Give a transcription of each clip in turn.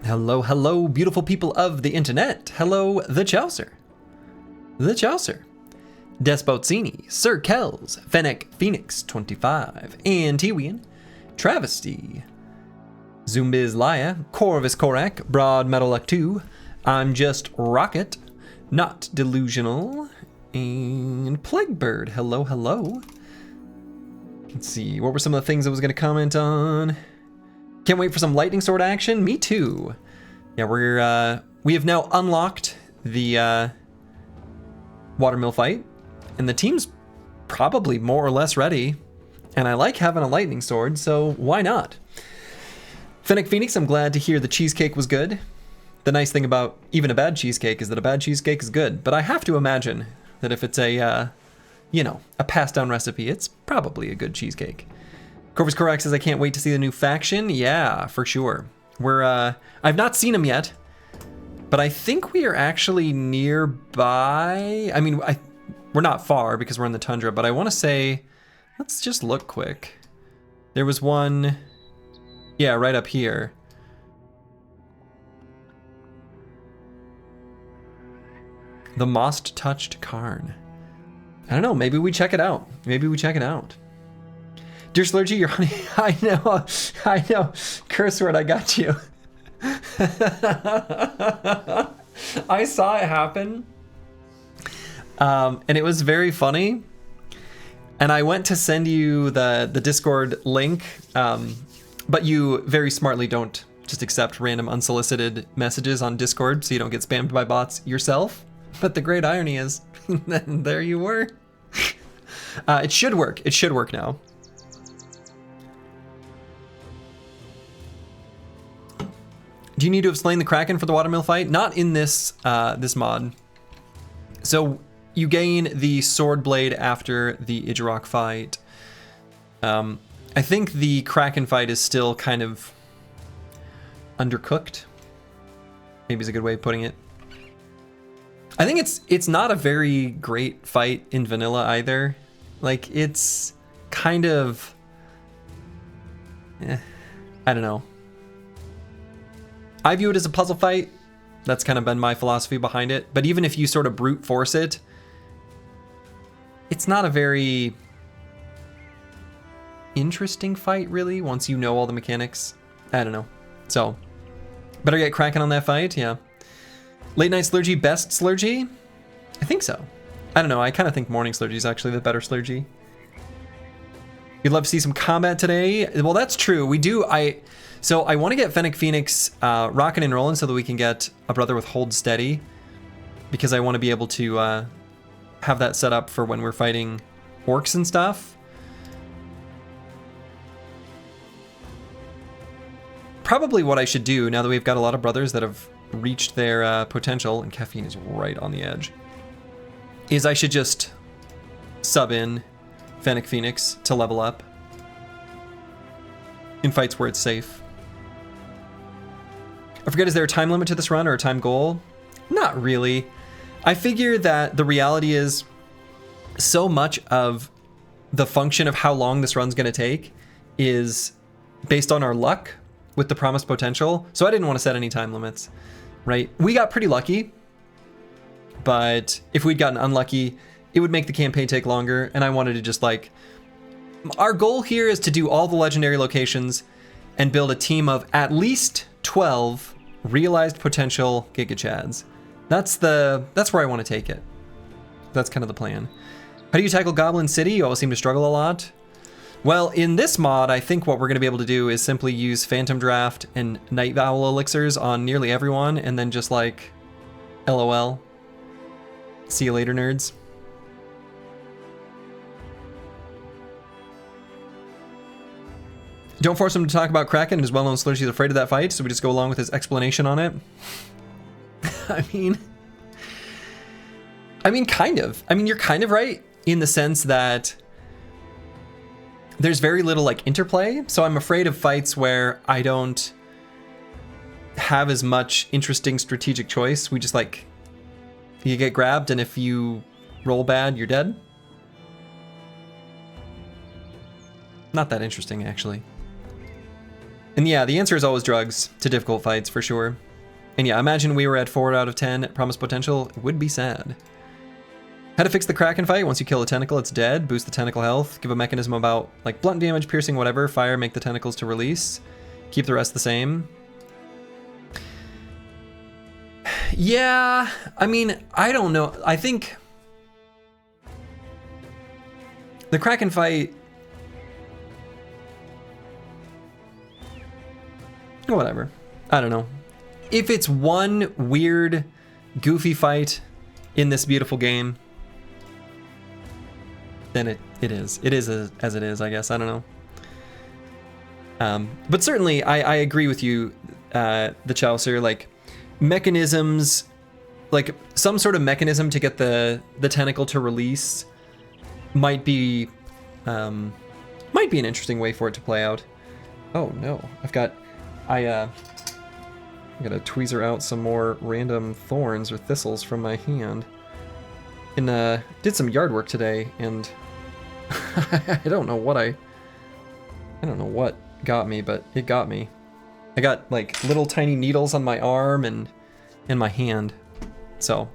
Hello, hello, beautiful people of the internet. Hello, the Chaucer. The Chaucer. Despotzini, Sir Kells, Fennec Phoenix 25, Antiwian, Travesty, Zumbiz Laya, Corvus Korak, Broad Metal Luck 2, I'm Just Rocket, Not Delusional, and Plaguebird. Hello, hello. Let's see, what were some of the things I was going to comment on? Can't wait for some lightning sword action. Me too. Yeah, we have now unlocked the watermill fight, and the team's probably more or less ready. And I like having a lightning sword, so why not? Fennec Phoenix, I'm glad to hear the cheesecake was good. The nice thing about even a bad cheesecake is that a bad cheesecake is good. But I have to imagine that if it's a, a passed down recipe, it's probably a good cheesecake. Corvus Korak says, I can't wait to see the new faction. Yeah, for sure. I've not seen them yet, but I think we are actually nearby. I mean, we're not far because we're in the tundra, but I want to say, let's just look quick. There was one, yeah, right up here. The Moss-Touched Cairn. I don't know, maybe we check it out. Dear Slurgy, your honey, I know, curse word, I got you. I saw it happen, and it was very funny, and I went to send you the Discord link, but you very smartly don't just accept random unsolicited messages on Discord so you don't get spammed by bots yourself, but the great irony is, there you were. It should work now. Do you need to have slain the Kraken for the watermill fight? Not in this this mod. So you gain the sword blade after the Idjarok fight. I think the Kraken fight is still kind of undercooked. Maybe is a good way of putting it. I think it's not a very great fight in vanilla either. Like, it's kind of, I don't know. I view it as a puzzle fight. That's kind of been my philosophy behind it. But even if you sort of brute force it, it's not a very interesting fight, really, once you know all the mechanics. I don't know. So, better get cracking on that fight, yeah. Late night Slurgy, best Slurgy? I think so. I don't know, I kind of think morning Slurgy is actually the better Slurgy. You'd love to see some combat today? Well, that's true. We do, So I want to get Fennec Phoenix rocking and rolling so that we can get a brother with Hold Steady, because I want to be able to have that set up for when we're fighting orcs and stuff. Probably what I should do, now that we've got a lot of brothers that have reached their potential, and caffeine is right on the edge, is I should just sub in Fennec Phoenix to level up in fights where it's safe. I forget, is there a time limit to this run or a time goal? Not really. I figure that the reality is so much of the function of how long this run's going to take is based on our luck with the promised potential. So I didn't want to set any time limits, right? We got pretty lucky, but if we'd gotten unlucky, it would make the campaign take longer. And I wanted to just our goal here is to do all the legendary locations and build a team of at least 12 realized potential Giga Chads. That's where I want to take it. That's kind of the plan. How do you tackle Goblin City? You always seem to struggle a lot. Well, in this mod, I think what we're going to be able to do is simply use Phantom Draft and Night Owl elixirs on nearly everyone, and then just LOL. See you later, nerds. Don't force him to talk about Kraken. His well-known Slurgy is afraid of that fight, so we just go along with his explanation on it. I mean, kind of. I mean, you're kind of right in the sense that there's very little interplay. So I'm afraid of fights where I don't have as much interesting strategic choice. We just you get grabbed, and if you roll bad, you're dead. Not that interesting, actually. And yeah, the answer is always drugs to difficult fights for sure. And yeah, imagine we were at 4 out of 10 at Promised Potential. It would be sad. How to fix the Kraken fight. Once you kill a tentacle, it's dead. Boost the tentacle health. Give a mechanism about like blunt damage, piercing, whatever. Fire, make the tentacles to release. Keep the rest the same. Yeah, I mean, I don't know. I think the Kraken fight... Whatever. I don't know. If it's one weird, goofy fight in this beautiful game, then it is. It is as it is, I guess. I don't know. But certainly, I agree with you, the Chaucer. Like, mechanisms, like some sort of mechanism to get the tentacle to release might be an interesting way for it to play out. Oh no, I gotta tweezer out some more random thorns or thistles from my hand. And did some yard work today, and I don't know what got me, but it got me. I got like little tiny needles on my arm and in my hand. So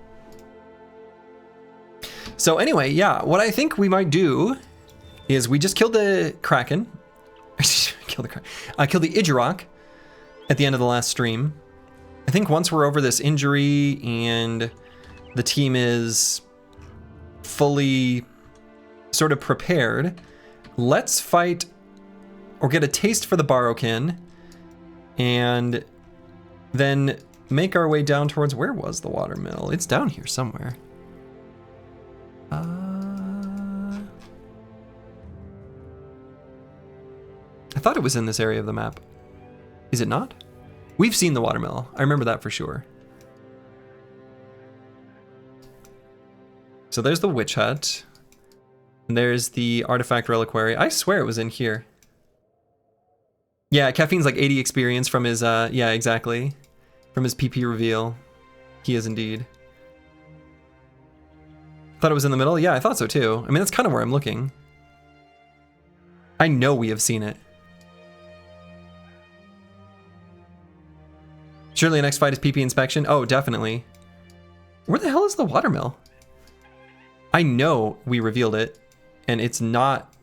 anyway, yeah, what I think we might do is we just killed the Kraken. Killed the Idurok at the end of the last stream. I think once we're over this injury and the team is fully sort of prepared, let's fight or get a taste for the Barokin and then make our way down towards, where was the watermill? It's down here somewhere. I thought it was in this area of the map. Is it not? We've seen the watermill. I remember that for sure. So there's the witch hut. And there's the artifact reliquary. I swear it was in here. Yeah, Caffeine's like 80 experience from his, yeah, exactly. From his PP reveal. He is indeed. Thought it was in the middle? Yeah, I thought so too. I mean, that's kind of where I'm looking. I know we have seen it. Surely the next fight is PP inspection? Oh, definitely. Where the hell is the watermill? I know we revealed it, and it's not...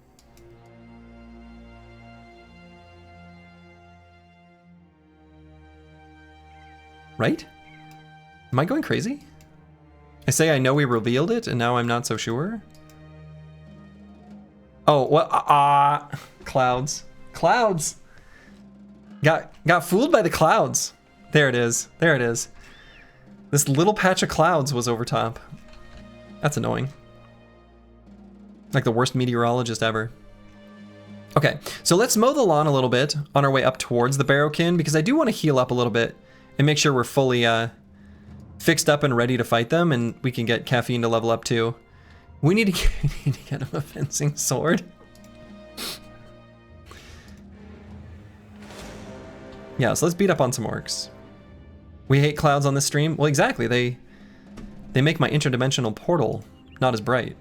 Right? Am I going crazy? I say I know we revealed it, and now I'm not so sure? Oh, what? Clouds. Clouds! Got fooled by the clouds. There it is. There it is. This little patch of clouds was over top. That's annoying. Like the worst meteorologist ever. Okay, so let's mow the lawn a little bit on our way up towards the Barokin, because I do want to heal up a little bit and make sure we're fully fixed up and ready to fight them, and we can get Caffeine to level up too. We need to get him a fencing sword. Yeah, so let's beat up on some orcs. We hate clouds on this stream? Well, exactly. They make my interdimensional portal not as bright.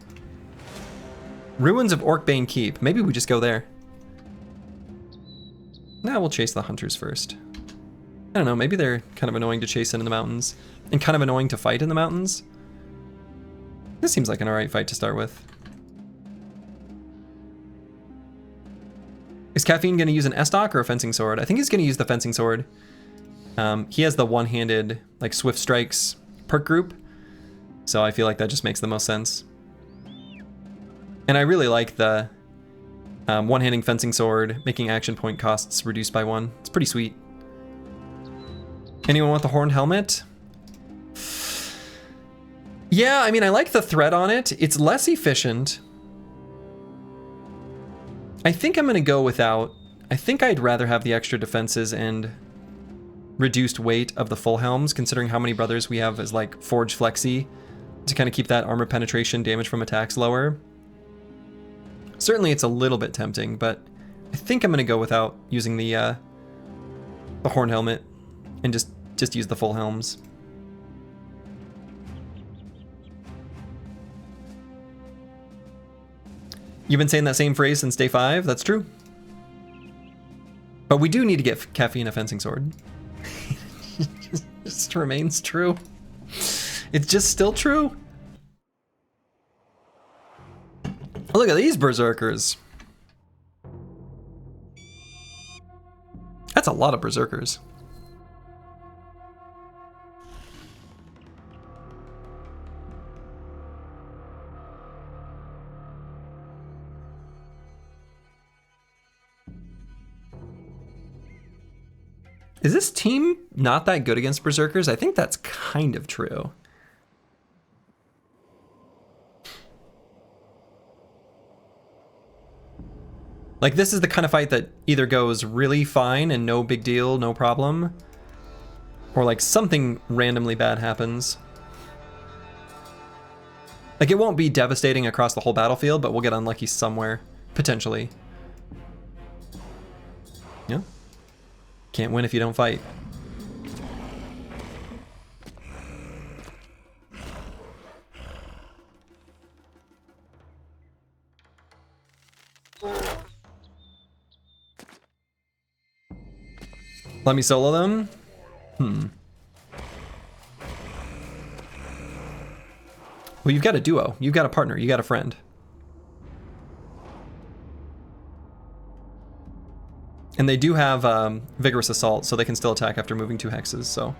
Ruins of Orcbane Keep. Maybe we just go there. Nah, we'll chase the hunters first. I don't know, maybe they're kind of annoying to chase in the mountains and kind of annoying to fight in the mountains. This seems like an alright fight to start with. Is Caffeine going to use an Estoc or a fencing sword? I think he's going to use the fencing sword. He has the one-handed, like, swift strikes perk group, so I feel like that just makes the most sense. And I really like the one-handing fencing sword, making action point costs reduced by 1. It's pretty sweet. Anyone want the horned helmet? Yeah, I mean, I like the thread on it. It's less efficient. I think I'm going to go without. I think I'd rather have the extra defenses and reduced weight of the full helms, considering how many brothers we have as like Forge Flexi to kind of keep that armor penetration, damage from attacks lower. Certainly it's a little bit tempting, but I think I'm going to go without using the horn helmet and just use the full helms. You've been saying that same phrase since day 5? That's true. But we do need to get Caffeine a fencing sword. It just remains true. It's just still true. Look at these berserkers. That's a lot of berserkers. Is this team not that good against berserkers? I think that's kind of true. Like, this is the kind of fight that either goes really fine and no big deal, no problem, or like something randomly bad happens. Like, it won't be devastating across the whole battlefield, but we'll get unlucky somewhere, potentially. Yeah. Can't win if you don't fight. Let me solo them? Well, you've got a duo. You've got a partner. You got a friend. And they do have Vigorous Assault, so they can still attack after moving 2 hexes, so.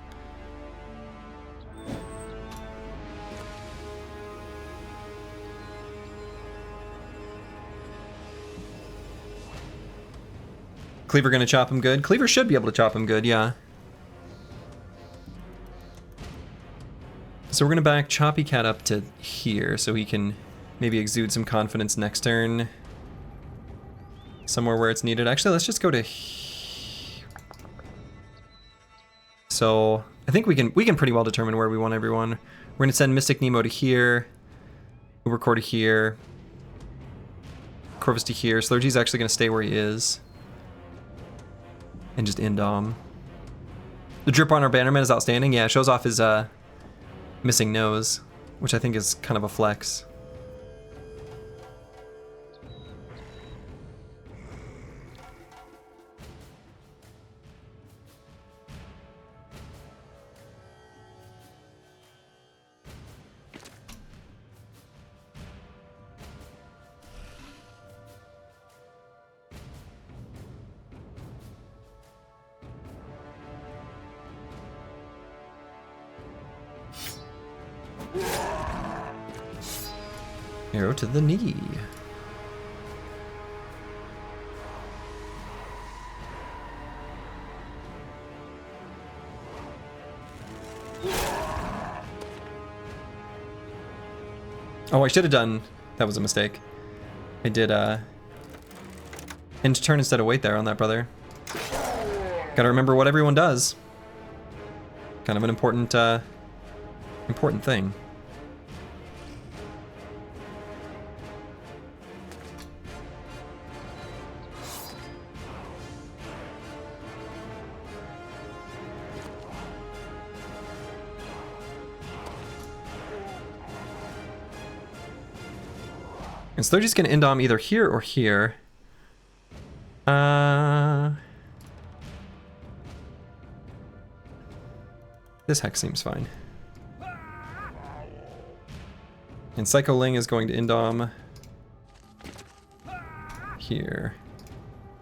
Cleaver gonna chop him good? Cleaver should be able to chop him good, yeah. So we're gonna back Choppy Cat up to here so he can maybe exude some confidence next turn. Somewhere where it's needed. Actually, let's just go to so I think we can pretty well determine where we want everyone. We're gonna send Mystic Nemo to here, Ubercore to here, Corvus to here. Slurgy's actually gonna stay where he is. And just Indom. The drip on our Bannerman is outstanding. Yeah, it shows off his missing nose, which I think is kind of a flex. Arrow to the knee. Oh, I should have done, that was a mistake. I did end turn instead of wait there on that, brother. Gotta remember what everyone does. Kind of an important important thing. And so they're just gonna Indom either here or here. This hex seems fine. And Psycho Ling is going to Indom here.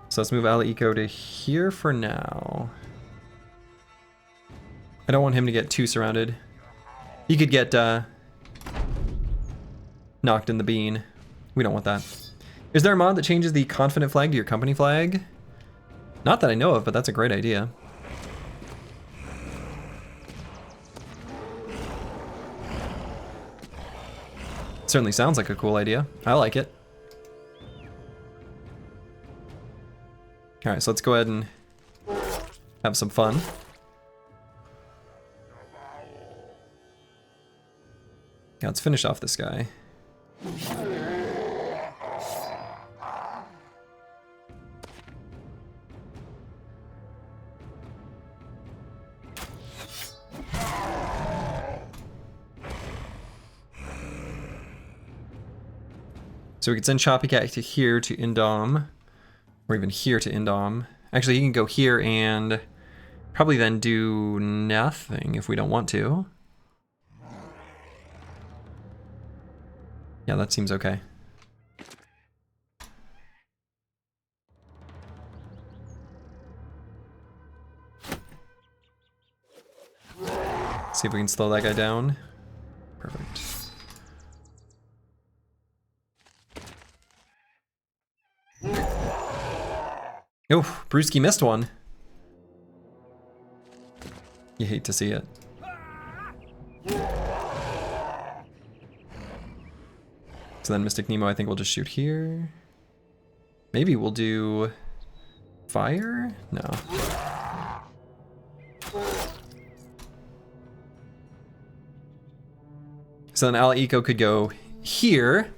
So let's move Ali Eco to here for now. I don't want him to get too surrounded. He could get knocked in the bean. We don't want that. Is there a mod that changes the confident flag to your company flag? Not that I know of, but that's a great idea. Certainly sounds like a cool idea. I like it. Alright, so let's go ahead and have some fun. Yeah, let's finish off this guy. So we could send Choppy Cat to here to Indom, or even here to Indom. Actually, he can go here and probably then do nothing if we don't want to. Yeah, that seems okay. See if we can slow that guy down. Perfect. Oh, Brewski missed one. You hate to see it. So then Mystic Nemo, I think we'll just shoot here. Maybe we'll do fire? No. So then Ala Eco could go here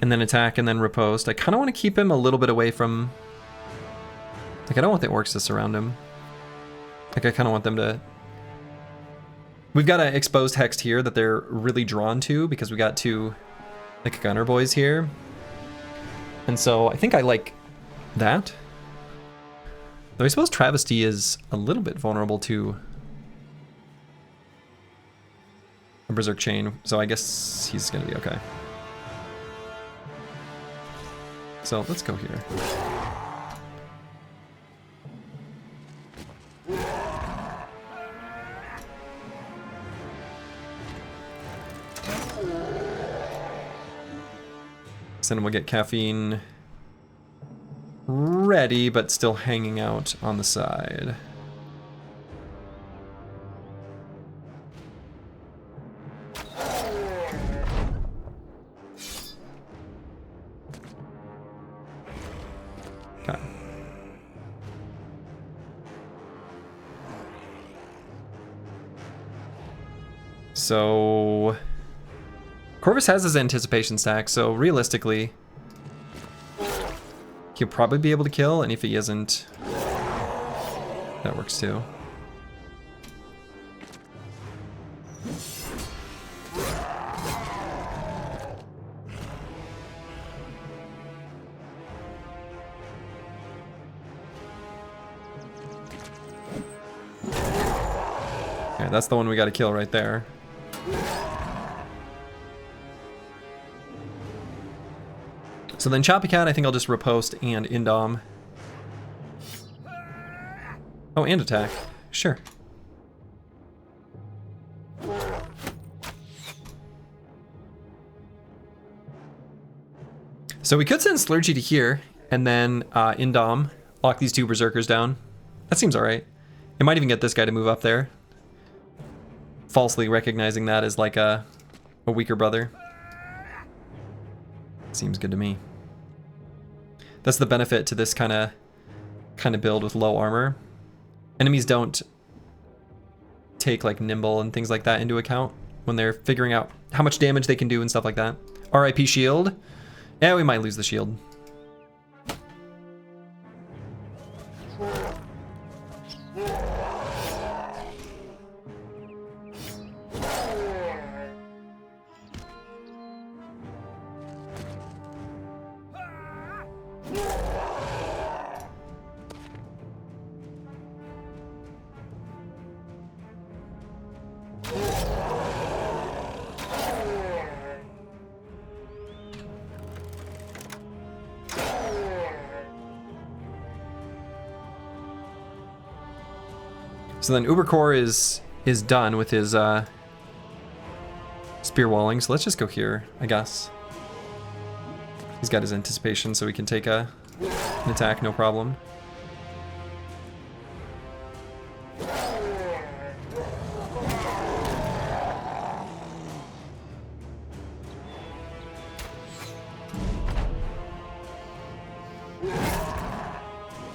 and then attack and then riposte. I kind of want to keep him a little bit away from... Like, I don't want the orcs to surround him. Like, I kind of want them to... We've got an exposed hex here that they're really drawn to because we got two, like, gunner boys here. And so I think I like that. Though I suppose Travesty is a little bit vulnerable to a Berserk Chain, so I guess he's gonna be okay. So let's go here. So then we'll get Caffeine ready, but still hanging out on the side. Okay. So Corvus has his anticipation stack, so realistically he'll probably be able to kill, and if he isn't, that works too. Okay, that's the one we gotta kill right there. So then Choppy Cat, I think I'll just riposte and Indom. Oh, and attack. Sure. So we could send Slurgy to here, and then Indom, lock these two Berserkers down. That seems alright. It might even get this guy to move up there. Falsely recognizing that as like a weaker brother. Seems good to me. That's the benefit to this kind of build with low armor. Enemies don't take like nimble and things like that into account when they're figuring out how much damage they can do and stuff like that. RIP shield. Yeah, we might lose the shield. So then Ubercore is done with his spear walling, so let's just go here, I guess. He's got his anticipation, so we can take an attack, no problem.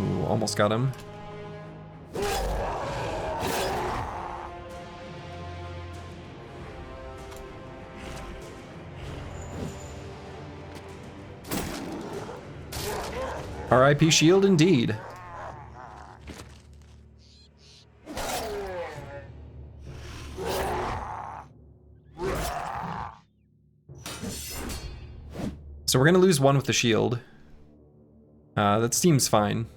Ooh, almost got him. RIP shield indeed. So we're gonna lose one with the shield. That seems fine.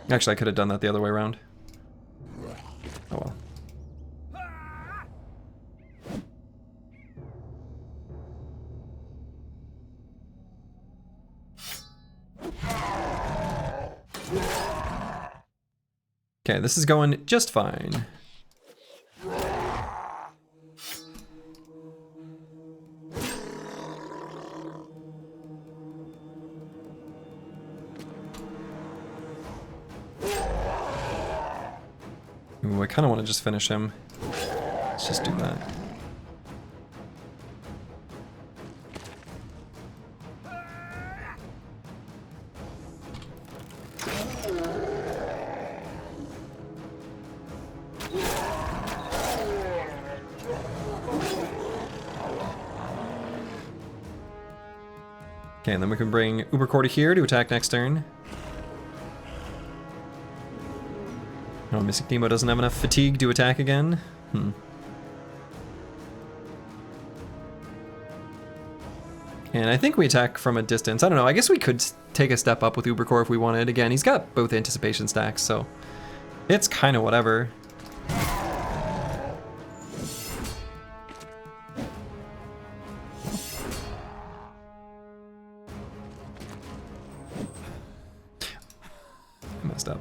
Actually, I could have done that the other way around. Oh well. Okay, this is going just fine. Ooh, I kind of want to just finish him. Let's just do that. Okay, and then we can bring Ubercorda here to attack next turn. Oh, Mystic Nemo doesn't have enough fatigue to attack again. And I think we attack from a distance. I don't know, I guess we could take a step up with Ubercore if we wanted. Again, he's got both anticipation stacks, so it's kind of whatever. I messed up.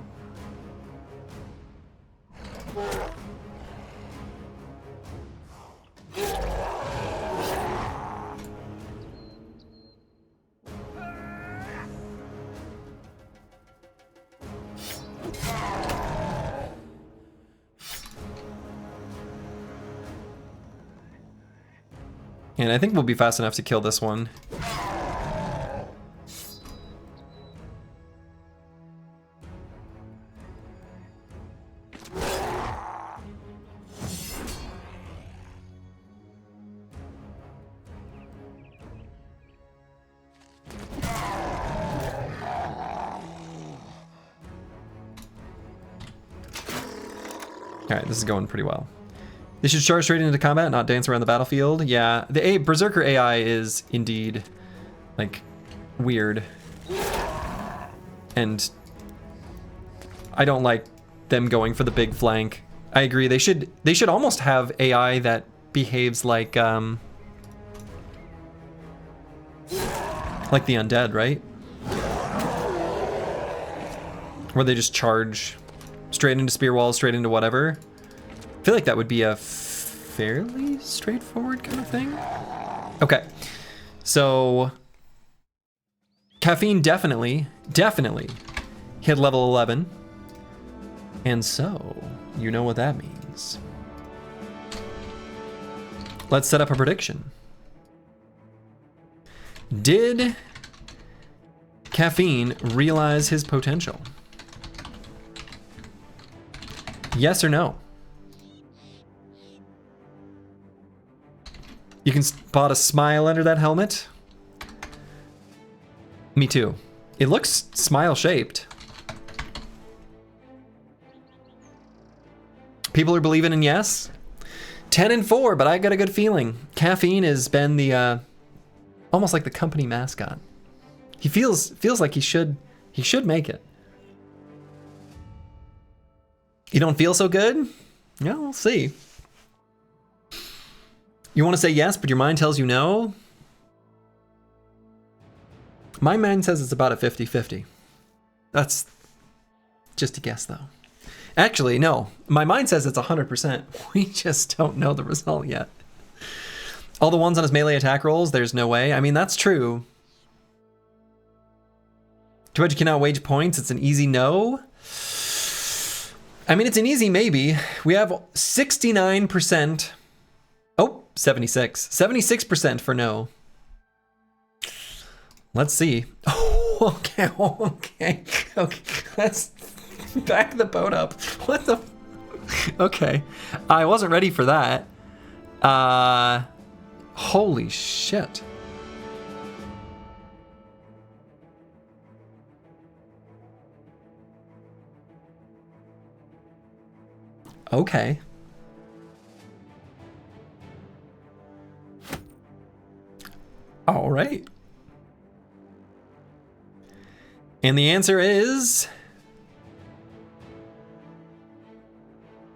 And I think we'll be fast enough to kill this one. Alright, this is going pretty well. They should charge straight into combat, not dance around the battlefield. Yeah, the Berserker AI is indeed, like, weird. And I don't like them going for the big flank. I agree, they should almost have AI that behaves like the undead, right? Where they just charge straight into spear walls, straight into whatever. I feel like that would be a fairly straightforward kind of thing. Okay, so Caffeine definitely hit level 11. And so, you know what that means. Let's set up a prediction. Did Caffeine realize his potential? Yes or no? You can spot a smile under that helmet. Me too. It looks smile-shaped. People are believing in yes. 10-4, but I got a good feeling. Caffeine has been the almost like the company mascot. He feels like he should make it. You don't feel so good? Yeah, we'll see. You want to say yes, but your mind tells you no? My mind says it's about a 50-50. That's just a guess, though. Actually, no. My mind says it's 100%. We just don't know the result yet. All the ones on his melee attack rolls, there's no way. I mean, that's true. Too bad you cannot wage points. It's an easy no. I mean, it's an easy maybe. We have 69%. Oh, 76. 76% for no. Let's see. Oh, okay. Let's back the boat up. What the? Okay. I wasn't ready for that. Holy shit. Okay. All right. And the answer is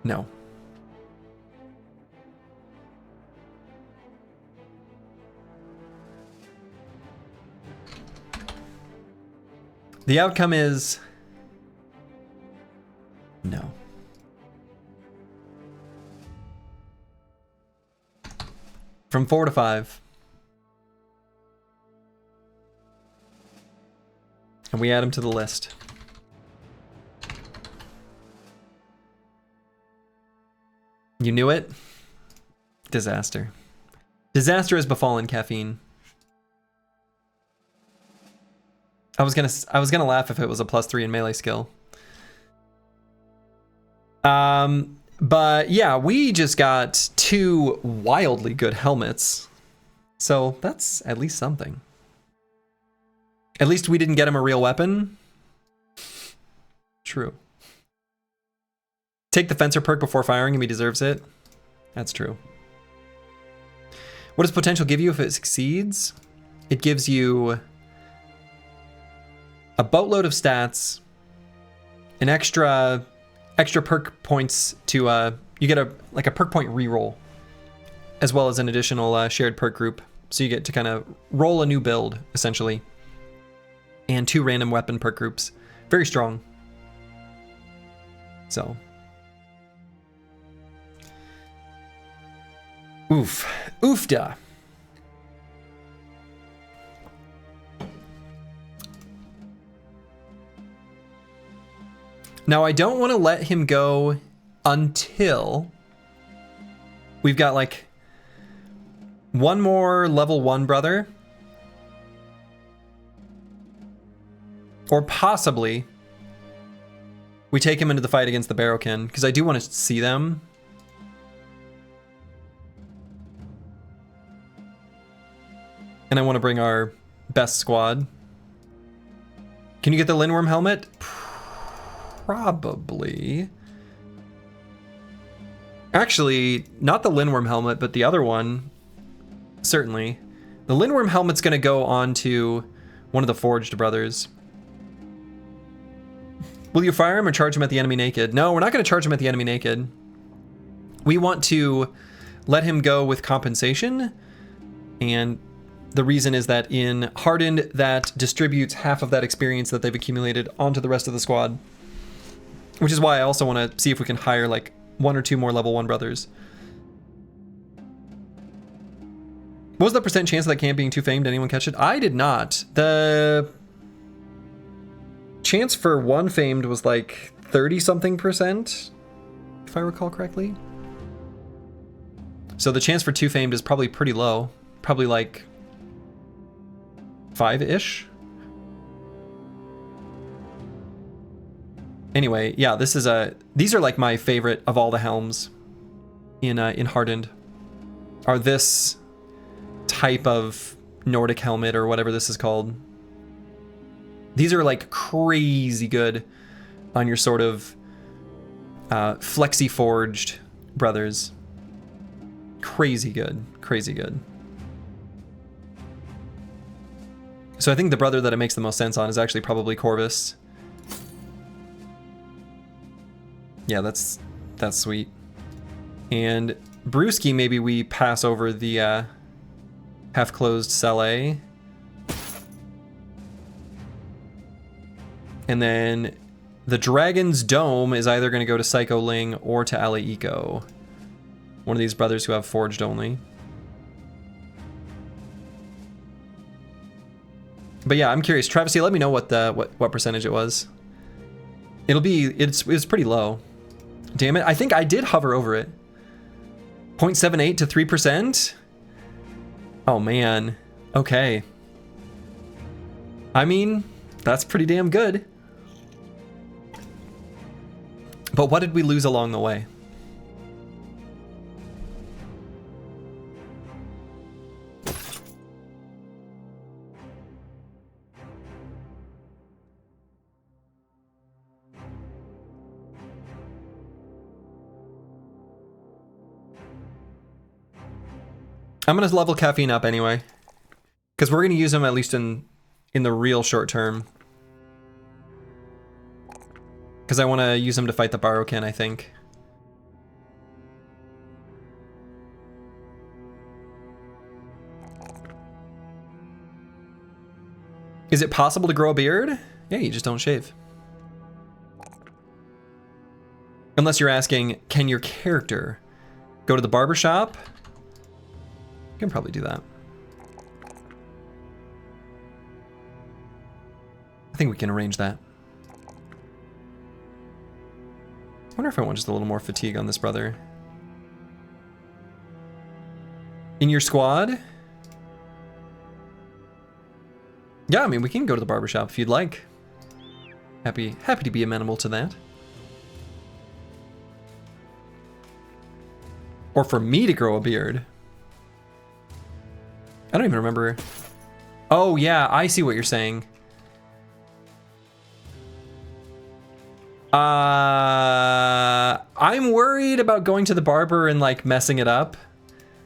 No. The outcome is no. From 4 to 5. And we add him to the list. You knew it? Disaster. Disaster has befallen caffeine. I was gonna laugh if it was a +3 in melee skill. But yeah, we just got 2 wildly good helmets. So that's at least something. At least we didn't get him a real weapon. True. Take the fencer perk before firing him, he deserves it. That's true. What does potential give you if it succeeds? It gives you a boatload of stats, an extra perk points to you get a perk point reroll, as well as an additional shared perk group. So you get to kind of roll a new build essentially, and 2 random weapon perk groups. Very strong. So, oofda. Now, I don't want to let him go until we've got like 1 more level 1 brother. Or possibly we take him into the fight against the Barrowkin, because I do want to see them. And I want to bring our best squad. Can you get the Lindworm helmet? Probably. Actually, not the Lindworm helmet, but the other one. Certainly. The Lindworm helmet's going to go on to one of the Forged brothers. Will you fire him or charge him at the enemy naked? No, we're not going to charge him at the enemy naked. We want to let him go with compensation. And the reason is that in Hardened, that distributes half of that experience that they've accumulated onto the rest of the squad. Which is why I also want to see if we can hire like 1 or 2 more level 1 brothers. What was the % chance of that camp being too famed? Did anyone catch it? I did not. The chance for 1 famed was like 30-something%, if I recall correctly. So the chance for 2 famed is probably pretty low. Probably like 5-ish. Anyway, yeah, these are like my favorite of all the helms in Hardened. Are this type of Nordic helmet or whatever this is called. These are like crazy good on your sort of flexi forged brothers. Crazy good, crazy good. So I think the brother that it makes the most sense on is actually probably Corvus. Yeah, that's sweet. And Brewski, maybe we pass over the half-closed Saleh. And then the Dragon's Dome is either going to go to Psycho Ling or to Ali Eco. One of these brothers who have Forged only. But yeah, I'm curious. Travis, let me know what percentage it was. It's pretty low. Damn it, I think I did hover over it. 0.78 to 3%? Oh man, okay. I mean, that's pretty damn good. But what did we lose along the way? I'm gonna level Caffeine up anyway, because we're gonna use him at least in the real short term. Because I want to use him to fight the Barrowkin, I think. Is it possible to grow a beard? Yeah, you just don't shave. Unless you're asking, can your character go to the barber shop? You can probably do that. I think we can arrange that. I wonder if I want just a little more fatigue on this brother. In your squad? Yeah, I mean, we can go to the barbershop if you'd like. Happy to be amenable to that. Or for me to grow a beard. I don't even remember. Oh yeah, I see what you're saying. I'm worried about going to the barber and like messing it up.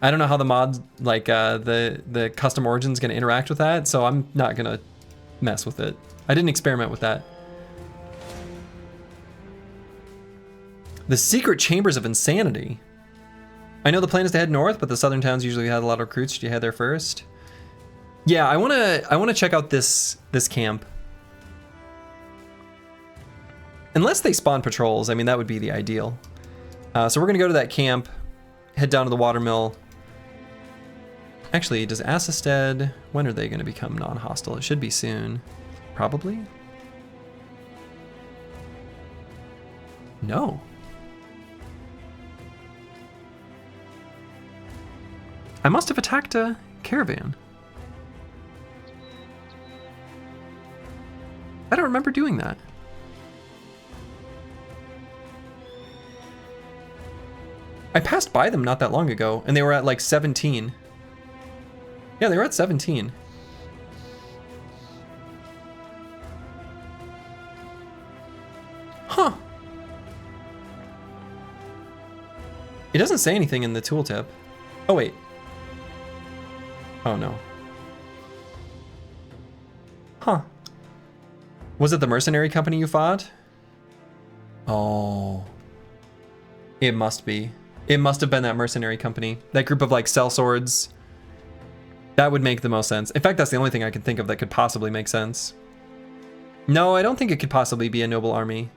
I don't know how the mod, like the custom origin's gonna interact with that, so I'm not gonna mess with it. I didn't experiment with that. The secret chambers of insanity. I know the plan is to head north, but the southern towns usually had a lot of recruits. Should you head there first? Yeah, I wanna check out this camp. Unless they spawn patrols, I mean that would be the ideal. So we're gonna go to that camp, head down to the watermill. Actually, does Assisted, when are they gonna become non-hostile? It should be soon, probably. No. I must have attacked a caravan. I don't remember doing that. I passed by them not that long ago, and they were at like 17. Yeah, they were at 17. Huh. It doesn't say anything in the tooltip. Oh, wait. Oh, no. Huh. Was it the mercenary company you fought? Oh. It must be. It must have been that mercenary company. That group of like sellswords. That would make the most sense. In fact, that's the only thing I can think of that could possibly make sense. No, I don't think it could possibly be a noble army.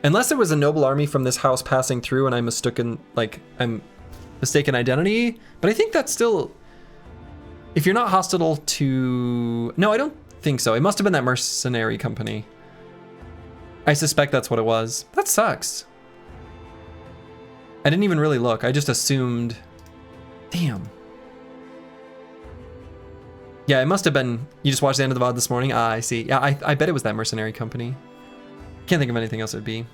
Unless it was a noble army from this house passing through and I'm mistaken identity. But I think that's still... If you're not hostile to... No, I don't think so. It must have been that mercenary company. I suspect that's what it was. That sucks. I didn't even really look. I just assumed... Damn. Yeah, it must have been... You just watched the end of the VOD this morning? Ah, I see. Yeah, I bet it was that mercenary company. Can't think of anything else it would be.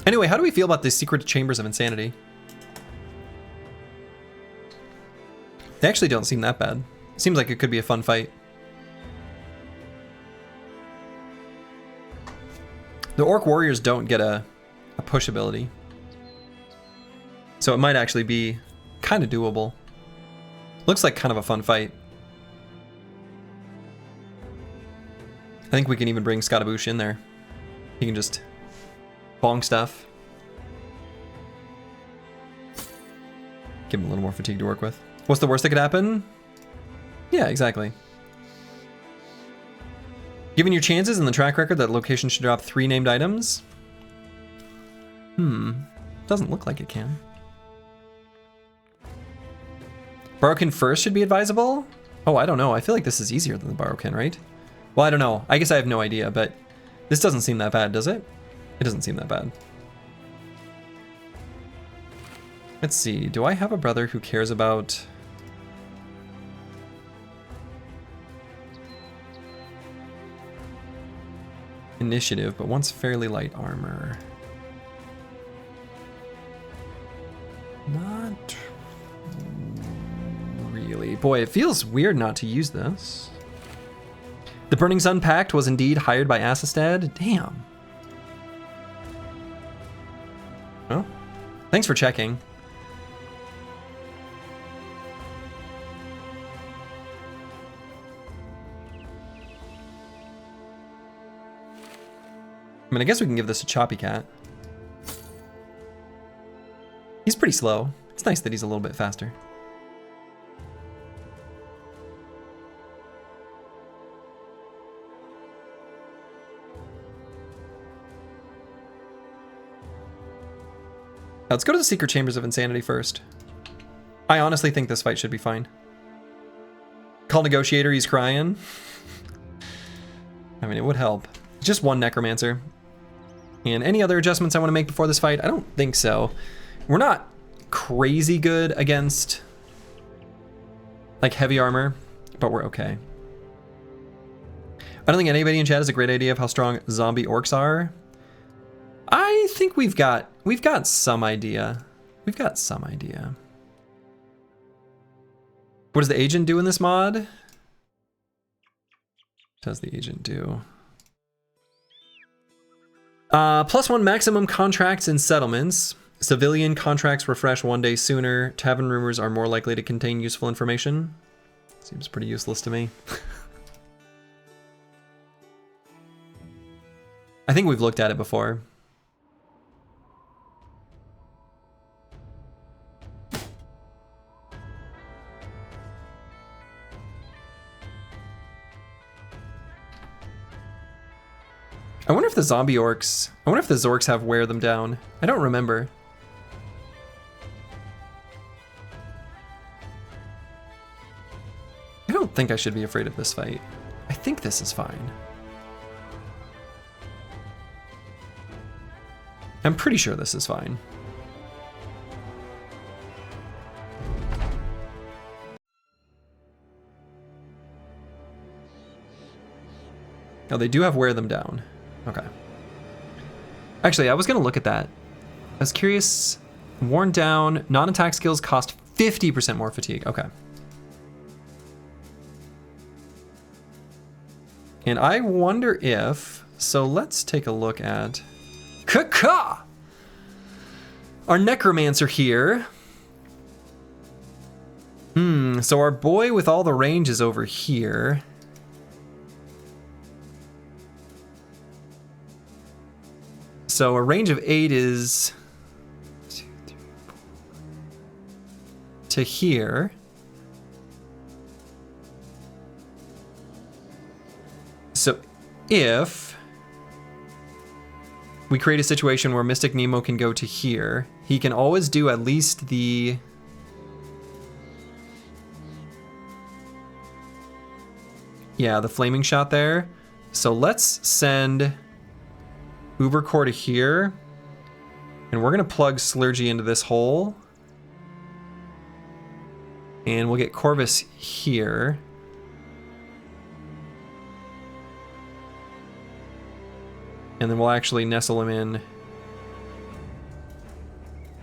Anyway, how do we feel about the secret chambers of insanity? They actually don't seem that bad. It seems like it could be a fun fight. The orc warriors don't get a push ability. So it might actually be kind of doable. Looks like kind of a fun fight. I think we can even bring Scottaboosh in there. He can just bong stuff. Give him a little more fatigue to work with. What's the worst that could happen? Yeah, exactly. Given your chances and the track record, that location should drop 3 named items. Doesn't look like it can. Borrowkin first should be advisable? Oh, I don't know. I feel like this is easier than the Borrowkin, right? Well, I don't know. I guess I have no idea, but this doesn't seem that bad, does it? It doesn't seem that bad. Let's see. Do I have a brother who cares about... initiative, but wants fairly light armor? Not really. Boy, it feels weird not to use this. The Burning Sun Pact was indeed hired by Assistad. Damn. Well, thanks for checking. I mean, I guess we can give this a Choppy Cat. He's pretty slow. It's nice that he's a little bit faster. Let's go to the Secret Chambers of Insanity first. I honestly think this fight should be fine. Call Negotiator, he's crying. I mean, it would help. Just one Necromancer. And any other adjustments I want to make before this fight? I don't think so. We're not crazy good against like heavy armor, but we're okay. I don't think anybody in chat has a great idea of how strong zombie orcs are. I think we've got some idea. We've got some idea. What does the agent do in this mod? What does the agent do? +1 maximum contracts and settlements. Civilian contracts refresh 1 day sooner. Tavern rumors are more likely to contain useful information. Seems pretty useless to me. I think we've looked at it before. I wonder if the zombie orcs, I wonder if the Zorks have wear them down. I don't remember. I don't think I should be afraid of this fight. I think this is fine. I'm pretty sure this is fine. Oh, they do have wear them down. Okay. Actually, I was gonna look at that. I was curious. Worn down, non-attack skills cost 50% more fatigue. Okay. And I wonder if, so let's take a look at Kaka! Our Necromancer here. So our boy with all the range is over here. So a range of 8 is 2, 3, 4, to here. So if we create a situation where Mystic Nemo can go to here, he can always do at least the flaming shot there. So let's send Ubercore to here, and we're gonna plug Slurgy into this hole, and we'll get Corvus here. And then we'll actually nestle him in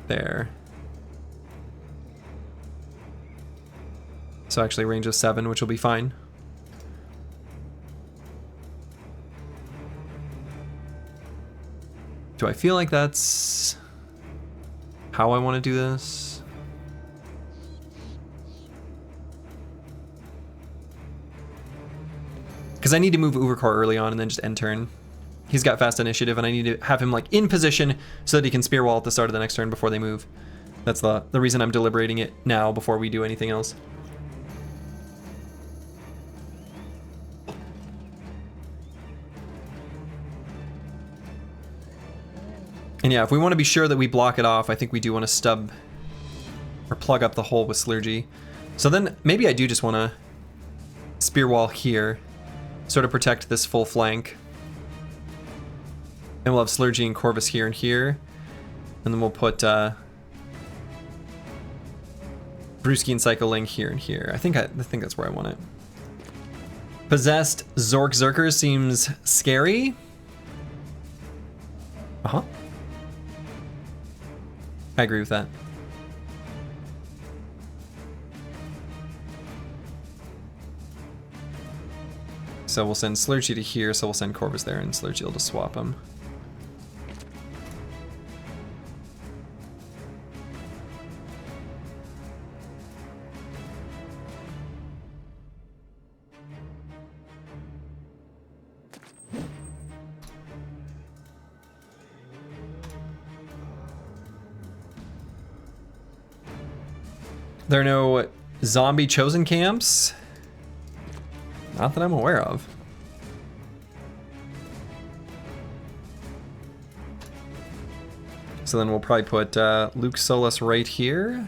there. So actually range of 7, which will be fine. Do I feel like that's how I want to do this? Because I need to move Ubercore early on and then just end turn. He's got fast initiative, and I need to have him like in position so that he can spear wall at the start of the next turn before they move. That's the reason I'm deliberating it now before we do anything else. And yeah, if we want to be sure that we block it off, I think we do want to stub or plug up the hole with Slurgy. So then maybe I do just want to spear wall here, sort of protect this full flank. And we'll have Slurgy and Corvus here and here. And then we'll put Brewski and Psycholing here and here. I think that's where I want it. Possessed Zork Zerker seems scary. Uh-huh. I agree with that. So we'll send Slurgy to here, so we'll send Corvus there, and Slurgy will just swap them. There are no zombie chosen camps. Not that I'm aware of. So then we'll probably put Luke Solus right here.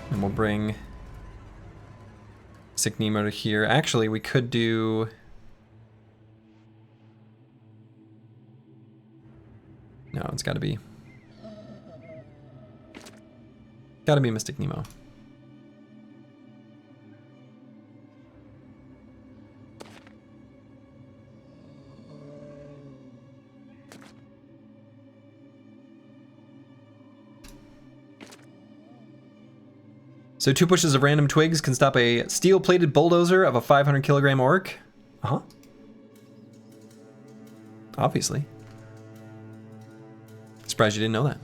And we'll bring Sick Nemo to here. Actually, we could do... No, it's gotta be... Gotta be Mystic Nemo. So 2 pushes of random twigs can stop a steel-plated bulldozer of a 500-kilogram orc. Uh-huh. Obviously. Surprised you didn't know that.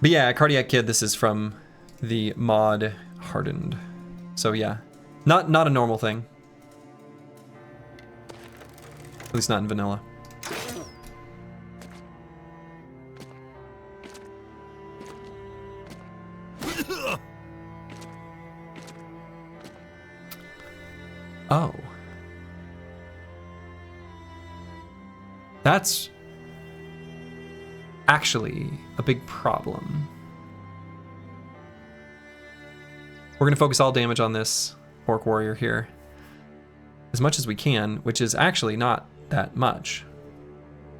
But yeah, Cardiac Kid, this is from the mod Hardened. So yeah, not a normal thing. At least not in vanilla. Oh. That's actually a big problem. We're going to focus all damage on this Orc Warrior here as much as we can, which is actually not that much.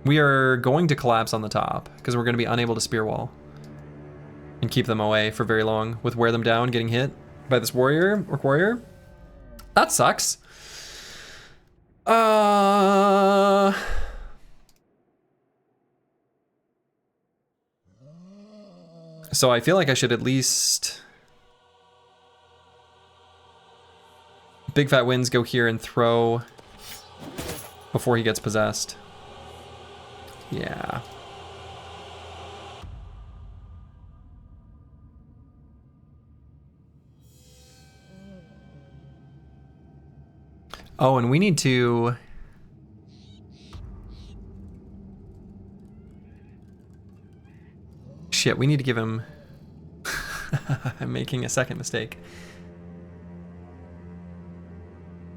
We are going to collapse on the top because we're going to be unable to spear wall and keep them away for very long with wear them down getting hit by this warrior, Orc Warrior. That sucks. So I feel like I should at least... Big Fat Winds go here and throw before he gets possessed. Yeah. Oh, and we need to... Shit, we need to give him... I'm making a second mistake.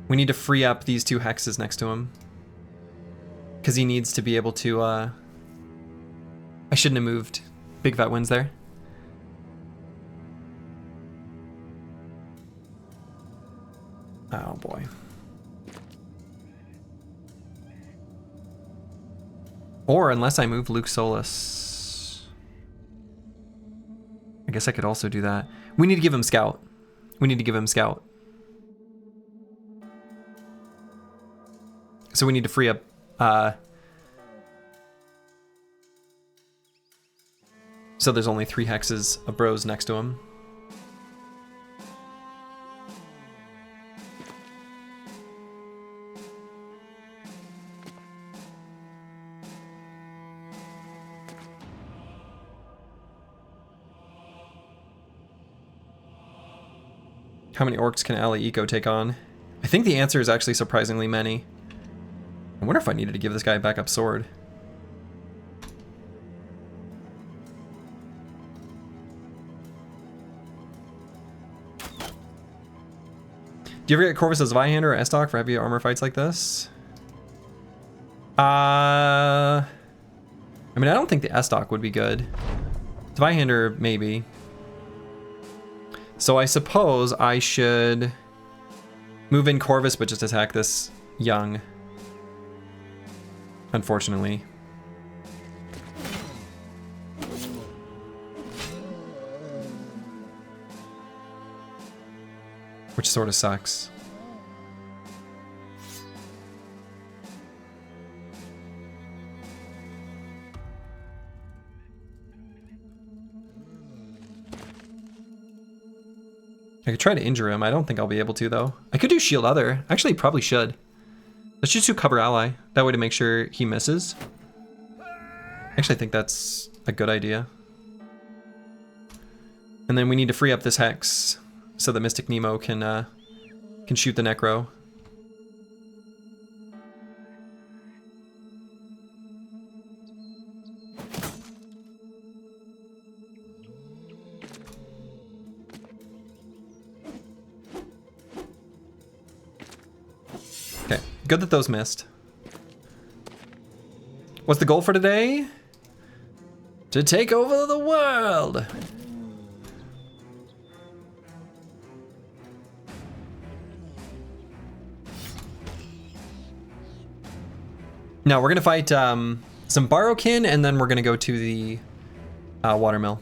We need to free up these 2 hexes next to him. Because he needs to be able to... I shouldn't have moved Big Fat Winds there. Oh boy. Or unless I move Luke Solus. I guess I could also do that. We need to give him Scout. We need to give him Scout. So we need to free up so there's only 3 hexes of bros next to him. How many orcs can Ali Eco take on? I think the answer is actually surprisingly many. I wonder if I needed to give this guy a backup sword. Do you ever get Corvus as Zweihander or Estoc for heavy armor fights like this? I mean, I don't think the Estoc would be good. Zweihander, maybe. So I suppose I should move in Corvus, but just attack this young. Unfortunately. Which sort of sucks. I could try to injure him. I don't think I'll be able to, though. I could do Shield Other. Actually, probably should. Let's just do Cover Ally. That way to make sure he misses. Actually, I think that's a good idea. And then we need to free up this Hex so that Mystic Nemo can shoot the Necro. Good that those missed. What's the goal for today? To take over the world. No, we're gonna fight some Barrowkin, and then we're gonna go to the watermill.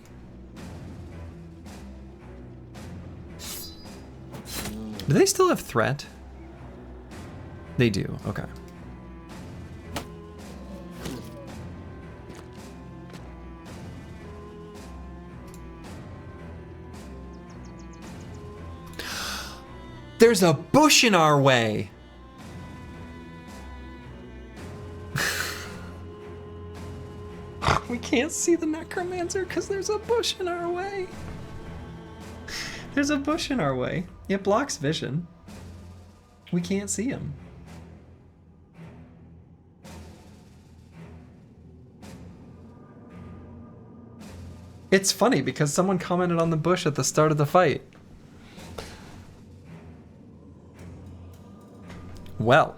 Do they still have threat? They do, okay. There's a bush in our way. We can't see the necromancer because there's a bush in our way. There's a bush in our way. It blocks vision. We can't see him. It's funny because someone commented on the bush at the start of the fight. Well.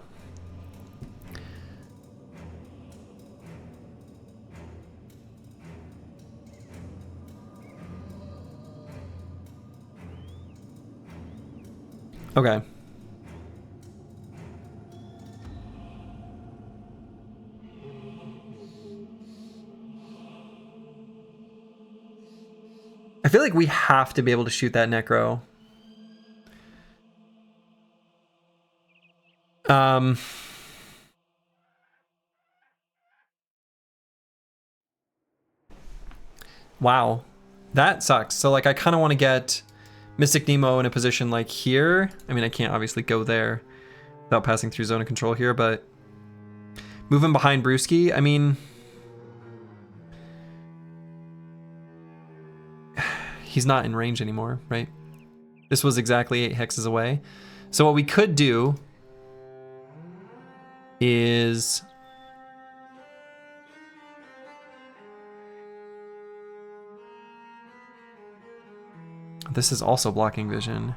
Okay. I feel like we have to be able to shoot that necro. Wow. That sucks. So like I kind of want to get Mystic Nemo in a position like here. I mean, I can't obviously go there without passing through zone of control here, but moving behind Brewski, I mean, he's not in range anymore, right? This was exactly 8 hexes away. So what we could do is this is also blocking vision.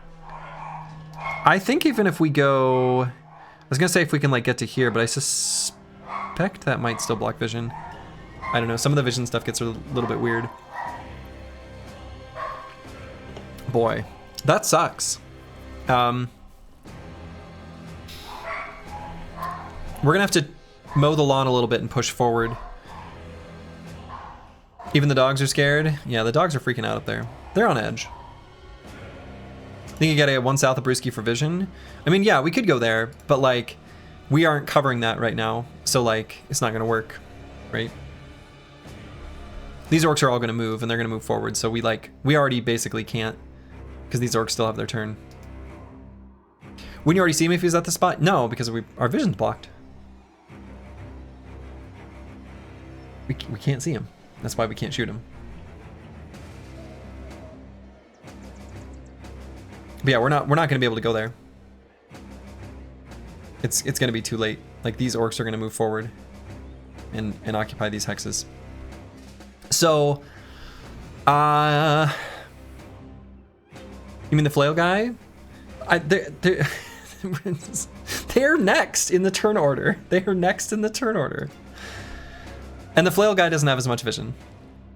I think even if we go, I was gonna say if we can like get to here, but I suspect that might still block vision. I don't know, some of the vision stuff gets a little bit weird. Boy, that sucks. We're gonna have to mow the lawn a little bit and push forward. Even the dogs are scared. Yeah, the dogs are freaking out up there. They're on edge. I think you gotta get one south of Brewski for vision. I mean, yeah, we could go there, but like, we aren't covering that right now. So like, it's not gonna work, right? These orcs are all gonna move and they're gonna move forward. So we already basically can't, because these orcs still have their turn. Wouldn't you already see him if he was at the spot? No, because our vision's blocked. We can't see him. That's why we can't shoot him. But yeah, we're not gonna be able to go there. It's gonna be too late. Like these orcs are gonna move forward and occupy these hexes. So you mean the flail guy? They're next in the turn order. They are next in the turn order. And the flail guy doesn't have as much vision.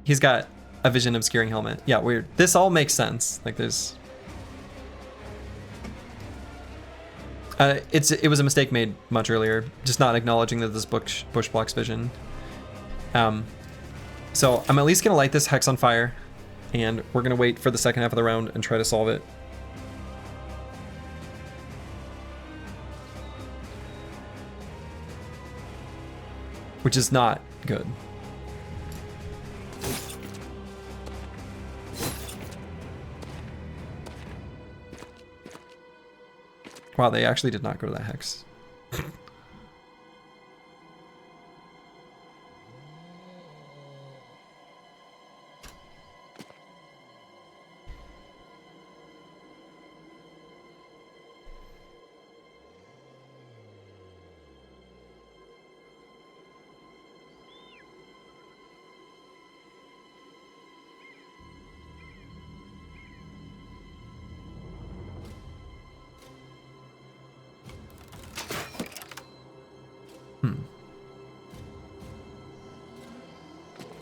He's got a vision obscuring helmet. Yeah, weird. This all makes sense. Like there's... it was a mistake made much earlier, just not acknowledging that this bush blocks vision. So I'm at least gonna light this hex on fire, and we're gonna wait for the second half of the round and try to solve it. Which is not good. Wow, they actually did not go to that hex.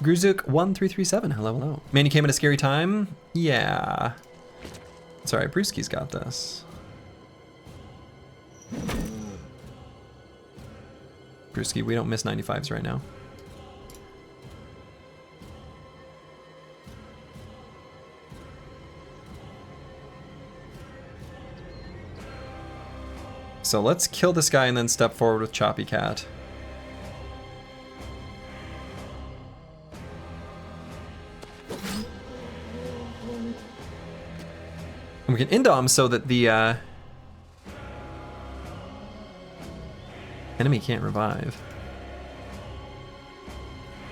Gruzuk1337, hello, hello. Man, you came at a scary time? Yeah. It's alright, Brewski's got this. Brewski, we don't miss 95s right now. So let's kill this guy and then step forward with Choppy Cat. And we can Indom so that the enemy can't revive.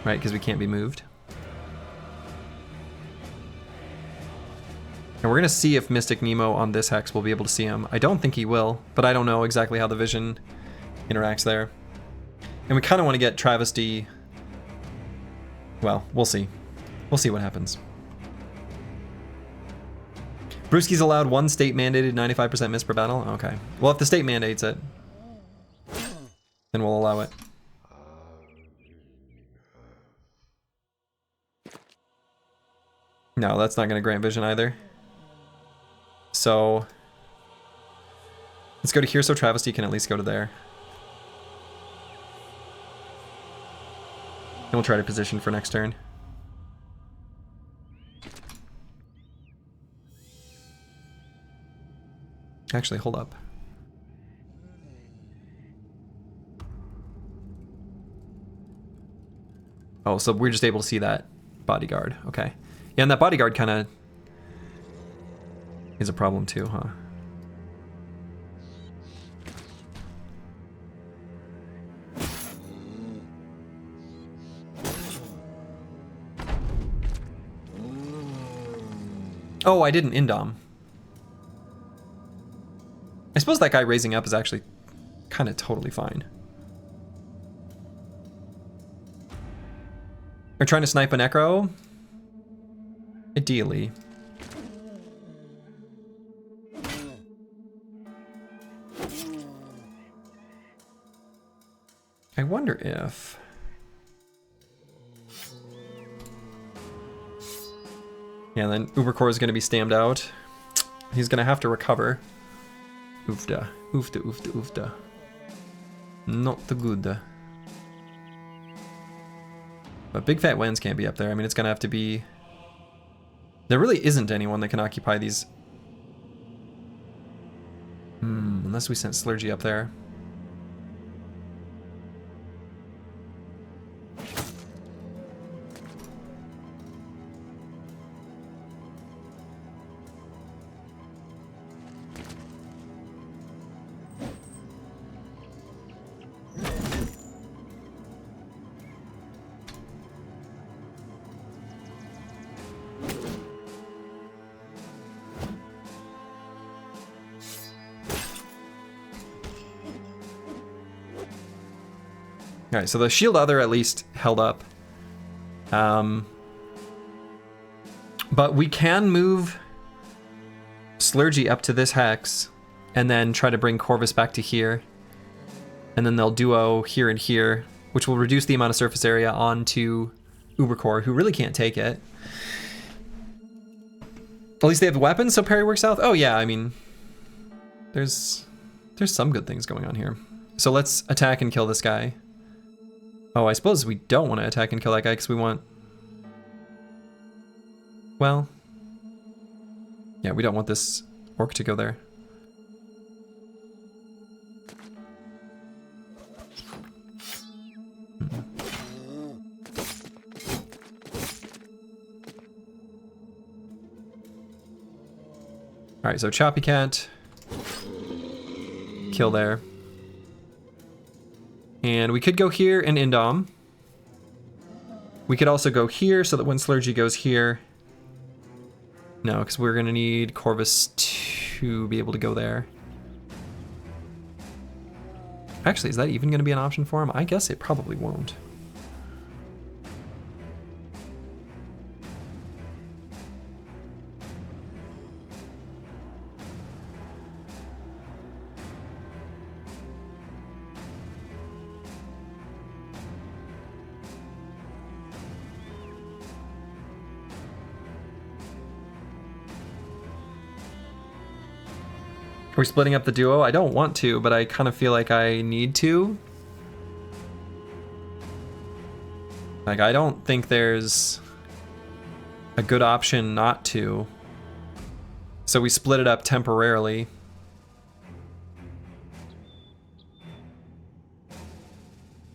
Right, because we can't be moved. And we're gonna see if Mystic Nemo on this hex will be able to see him. I don't think he will, but I don't know exactly how the vision interacts there. And we kind of want to get Travesty. Well, we'll see. We'll see what happens. Brewski's allowed one state mandated 95% miss per battle. Okay. Well, if the state mandates it, then we'll allow it. No, that's not going to grant vision either. So let's go to here so Travesty can at least go to there. And we'll try to position for next turn. Actually, hold up. Oh, so we're just able to see that bodyguard. Okay. Yeah, and that bodyguard kind of is a problem too, huh? Oh, I didn't Indom. I suppose that guy raising up is actually kind of totally fine. We're trying to snipe a Necro? Ideally. I wonder if... Yeah, then Ubercore is going to be stammed out. He's going to have to recover. Oofda. Oofda, oofda, oofda. Not the good. But Big Fat Wens can't be up there. I mean, it's going to have to be... There really isn't anyone that can occupy these... unless we sent Slurgy up there. Alright, so the shield other at least held up. But we can move Slurgy up to this hex and then try to bring Corvus back to here. And then they'll duo here and here, which will reduce the amount of surface area onto Ubercore, who really can't take it. At least they have the weapons, so parry works south. Oh yeah, I mean, there's some good things going on here. So let's attack and kill this guy. Oh, I suppose we don't want to attack and kill that guy because we want... Well... Yeah, we don't want this orc to go there. Alright, so Choppy Cat. Kill there. And we could go here and Indom. We could also go here so that when Slurgy goes here... No, because we're going to need Corvus to be able to go there. Actually, is that even going to be an option for him? I guess it probably won't. We're splitting up the duo. I don't want to, but I kind of feel like I need to. Like, I don't think there's a good option not to. So we split it up temporarily.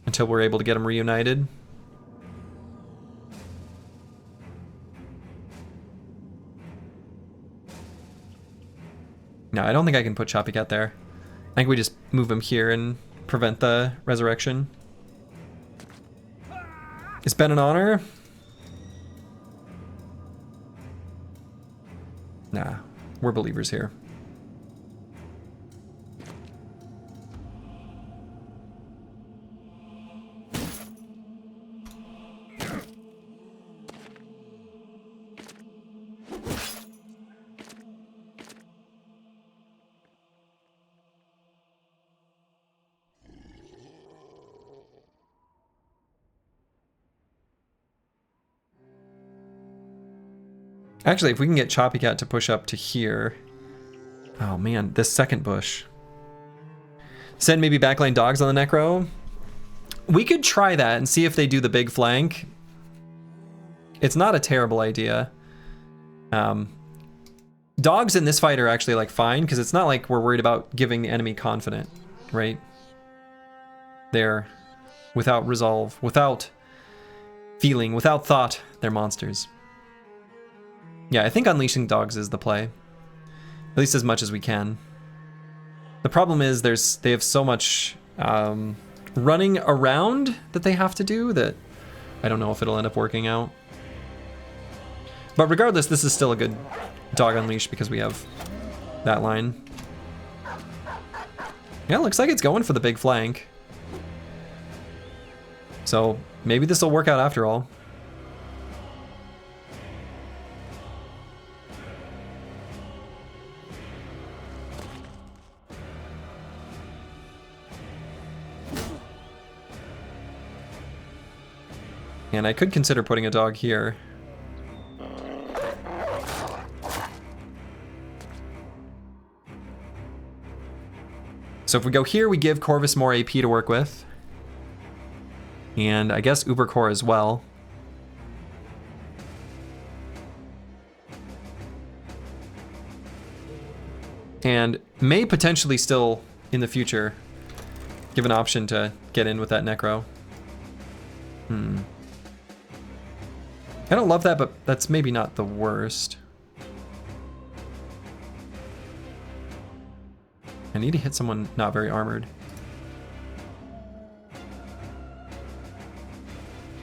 Until we're able to get them reunited. No, I don't think I can put Choppy Cat there. I think we just move him here and prevent the resurrection. It's been an honor. Nah, we're believers here. Actually, if we can get Choppy Cat to push up to here. Oh man, this second bush. Send maybe backline dogs on the Necro. We could try that and see if they do the big flank. It's not a terrible idea. Dogs in this fight are actually like fine because it's not like we're worried about giving the enemy confident, right? They're without resolve, without feeling, without thought, they're monsters. Yeah, I think unleashing dogs is the play. At least as much as we can. The problem is they have so much running around that they have to do that I don't know if it'll end up working out. But regardless, this is still a good dog unleash because we have that line. Yeah, looks like it's going for the big flank. So maybe this will work out after all. And I could consider putting a dog here. So if we go here, we give Corvus more AP to work with. And I guess Ubercore as well. And may potentially still, in the future, give an option to get in with that Necro. I don't love that, but that's maybe not the worst. I need to hit someone not very armored.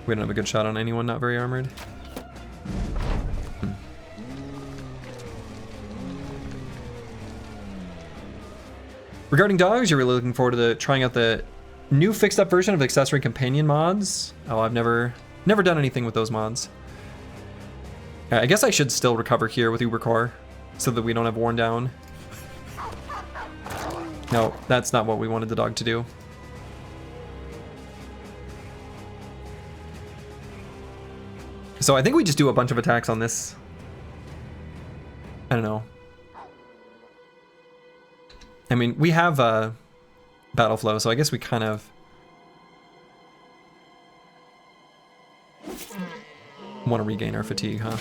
We don't have a good shot on anyone not very armored. Regarding dogs, you're really looking forward to trying out the new fixed up version of accessory companion mods. Oh, I've never done anything with those mods. I guess I should still recover here with Ubercore so that we don't have worn down. No, that's not what we wanted the dog to do. So I think we just do a bunch of attacks on this. I don't know. I mean, we have battle flow, so I guess we kind of want to regain our fatigue, huh?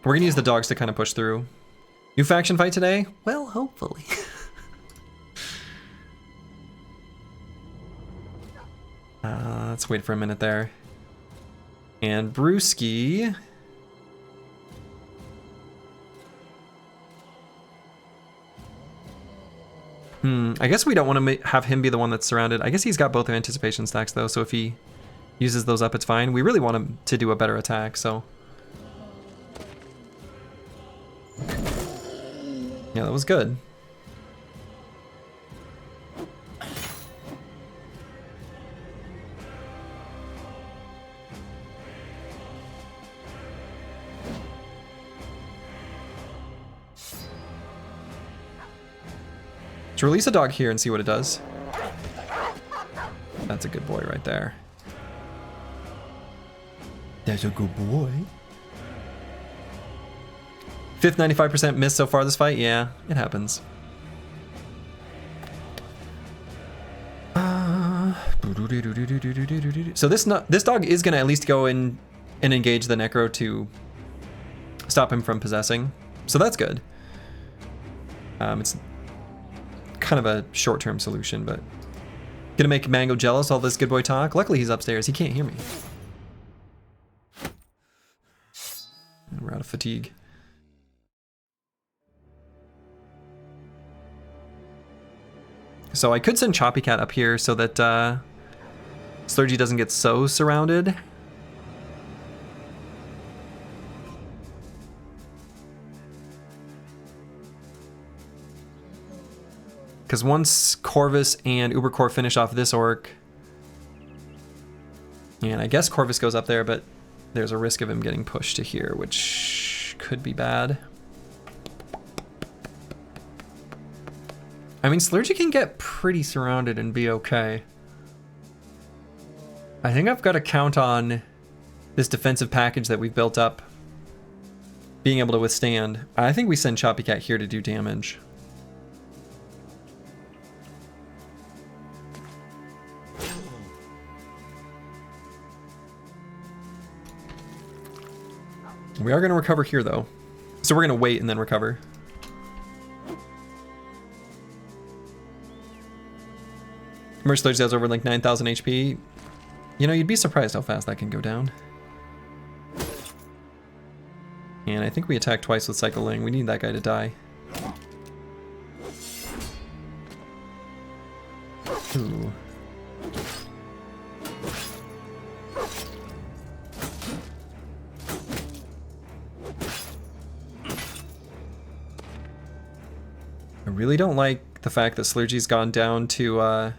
We're gonna use the dogs to kind of push through. New faction fight today? Well, hopefully. Let's wait for a minute there. And Brewski. I guess we don't want to have him be the one that's surrounded. I guess he's got both their anticipation stacks though, so if he uses those up, it's fine. We really want him to do a better attack, so. Yeah, that was good. Let's release a dog here and see what it does. That's a good boy right there. That's a good boy. 5th 95% miss so far this fight? Yeah, it happens. So this dog is gonna at least go in and engage the Necro to stop him from possessing. So that's good. It's kind of a short-term solution, but gonna make Mango jealous, all this good boy talk. Luckily he's upstairs, he can't hear me. And we're out of fatigue. So I could send Choppy Cat up here so that Slurgy doesn't get so surrounded. Because once Corvus and Ubercore finish off this orc, and I guess Corvus goes up there, but there's a risk of him getting pushed to here, which could be bad. I mean, Slurgy can get pretty surrounded and be okay. I think I've got to count on this defensive package that we've built up being able to withstand. I think we send Choppy Cat here to do damage. We are going to recover here, though. So we're going to wait and then recover. Merch Sludge has over like 9,000 HP. You know, you'd be surprised how fast that can go down. And I think we attacked twice with Cycling. We need that guy to die. Ooh. I really don't like the fact that Slurgy's gone down to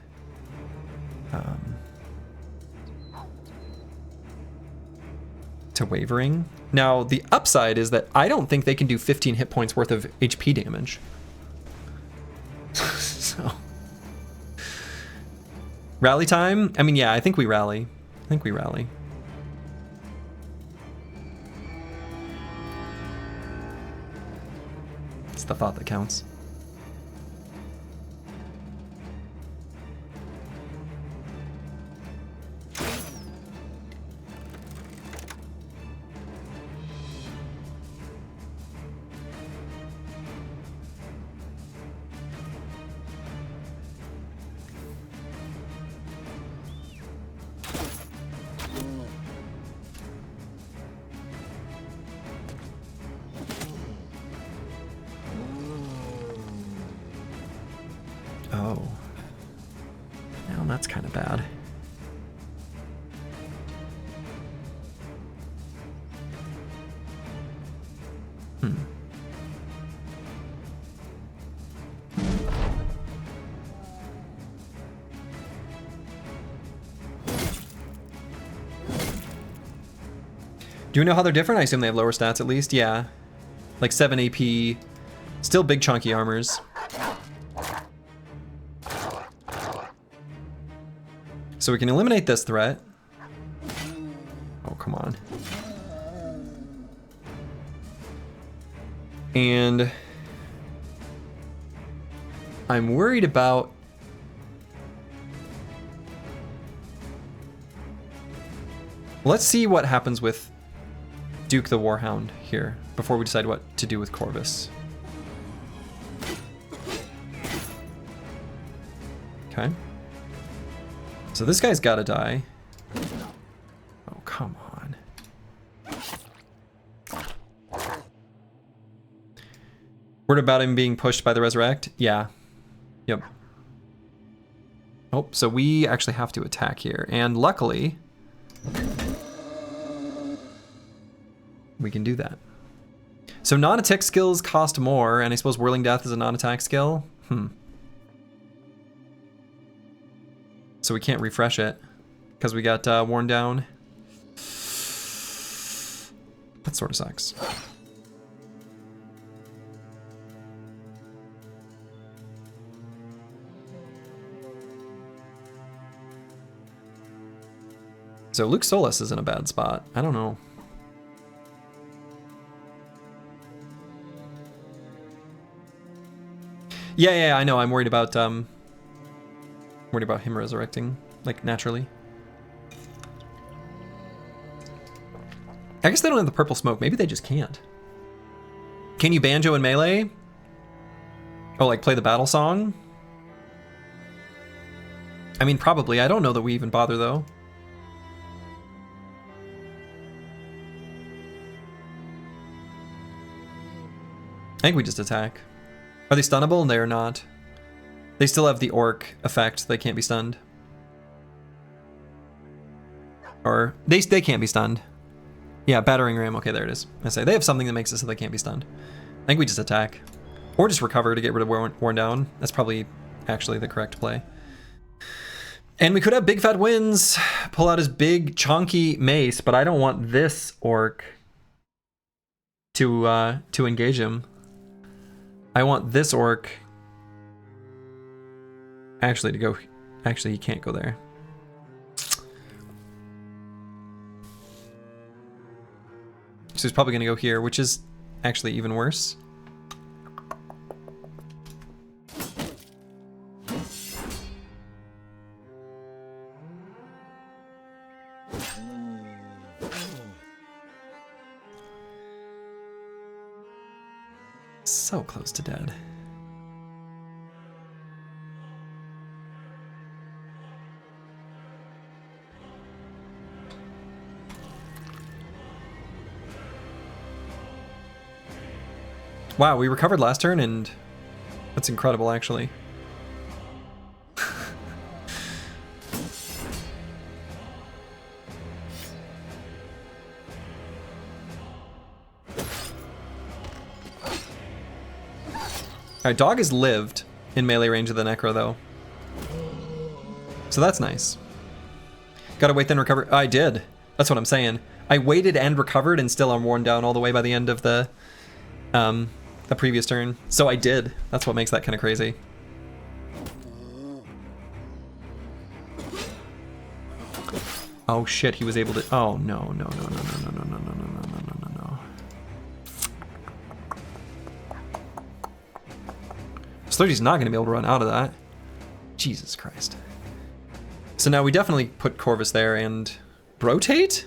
Wavering. Now, the upside is that I don't think they can do 15 hit points worth of HP damage. So. Rally time? I mean, yeah, I think we rally. I think we rally. It's the thought that counts. Oh. Well, that's kind of bad. Do you know how they're different? I assume they have lower stats at least. Yeah. Like 7 AP. Still big chunky armors. So we can eliminate this threat. Oh, come on. And I'm worried about let's see what happens with Duke the Warhound here before we decide what to do with Corvus. Okay. So this guy's gotta die. Oh, come on. Word about him being pushed by the Resurrect? Yeah. Yep. Oh, so we actually have to attack here. And luckily, we can do that. So non-attack skills cost more, and I suppose Whirling Death is a non-attack skill? So we can't refresh it because we got worn down. That sort of sucks. So Luke Solis is in a bad spot. I don't know. Yeah, I know. I'm worried about him resurrecting, like, naturally. I guess they don't have the purple smoke. Maybe they just can't. Can you banjo in melee? Oh, like play the battle song? I mean, probably. I don't know that we even bother, though. I think we just attack. Are they stunnable? They are not. They still have the orc effect. They can't be stunned. Or they can't be stunned. Yeah, battering ram. Okay, there it is. I say they have something that makes it so they can't be stunned. I think we just attack. Or just recover to get rid of worn down. That's probably actually the correct play. And we could have big fat wins. Pull out his big chonky mace, but I don't want this orc to engage him. I want this orc actually to go. Actually, he can't go there. So he's probably going to go here, which is actually even worse. So close to dead. Wow, we recovered last turn, and that's incredible, actually. Alright, dog has lived in melee range of the Necro, though. So that's nice. Gotta wait, then recover. I did. That's what I'm saying. I waited and recovered, and still I'm worn down all the way by the end of the previous turn. So I did. That's what makes that kind of crazy. Oh shit, he was able to. Oh no. Slurdy's not going to be able to run out of that. Jesus Christ. So now we definitely put Corvus there and rotate?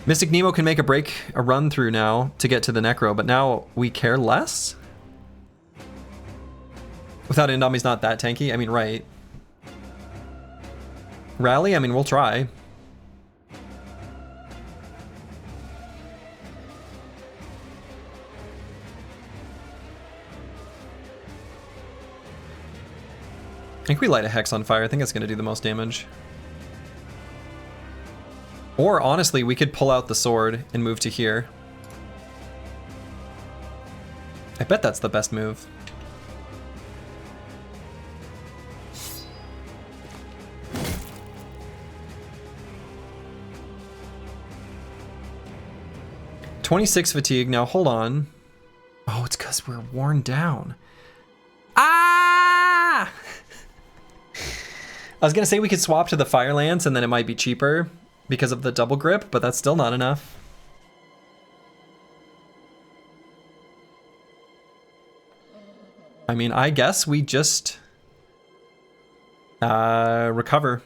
Mystic Nemo can make a run through now to get to the Necro, but now we care less? Without Indomi's not that tanky? I mean, right. Rally? I mean, we'll try. I think we light a Hex on fire. I think that's going to do the most damage. Or, honestly, we could pull out the sword and move to here. I bet that's the best move. "26 fatigue." Now, hold on. Oh, it's because we're worn down. Ah! I was gonna say we could swap to the Fire Lance and then it might be cheaper because of the double grip, but that's still not enough. I mean, I guess we just recover.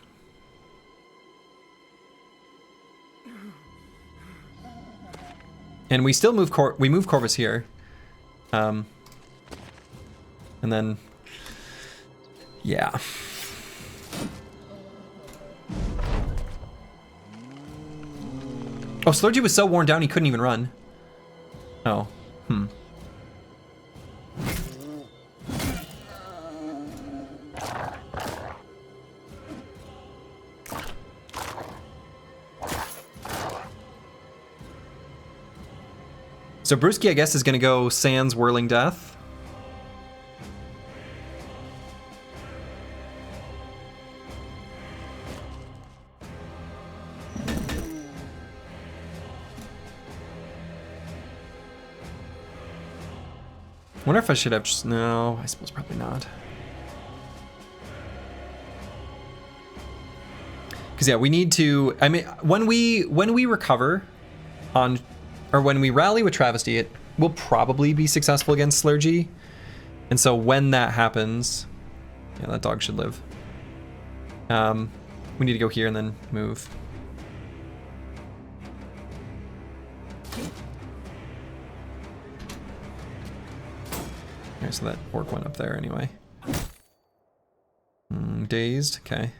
And we still move Corvus here. And then yeah. Oh, Slurgy was so worn down he couldn't even run. Oh, So Brewski, I guess, is gonna go Sans Whirling Death. Wonder if I should have just, no, I suppose probably not. Because yeah, we need to. I mean, when we recover on, or when we rally with Travesty, it will probably be successful against Slurgy. And so when that happens, yeah, that dog should live. We need to go here and then move. Okay, so that orc went up there anyway. Dazed, okay.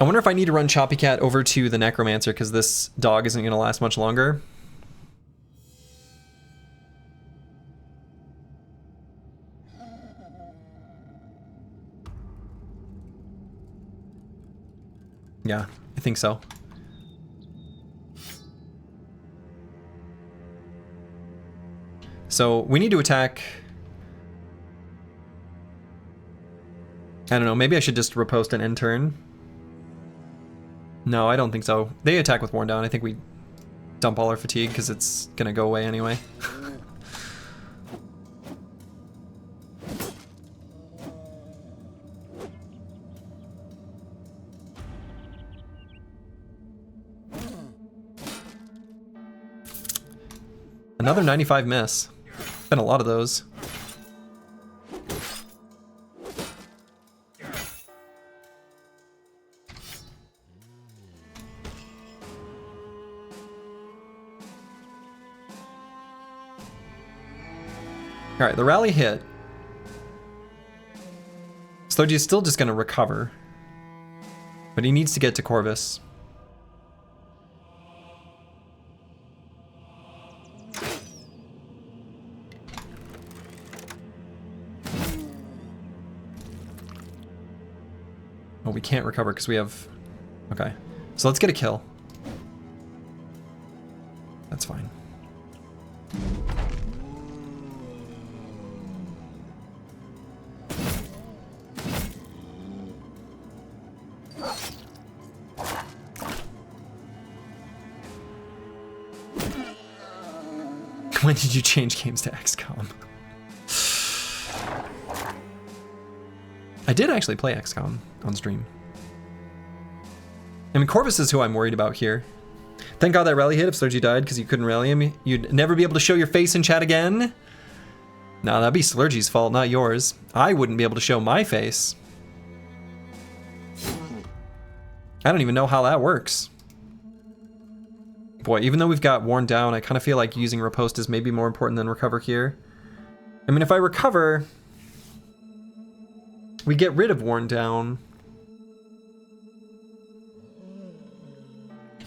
I wonder if I need to run Choppy Cat over to the Necromancer because this dog isn't going to last much longer. Yeah, I think so. So we need to attack. I don't know, maybe I should just riposte an end turn. No, I don't think so. They attack with Worn Down. I think we dump all our fatigue because it's gonna go away anyway. Another 95 miss. Been a lot of those. All right, the rally hit. Slurgy is still just gonna recover, but he needs to get to Corvus. Oh, we can't recover because we have... Okay, so let's get a kill. That's fine. When did you change games to XCOM? I did actually play XCOM on stream. I mean, Corvus is who I'm worried about here. Thank God that rally hit. If Slurgy died because you couldn't rally him, you'd never be able to show your face in chat again. No, that'd be Slurgy's fault, not yours. I wouldn't be able to show my face. I don't even know how that works. Boy, even though we've got Worn Down, I kind of feel like using Riposte is maybe more important than Recover here. I mean, if I recover, we get rid of Worn Down.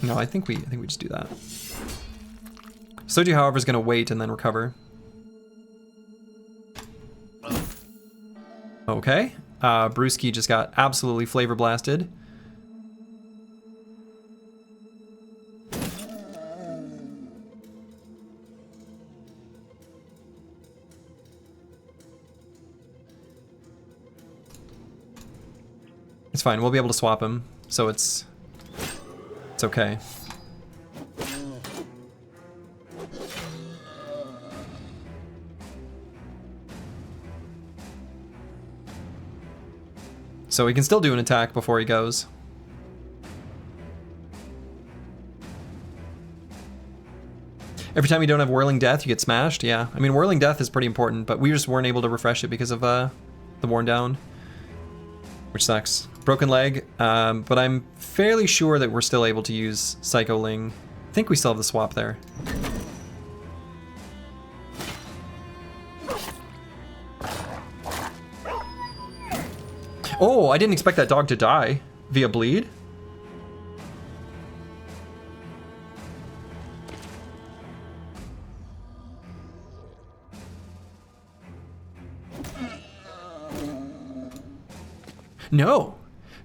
No, I think we just do that. Soju, however, is going to wait and then recover. Okay. Brewski just got absolutely flavor blasted. It's fine, we'll be able to swap him, so it's okay. So we can still do an attack before he goes. Every time you don't have Whirling Death, you get smashed. Yeah, I mean, Whirling Death is pretty important, but we just weren't able to refresh it because of the Worn Down, which sucks. Broken leg, but I'm fairly sure that we're still able to use Psycho Ling. I think we still have the swap there. Oh, I didn't expect that dog to die via bleed. No.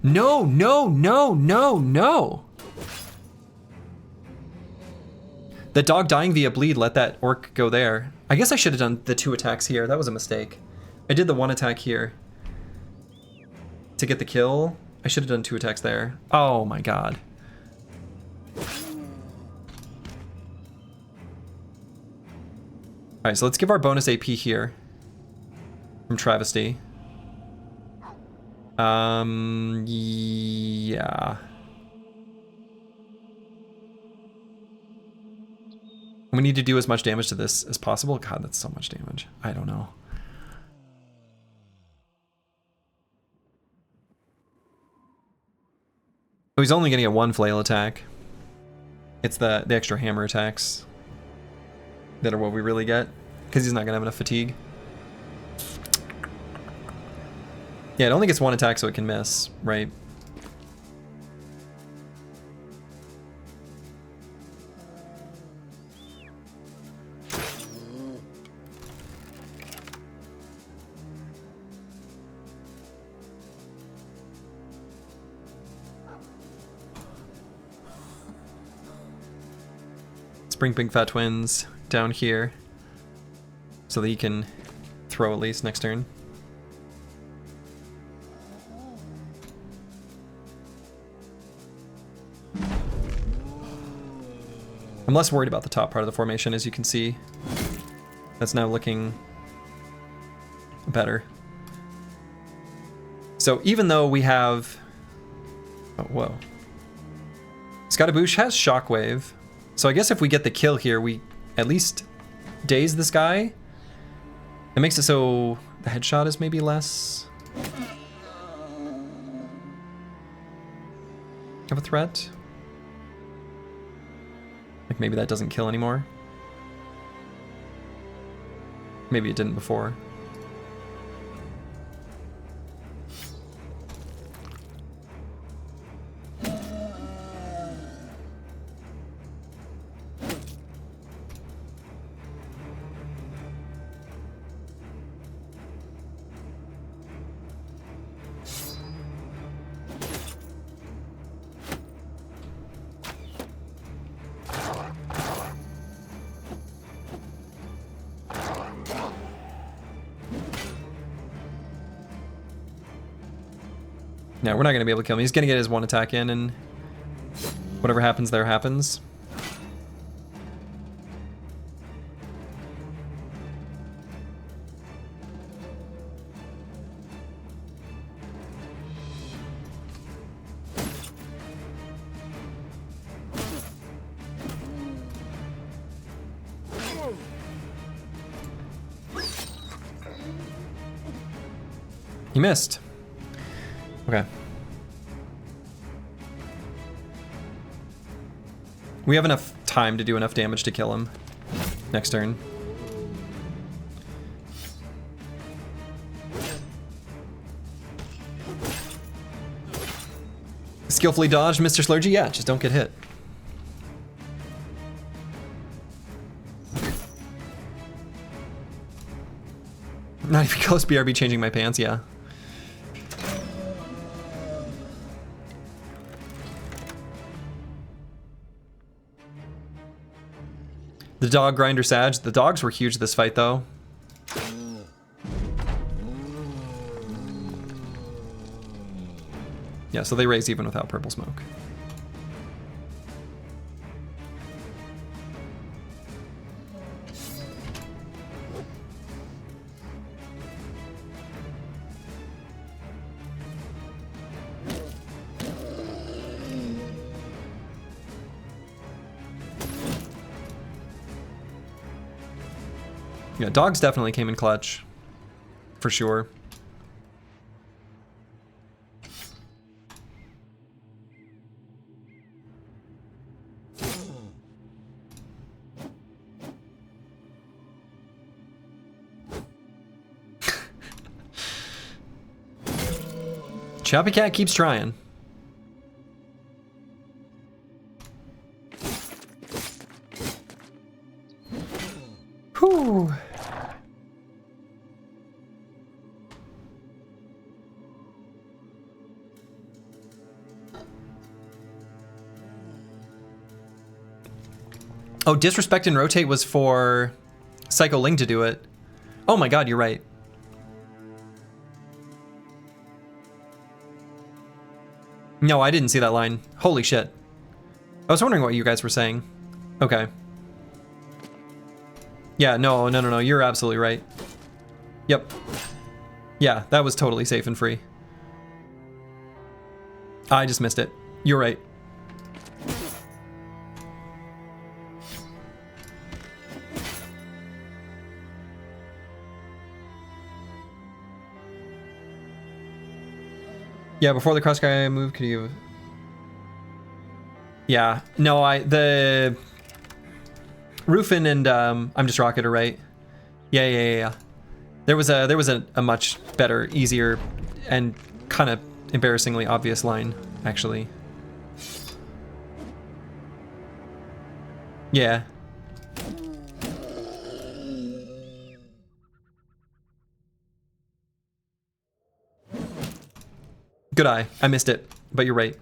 No, no, no, no, no. The dog dying via bleed let that orc go there. I guess I should have done the 2 attacks here. That was a mistake. I did the 1 attack here to get the kill. I should have done 2 attacks there. Oh my god. Alright, so let's give our bonus AP here. From Travesty. Yeah. We need to do as much damage to this as possible. God, that's so much damage. I don't know. Oh, he's only gonna get one flail attack. It's the extra hammer attacks that are what we really get, because he's not gonna have enough fatigue. Yeah, it only gets one attack, so it can miss, right? Let's bring Big Fat Twins down here so that he can throw at least next turn. I'm less worried about the top part of the formation, as you can see. That's now looking better. So even though we have... Oh, whoa. Scottaboosh has Shockwave. So I guess if we get the kill here, we at least daze this guy. It makes it so the headshot is maybe less of a threat. Like maybe that doesn't kill anymore. Maybe it didn't before. Yeah, we're not going to be able to kill him. He's going to get his one attack in, and whatever happens there happens. He missed. Okay. We have enough time to do enough damage to kill him next turn. Skillfully dodged, Mr. Slurgy? Yeah, just don't get hit. Not even close, BRB changing my pants, yeah. The dog grinder Sag. The dogs were huge this fight, though. Yeah, so they raise even without purple smoke. Yeah, dogs definitely came in clutch, for sure. Choppy Cat keeps trying. Whew. Oh, Disrespect and Rotate was for Psycho Ling to do it. Oh my god, you're right. No, I didn't see that line. Holy shit. I was wondering what you guys were saying. Okay. Yeah, no, no, no, no, you're absolutely right. Yep. Yeah, that was totally safe and free. I just missed it. You're right. Yeah, before the cross guy move, could you... Yeah, no, the Rufin and I'm just Rocket are right. Yeah. There was a much better, easier, and kind of embarrassingly obvious line, actually. Yeah. Good eye. I missed it, but you're right.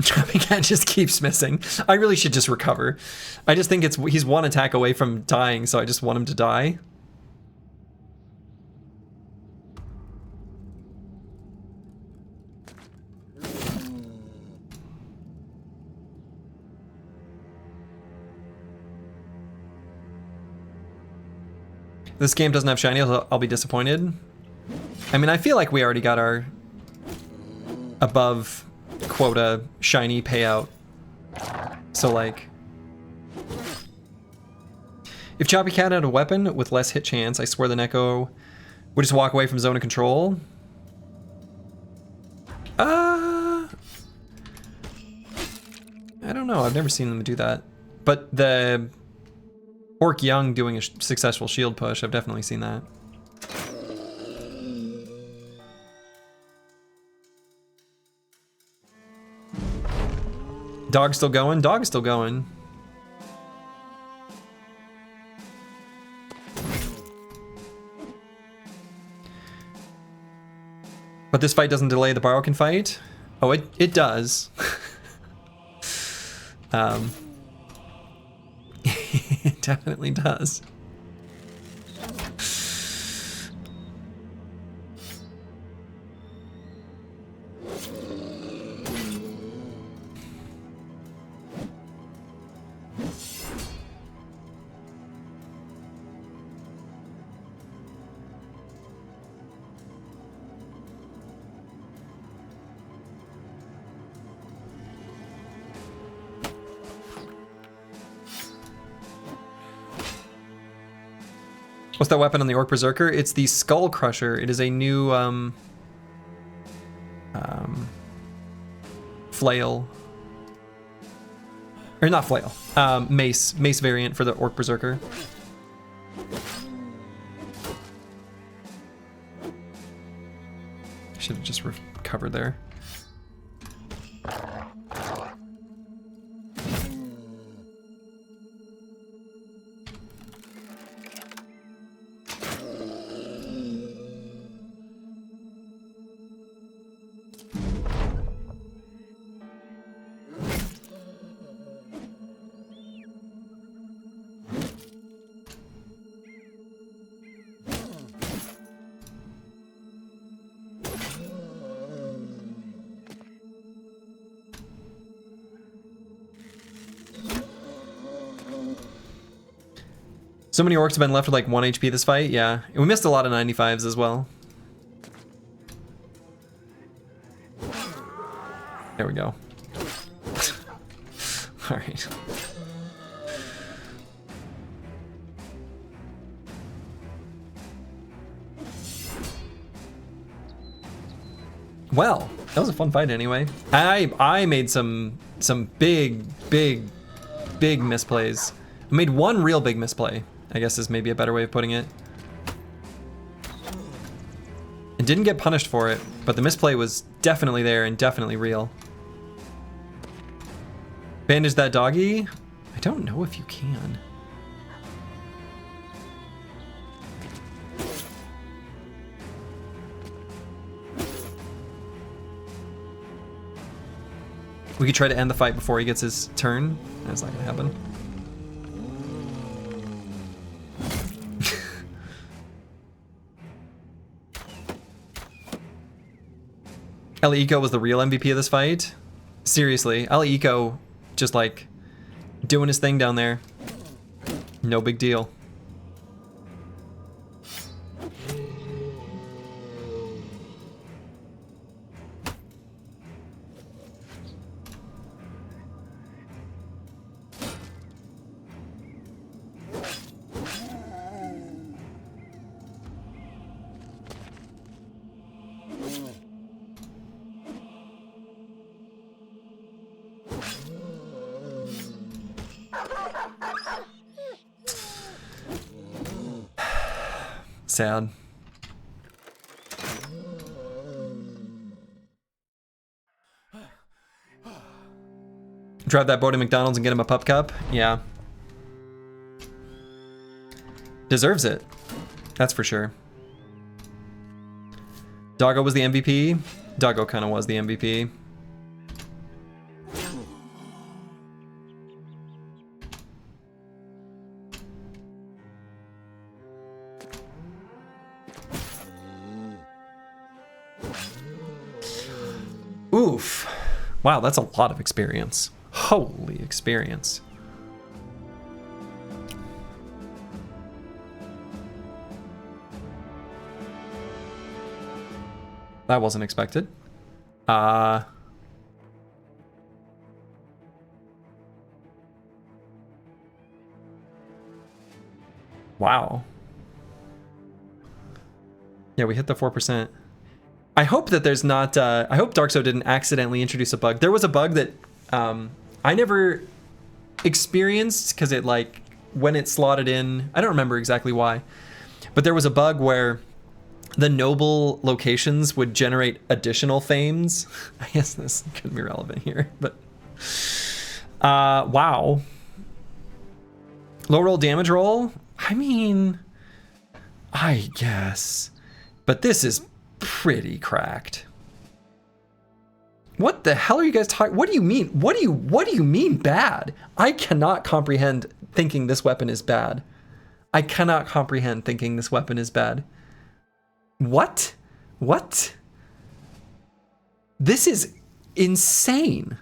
Jumping cat just keeps missing. I really should just recover. I just think he's one attack away from dying, so I just want him to die. This game doesn't have shiny, I'll be disappointed. I mean, I feel like we already got our above quota shiny payout. So like, if Choppy Cat had a weapon with less hit chance, I swear the Neko would just walk away from zone of control. I don't know, I've never seen them do that. But the Orc Young doing a successful shield push, I've definitely seen that. Dog's still going? Dog's still going. But this fight doesn't delay the Barokin fight? Oh, it does. It definitely does. What's that weapon on the Orc Berserker? It's the Skull Crusher. It is a new flail. Or not flail. Mace variant for the Orc Berserker. Should have just recovered there. So many orcs have been left with like 1 HP this fight, yeah. And we missed a lot of 95s as well. There we go. Alright. Well, that was a fun fight anyway. I made some big misplays. I made one real big misplay, I guess is maybe a better way of putting it. And didn't get punished for it, but the misplay was definitely there and definitely real. Bandage that doggy? I don't know if you can. We could try to end the fight before he gets his turn. That's not gonna happen. Ali Eco was the real MVP of this fight. Seriously, Ali Eco just like doing his thing down there. No big deal. Sad. Drive that boy to McDonald's and get him a pup cup? Yeah. Deserves it. That's for sure. Doggo was the MVP. Doggo kind of was the MVP. Oof. Wow, that's a lot of experience. Holy experience. That wasn't expected. Wow. Yeah, we hit the 4%. I hope that there's not, I hope Darkso didn't accidentally introduce a bug. There was a bug that I never experienced because it like, when it slotted in, I don't remember exactly why, but there was a bug where the noble locations would generate additional fames. I guess this couldn't be relevant here, but wow. Low roll damage roll? I mean, I guess, but this is pretty cracked. What the hell are you guys talking? What do you mean? What do you mean bad? I cannot comprehend thinking this weapon is bad. I cannot comprehend thinking this weapon is bad. What? What? This is insane.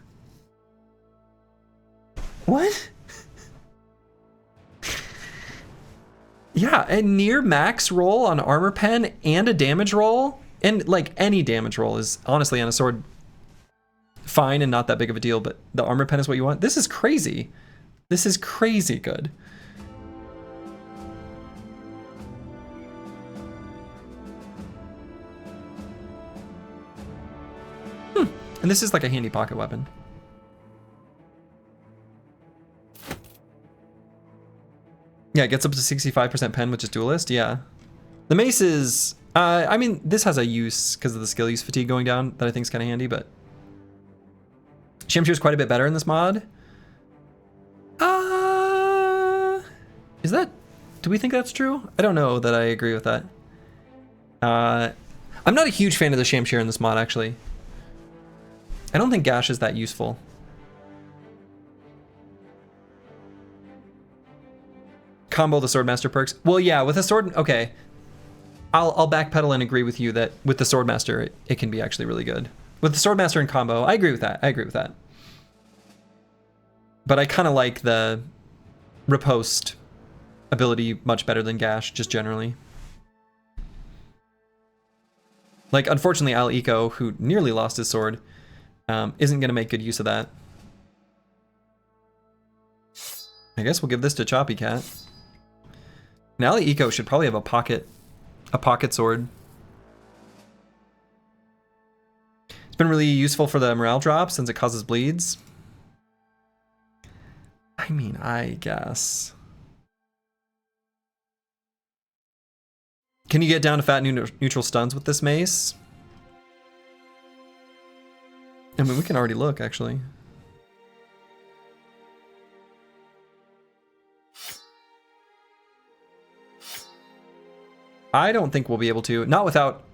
What? Yeah, a near max roll on armor pen and a damage roll, and like any damage roll is honestly on a sword fine and not that big of a deal, but the armor pen is what you want. This is crazy. This is crazy good. And this is like a handy pocket weapon. Yeah, it gets up to 65% pen, which is duelist. Yeah. The mace is, I mean, this has a use because of the skill use fatigue going down that I think is kind of handy, but Shamshir is quite a bit better in this mod. Is that, do we think that's true? I don't know that I agree with that. I'm not a huge fan of the Shamshir in this mod, actually. I don't think Gash is that useful. Combo the Swordmaster perks. Well, yeah, with a sword, okay. I'll backpedal and agree with you that with the Swordmaster, it can be actually really good. With the Swordmaster and combo, I agree with that. I agree with that. But I kind of like the riposte ability much better than Gash, just generally. Like, unfortunately, Al Eco, who nearly lost his sword, isn't going to make good use of that. I guess we'll give this to Choppy Cat. Now Ali Eco should probably have a pocket sword. It's been really useful for the morale drop since it causes bleeds. I mean, I guess. Can you get down to fat neutral stuns with this mace? I mean, we can already look, actually. I don't think we'll be able to. Not without...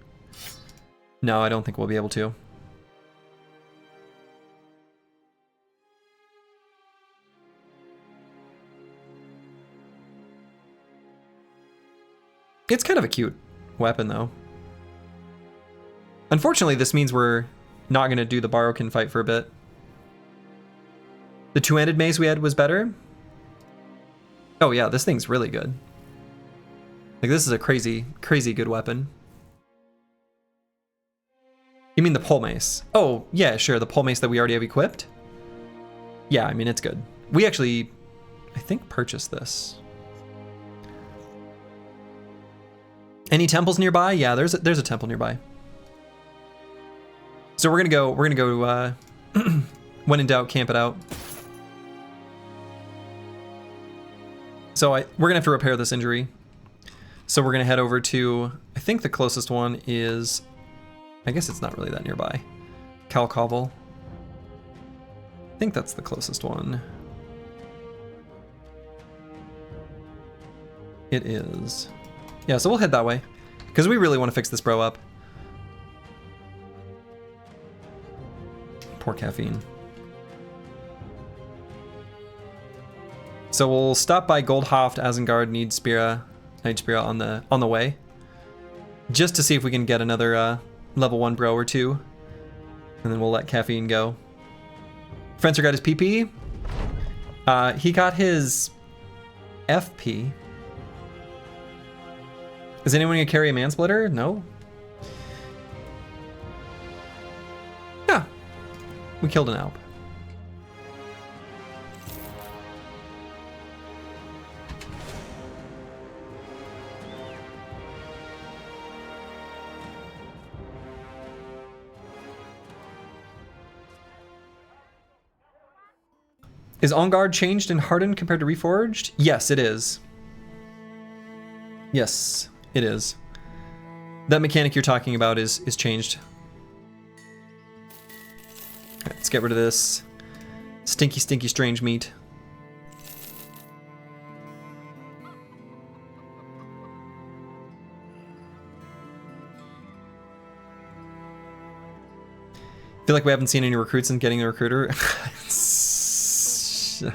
No, I don't think we'll be able to. It's kind of a cute weapon, though. Unfortunately, this means we're not going to do the Barokin fight for a bit. The two-handed mace we had was better. Oh yeah, this thing's really good. Like, this is a crazy, crazy good weapon. You mean the pole mace? Oh, yeah, sure, the pole mace that we already have equipped. Yeah, I mean, it's good. We actually, I think, purchased this. Any temples nearby? Yeah, there's a temple nearby. So we're gonna go, when in doubt, camp it out. So we're gonna have to repair this injury. So we're gonna head over to, I think the closest one is, I guess it's not really that nearby. Calcovel. I think that's the closest one. It is. Yeah, so we'll head that way. Because we really want to fix this bro up. Poor caffeine. So we'll stop by Goldhoft, Isengard, Nidspira on the way. Just to see if we can get another level 1 bro or two. And then we'll let caffeine go. Fencer got his PP. He got his FP. Is anyone gonna carry a mansplitter? No. Yeah. We killed an Alp. Is On Guard changed in Hardened compared to Reforged? Yes, it is. Yes, it is. That mechanic you're talking about is changed. Alright, let's get rid of this stinky, stinky strange meat. Feel like we haven't seen any recruits in getting a recruiter.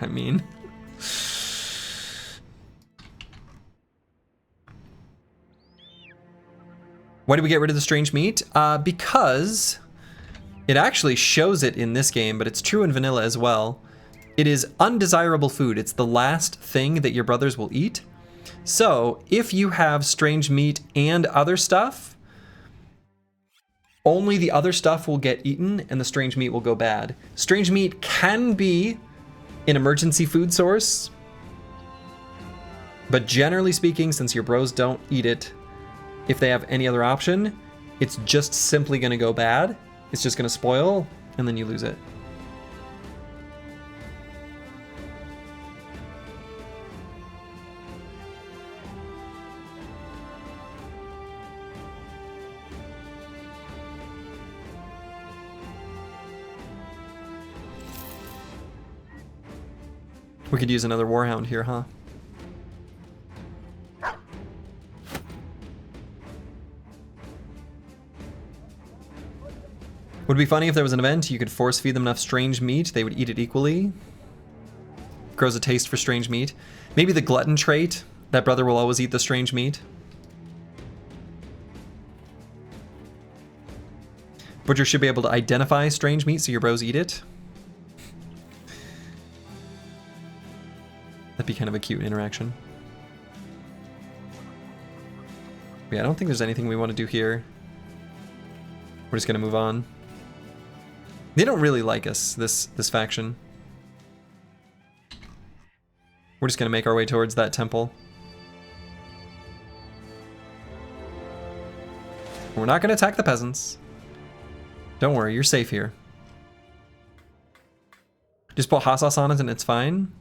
I mean, why did we get rid of the strange meat? Because it actually shows it in this game, but it's true in vanilla as well. It is undesirable food. It's the last thing that your brothers will eat. So if you have strange meat and other stuff, only the other stuff will get eaten and the strange meat will go bad. Strange meat can be an emergency food source, but generally speaking, since your bros don't eat it, if they have any other option, it's just simply gonna go bad. It's just gonna spoil, and then you lose it. We could use another Warhound here, huh? Would be funny if there was an event you could force feed them enough strange meat, they would eat it equally. Grows a taste for strange meat. Maybe the glutton trait, that brother will always eat the strange meat. Butcher should be able to identify strange meat so your bros eat it. That'd be kind of a cute interaction. Yeah, I don't think there's anything we want to do here. We're just gonna move on. They don't really like us, this faction. We're just gonna make our way towards that temple. We're not gonna attack the peasants. Don't worry, you're safe here. Just put hot sauce on it and it's fine.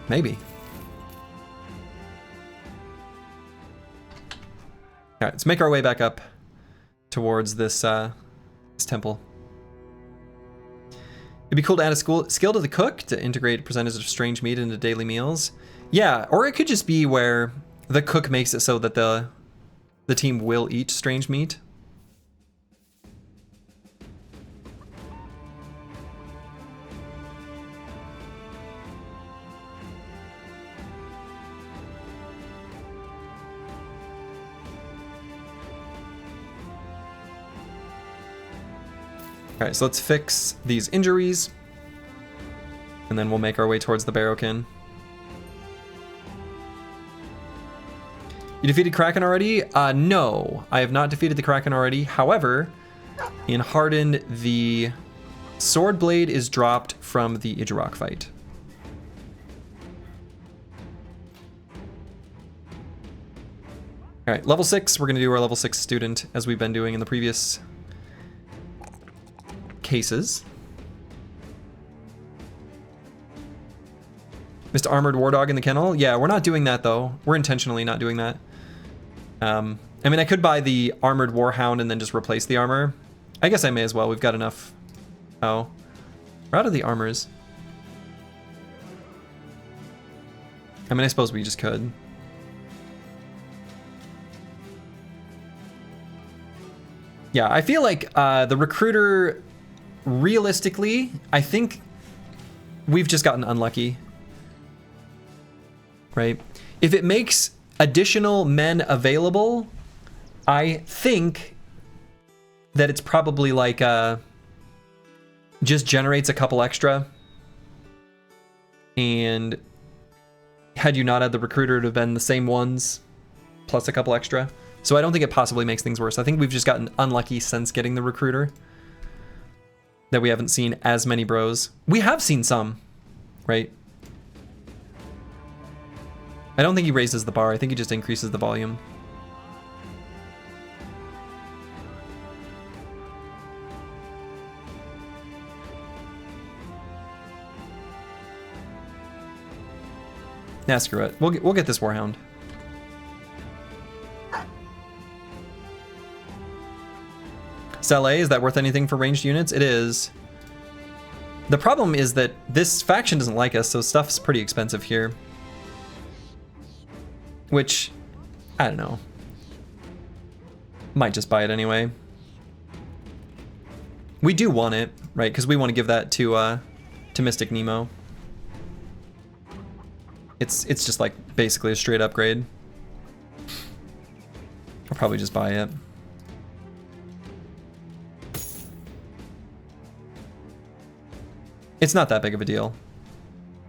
Maybe. Alright, let's make our way back up towards this this temple. It'd be cool to add a skill to the cook to integrate percentage of strange meat into daily meals. Yeah, or it could just be where the cook makes it so that the team will eat strange meat. All right, so let's fix these injuries. And then we'll make our way towards the Barrowkin. You defeated Kraken already? No, I have not defeated the Kraken already. However, in Hardened, the sword blade is dropped from the Idjarok fight. All right, level 6, we're gonna do our level 6 student as we've been doing in the previous cases. Mr. Armored War Dog in the kennel? Yeah, we're not doing that though. We're intentionally not doing that. I mean, I could buy the Armored Warhound and then just replace the armor. I guess I may as well, we've got enough. Oh, we're out of the armors. I mean, I suppose we just could. Yeah, I feel like the recruiter, realistically, I think we've just gotten unlucky. Right? If it makes additional men available, I think that it's probably like just generates a couple extra. And had you not had the recruiter, it would have been the same ones plus a couple extra. So I don't think it possibly makes things worse. I think we've just gotten unlucky since getting the recruiter. That we haven't seen as many bros. We have seen some, right? I don't think he raises the bar. I think he just increases the volume. Nah, screw it. We'll get this Warhound. Saleh, is that worth anything for ranged units? It is. The problem is that this faction doesn't like us, so stuff's pretty expensive here. Which, I don't know. Might just buy it anyway. We do want it, right? Because we want to give that to Mystic Nemo. It's just like basically a straight upgrade. I'll probably just buy it. It's not that big of a deal,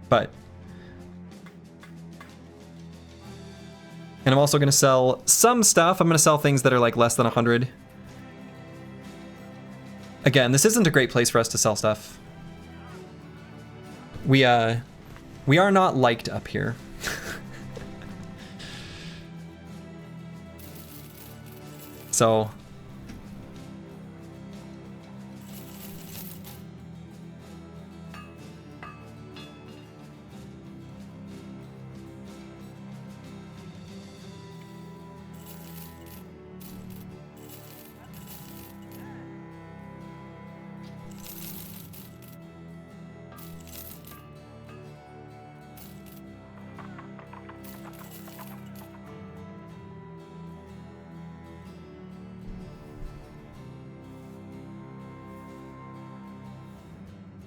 but. And I'm also gonna sell some stuff. I'm gonna sell things that are like less than 100. Again, this isn't a great place for us to sell stuff. We are not liked up here. So.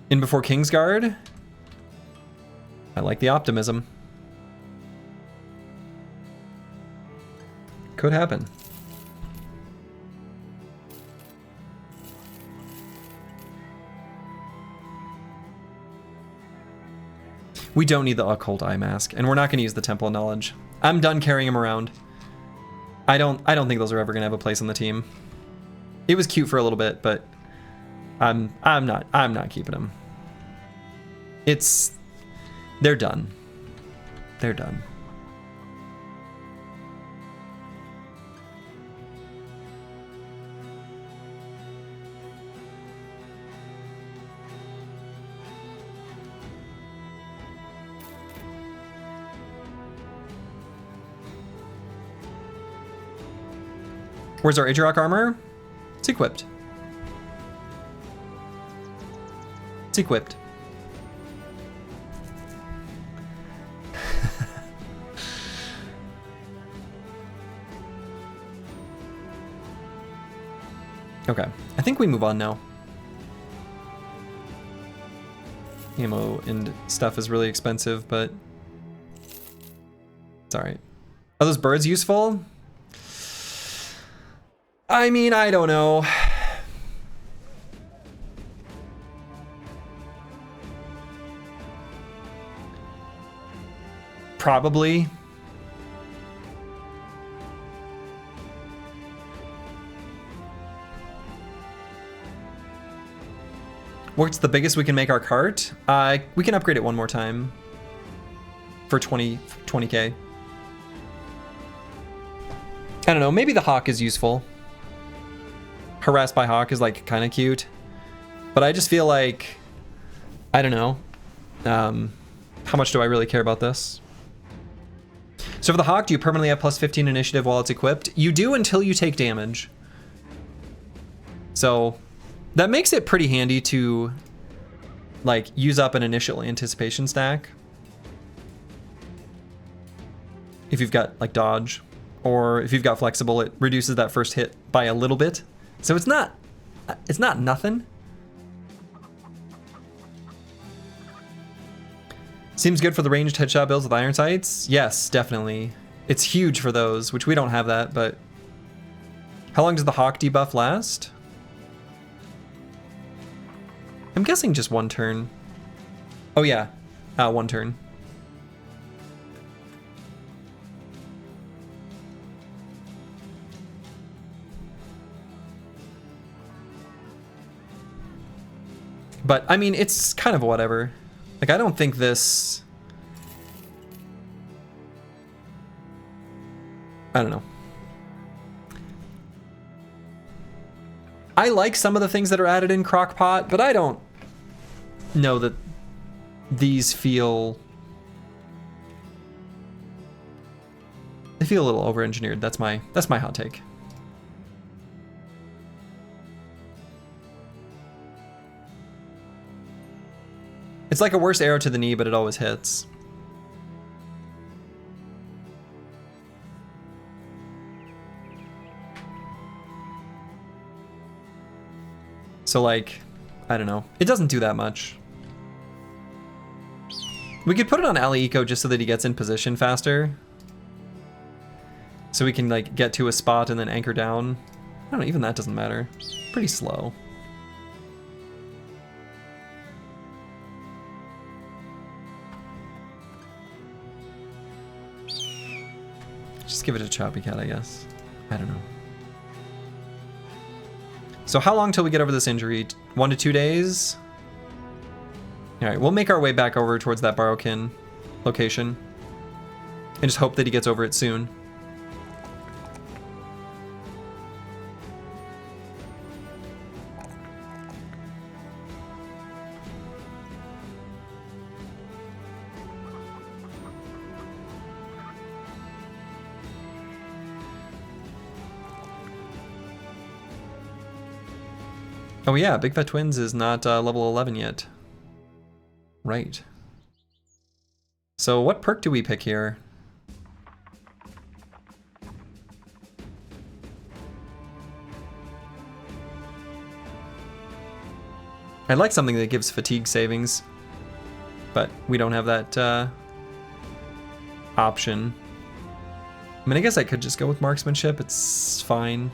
In before Kingsguard. I like the optimism. Could happen. We don't need the occult eye mask, and we're not going to use the Temple of Knowledge. I'm done carrying him around. I don't think those are ever going to have a place on the team. It was cute for a little bit, but I'm not keeping them. They're done. They're done. Where's our Idjarok armor? It's equipped. It's equipped. Okay, I think we move on now. Ammo and stuff is really expensive, but it's all right. Are those birds useful? I mean, I don't know. Probably. What's the biggest we can make our cart? We can upgrade it one more time for 20k. I don't know, maybe the hawk is useful. Harassed by hawk is like kind of cute, but I just feel like, I don't know, how much do I really care about this? So for the hawk, do you permanently have plus 15 initiative while it's equipped? You do until you take damage. So that makes it pretty handy to like use up an initial anticipation stack. If you've got like dodge, or if you've got flexible, it reduces that first hit by a little bit. So it's not nothing. Seems good for the ranged headshot builds with iron sights. Yes, definitely. It's huge for those, which we don't have that, but how long does the hawk debuff last? I'm guessing just one turn. Oh yeah, one turn. But I mean, it's kind of whatever. Like, I don't think this, I don't know. I like some of the things that are added in Crockpot, but I don't know that these feel, they feel a little over-engineered. That's my hot take. It's like a worse arrow to the knee, but it always hits. So like, I don't know. It doesn't do that much. We could put it on Ali Eco just so that he gets in position faster. So we can like get to a spot and then anchor down. I don't know, even that doesn't matter. Pretty slow. Just give it a choppy cat, I guess. I don't know. So how long till we get over this injury? 1 to 2 days? All right, we'll make our way back over towards that Barrowkin location and just hope that he gets over it soon. Oh yeah, Big Fat Twins is not level 11 yet. Right. So what perk do we pick here? I'd like something that gives fatigue savings, but we don't have that option. I mean, I guess I could just go with marksmanship. It's fine.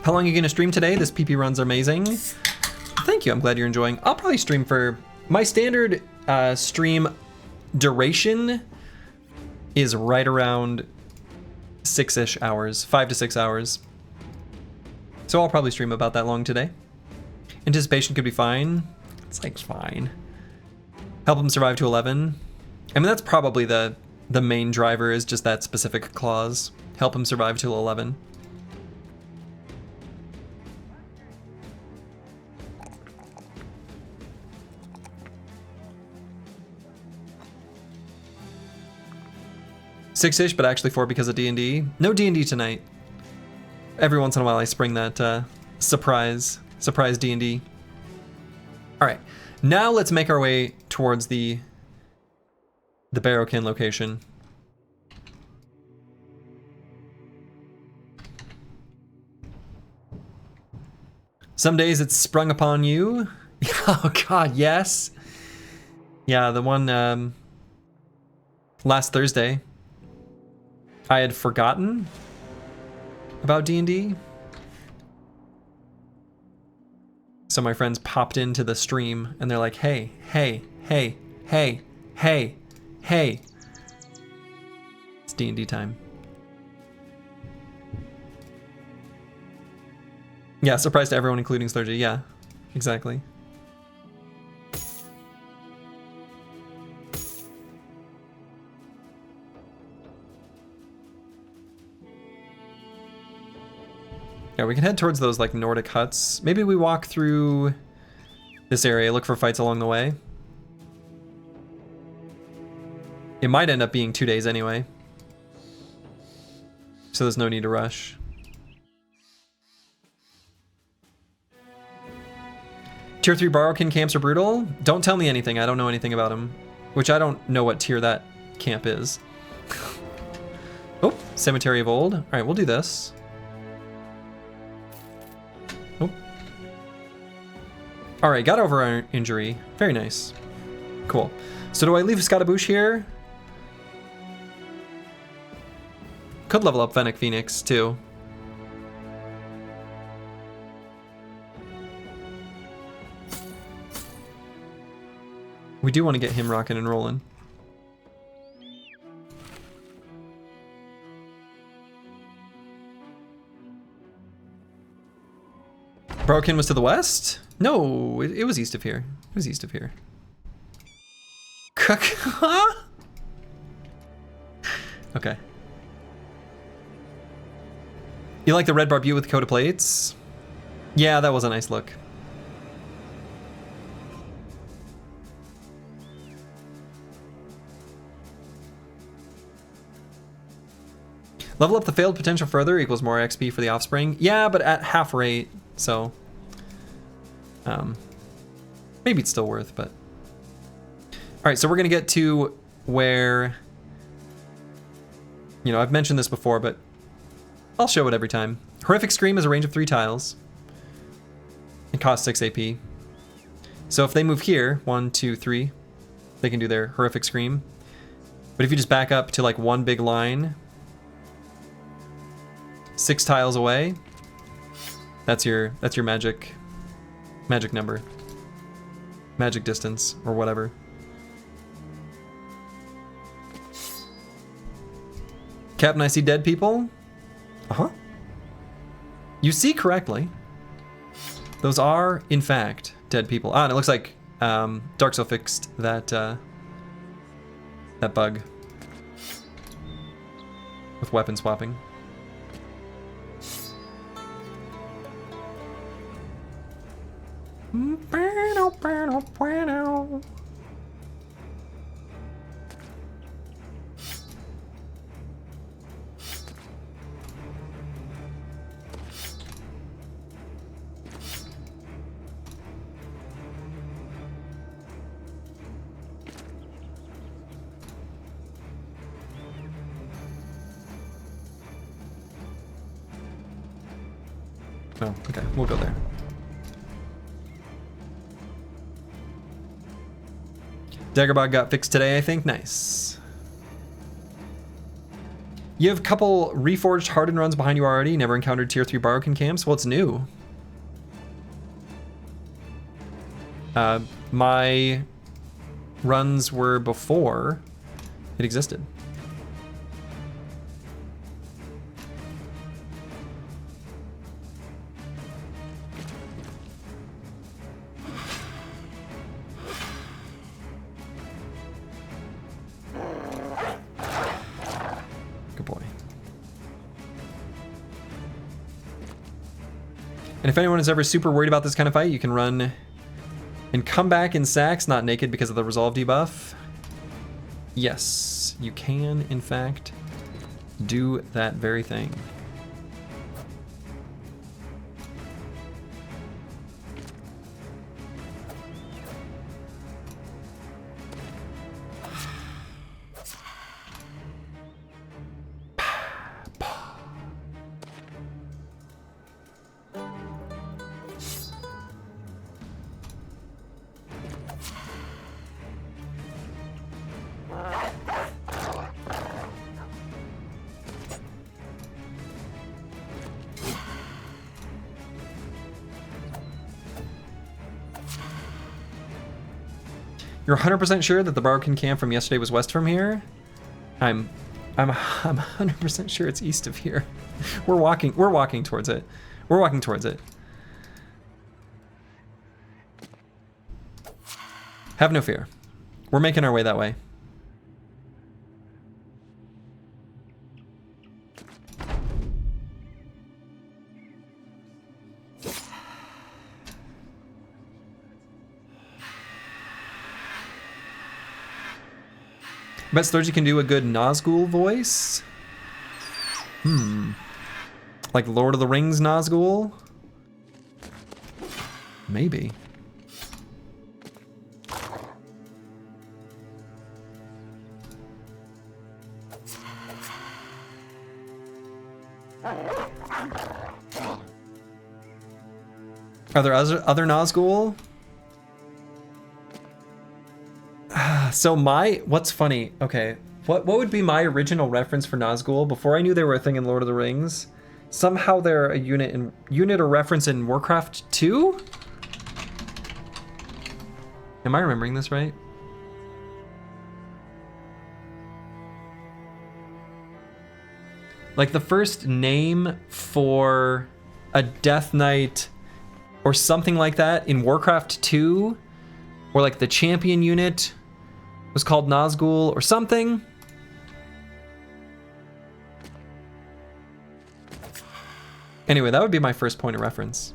How long are you going to stream today? This PP run's amazing. Thank you. I'm glad you're enjoying. I'll probably stream for my standard stream duration is right around 6-ish hours, 5 to 6 hours. So I'll probably stream about that long today. Anticipation could be fine. It's like fine. Help him survive to 11. I mean, that's probably the main driver is just that specific clause. Help him survive till 11. Six-ish, but actually 4 because of D&D. No D&D tonight. Every once in a while I spring that surprise D&D. All right, now let's make our way towards the Barrowkin location. Some days it's sprung upon you. Oh God, yes. Yeah, the one last Thursday. I had forgotten about D&D. So my friends popped into the stream and they're like, hey, hey, hey, hey, hey, hey. It's D&D time. Yeah, surprise to everyone, including Slurgy. Yeah, exactly. Yeah, we can head towards those like Nordic huts. Maybe we walk through this area, look for fights along the way. It might end up being 2 days anyway. So there's no need to rush. Tier 3 Borrowkin camps are brutal? Don't tell me anything, I don't know anything about them. Which I don't know what tier that camp is. Oh, Cemetery of Old. Alright, we'll do this. Oh. Alright, got over our injury. Very nice. Cool. So do I leave Scottaboosh here? Could level up Fennec Phoenix too. We do want to get him rocking and rolling. Broken was to the west? No, it was east of here. It was east of here. Okay. You like the red barbue with coat of plates? Yeah, that was a nice look. Level up the failed potential further equals more XP for the offspring. Yeah, but at half rate, so maybe it's still worth, but. All right, so we're gonna get to where, you know, I've mentioned this before, but I'll show it every time. Horrific Scream is a range of 3 tiles. It costs 6 AP. So if they move here, 1, 2, 3, they can do their Horrific Scream. But if you just back up to like one big line, 6 tiles away, that's your magic number. Magic distance, or whatever. Captain, I see dead people. Uh-huh. You see correctly. Those are, in fact, dead people. Ah, and it looks like Dark Soul fixed that that bug with weapon swapping. Oh, okay, we'll go there. Daggerbog got fixed today, I think. Nice. You have a couple Reforged Hardened runs behind you already. Never encountered Tier 3 Borrowkin camps. Well, it's new. My runs were before it existed. And if anyone is ever super worried about this kind of fight, you can run and come back in sacks, not naked because of the resolve debuff. Yes, you can, in fact, do that very thing. You're 100% sure that the Barrocan camp from yesterday was west from here? I'm 100% sure it's east of here. We're walking towards it. We're walking towards it. Have no fear. We're making our way that way. Bet Sturgy can do a good Nazgul voice. Like Lord of the Rings Nazgul? Maybe. Are there other Nazgul? So what's funny, okay, what would be my original reference for Nazgul before I knew they were a thing in Lord of the Rings? Somehow they're a unit or reference in Warcraft 2? Am I remembering this right? Like the first name for a Death Knight or something like that in Warcraft 2, or like the champion unit was called Nazgul or something. Anyway, that would be my first point of reference.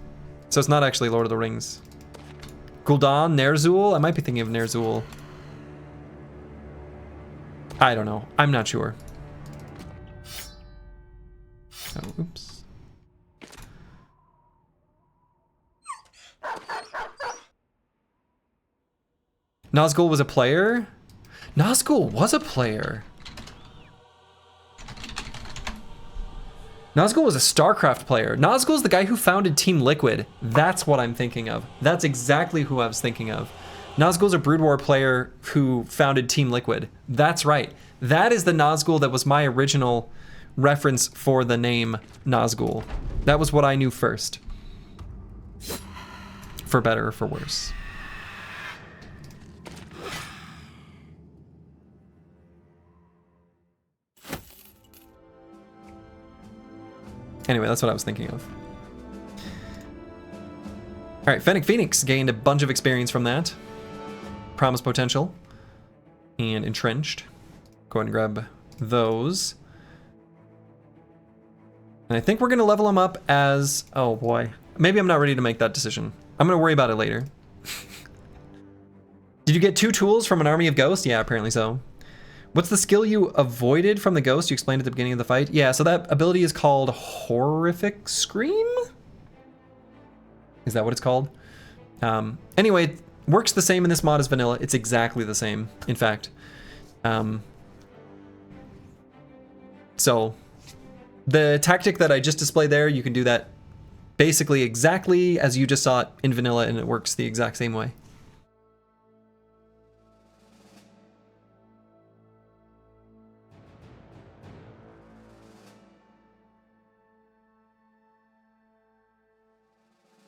So it's not actually Lord of the Rings. Gul'dan, Ner'zhul? I might be thinking of Ner'zhul. I don't know. I'm not sure. Oh, oops. Nazgul was a player? Nazgul was a player. Nazgul was a StarCraft player. Nazgul's the guy who founded Team Liquid. That's what I'm thinking of. That's exactly who I was thinking of. Nazgul's a Brood War player who founded Team Liquid. That's right. That is the Nazgul that was my original reference for the name Nazgul. That was what I knew first. For better or for worse. Anyway, that's what I was thinking of. All right, Fennec Phoenix gained a bunch of experience from that. Promise Potential and Entrenched. Go ahead and grab those. And I think we're gonna level them up as, oh boy. Maybe I'm not ready to make that decision. I'm gonna worry about it later. Did you get 2 tools from an army of ghosts? Yeah, apparently so. What's the skill you avoided from the ghost you explained at the beginning of the fight? Yeah, so that ability is called Horrific Scream? Is that what it's called? Anyway, it works the same in this mod as vanilla. It's exactly the same, in fact. So the tactic that I just displayed there, you can do that basically exactly as you just saw it in vanilla, and it works the exact same way.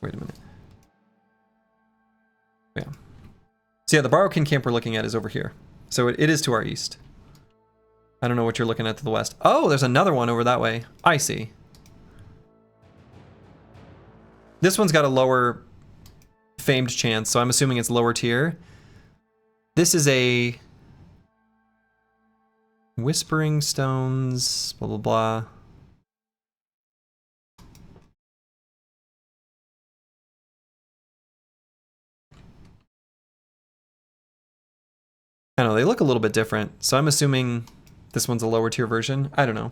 Wait a minute. Yeah. So yeah, the Barrocan camp we're looking at is over here. So it is to our east. I don't know what you're looking at to the west. Oh, there's another one over that way. I see. This one's got a lower famed chance, so I'm assuming it's lower tier. This is a Whispering Stones, blah, blah, blah. I don't know, they look a little bit different, so I'm assuming this one's a lower tier version. I don't know.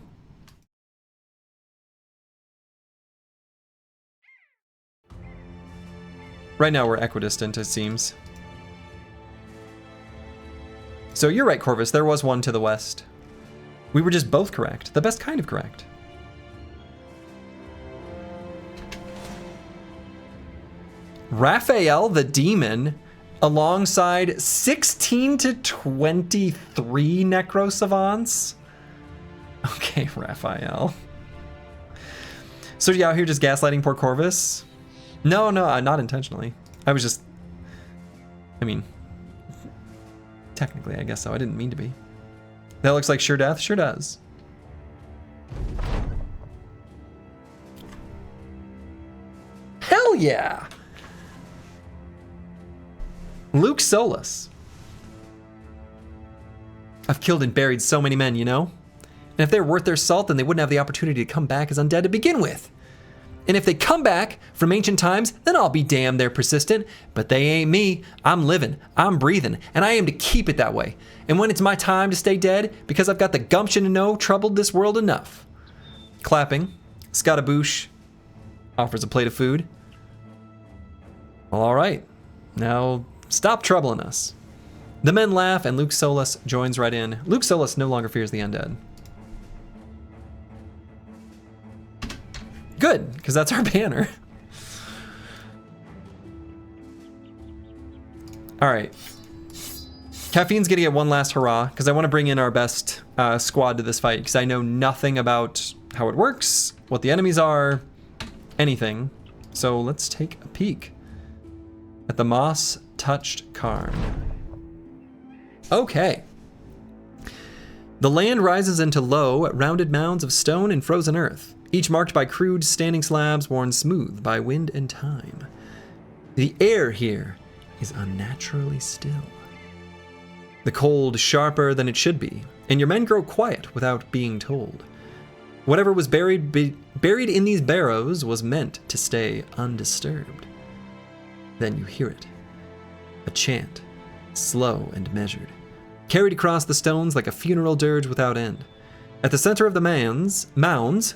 Right now we're equidistant, it seems. So you're right, Corvus, there was one to the west. We were just both correct, the best kind of correct. Raphael the Demon, alongside 16 to 23 Necro Savants. Okay, Raphael. So you out here just gaslighting poor Corvus? No, not intentionally. I was just, I mean, Technically, I guess so. I didn't mean to be. That looks like sure death. Sure does. Hell yeah! Luke Solus. I've killed and buried so many men, you know? And if they're worth their salt, then they wouldn't have the opportunity to come back as undead to begin with. And if they come back from ancient times, then I'll be damned they're persistent. But they ain't me. I'm living, I'm breathing, and I aim to keep it that way. And when it's my time to stay dead, because I've got the gumption to know troubled this world enough. Clapping, Scataboosh offers a plate of food. Well, all right. Now, stop troubling us. The men laugh, and Luke Solus joins right in. Luke Solus no longer fears the undead. Good, because that's our banner. All right. Caffeine's gonna get one last hurrah, because I want to bring in our best squad to this fight, because I know nothing about how it works, what the enemies are, anything. So let's take a peek at the moss-touched cairn. Okay. The land rises into low, rounded mounds of stone and frozen earth, each marked by crude standing slabs worn smooth by wind and time. The air here is unnaturally still. The cold sharper than it should be, and your men grow quiet without being told. Whatever was buried in these barrows was meant to stay undisturbed. Then you hear it. A chant, slow and measured, carried across the stones like a funeral dirge without end. At the center of the mounds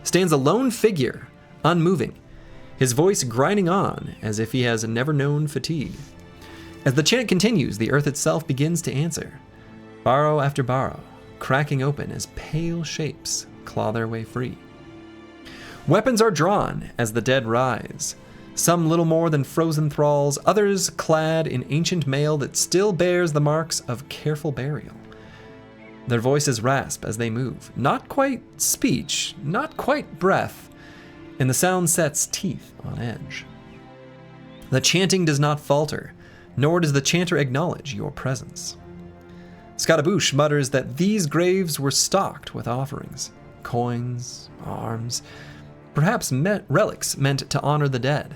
stands a lone figure, unmoving, his voice grinding on as if he has never known fatigue. As the chant continues, the earth itself begins to answer, barrow after barrow, cracking open as pale shapes claw their way free. Weapons are drawn as the dead rise, some little more than frozen thralls, others clad in ancient mail that still bears the marks of careful burial. Their voices rasp as they move, not quite speech, not quite breath, and the sound sets teeth on edge. The chanting does not falter, nor does the chanter acknowledge your presence. Scataboosh mutters that these graves were stocked with offerings, coins, arms, perhaps relics meant to honor the dead,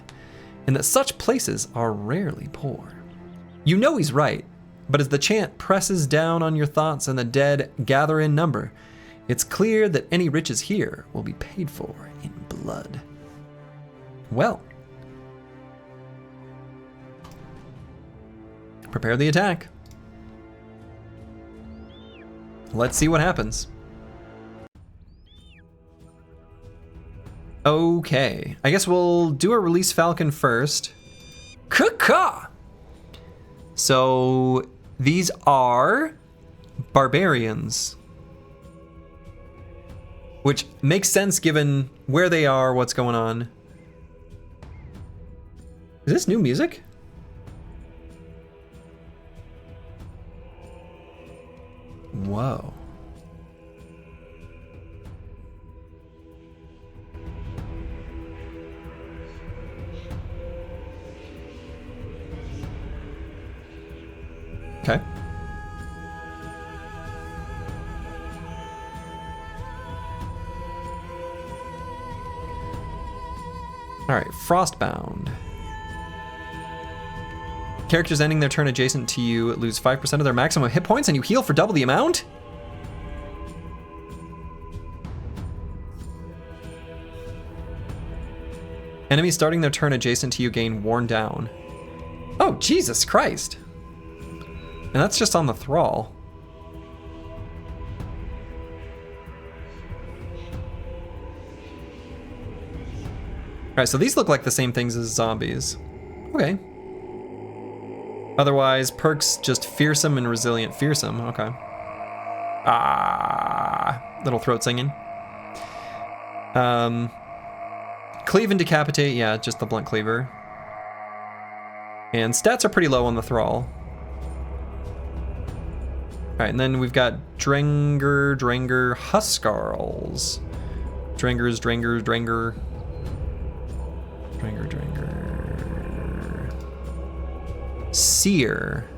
and that such places are rarely poor. You know he's right, but as the chant presses down on your thoughts and the dead gather in number, it's clear that any riches here will be paid for in blood. Well, prepare the attack. Let's see what happens. Okay, I guess we'll do a release Falcon first. Caw-caw! So these are barbarians, which makes sense given where they are, what's going on. Is this new music? Whoa. Okay. All right, Frostbound. Characters ending their turn adjacent to you lose 5% of their maximum hit points and you heal for double the amount? Enemies starting their turn adjacent to you gain worn down. Oh, Jesus Christ. And that's just on the thrall. Alright, so these look like the same things as zombies. Okay. Otherwise, perks just fearsome and resilient. Fearsome, okay. Ah, little throat singing. Cleave and decapitate, yeah, just the blunt cleaver. And stats are pretty low on the thrall. Alright, and then we've got Dranger, Huskarls. Dranger. Seer.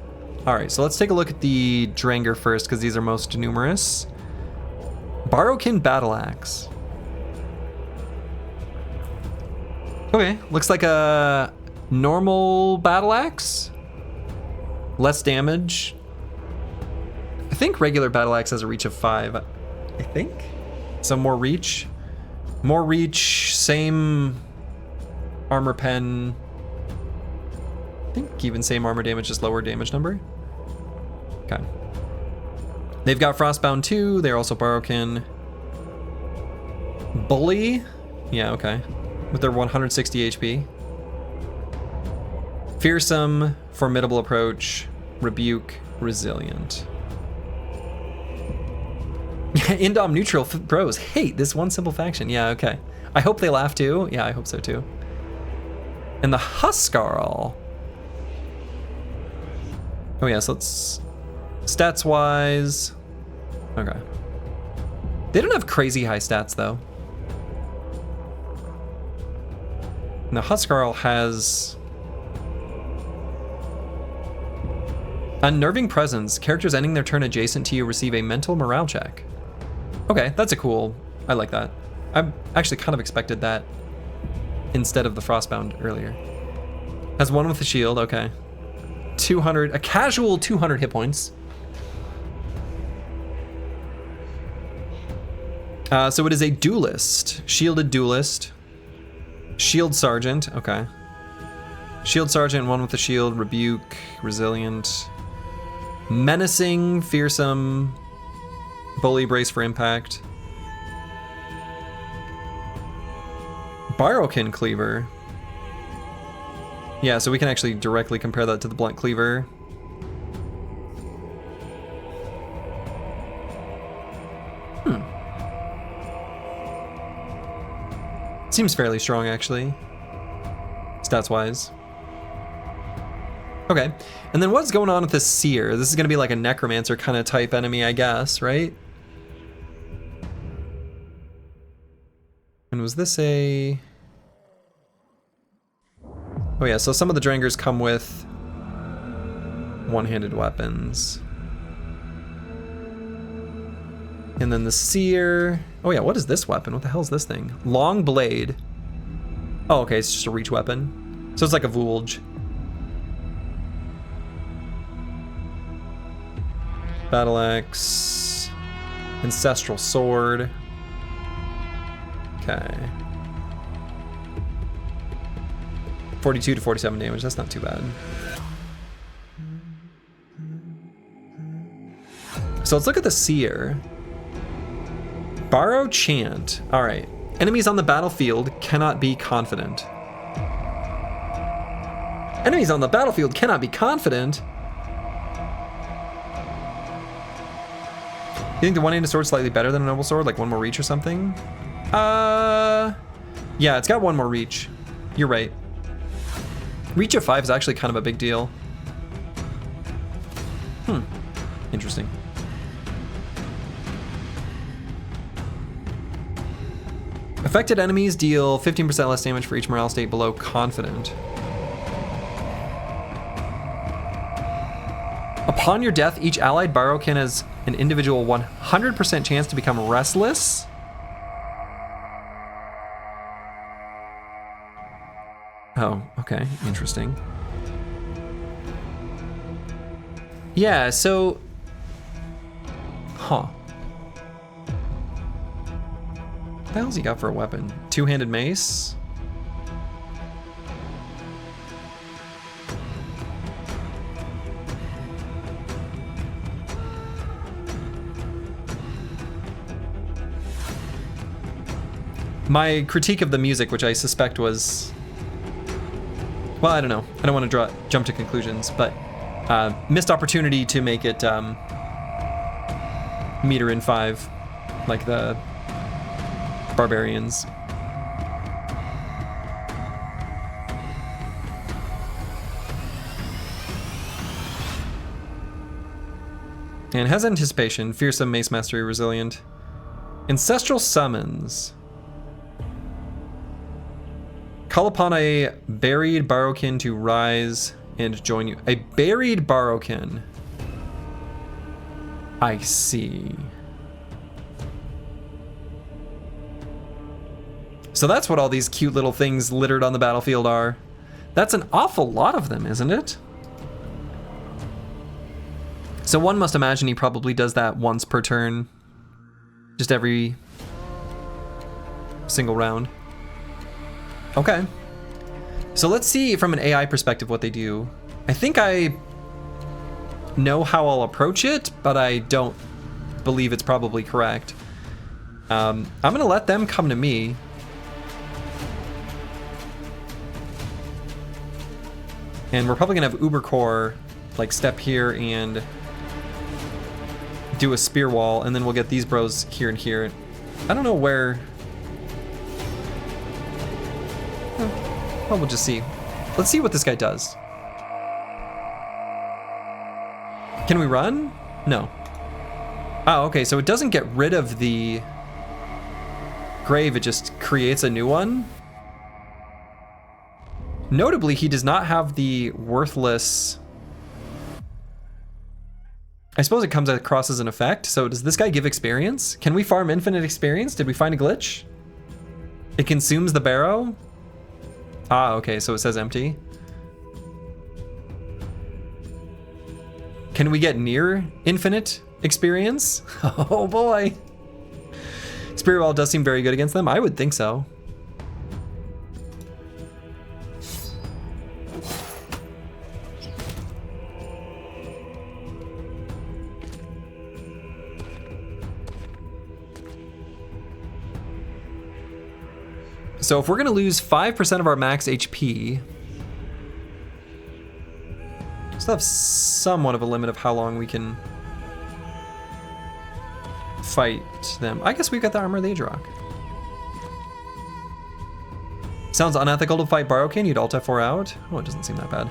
All right, so let's take a look at the Dranger first because these are most numerous. Borrowkin Battle Axe. Okay, looks like a normal battle axe. Less damage. I think regular battle axe has a reach of 5. I think. So more reach. More reach, same armor pen. I think even same armor damage, just lower damage number. Okay. They've got Frostbound too. They're also Borrowkin. Bully. Yeah, okay. With their 160 HP. Fearsome, Formidable Approach, Rebuke, Resilient. Indom Neutral Bros hate this one simple faction. Yeah, okay. I hope they laugh too. Yeah, I hope so too. And the Huskarl. Oh yeah, so let's... Stats wise... Okay. They don't have crazy high stats though. And the Huskarl has... Unnerving Presence. Characters ending their turn adjacent to you receive a mental morale check. Okay, that's a cool... I like that. I actually kind of expected that instead of the Frostbound earlier. Has 1 with the shield, okay. 200, a casual 200 hit points. So it is a duelist, shielded duelist. Shield Sergeant, okay. Shield Sergeant, 1 with the shield, Rebuke, Resilient. Menacing, Fearsome, Bully, Brace for Impact. Borrowkin Cleaver. Yeah, so we can actually directly compare that to the Blunt Cleaver. Seems fairly strong, actually. Stats-wise. Okay, and then what's going on with this Seer? This is gonna be like a Necromancer kind of type enemy, I guess, right? And was this a... Oh yeah, so some of the Drangers come with one-handed weapons. And then the Seer... Oh yeah, what is this weapon? What the hell is this thing? Long Blade. Oh, okay, it's just a reach weapon. So it's like a Vulge. Battle Axe. Ancestral Sword. Okay. 42 to 47 damage, that's not too bad. So let's look at the Seer. Borrow Chant. All right. Enemies on the battlefield cannot be confident. Enemies on the battlefield cannot be confident? You think the one-handed sword's slightly better than a noble sword? Like 1 more reach or something? Yeah, it's got 1 more reach. You're right. Reach of 5 is actually kind of a big deal. Interesting. Affected enemies deal 15% less damage for each morale state below confident. Upon your death, each allied Borrowkin has an individual 100% chance to become restless. Oh, okay, interesting. Yeah, so... Huh. What the hell's he got for a weapon? Two-handed mace? My critique of the music, which I suspect was... Well, I don't know. I don't want to jump to conclusions, but missed opportunity to make it meter in 5, like the barbarians. And has anticipation, fearsome, mace mastery, resilient. Ancestral summons. Call upon a buried Borrowkin to rise and join you. A buried Borrowkin. I see. So that's what all these cute little things littered on the battlefield are. That's an awful lot of them, isn't it? So one must imagine he probably does that once per turn. Just every single round. Okay. So let's see from an AI perspective what they do. I think I know how I'll approach it, but I don't believe it's probably correct. I'm gonna let them come to me. And we're probably gonna have Ubercore like step here and do a spear wall, and then we'll get these bros here and here. I don't know where. Well, we'll just see. Let's see what this guy does. Can we run? No. Oh, okay, so it doesn't get rid of the grave, it just creates a new one. Notably, he does not have the worthless... I suppose it comes across as an effect. So does this guy give experience? Can we farm infinite experience? Did we find a glitch? It consumes the barrow? Ah, okay, so it says empty. Can we get near infinite experience? Oh boy. Spirit Wall does seem very good against them. I would think so. So if we're gonna lose 5% of our max HP, we still have somewhat of a limit of how long we can fight them. I guess we've got the Armor of the Age Rock. Sounds unethical to fight Barokin, you'd alt F4 out. Oh, it doesn't seem that bad.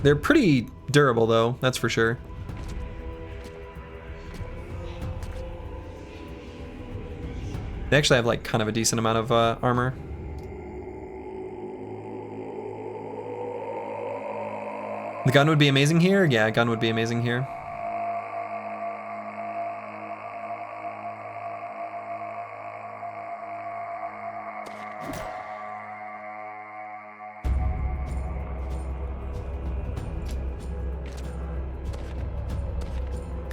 They're pretty durable though, that's for sure. They actually have like kind of a decent amount of armor. The gun would be amazing here? Yeah, gun would be amazing here.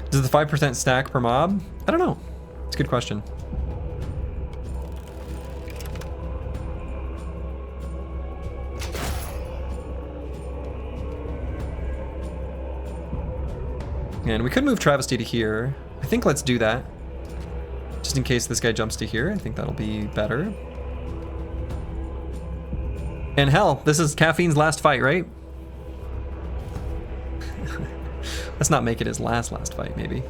Does the 5% stack per mob? I don't know. It's a good question. And we could move Travesty to here. I think let's do that. Just in case this guy jumps to here. I think that'll be better. And hell, this is Caffeine's last fight, right? Let's not make it his last fight, maybe.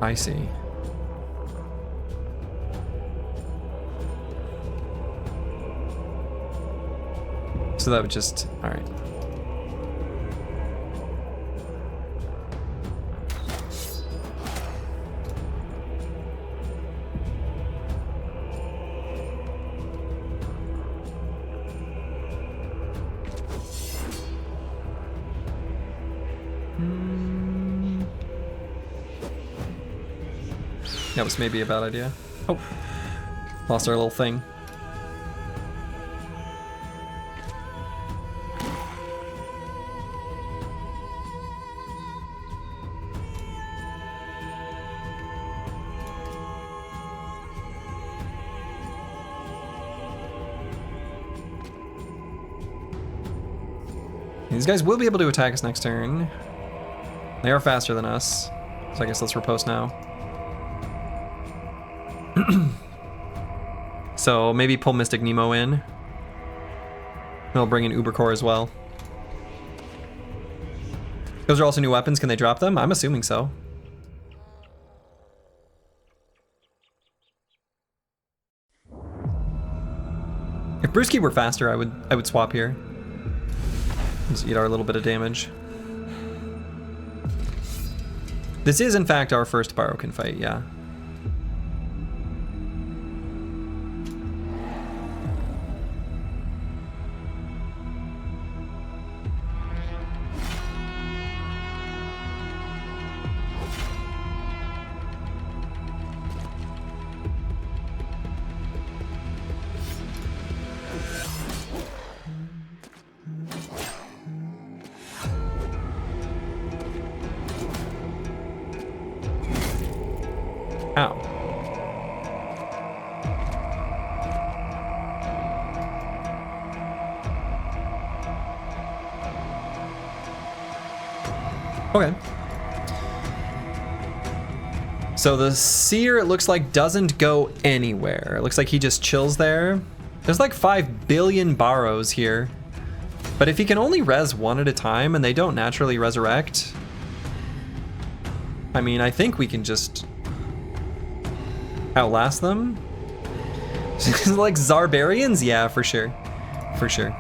I see. So that would just, all right. That was maybe a bad idea. Oh, lost our little thing. These guys will be able to attack us next turn. They are faster than us. So I guess let's riposte now. So maybe pull Mystic Nemo in. They'll bring in Ubercore as well. Those are also new weapons. Can they drop them? I'm assuming so. If Brewski were faster, I would swap here. Just eat our little bit of damage. This is in fact our first Barokin fight, yeah. Ow. Okay. So the Seer, it looks like, doesn't go anywhere. It looks like he just chills there. There's like 5 billion Barrows here. But if he can only res one at a time and they don't naturally resurrect, I mean, I think we can just outlast them. Like Zarbarians? Yeah, for sure. For sure.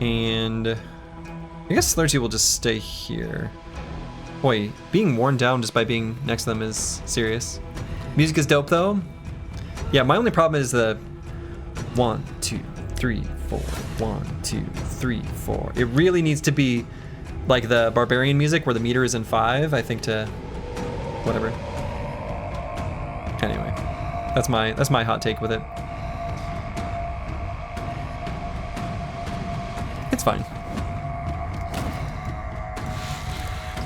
And I guess Slurgy will just stay here. Boy, being worn down just by being next to them is serious. Music is dope though. Yeah, my only problem is the 1, 2, 3, 4, 1, 2, 3, 4. It really needs to be like the Barbarian music where the meter is in 5, I think, to whatever. Anyway, that's my hot take with it. It's fine.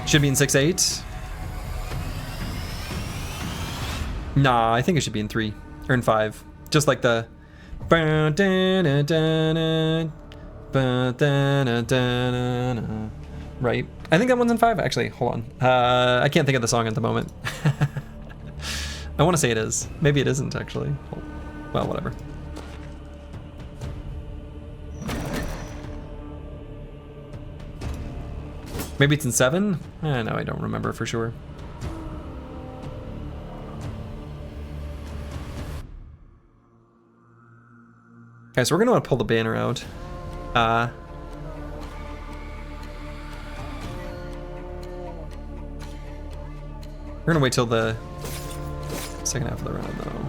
Should be in 6/8. Nah, I think it should be in 3 or in 5. Just like the right. I think that one's in 5. Actually, hold on. I can't think of the song at the moment. I want to say it is. Maybe it isn't actually. Well, whatever. Maybe it's in 7? No, I don't remember for sure. Okay, so we're gonna want to pull the banner out. We're gonna wait till the second half of the round though.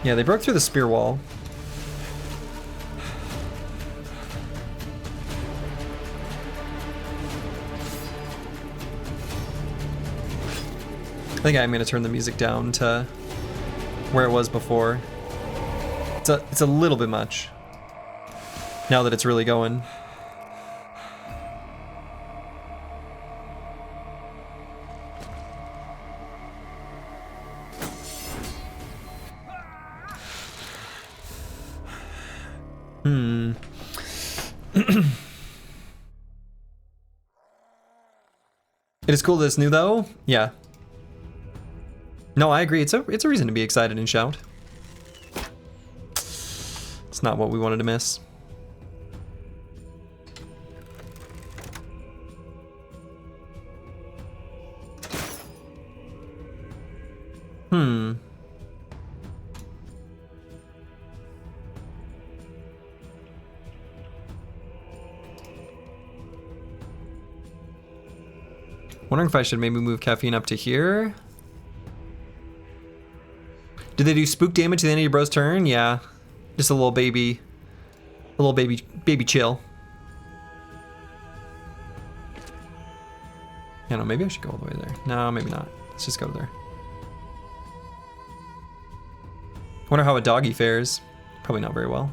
Yeah, they broke through the spear wall. I think I'm gonna turn the music down to where it was before. It's a little bit much now that it's really going. It is cool that it's new though. Yeah. No, I agree. It's a reason to be excited and shout. It's not what we wanted to miss. Wondering if I should maybe move Caffeine up to here. Did they do spook damage at the end of your bro's turn? Yeah. Just a little baby chill. Yeah, no, maybe I should go all the way there. No, maybe not. Let's just go there. Wonder how a doggy fares. Probably not very well.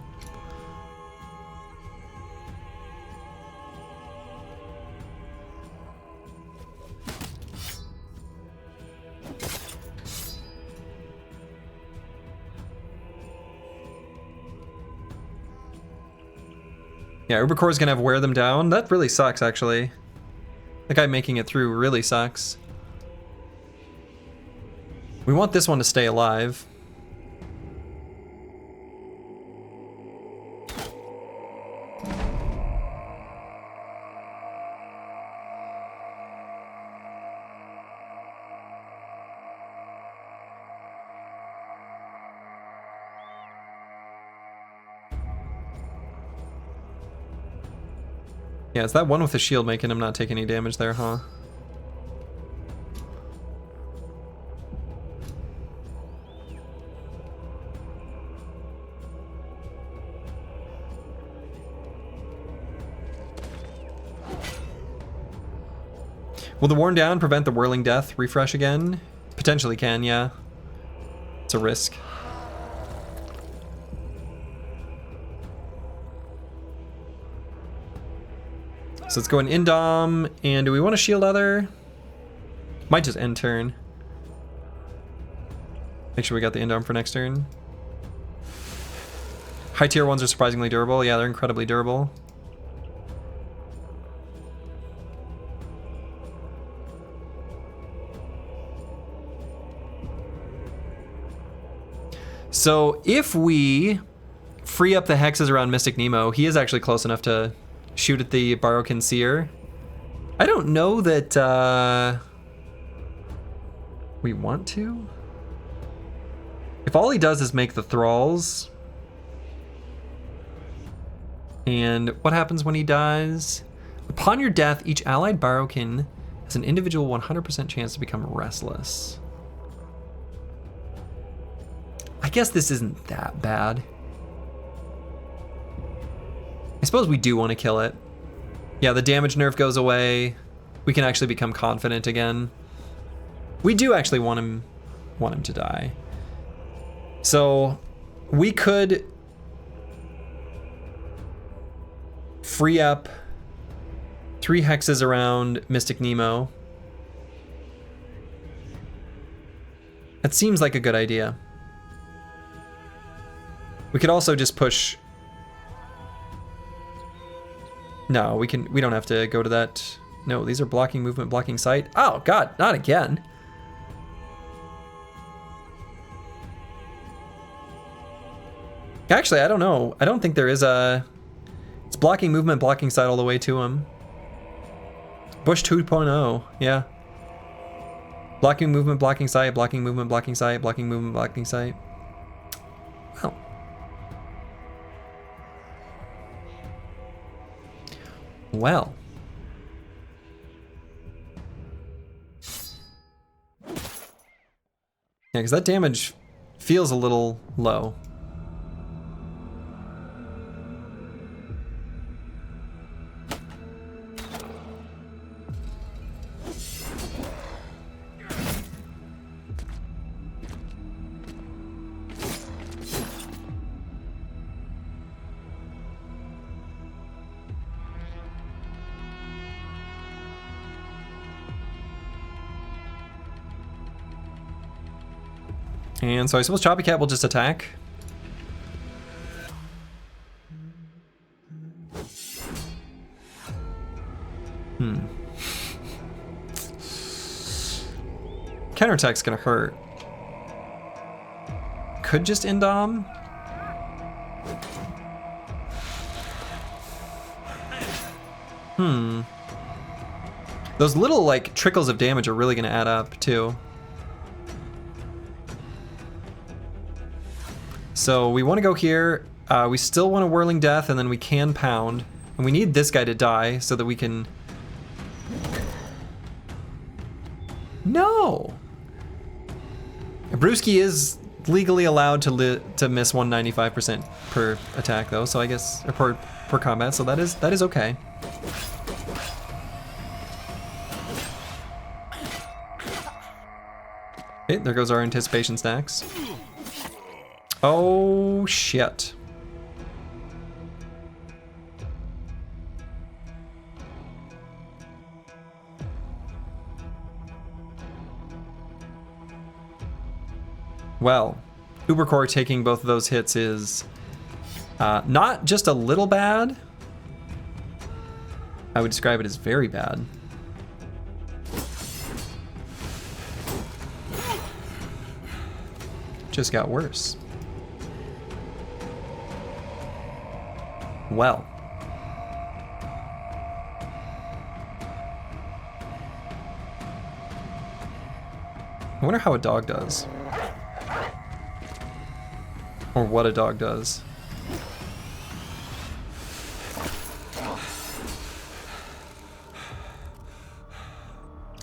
Yeah, Ubercore is gonna have wear them down. That really sucks, actually. The guy making it through really sucks. We want this one to stay alive. Yeah, it's that one with the shield making him not take any damage there, huh? Will the Worn Down prevent the Whirling Death refresh again? Potentially can, yeah. It's a risk. So let's go an Indom, and do we want to shield other? Might just end turn. Make sure we got the Indom for next turn. High tier ones are surprisingly durable. Yeah, they're incredibly durable. So if we free up the hexes around Mystic Nemo, he is actually close enough to shoot at the Barokin Seer. I don't know that we want to. If all he does is make the thralls, and what happens when he dies? Upon your death, each allied Barokin has an individual 100% chance to become restless. I guess this isn't that bad. I suppose we do want to kill it. Yeah, the damage nerf goes away. We can actually become confident again. We do actually want him to die. So we could free up 3 hexes around Mystic Nemo. That seems like a good idea. We could also just push. No, we don't have to go to that. No, these are blocking movement, blocking sight. Oh god, not again. Actually, I don't know. I don't think there is a... It's blocking movement, blocking sight all the way to him. Bush 2.0, yeah. Blocking movement, blocking sight, blocking movement, blocking sight, blocking movement, blocking sight. Well. Well. Yeah, because that damage feels a little low. And so I suppose Choppy Cat will just attack. Counterattack's gonna hurt. Could just Indom. Those little like trickles of damage are really gonna add up too. So we want to go here. We still want a Whirling Death, and then we can pound. And we need this guy to die so that we can... No! Brewski is legally allowed to miss 195% per attack, though. So I guess, or per combat. So that is okay. Okay, there goes our anticipation stacks. Oh, shit. Well, Ubercore taking both of those hits is not just a little bad. I would describe it as very bad. Just got worse. Well. I wonder how a dog does. Or what a dog does.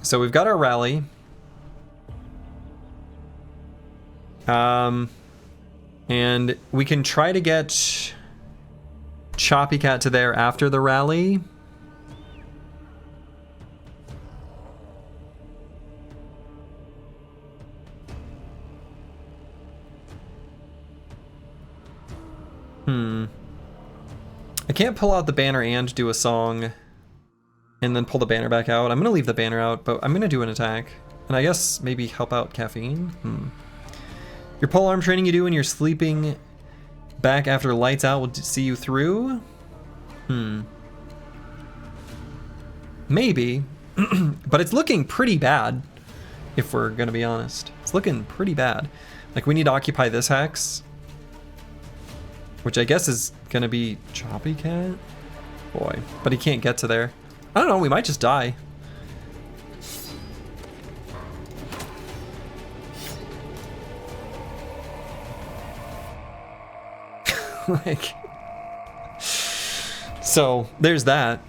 So we've got our rally. And we can try to get Choppy Cat to there after the rally. I can't pull out the banner and do a song and then pull the banner back out. I'm gonna leave the banner out, but I'm gonna do an attack. And I guess maybe help out Caffeine. Your pole arm training you do when you're sleeping back after lights out will see you through? Maybe. But it's looking pretty bad, if we're gonna be honest. It's looking pretty bad. Like, we need to occupy this hex, which I guess is gonna be Choppy Cat? Boy, but he can't get to there. I don't know, we might just die. Like, so there's that.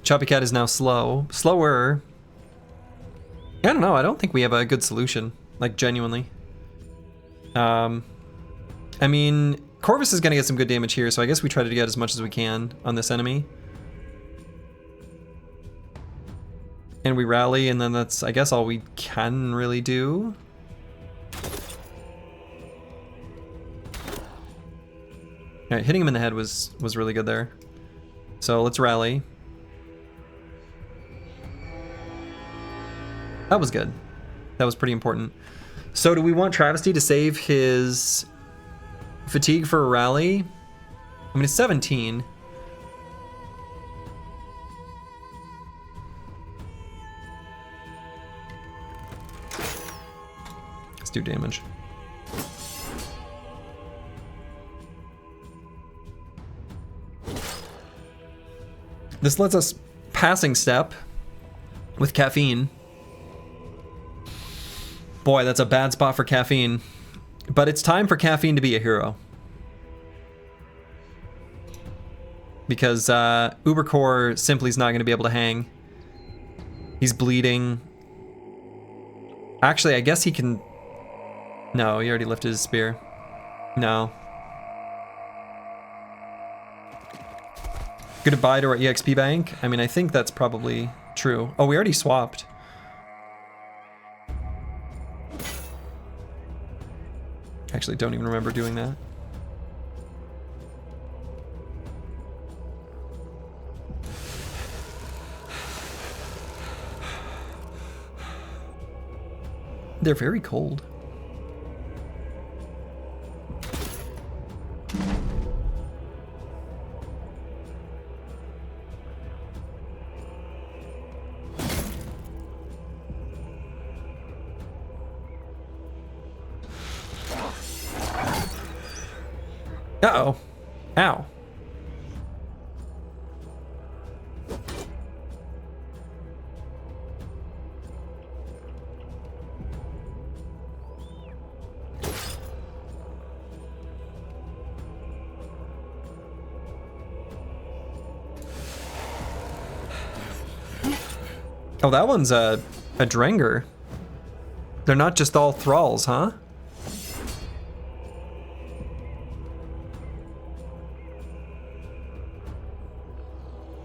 Choppy Cat is now slower. I don't know, I don't think we have a good solution. Like, genuinely. I mean, Corvus is gonna get some good damage here, so I guess we try to get as much as we can on this enemy. And we rally, and then that's, I guess, all we can really do. Alright, hitting him in the head was really good there. So let's rally. That was good. That was pretty important. So do we want Travesty to save his fatigue for a rally? I mean, it's 17. Let's do damage. This lets us passing step with Caffeine. Boy, that's a bad spot for Caffeine. But it's time for Caffeine to be a hero. Because Ubercore simply is not going to be able to hang. He's bleeding. Actually, I guess he can... No, he already lifted his spear. No. Goodbye to our EXP bank? I mean, I think that's probably true. Oh, we already swapped. Actually, don't even remember doing that. They're very cold. Uh-oh. Ow. Oh, that one's a Drenger. They're not just all thralls, huh?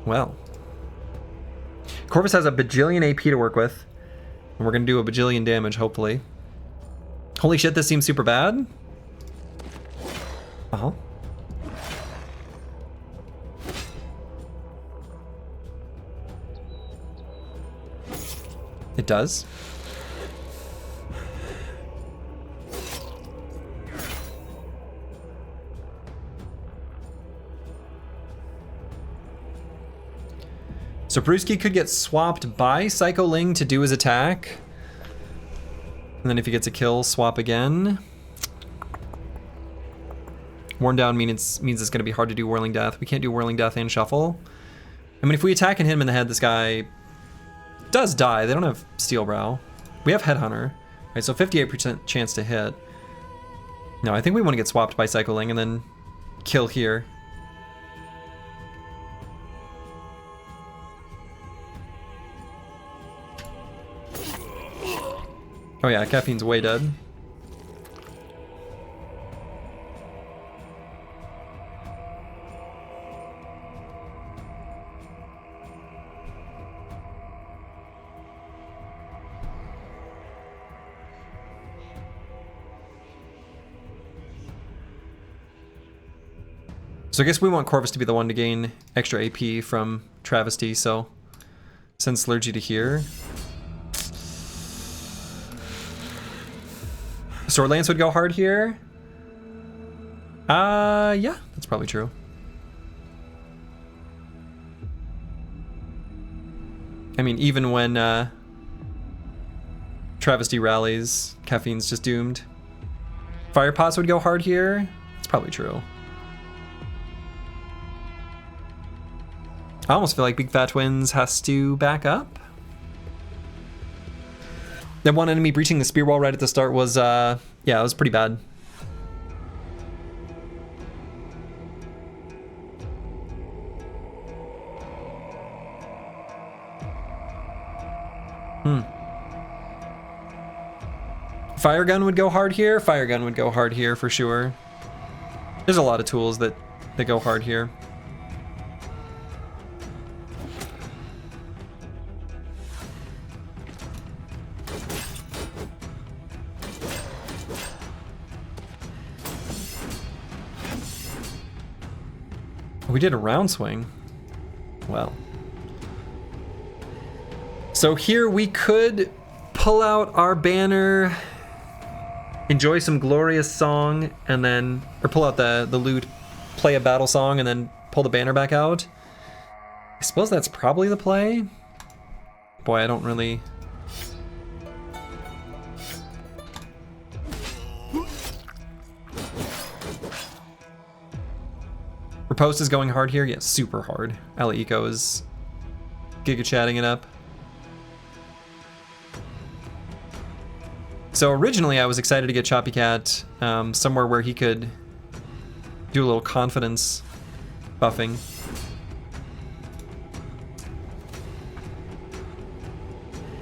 Well. Corvus has a bajillion AP to work with. And we're gonna do a bajillion damage, hopefully. Holy shit, this seems super bad. Uh-huh. It does. So Brewski could get swapped by Psycho Ling to do his attack. And then if he gets a kill, swap again. Worn down means it's going to be hard to do Whirling Death. We can't do Whirling Death and Shuffle. I mean, if we attack and hit him in the head, this guy does die. They don't have Steel Brow. We have Headhunter. Right, so 58% chance to hit. No, I think we want to get swapped by Psycho Ling and then kill here. Oh yeah, Caffeine's way dead. So I guess we want Corvus to be the one to gain extra AP from Travesty, so send Slurgy to here. Sword Lance would go hard here. Yeah, that's probably true. I mean, even when Travesty rallies, Caffeine's just doomed. Fire Pots would go hard here. That's probably true. I almost feel like Big Fat Twins has to back up. That one enemy breaching the spear wall right at the start was, yeah, it was pretty bad. Fire Gun would go hard here. Fire Gun would go hard here for sure. There's a lot of tools that go hard here. We did a round swing. Well. So here we could pull out our banner, enjoy some glorious song, and then, or pull out the loot, play a battle song, and then pull the banner back out. I suppose that's probably the play. Boy, I don't really... Riposte is going hard here? Yeah, super hard. Ali Eco is giga-chatting it up. So originally I was excited to get Choppy Cat somewhere where he could do a little confidence buffing.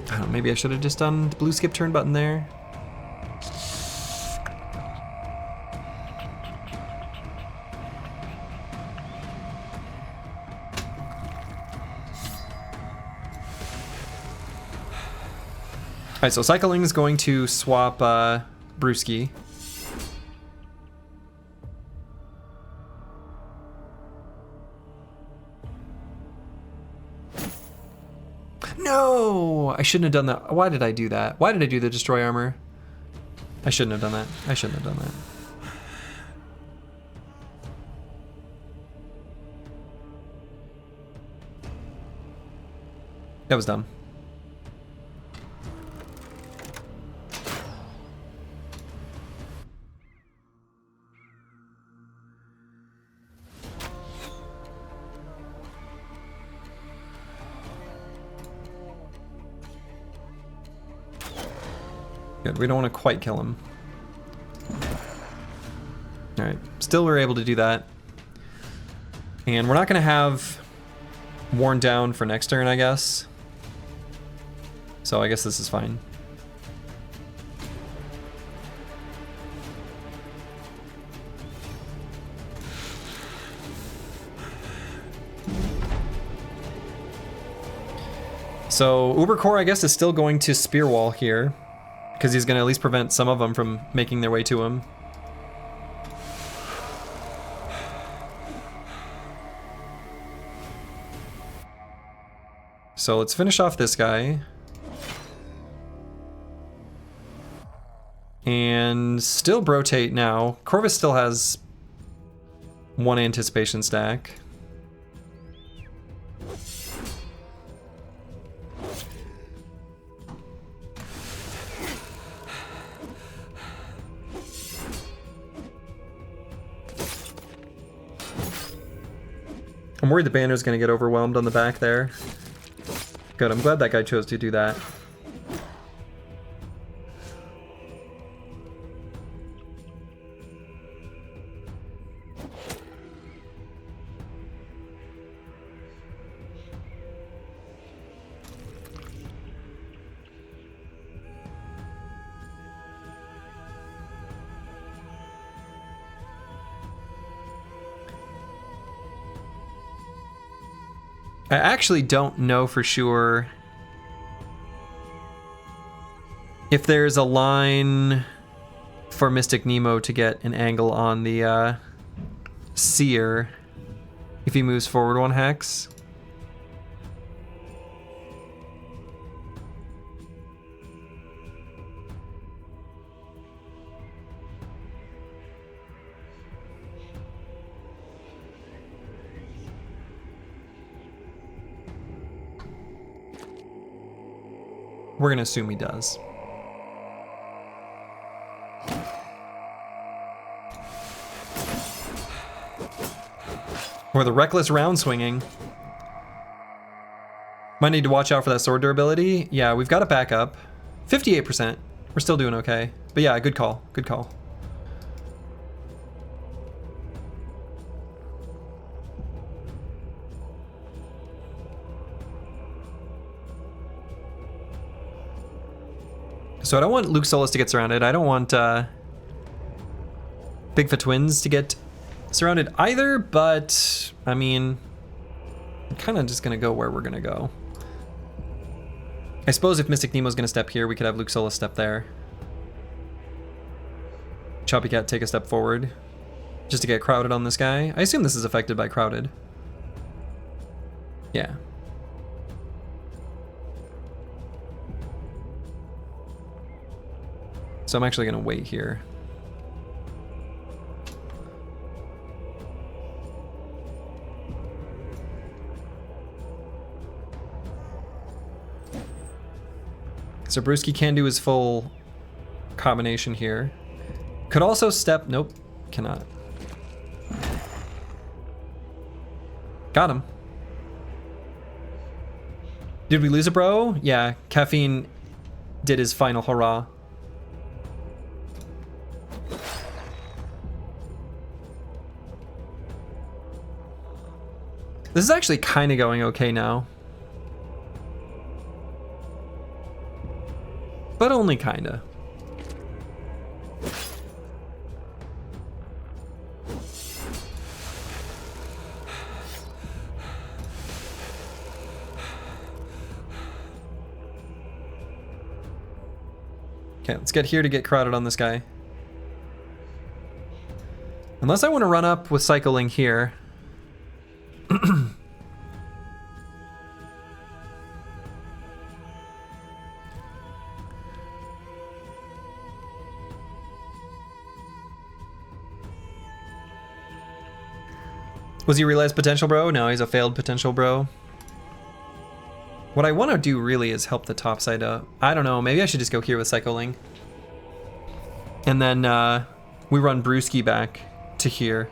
I don't know, maybe I should have just done the blue skip turn button there. Alright, so Cycling is going to swap Brewski. No! I shouldn't have done that. Why did I do that? Why did I do the Destroy Armor? I shouldn't have done that. I shouldn't have done that. That was dumb. Good, we don't want to quite kill him. Alright, still we're able to do that. And we're not going to have Worn Down for next turn, I guess. So I guess this is fine. So Ubercore, I guess, is still going to Spear Wall here, because he's going to at least prevent some of them from making their way to him. So let's finish off this guy. And still Brotate now. Corvus still has one anticipation stack. I'm worried the banner's gonna get overwhelmed on the back there. Good, I'm glad that guy chose to do that. I actually don't know for sure if there's a line for Mystic Nemo to get an angle on the Seer if he moves forward 1 hex. We're gonna assume he does. Or the reckless round swinging. Might need to watch out for that sword durability. Yeah, we've got it back up. 58%. We're still doing okay. But yeah, good call. Good call. So I don't want Luke Solus to get surrounded. I don't want Bigfoot Twins to get surrounded either, but I mean, I'm kind of just gonna go where we're gonna go. I suppose if Mystic Nemo's gonna step here, we could have Luke Solus step there. Choppy Cat take a step forward, just to get crowded on this guy. I assume this is affected by crowded. Yeah. So I'm actually gonna wait here. So Brewski can do his full combination here. Could also step, nope, cannot. Got him. Did we lose a bro? Yeah, Caffeine did his final hurrah. This is actually kind of going okay now. But only kinda. Okay, let's get here to get crowded on this guy. Unless I want to run up with Cycling here. Was he realized potential bro? No, he's a failed potential bro. What I want to do really is help the top side up. I don't know, maybe I should just go here with Psycholing. And then we run Brewski back to here.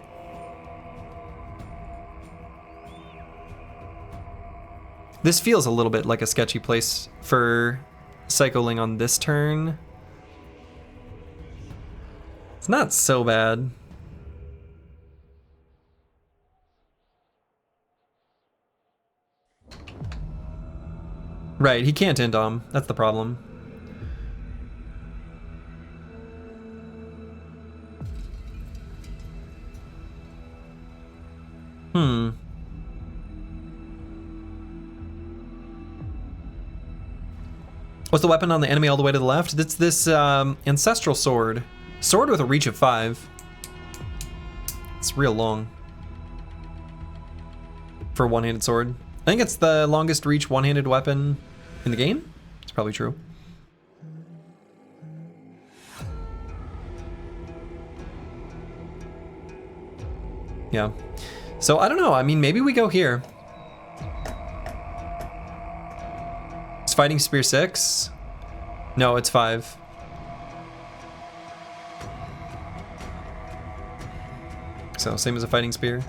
This feels a little bit like a sketchy place for Psycholing on this turn. It's not so bad. Right, he can't end Dom. That's the problem. What's the weapon on the enemy all the way to the left? It's this ancestral sword. Sword with a reach of 5. It's real long. For a one-handed sword. I think it's the longest reach one-handed weapon in the game. It's probably true. Yeah. So I don't know. I mean, maybe we go here. Is fighting spear 6? No, it's 5. So same as a fighting spear.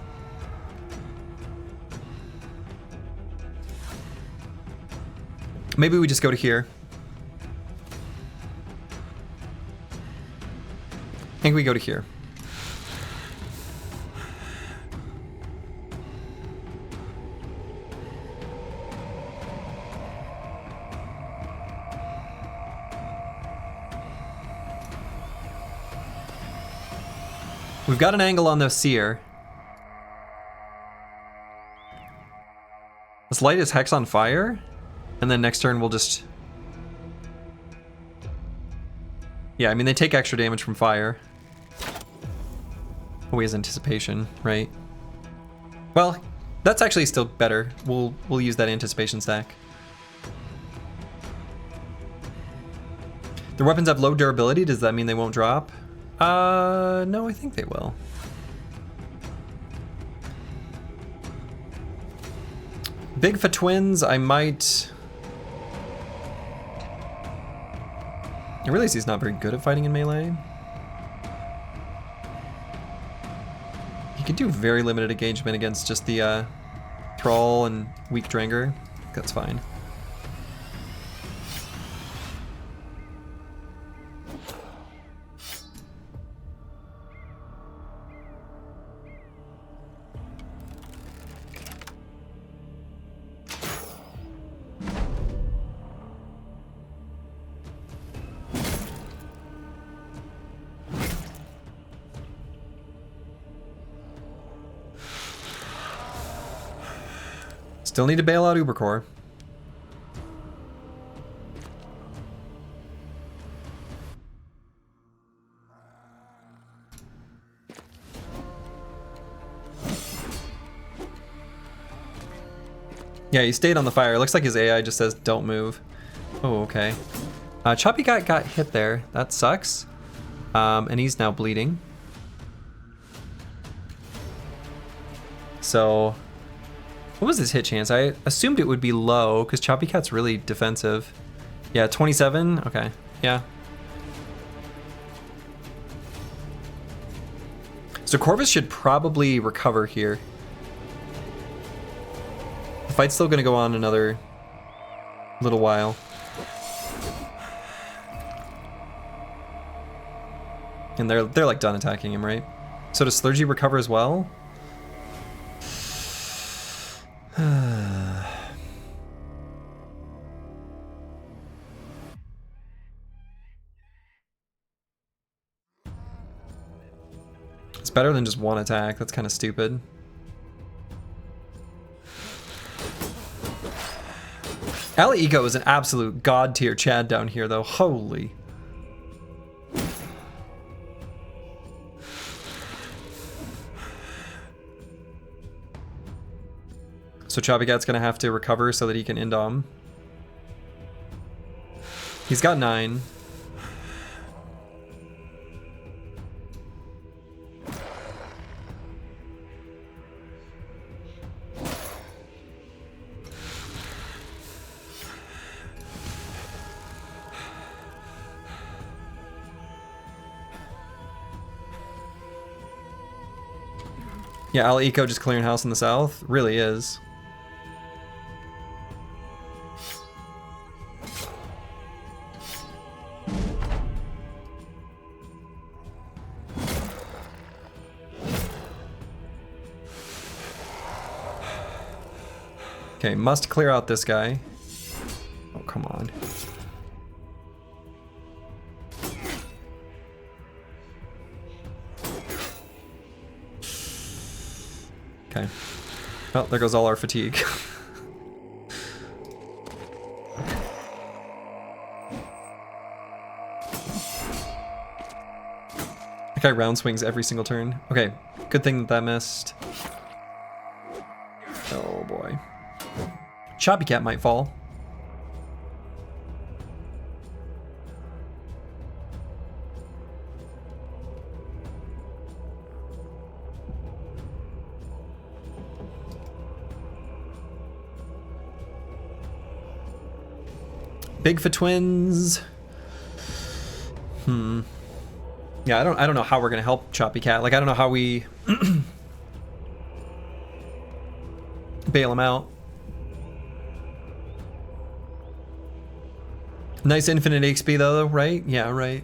Maybe we just go to here. I think we go to here. We've got an angle on the seer. Let's light his hex on fire, and then next turn we'll just... Yeah, I mean, they take extra damage from fire. Oh, he has anticipation, right? Well, that's actually still better. We'll use that anticipation stack. The weapons have low durability. Does that mean they won't drop? No, I think they will. Bigfoot twins, I might... I realize he's not very good at fighting in melee. He could do very limited engagement against just the Thrall and weak Dranger. That's fine. Still need to bail out Ubercore. Yeah, he stayed on the fire. It looks like his AI just says don't move. Oh, okay. Choppy got hit there. That sucks. And he's now bleeding. So... what was his hit chance? I assumed it would be low because Choppy Cat's really defensive. Yeah, 27. Okay, yeah. So Corvus should probably recover here. The fight's still gonna go on another little while. And they're like done attacking him, right? So does Slurgy recover as well? It's better than just one attack. That's kind of stupid. Ali Eco is an absolute god tier Chad down here, though. Holy. So Choppy Cat's gonna have to recover so that he can Indom. He's got 9. Yeah, Al Eco just clearing house in the south. Really is. Okay, must clear out this guy. Oh, there goes all our fatigue. That guy round swings every single turn. Okay, good thing that missed. Oh boy. Choppy Cat might fall. Bigfoot twins. Yeah, I don't know how we're gonna help Choppy Cat. Like, I don't know how we bail him out. Nice infinite XP though, right? Yeah, right.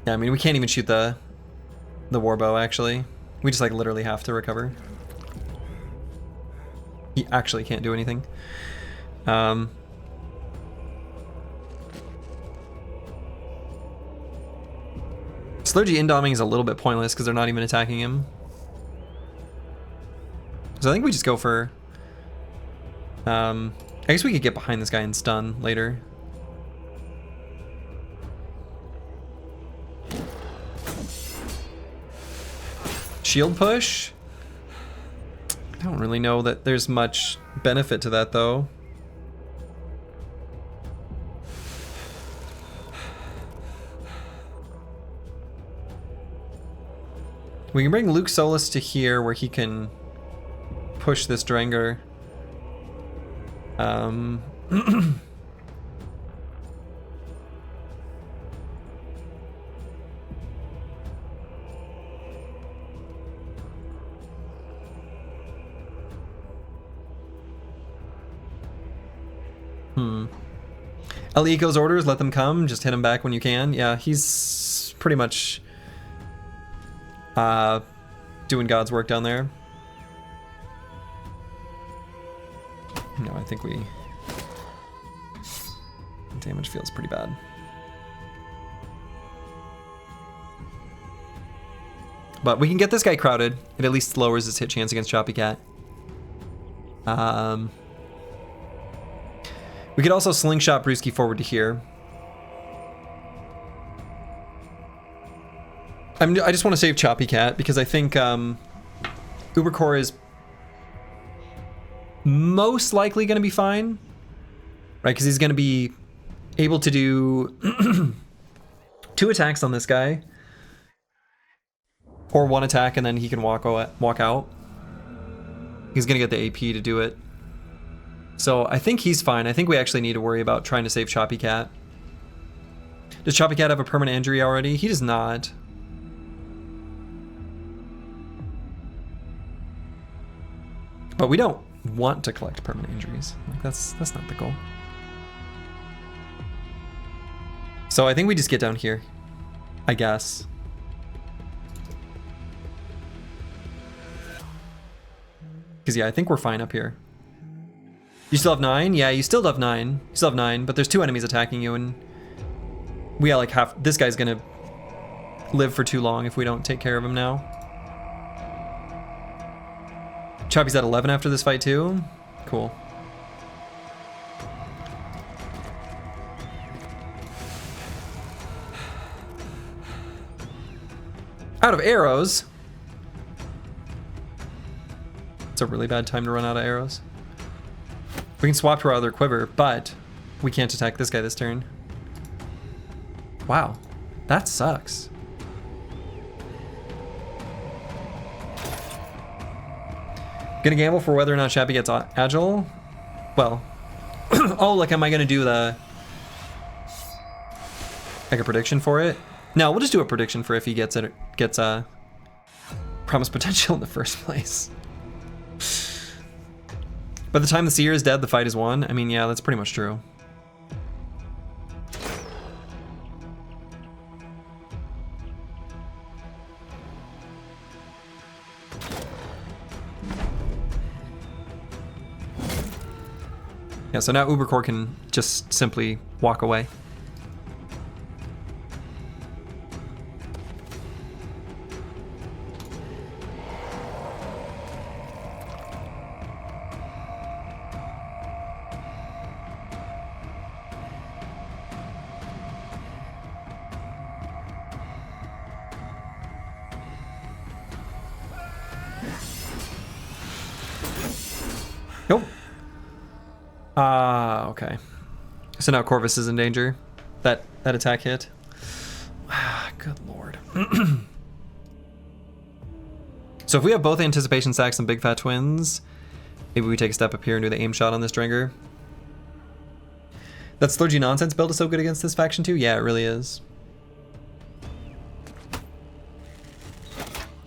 Yeah, I mean, we can't even shoot the warbow actually. We just like literally have to recover. He actually can't do anything. Slurgy indoming is a little bit pointless because they're not even attacking him. So I think we just go for... I guess we could get behind this guy and stun later. Shield push? I don't really know that there's much benefit to that though. We can bring Luke Solus to here where he can push this Drengar. El Eco's orders, let them come, just hit him back when you can. Yeah, he's pretty much doing God's work down there. No, I think we... damage feels pretty bad. But we can get this guy crowded. It at least lowers his hit chance against Choppy Cat. We could also slingshot Brewski forward to here. I just want to save Choppy Cat because I think Ubercore is most likely going to be fine, right? Because he's going to be able to do 2 attacks on this guy, or 1 attack, and then he can walk out. He's going to get the AP to do it. So I think he's fine. I think we actually need to worry about trying to save Choppy Cat. Does Choppy Cat have a permanent injury already? He does not. But we don't want to collect permanent injuries. Like that's not the goal. So I think we just get down here, I guess. Because yeah, I think we're fine up here. You still have 9? Yeah, you still have 9. You still have 9, but there's 2 enemies attacking you, and we got like half. This guy's gonna live for too long if we don't take care of him now. Choppy's at 11 after this fight too. Cool. Out of arrows. It's a really bad time to run out of arrows. We can swap to our other quiver, but we can't attack this guy this turn. Wow, that sucks. Gonna gamble for whether or not Chappy gets agile? Well, oh, like, am I gonna do the, like, a prediction for it? No, we'll just do a prediction for if he gets Promised Potential in the first place. By the time the Seer is dead, the fight is won. I mean, yeah, that's pretty much true. Yeah, so now Ubercore can just simply walk away. Nope. Okay. So now Corvus is in danger. That attack hit. Good lord. So if we have both Anticipation Stacks and Big Fat Twins, maybe we take a step up here and do the aim shot on this Dringer. That Slurgy Nonsense build is so good against this faction too? Yeah, it really is.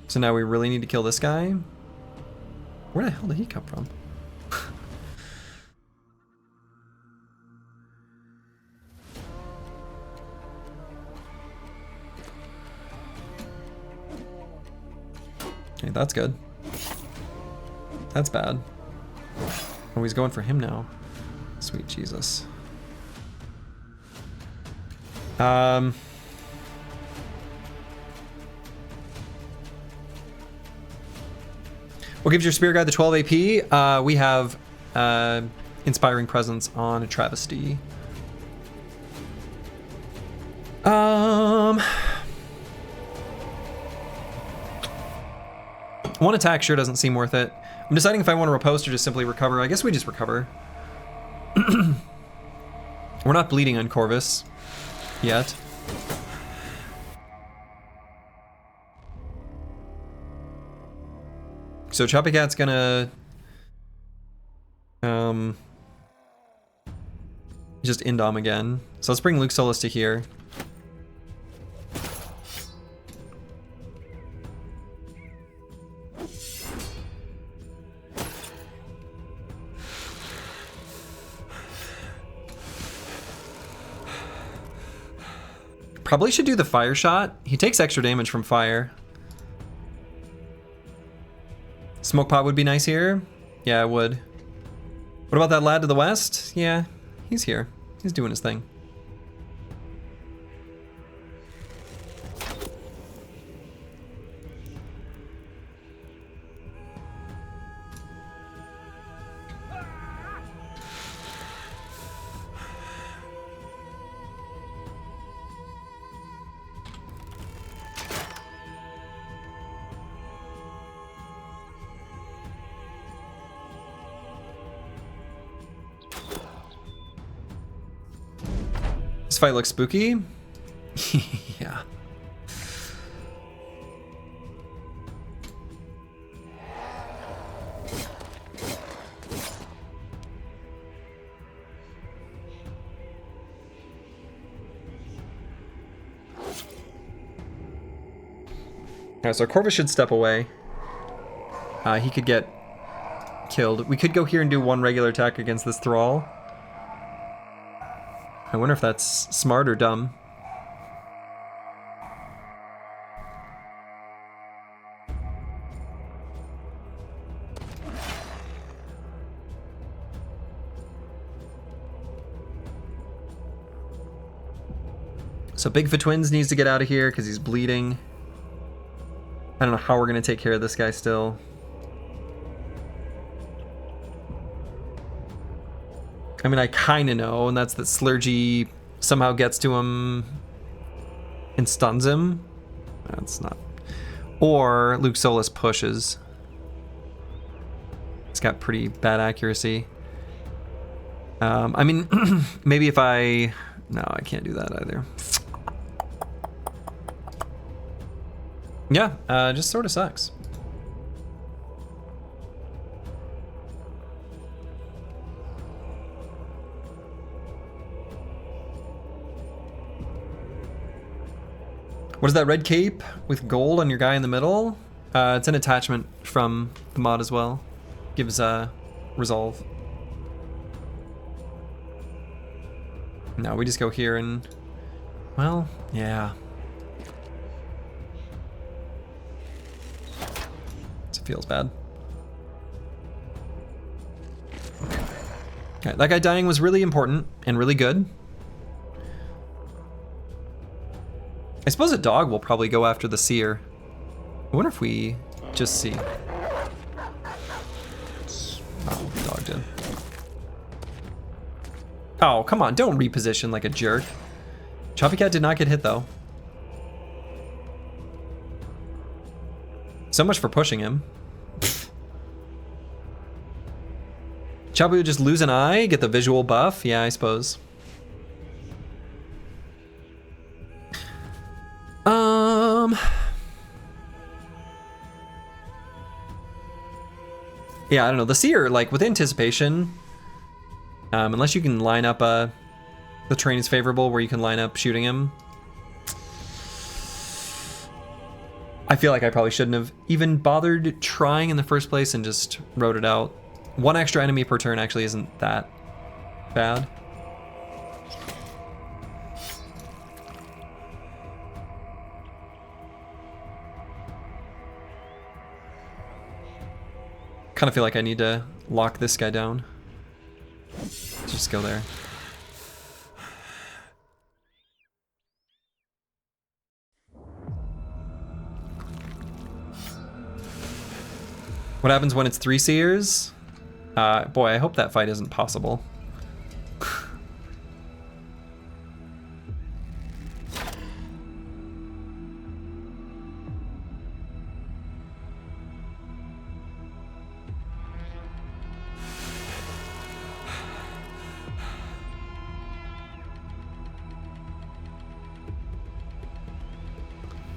So now we really need to kill this guy. Where the hell did he come from? Okay, that's good. That's bad. Oh, he's going for him now. Sweet Jesus. What gives your Spear Guy the 12 AP? We have Inspiring Presence on a Travesty. One attack sure doesn't seem worth it. I'm deciding if I want to riposte or just simply recover. I guess we just recover. We're not bleeding on Corvus yet. So Choppy Cat's gonna just Indom again. So let's bring Luke Solus to here. Probably should do the fire shot. He takes extra damage from fire. Smoke pot would be nice here. Yeah, it would. What about that lad to the west? Yeah, he's here. He's doing his thing. This fight looks spooky. Yeah. Alright, so Corvus should step away. He could get killed. We could go here and do one regular attack against this Thrall. I wonder if that's smart or dumb. So Bigfoot Twins needs to get out of here because he's bleeding. I don't know how we're going to take care of this guy still. I mean, I kind of know, and that's that Slurgy somehow gets to him and stuns him. That's not... Or Luke Solus pushes. It's got pretty bad accuracy. I mean, maybe if I... No, I can't do that either. Yeah, just sort of sucks. What is that red cape with gold on your guy in the middle? It's an attachment from the mod as well. Gives resolve. No, we just go here and... Well, yeah. It feels bad. Okay, that guy dying was really important and really good. I suppose a dog will probably go after the seer. I wonder if we just see. Oh, the dog did. Oh, come on, don't reposition like a jerk. Choppy Cat did not get hit though. So much for pushing him. Chabu would just lose an eye, get the visual buff. Yeah, I suppose. Yeah, I don't know. The Seer, like, with anticipation, unless you can line up the terrain is favorable where you can line up shooting him. I feel like I probably shouldn't have even bothered trying in the first place and just wrote it out. One extra enemy per turn actually isn't that bad. Kind of feel like I need to lock this guy down. Let's just go there. What happens when it's 3 Seers? Boy, I hope that fight isn't possible.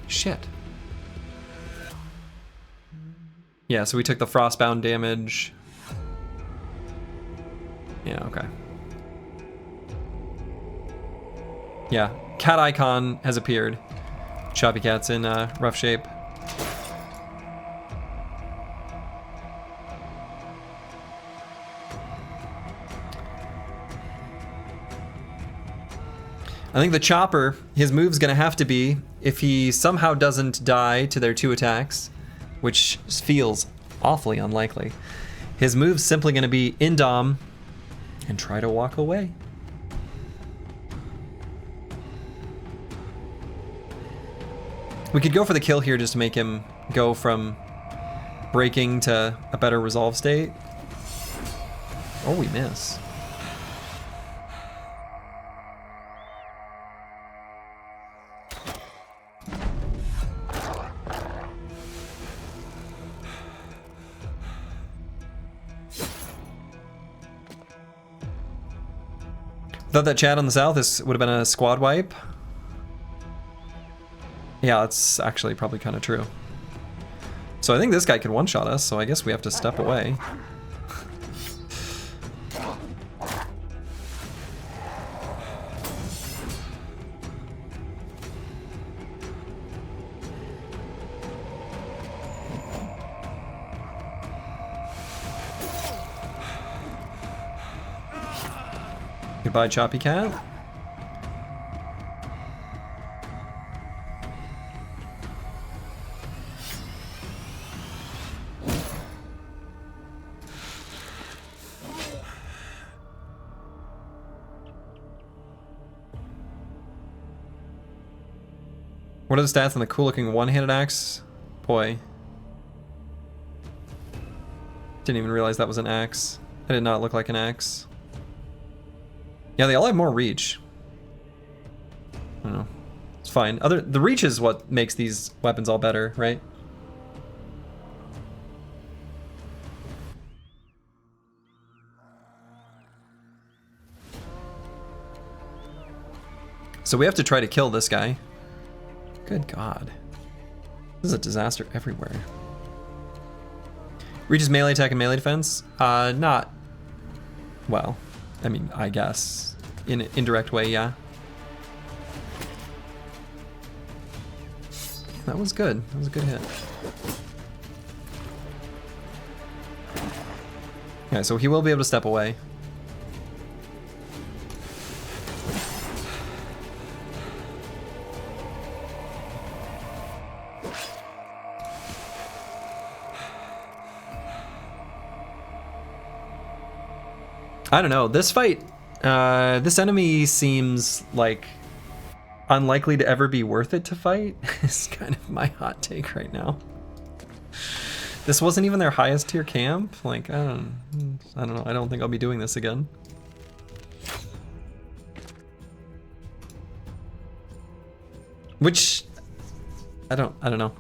Shit. Yeah, so we took the frostbound damage. Yeah, okay. Yeah, cat icon has appeared. Choppy Cat's in rough shape. I think the Chopper, his move's gonna have to be, if he somehow doesn't die to their 2 attacks, which feels awfully unlikely, his move's simply gonna be Indom and try to walk away. We could go for the kill here just to make him go from breaking to a better resolve state. Oh, we miss. Thought that chat on the south, this would have been a squad wipe. Yeah, that's actually probably kind of true. So I think this guy can one-shot us, so I guess we have to step away. Goodbye, Choppy Cat. What are the stats on the cool-looking one-handed axe? Boy. Didn't even realize that was an axe. That did not look like an axe. Yeah, they all have more reach. I don't know. It's fine. The reach is what makes these weapons all better, right? So we have to try to kill this guy. Good God. This is a disaster everywhere. Reach is melee attack and melee defense? Not... Well, I mean, I guess. In an indirect way, yeah. That was good. That was a good hit. Okay, so he will be able to step away. I don't know. This fight, this enemy seems like unlikely to ever be worth it to fight. It's kind of my hot take right now. This wasn't even their highest tier camp. Like, I don't know. I don't think I'll be doing this again. Which, I don't know.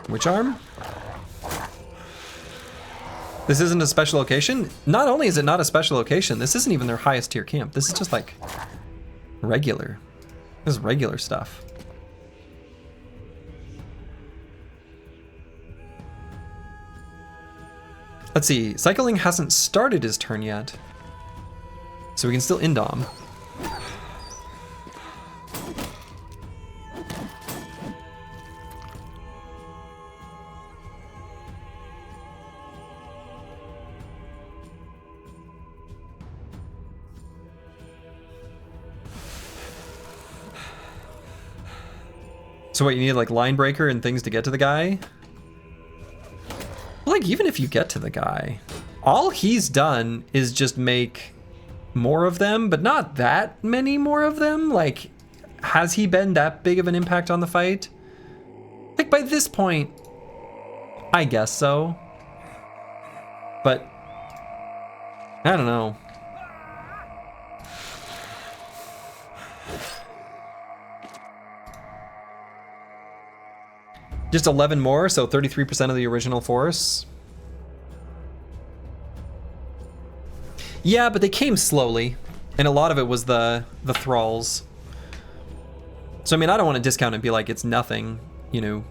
Witch arm? This isn't a special location? Not only is it not a special location, this isn't even their highest tier camp. This is just like regular. This is regular stuff. Let's see, Cycling hasn't started his turn yet. So we can still indom. So what, you need like line breaker and things to get to the guy? Like, even if you get to the guy, all he's done is just make more of them, but not that many more of them. Like, has he been that big of an impact on the fight? Like, by this point, I guess so. But, I don't know. Just 11 more, so 33% of the original force. Yeah, but they came slowly, and a lot of it was the thralls. So I mean, I don't want to discount it and be like it's nothing, you know.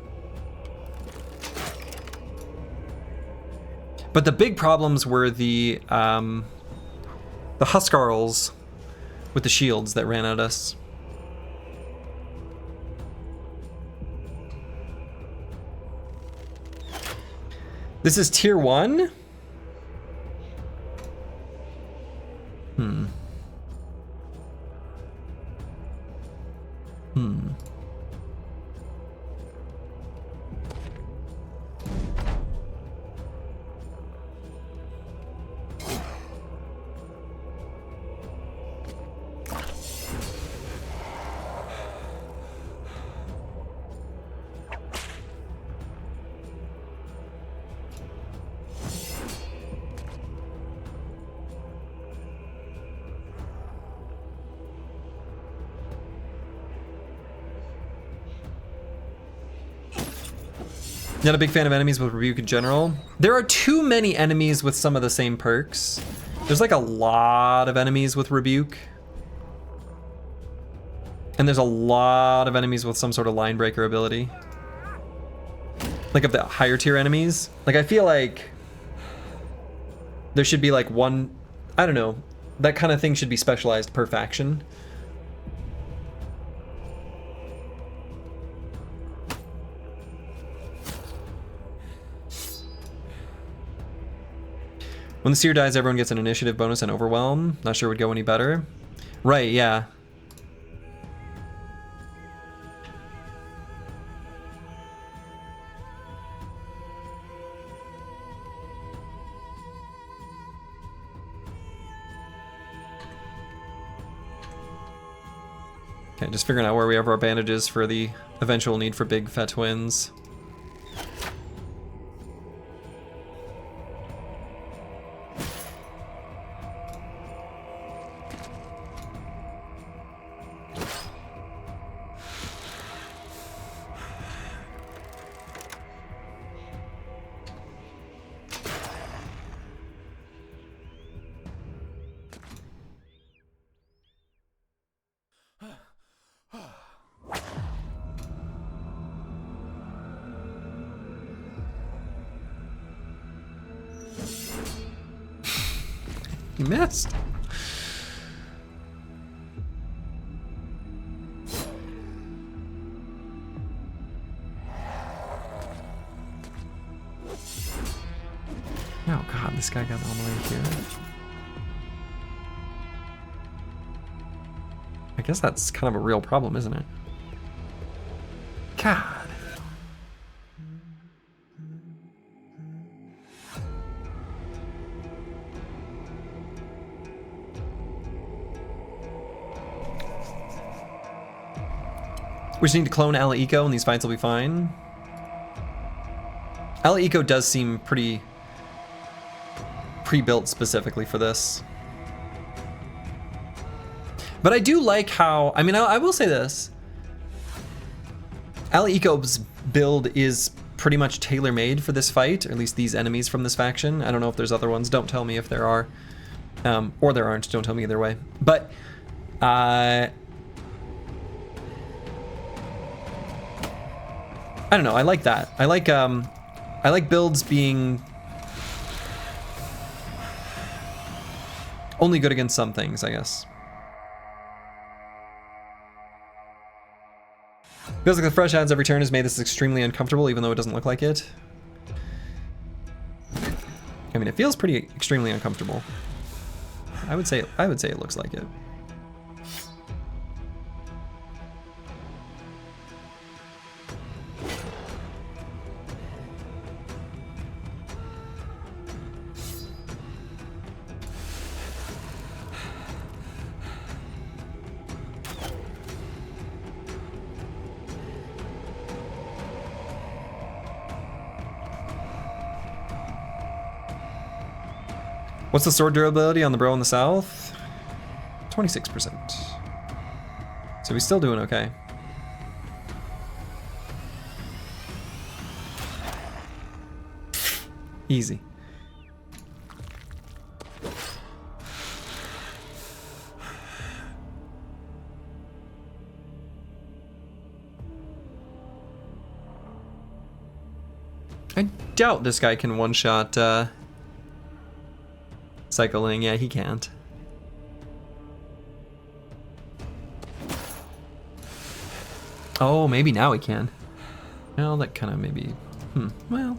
But the big problems were the Huskarls with the shields that ran at us. This is tier 1? Not a big fan of enemies with rebuke in general. There are too many enemies with some of the same perks. There's like a lot of enemies with rebuke. And there's a lot of enemies with some sort of line breaker ability. Like of the higher tier enemies. Like I feel like there should be like one, I don't know, that kind of thing should be specialized per faction. When the seer dies, everyone gets an initiative bonus and overwhelm. Not sure it would go any better. Right, yeah. Okay, just figuring out where we have our bandages for the eventual need for big fat twins. You missed. Oh god, this guy got all the way here. I guess that's kind of a real problem, isn't it? God. We just need to clone Ala Eco and these fights will be fine. Ala Eco does seem pretty pre-built specifically for this. But I do like how, I mean, I will say this. Ala Eco's build is pretty much tailor-made for this fight, or at least these enemies from this faction. I don't know if there's other ones. Don't tell me if there are. Or there aren't. Don't tell me either way. But I don't know. I like that. I like builds being only good against some things, I guess. Feels like the fresh adds every turn has made this extremely uncomfortable, even though it doesn't look like it. I mean, it feels pretty extremely uncomfortable. I would say it looks like it. What's the sword durability on the bro in the south? 26%. So he's still doing okay. Easy. I doubt this guy can one-shot cycling. Yeah, he can't. Oh, maybe now he can. Well, that kind of maybe... well...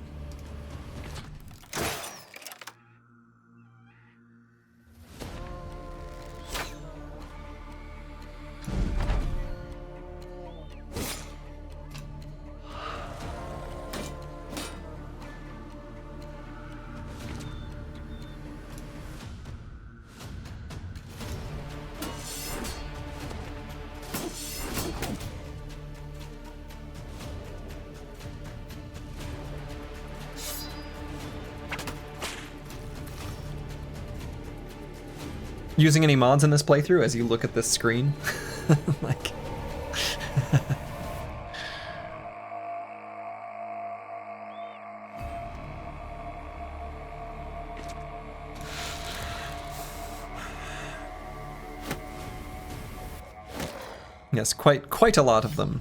Using any mods in this playthrough as you look at this screen? Like... Yes, quite a lot of them.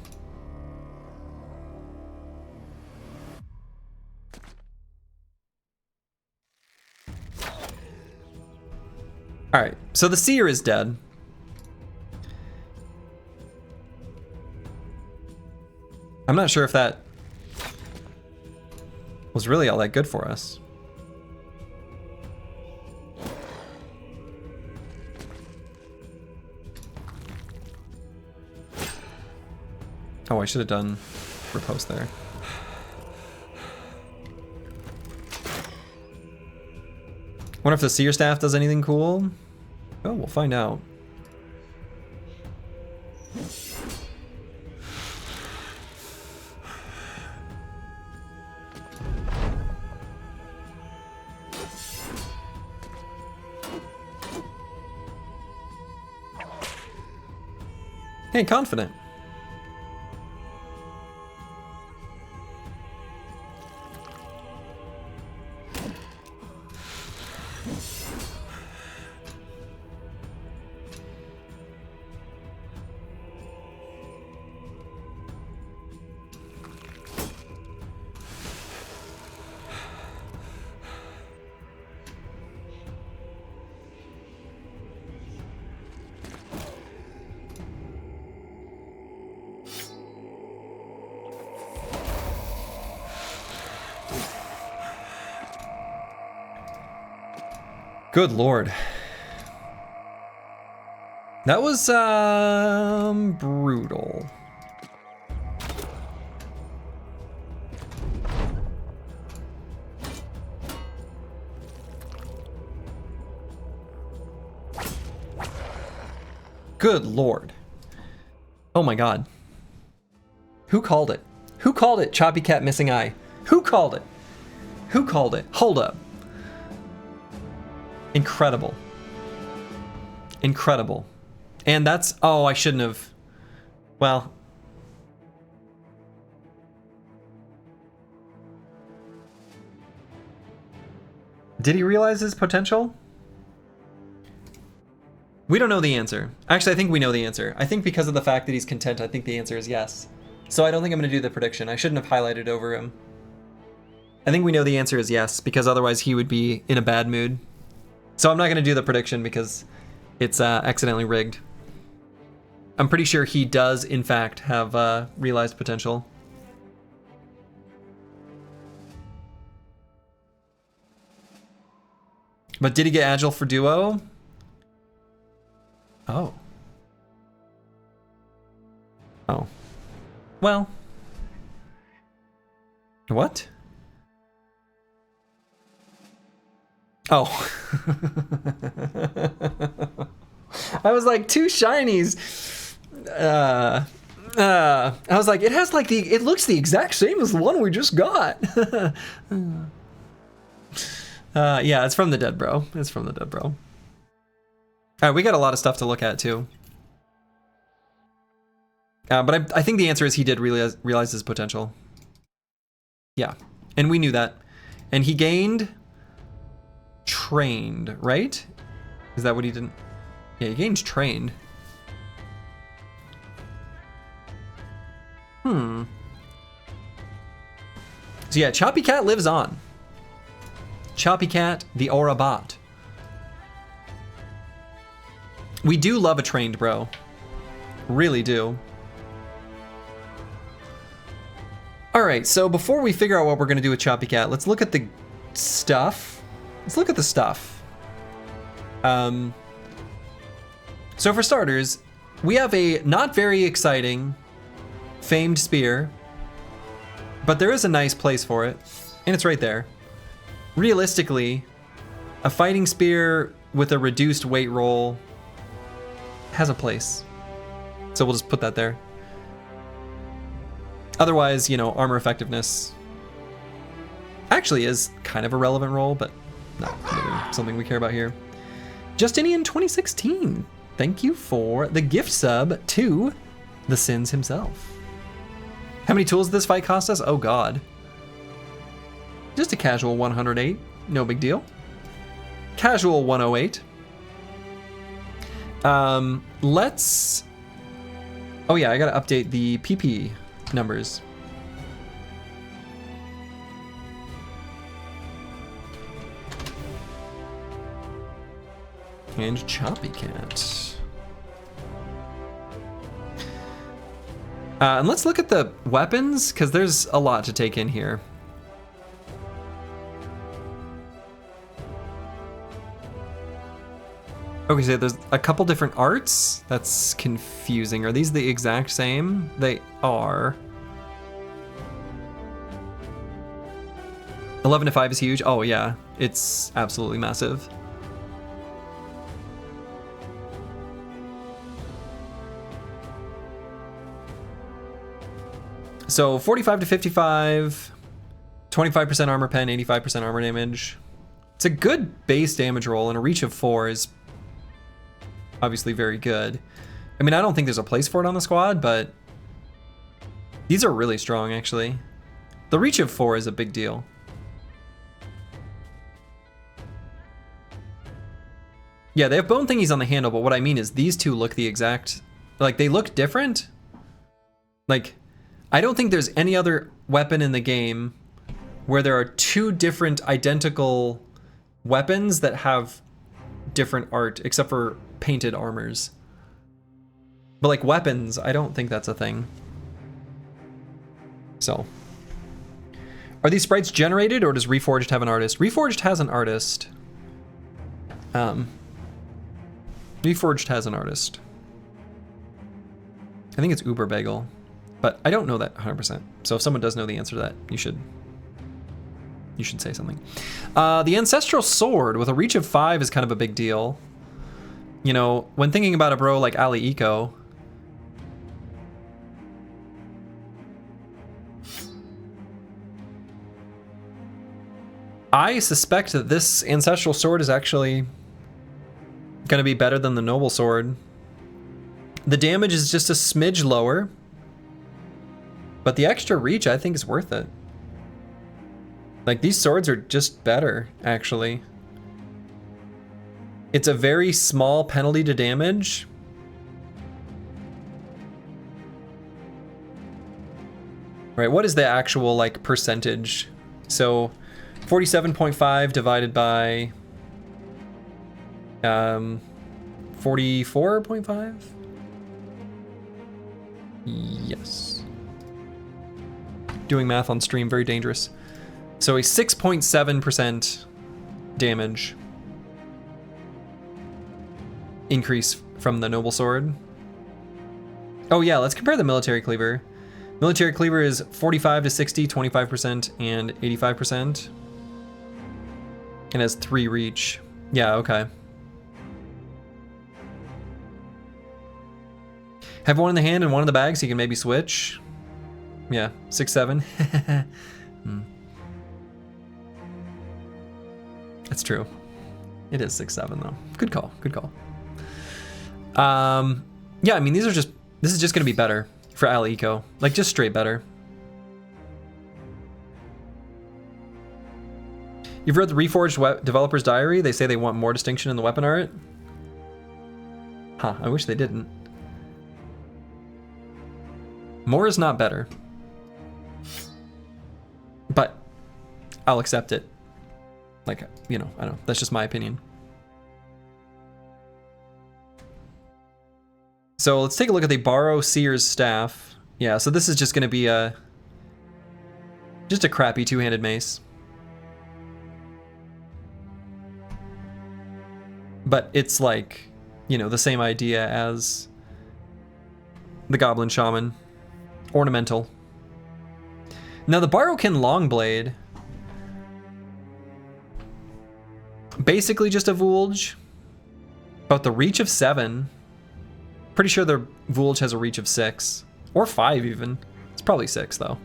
Alright, so the seer is dead. I'm not sure if that was really all that good for us. Oh, I should have done riposte there. Wonder if the seer staff does anything cool? Oh, we'll find out. Hey, confident. Good lord. That was brutal. Good lord. Oh my god. Who called it? Who called it? Choppy cat missing eye. Who called it? Who called it? Hold up. Incredible. Incredible. And that's... Oh, I shouldn't have... Well... Did he realize his potential? We don't know the answer. Actually, I think we know the answer. I think because of the fact that he's content, I think the answer is yes. So I don't think I'm going to do the prediction. I shouldn't have highlighted over him. I think we know the answer is yes, because otherwise he would be in a bad mood. So I'm not going to do the prediction because it's accidentally rigged. I'm pretty sure he does, in fact, have realized potential. But did he get Agile for Duo? Oh. Oh. Well. What? Oh. I was like, 2 shinies. I was like, it has like it looks the exact same as the one we just got. Yeah, it's from the dead bro. It's from the dead bro. All right, we got a lot of stuff to look at too. But I think the answer is he did realize his potential. Yeah, and we knew that. And he gained trained, right? Is that what he didn't? Yeah, he gained trained. So yeah, Choppy Cat lives on. Choppy Cat, the Aura bot. We do love a trained bro. Really do. Alright, so before we figure out what we're gonna do with Choppy Cat, let's look at the stuff. Let's look at the stuff. So for starters, we have a not very exciting famed spear, but there is a nice place for it, and it's right there. Realistically, a fighting spear with a reduced weight roll has a place. So we'll just put that there. Otherwise, you know, armor effectiveness actually is kind of a relevant role, but not really something we care about here. Justinian 2016, thank you for the gift sub to the Sins himself. How many tools did this fight cost us? Oh god. Just a casual 108, no big deal. Casual 108. Let's... Oh yeah, I gotta update the PP numbers. And Choppy Cat. And let's look at the weapons, because there's a lot to take in here. Okay, so there's a couple different arts. That's confusing. Are these the exact same? They are. 11 to 5 is huge. Oh yeah, it's absolutely massive. So 45 to 55, 25% armor pen, 85% armor damage. It's a good base damage roll, and a reach of 4 is obviously very good. I mean, I don't think there's a place for it on the squad, but these are really strong, actually. The reach of 4 is a big deal. Yeah, they have bone thingies on the handle, but what I mean is these two look the exact... Like, they look different. Like, I don't think there's any other weapon in the game where there are 2 different identical weapons that have different art, except for painted armors. But like weapons, I don't think that's a thing. So, are these sprites generated, or does Reforged have an artist? Reforged has an artist. Reforged has an artist. I think it's Uber Bagel, but I don't know that 100%. So if someone does know the answer to that, you should say something. The Ancestral Sword with a reach of 5 is kind of a big deal. You know, when thinking about a bro like Ali Eco, I suspect that this Ancestral Sword is actually going to be better than the Noble Sword. The damage is just a smidge lower, but the extra reach I think is worth it. Like, these swords are just better, actually. It's a very small penalty to damage. Right, what is the actual, like, percentage? So, 47.5 divided by 44.5? Yes. Doing math on stream, very dangerous. So a 6.7% damage increase from the Noble Sword. Oh yeah, let's compare the Military Cleaver. Military Cleaver is 45 to 60, 25%, and 85%. And has 3 reach. Yeah, okay. Have one in the hand and one in the bag so you can maybe switch. Yeah, 6-7. That's true. It is 6-7 though. Good call, good call. Yeah, I mean, this is just gonna be better for Ally Eco. Like, just straight better. You've read the Reforged Developer's Diary? They say they want more distinction in the weapon art. Huh, I wish they didn't. More is not better. But I'll accept it. Like, you know, I don't know. That's just my opinion. So let's take a look at the Borrow Seer's Staff. Yeah, so this is just going to be just a crappy two-handed mace. But it's like, you know, the same idea as the Goblin Shaman. Ornamental. Now the Borrowkin Longblade, basically just a Vulge, but the reach of 7. Pretty sure the Vulge has a reach of 6 or 5 even. It's probably 6 though.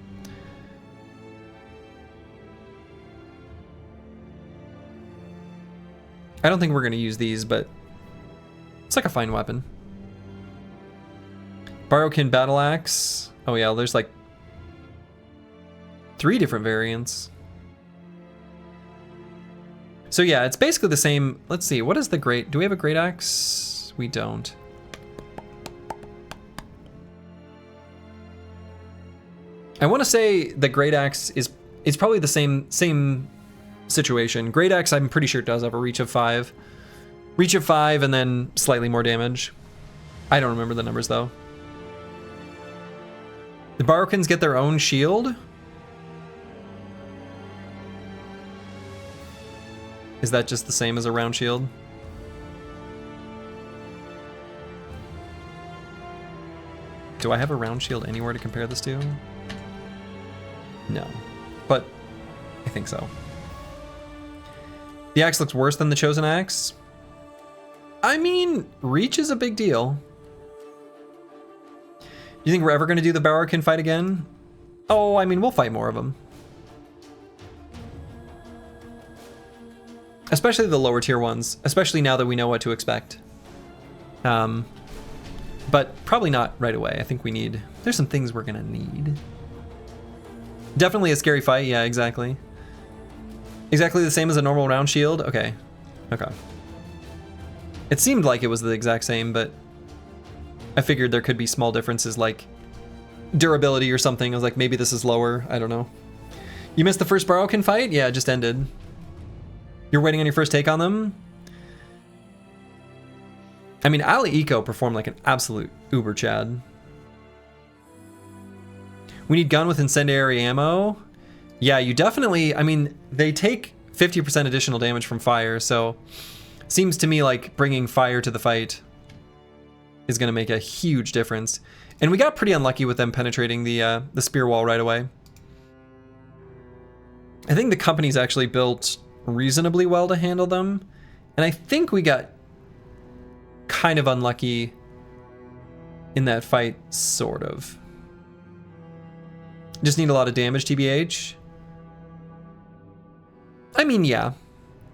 I don't think we're gonna use these, but it's like a fine weapon. Borrowkin Battle Axe. Oh yeah, there's like 3 different variants. So yeah, it's basically the same. Let's see, what is the great? Do we have a great axe? We don't. I want to say the great axe is probably the same situation. Great axe, I'm pretty sure does have a reach of 5. Reach of 5 and then slightly more damage. I don't remember the numbers though. The Borrowkins get their own shield? Is that just the same as a round shield? Do I have a round shield anywhere to compare this to? No, but I think so. The axe looks worse than the Chosen Axe. I mean, reach is a big deal. Do you think we're ever going to do the Borrowkin fight again? Oh, I mean, we'll fight more of them. Especially the lower tier ones, especially now that we know what to expect. But probably not right away. I think we need, there's some things we're gonna need. Definitely a scary fight, yeah, exactly. Exactly the same as a normal round shield? Okay, okay. It seemed like it was the exact same, but I figured there could be small differences like durability or something. I was like, maybe this is lower, I don't know. You missed the first Borrowkin fight? Yeah, it just ended. You're waiting on your first take on them? I mean, Ally Eco performed like an absolute uber chad. We need gun with incendiary ammo. Yeah, you definitely, I mean, they take 50% additional damage from fire, so seems to me like bringing fire to the fight is gonna make a huge difference. And we got pretty unlucky with them penetrating the spear wall right away. I think the company's actually built reasonably well to handle them, and I think we got kind of unlucky in that fight, sort of. Just need a lot of damage, TBH. I mean, yeah,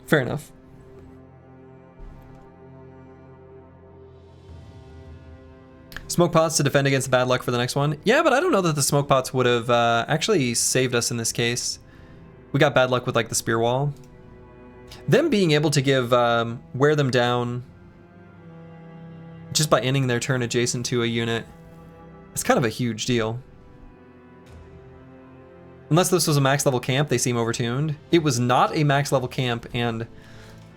fair enough. Smoke pots to defend against bad luck for the next one. Yeah, but I don't know that the smoke pots would have actually saved us in this case. We got bad luck with like the spear wall. Them being able to give wear them down just by ending their turn adjacent to a unit, it's kind of a huge deal. Unless this was a max level camp, they seem overtuned. It was not a max level camp, and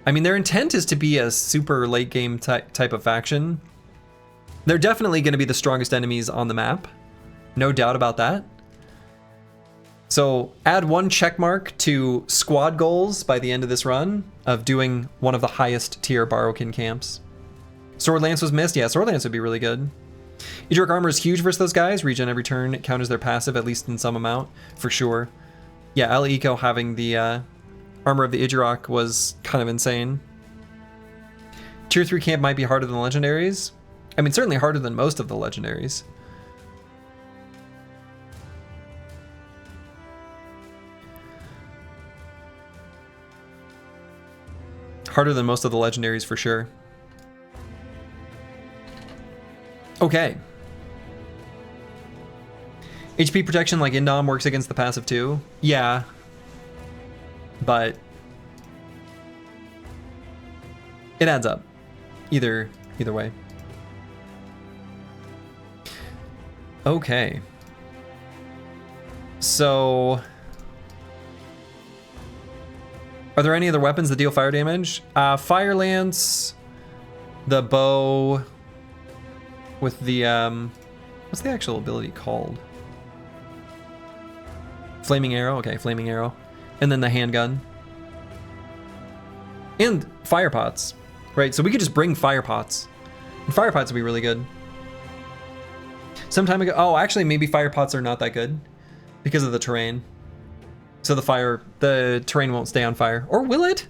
I mean, their intent is to be a super late game type of faction. They're definitely going to be the strongest enemies on the map. No doubt about that. So add 1 check mark to squad goals by the end of this run of doing one of the highest tier Borrowkin camps. Sword Lance was missed. Yeah, Sword Lance would be really good. Idric Armor is huge versus those guys. Regen every turn. It counters their passive, at least in some amount, for sure. Yeah, Ala Eco having the Armor of the Idric was kind of insane. Tier 3 camp might be harder than the legendaries. I mean, certainly harder than most of the legendaries. Harder than most of the legendaries for sure. Okay. HP protection like Indom works against the passive too. Yeah. But it adds up. Either way. Okay. So are there any other weapons that deal fire damage? Fire Lance, the bow with the what's the actual ability called? Flaming Arrow. Okay, Flaming Arrow. And then the handgun. And fire pots. Right, so we could just bring fire pots. And fire pots would be really good. Some time ago, oh, actually maybe fire pots are not that good because of the terrain. So the terrain won't stay on fire. Or will it?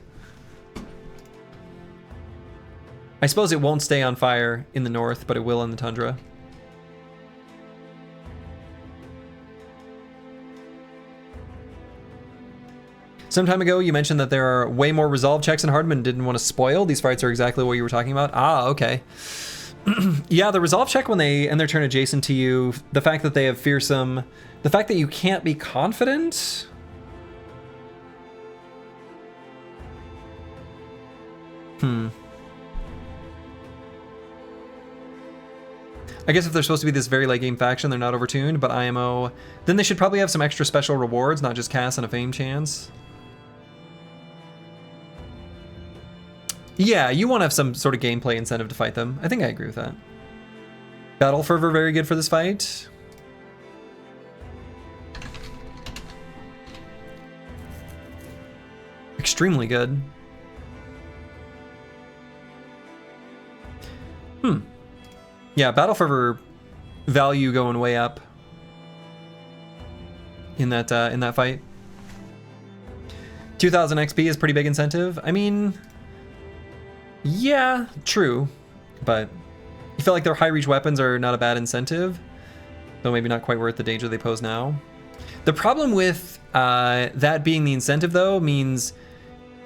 I suppose it won't stay on fire in the north, but it will in the tundra. Some time ago, you mentioned that there are way more resolve checks in Hardened and didn't want to spoil. These fights are exactly what you were talking about. Ah, okay. Yeah, the resolve check when they end their turn adjacent to you, the fact that they have fearsome, the fact that you can't be confident. I guess if they're supposed to be this very late game faction, they're not overtuned, but IMO, then they should probably have some extra special rewards, not just cast and a fame chance. Yeah, you want to have some sort of gameplay incentive to fight them. I think I agree with that. Battle Fervor, very good for this fight. Extremely good. Yeah, Battle Fervor value going way up in that fight. 2000 XP is pretty big incentive. I mean, yeah, true, but you feel like their high reach weapons are not a bad incentive, though maybe not quite worth the danger they pose now. The problem with that being the incentive, though, means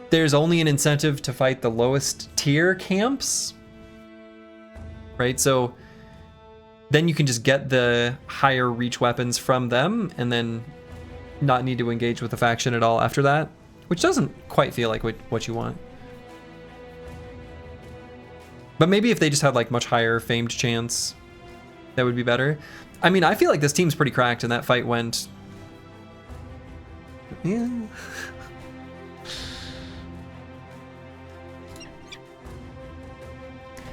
there's only an incentive to fight the lowest tier camps. Right, so then you can just get the higher reach weapons from them and then not need to engage with the faction at all after that, which doesn't quite feel like what you want. But maybe if they just had like much higher famed chance, that would be better. I mean, I feel like this team's pretty cracked and that fight went... Yeah.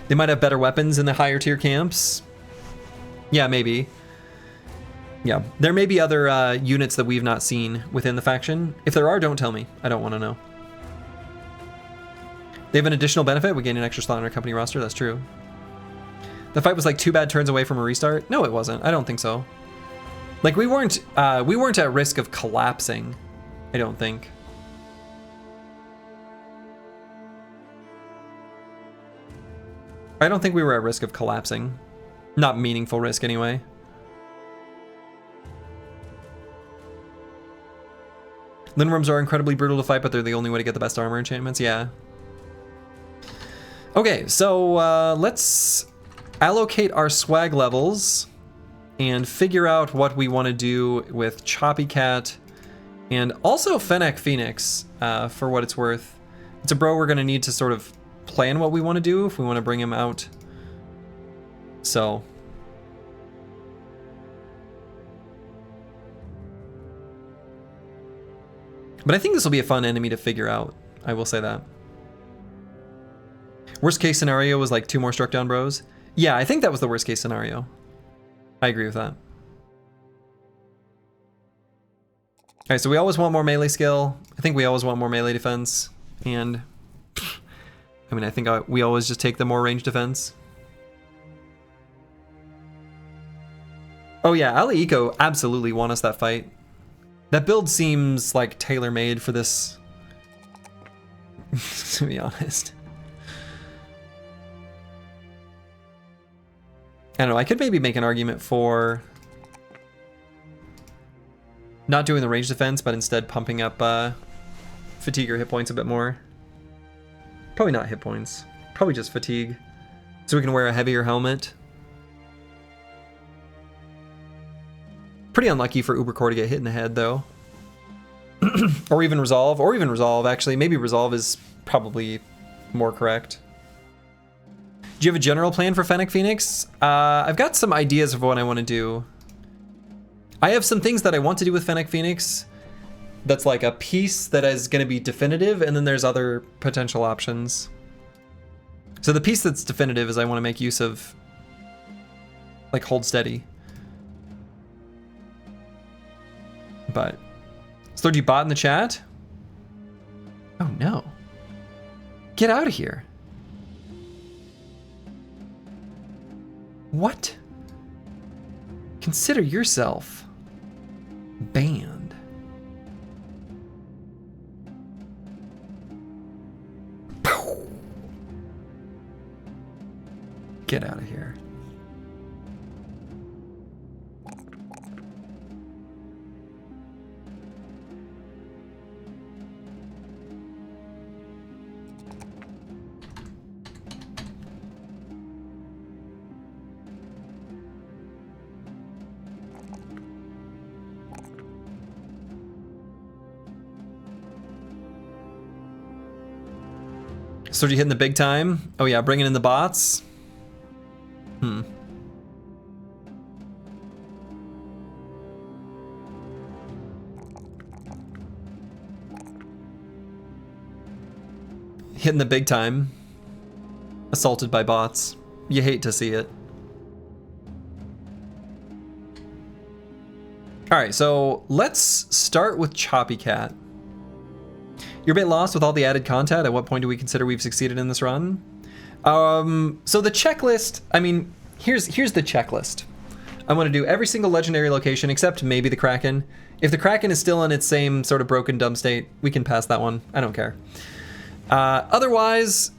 They might have better weapons in the higher tier camps. Yeah, maybe. Yeah, there may be other units that we've not seen within the faction. If there are, don't tell me. I don't want to know. They have an additional benefit. We gain an extra slot on our company roster. That's true. The fight was like 2 bad turns away from a restart. No, it wasn't. I don't think so. Like we weren't at risk of collapsing. I don't think. I don't think we were at risk of collapsing. Not meaningful risk, anyway. Lindworms are incredibly brutal to fight, but they're the only way to get the best armor enchantments. Yeah. Okay, so let's allocate our swag levels and figure out what we want to do with Choppy Cat And also Fennec Phoenix, for what it's worth. It's a bro we're going to need to sort of plan what we want to do if we want to bring him out. So... But I think this will be a fun enemy to figure out. I will say that. Worst case scenario was like 2 more struck down bros. Yeah, I think that was the worst case scenario. I agree with that. Alright, so we always want more melee skill. I think we always want more melee defense. And... I mean, I think we always just take the more range defense. Oh yeah, Ali Eco absolutely won us that fight. That build seems like tailor-made for this, to be honest. I don't know, I could maybe make an argument for not doing the range defense, but instead pumping up fatigue or hit points a bit more. Probably not hit points, probably just fatigue. So we can wear a heavier helmet. Pretty unlucky for Ubercore to get hit in the head, though. or even Resolve, actually. Maybe Resolve is probably more correct. Do you have a general plan for Fennec Phoenix? I've got some ideas of what I want to do. I have some things that I want to do with Fennec Phoenix. That's like a piece that is going to be definitive, and then there's other potential options. So the piece that's definitive is I want to make use of, like, Hold Steady. But Slurgy bot in the chat? Oh no. Get out of here. What? Consider yourself banned. Get out of here. So you hitting the big time? Oh yeah, bringing in the bots. Hitting the big time. Assaulted by bots. You hate to see it. Alright, so let's start with Choppy Cat. You're a bit lost with all the added content. At what point do we consider we've succeeded in this run? So the checklist, I mean, here's the checklist. I want to do every single legendary location except maybe the Kraken. If the Kraken is still in its same sort of broken dumb state, we can pass that one. I don't care. Otherwise,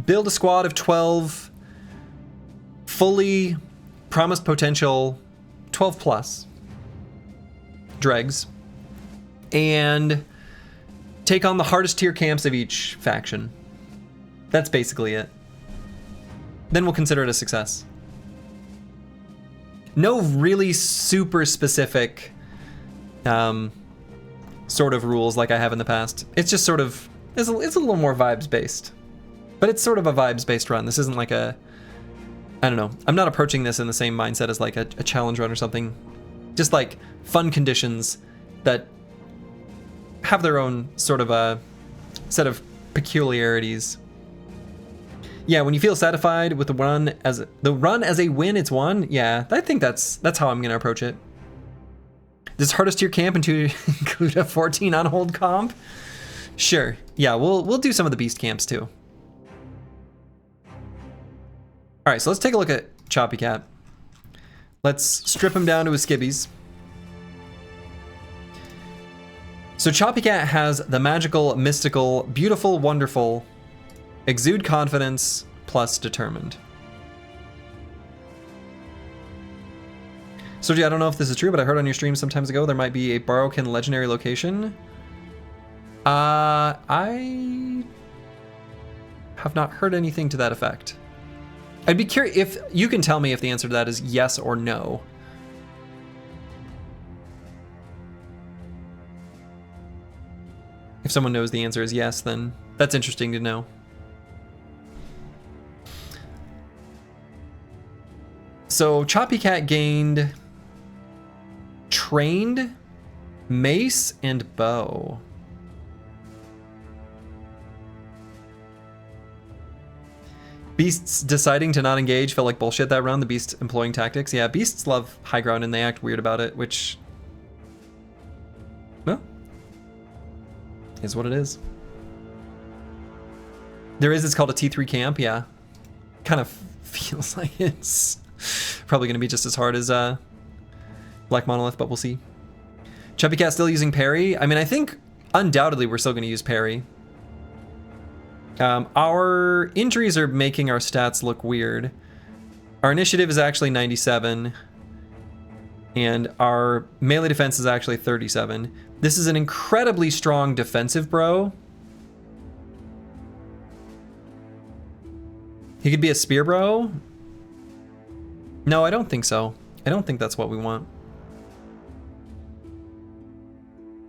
build a squad of 12 fully promised potential 12 plus dregs and take on the hardest tier camps of each faction. That's basically it. Then we'll consider it a success. No really super specific sort of rules like I have in the past. It's just sort of, it's a little more vibes based. But it's sort of a vibes based run. This isn't like a, I don't know. I'm not approaching this in the same mindset as like a challenge run or something. Just like fun conditions that have their own sort of a set of peculiarities. Yeah, when you feel satisfied with the run as a win, it's won. Yeah, I think that's how I'm gonna approach it. Does hardest tier camp include a 14 on hold comp? Sure. Yeah, we'll do some of the beast camps too. All right, so let's take a look at Choppy Cat. Let's strip him down to his skibbies. So Choppy Cat has the magical, mystical, beautiful, wonderful, exude confidence, plus determined. So I don't know if this is true, but I heard on your stream some times ago there might be a Borrowkin legendary location. I have not heard anything to that effect. I'd be curious if you can tell me if the answer to that is yes or no. If someone knows the answer is yes, then that's interesting to know. So Choppy Cat gained trained, mace, and bow. Beasts deciding to not engage felt like bullshit that round. The beasts employing tactics. Yeah, beasts love high ground and they act weird about it, which, well, is what it is. It's called a T3 camp, yeah. Kind of feels like it's probably going to be just as hard as Black Monolith, but we'll see. Chubby Cat still using parry. I mean, I think undoubtedly we're still going to use parry. Our injuries are making our stats look weird. Our initiative is actually 97. And our melee defense is actually 37. This is an incredibly strong defensive bro. He could be a spear bro. No, I don't think so. I don't think that's what we want.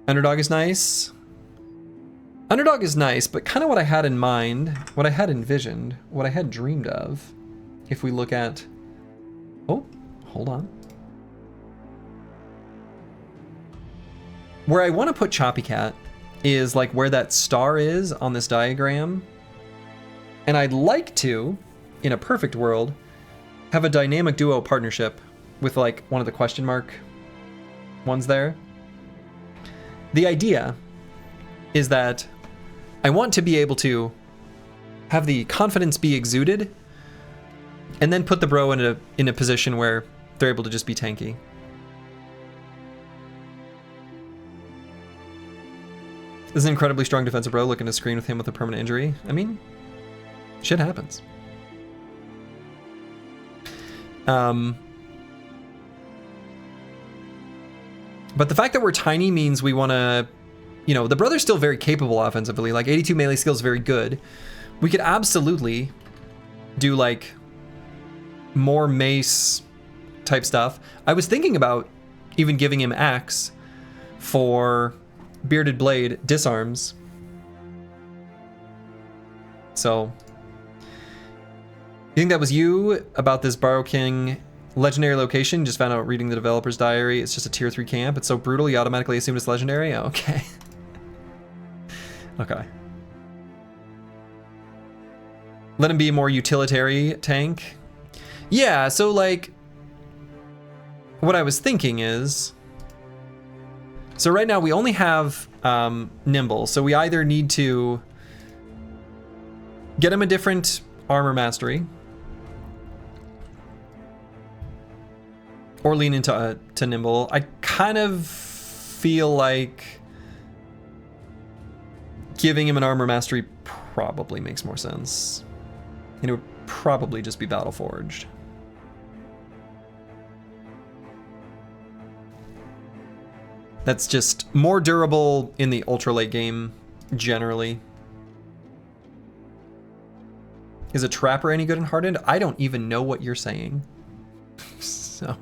Underdog is nice. Underdog is nice, but kind of what I had in mind, what I had envisioned, what I had dreamed of, if we look at... Oh, hold on. Where I want to put Choppy Cat is like where that star is on this diagram. And I'd like to, in a perfect world, have a dynamic duo partnership with like one of the question mark ones there. The idea is that I want to be able to have the confidence be exuded and then put the bro in a position where they're able to just be tanky. This is an incredibly strong defensive bro looking to screen with him with a permanent injury. I mean, shit happens. But the fact that we're tiny means we want to, you know, the brother's still very capable offensively. Like 82 melee skill is very good. We could absolutely do like more mace type stuff. I was thinking about even giving him axe for bearded blade disarms. So, you think that was you about this Borrow King legendary location? Just found out reading the developer's diary. It's just a tier 3 camp. It's so brutal you automatically assume it's legendary? Oh, okay. Okay. Let him be a more utilitarian tank. Yeah, so like, what I was thinking is, so right now we only have Nimble, so we either need to get him a different armor mastery, or lean into to Nimble. I kind of feel like giving him an armor mastery probably makes more sense. And it would probably just be Battle Forged. That's just more durable in the ultra late game, generally. Is a Trapper any good in Hardened? I don't even know what you're saying. So.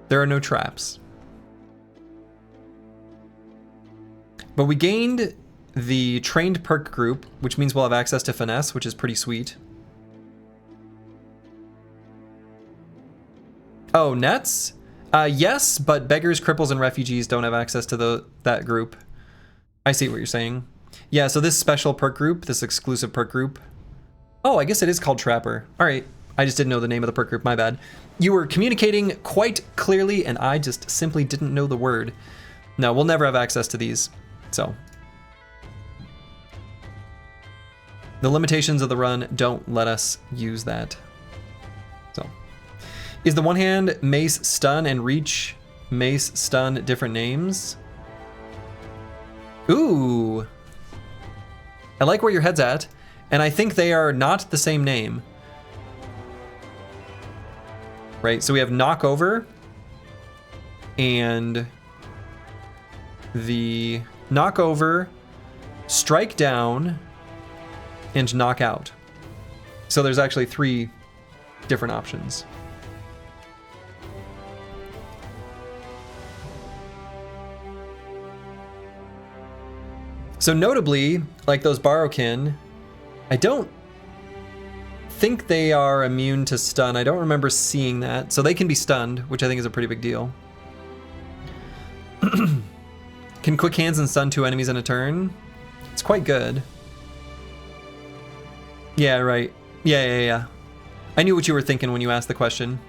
There are no traps. But we gained the trained perk group, which means we'll have access to finesse, which is pretty sweet. Oh, nets? Yes, but beggars, cripples, and refugees don't have access to that group. I see what you're saying. Yeah, so this special perk group, this exclusive perk group. Oh, I guess it is called Trapper. All right, I just didn't know the name of the perk group, my bad. You were communicating quite clearly, and I just simply didn't know the word. No, we'll never have access to these, so. The limitations of the run don't let us use that. So. Is the one hand mace stun and reach mace stun different names? Ooh. I like where your head's at, and I think they are not the same name. Right, so we have knockover, and the knockover, strike down, and knock out. So there's actually 3 different options. So notably, like those Borrowkin, I don't think they are immune to stun. I don't remember seeing that. So they can be stunned, which I think is a pretty big deal. Can quick hands and stun 2 enemies in a turn? It's quite good. Yeah, right. Yeah. I knew what you were thinking when you asked the question.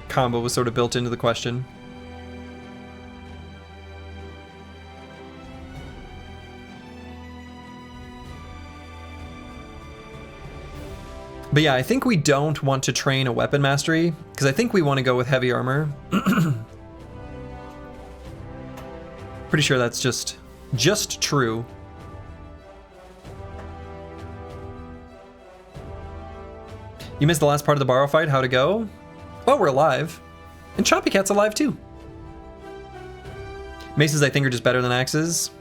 Combo was sort of built into the question. But yeah, I think we don't want to train a weapon mastery, because I think we want to go with heavy armor. Pretty sure that's just true. You missed the last part of the Borrow fight. How'd it go? Oh, we're alive. And Choppy Cat's alive too. Maces, I think, are just better than axes.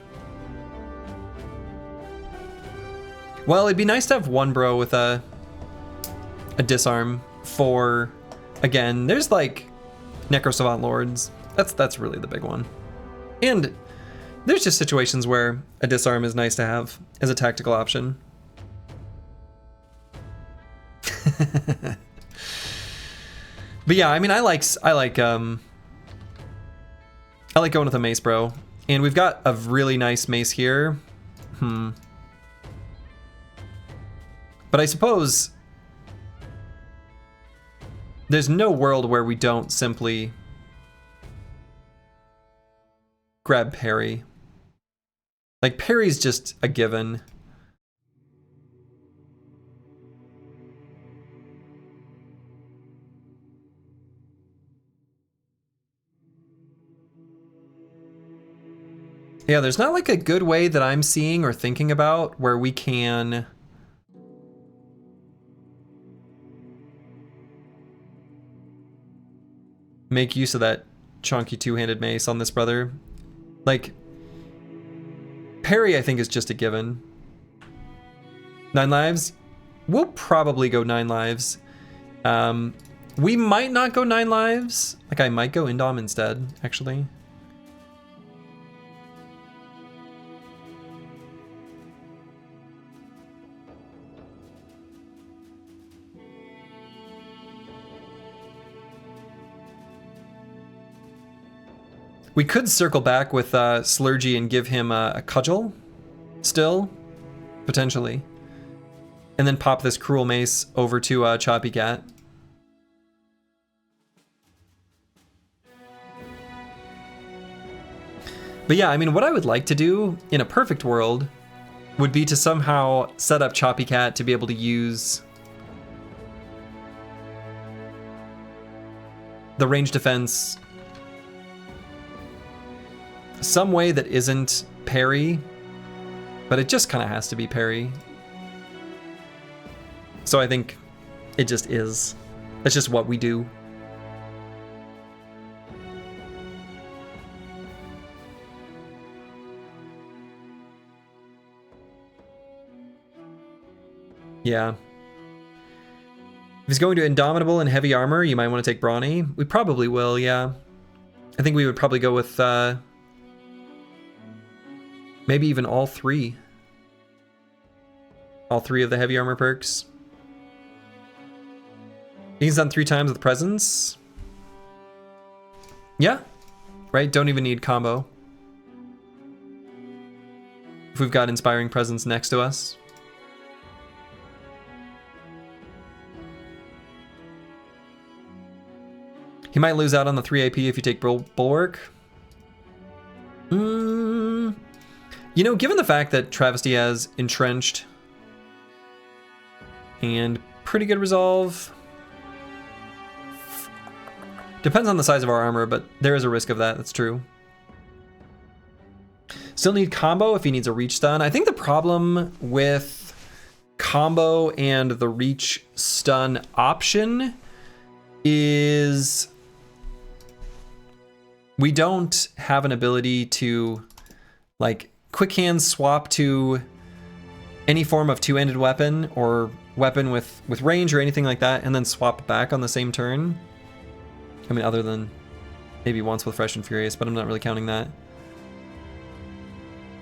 Well, it'd be nice to have one bro with a disarm for, again, there's like Necro Savant Lords. That's really the big one. And there's just situations where a disarm is nice to have as a tactical option. But yeah, I mean, I like going with a mace, bro. And we've got a really nice mace here. But I suppose there's no world where we don't simply grab parry. Like, parry's just a given. Yeah, there's not like a good way that I'm seeing or thinking about where we can make use of that chunky two-handed mace on this brother. Like, parry I think is just a given. 9 lives? We'll probably go 9 lives. We might not go 9 lives. Like, I might go Indom instead, actually. We could circle back with Slurgy and give him a cudgel, still, potentially. And then pop this Cruel Mace over to Choppy Cat. But yeah, I mean, what I would like to do in a perfect world would be to somehow set up Choppy Cat to be able to use the range defense some way that isn't parry, but it just kind of has to be parry. So I think it just is. That's just what we do. Yeah. If he's going to Indomitable and heavy armor, you might want to take Brawny. We probably will, yeah. I think we would probably go with maybe even all 3. All 3 of the heavy armor perks. He's done 3 times with presence. Yeah, right? Don't even need combo. If we've got inspiring presence next to us. He might lose out on the 3 AP if you take Bulwark. You know, given the fact that Travesty has Entrenched and pretty good resolve, depends on the size of our armor, but there is a risk of that, that's true. Still need combo if he needs a reach stun. I think the problem with combo and the reach stun option is we don't have an ability to, like, quick hands swap to any form of two-handed weapon or weapon with range or anything like that, and then swap back on the same turn. I mean, other than maybe once with Fresh and Furious, but I'm not really counting that.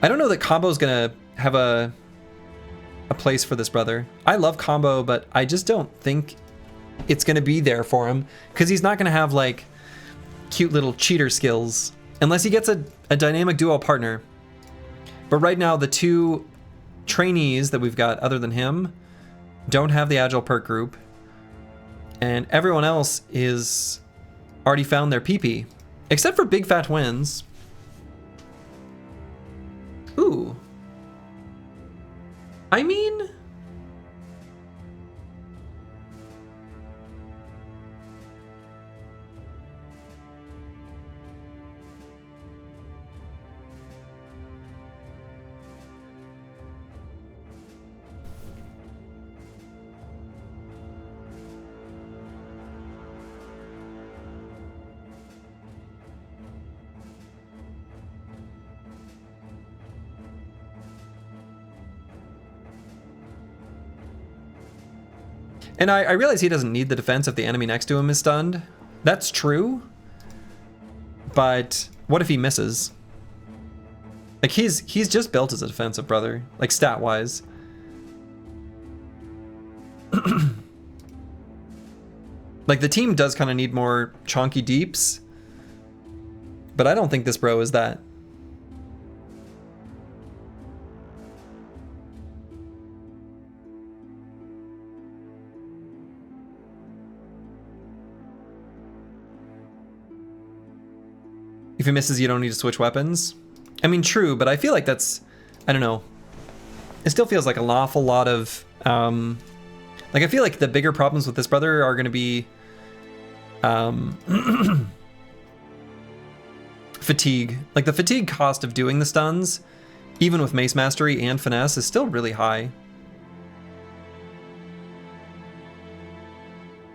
I don't know that Combo's gonna have a place for this brother. I love Combo, but I just don't think it's gonna be there for him, because he's not gonna have like cute little cheater skills unless he gets a dynamic duo partner. But right now, the two trainees that we've got other than him don't have the Agile perk group, and everyone else is already found their PP, except for Big Fat Wins. Ooh. I mean, and I realize he doesn't need the defense if the enemy next to him is stunned. That's true. But what if he misses? Like, he's just built as a defensive brother, like stat-wise. Like, the team does kind of need more chonky deeps, but I don't think this bro is that. If he misses, you don't need to switch weapons. I mean, true, but I feel like that's, I don't know. It still feels like an awful lot of, like, I feel like the bigger problems with this brother are going to be fatigue. Like, the fatigue cost of doing the stuns, even with Mace Mastery and Finesse, is still really high.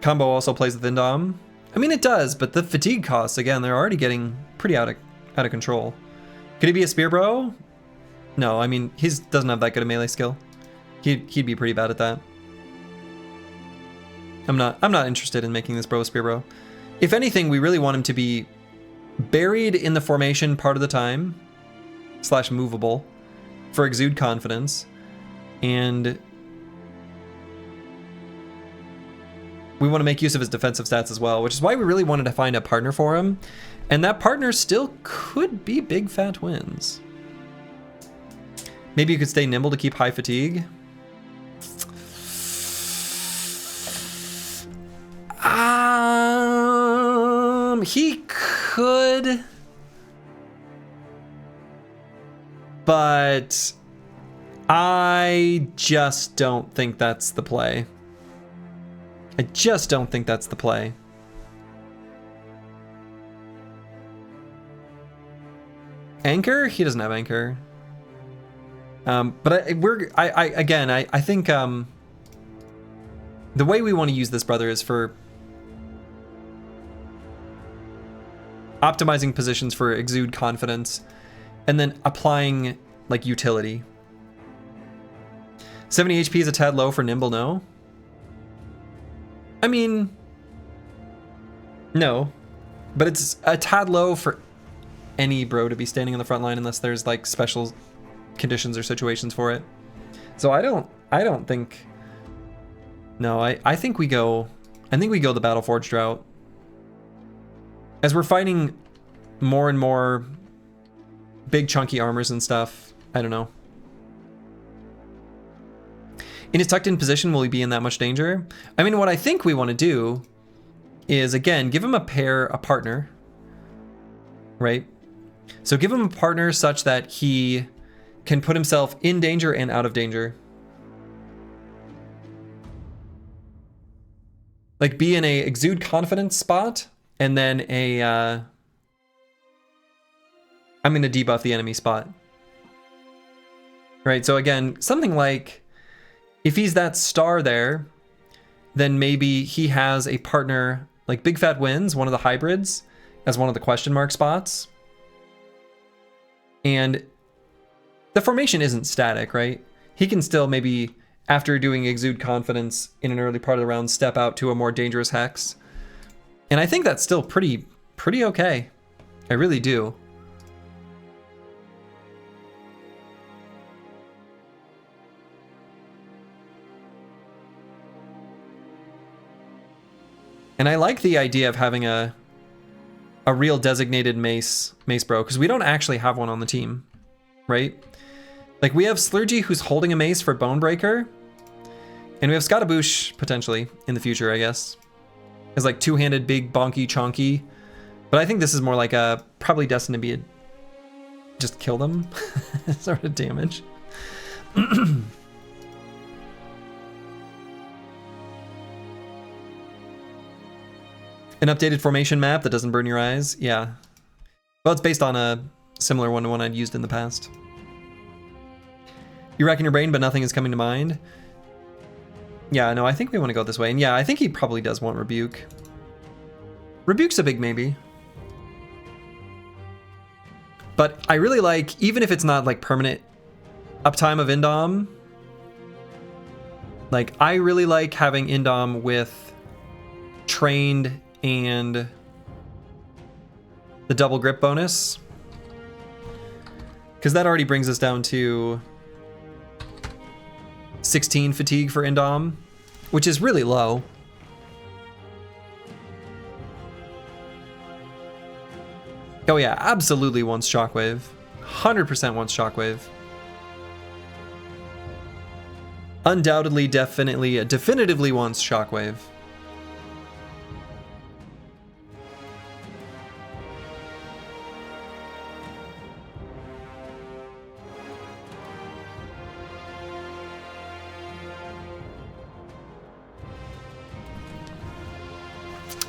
Combo also plays with Indom. I mean, it does, but the fatigue costs, again, they're already getting pretty out of control. Could he be a spear bro? No, I mean, he doesn't have that good a melee skill. He'd be pretty bad at that. I'm not interested in making this bro a spear bro. If anything, we really want him to be buried in the formation part of the time, / movable, for Exude Confidence, and we want to make use of his defensive stats as well, which is why we really wanted to find a partner for him. And that partner still could be Big Fat Wins. Maybe you could stay nimble to keep high fatigue. He could, but I just don't think that's the play. I just don't think that's the play. Anchor? He doesn't have anchor. But I think the way we want to use this brother is for optimizing positions for Exude Confidence and then applying like utility. 70 HP is a tad low for Nimble, no? I mean, no, but it's a tad low for any bro to be standing on the front line unless there's like special conditions or situations for it. So I don't think, no, I think we go the Battleforged route. As we're fighting more and more big chunky armors and stuff, I don't know. In his tucked in position, will he be in that much danger? I mean, what I think we want to do is, again, give him a partner, right? So give him a partner such that he can put himself in danger and out of danger. Like, be in a Exude Confidence spot, and then a, I'm gonna debuff the enemy spot. Right, so again, something like, if he's that star there, then maybe he has a partner like Big Fat Wins, one of the hybrids, as one of the question mark spots. And the formation isn't static, right? He can still maybe, after doing Exude Confidence in an early part of the round, step out to a more dangerous hex. And I think that's still pretty okay. I really do. And I like the idea of having a real designated mace bro, because we don't actually have one on the team, right? Like we have Slurgy who's holding a mace for Bonebreaker, and we have Scottaboosh potentially in the future, I guess. As like two-handed, big, bonky, chonky. But I think this is more like a probably destined to be a just kill them sort of damage. An updated formation map that doesn't burn your eyes. Yeah. Well, it's based on a similar one to one I'd used in the past. You rack in your brain, but nothing is coming to mind. Yeah, no, I think we want to go this way. And yeah, I think he probably does want Rebuke. Rebuke's a big maybe. But I really like, even if it's not like permanent uptime of Indom, like I really like having Indom with trained and the double grip bonus, because that already brings us down to 16 fatigue for Indom, which is really low. Oh yeah, absolutely wants Shockwave. 100% wants Shockwave. Undoubtedly, definitely, definitively wants Shockwave.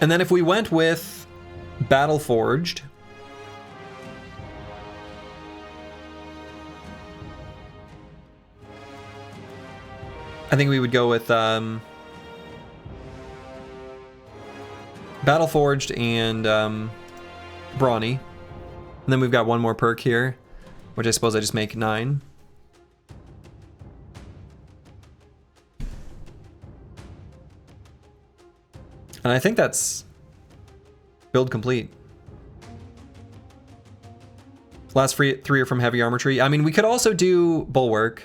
And then if we went with Reforged, I think we would go with Reforged and Brawny. And then we've got one more perk here, which I suppose I just make 9. And I think that's build complete. Last 3 are from Heavy Armor Tree. I mean, we could also do Bulwark.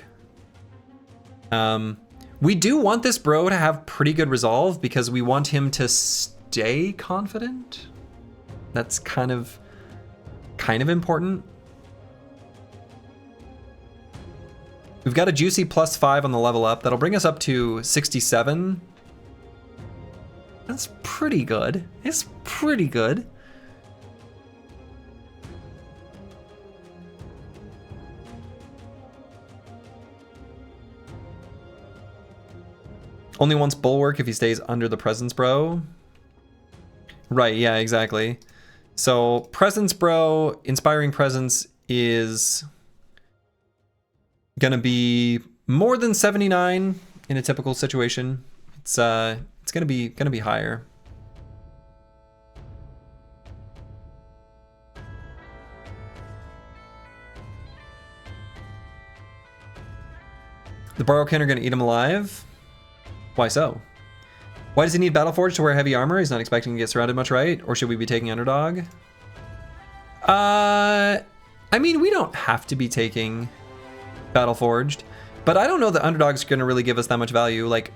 We do want this bro to have pretty good resolve because we want him to stay confident. That's kind of important. We've got a juicy +5 on the level up. That'll bring us up to 67. That's pretty good. It's pretty good. Only wants Bulwark if he stays under the Presence Bro. Right, yeah, exactly. So Presence Bro, Inspiring Presence is gonna be more than 79 in a typical situation. It's gonna be higher. The Borrowkin are gonna eat him alive. Why so? Why does he need Battleforged to wear heavy armor? He's not expecting to get surrounded much, right? Or should we be taking Underdog? I mean, we don't have to be taking Battleforged, but I don't know that Underdog's gonna really give us that much value. Like,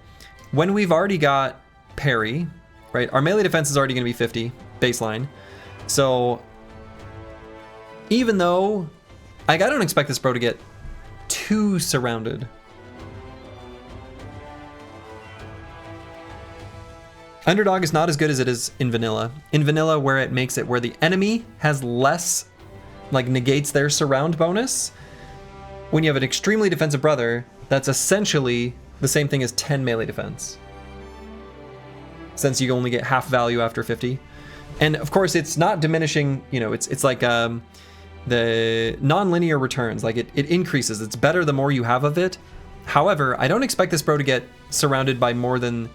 when we've already got parry, right? Our melee defense is already gonna be 50 baseline. So even though, like, I don't expect this bro to get too surrounded. Underdog is not as good as it is in vanilla. In vanilla, where it makes it where the enemy has less, like negates their surround bonus. When you have an extremely defensive brother, that's essentially the same thing as 10 melee defense, since you only get half value after 50. And of course, it's not diminishing, you know, it's like the non-linear returns, like it increases. It's better the more you have of it. However, I don't expect this bro to get surrounded by more than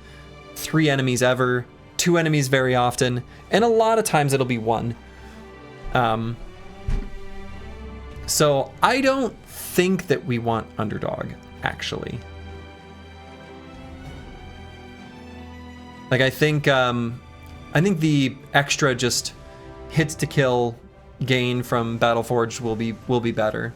3 enemies ever, 2 enemies very often, and a lot of times it'll be 1. So I don't think that we want Underdog, actually. Like, I think the extra just hits to kill gain from Battleforged will be better.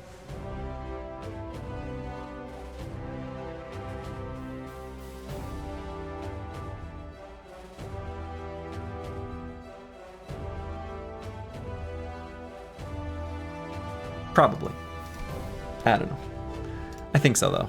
Probably. I don't know. I think so, though.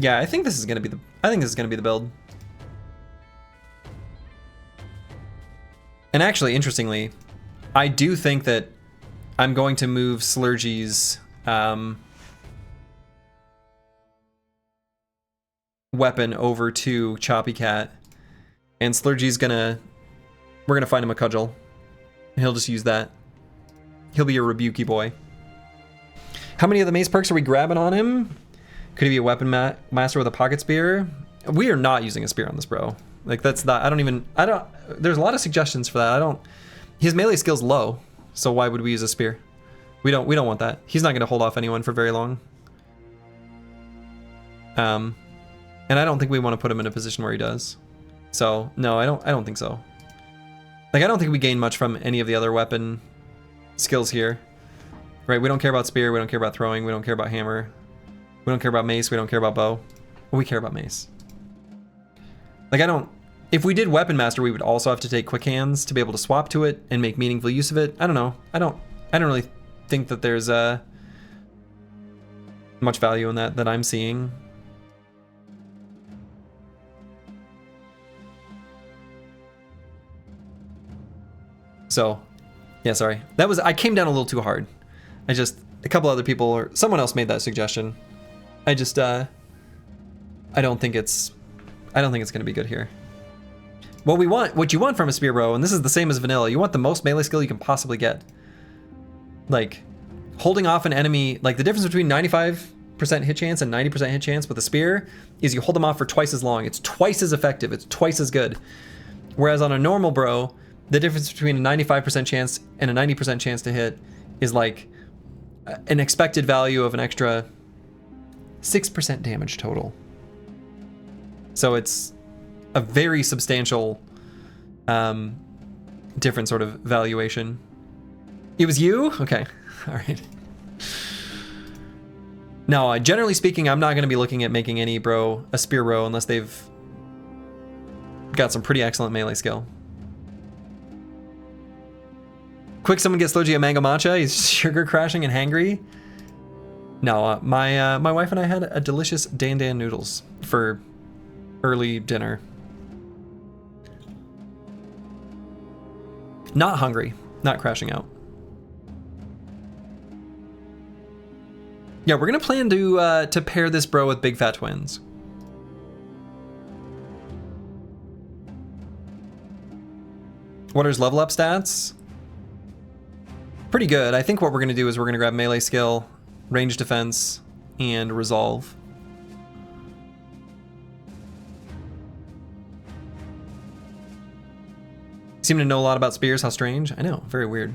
Yeah, I think this is gonna be the. I think this is gonna be the build. And actually, interestingly, I do think that I'm going to move Slurgy's weapon over to Choppy Cat, and Slurgy's gonna. We're gonna find him a cudgel, and he'll just use that. He'll be a rebukey boy. How many of the mace perks are we grabbing on him? Could he be a weapon master with a pocket spear? We are not using a spear on this bro. Like that's not, I don't, there's a lot of suggestions for that. His melee skill's low, so why would we use a spear? We don't want that. He's not gonna hold off anyone for very long. And I don't think we want to put him in a position where he does. So no, I don't think so. Like I don't think we gain much from any of the other weapon skills here. Right, we don't care about spear, we don't care about throwing, we don't care about hammer. We don't care about mace, we don't care about bow. Well, we care about mace. Like if we did weapon master, we would also have to take quick hands to be able to swap to it and make meaningful use of it. I don't know. I don't really think that there's much value in that I'm seeing. So, yeah, sorry. I came down a little too hard. A couple other people or someone else made that suggestion. I don't think it's gonna be good here. What you want from a spear bro, and this is the same as vanilla, you want the most melee skill you can possibly get. Like, holding off an enemy, like the difference between 95% hit chance and 90% hit chance with a spear is you hold them off for twice as long. It's twice as effective, it's twice as good. Whereas on a normal bro, the difference between a 95% chance and a 90% chance to hit is like an expected value of an extra 6% damage total. So it's a very substantial different sort of valuation. It was you? Okay, all right. No, generally speaking, I'm not going to be looking at making any bro a spear bro unless they've got some pretty excellent melee skill. Quick, someone get Slurgy a mango matcha. He's sugar crashing and hangry. No, my wife and I had a delicious Dan Dan noodles for early dinner. Not hungry, not crashing out. Yeah, we're gonna plan to pair this bro with Big Fat Twins. What are his level up stats? Pretty good. I think what we're gonna do is we're gonna grab melee skill, range defense, and resolve. Seem to know a lot about spears. How strange. I know, very weird.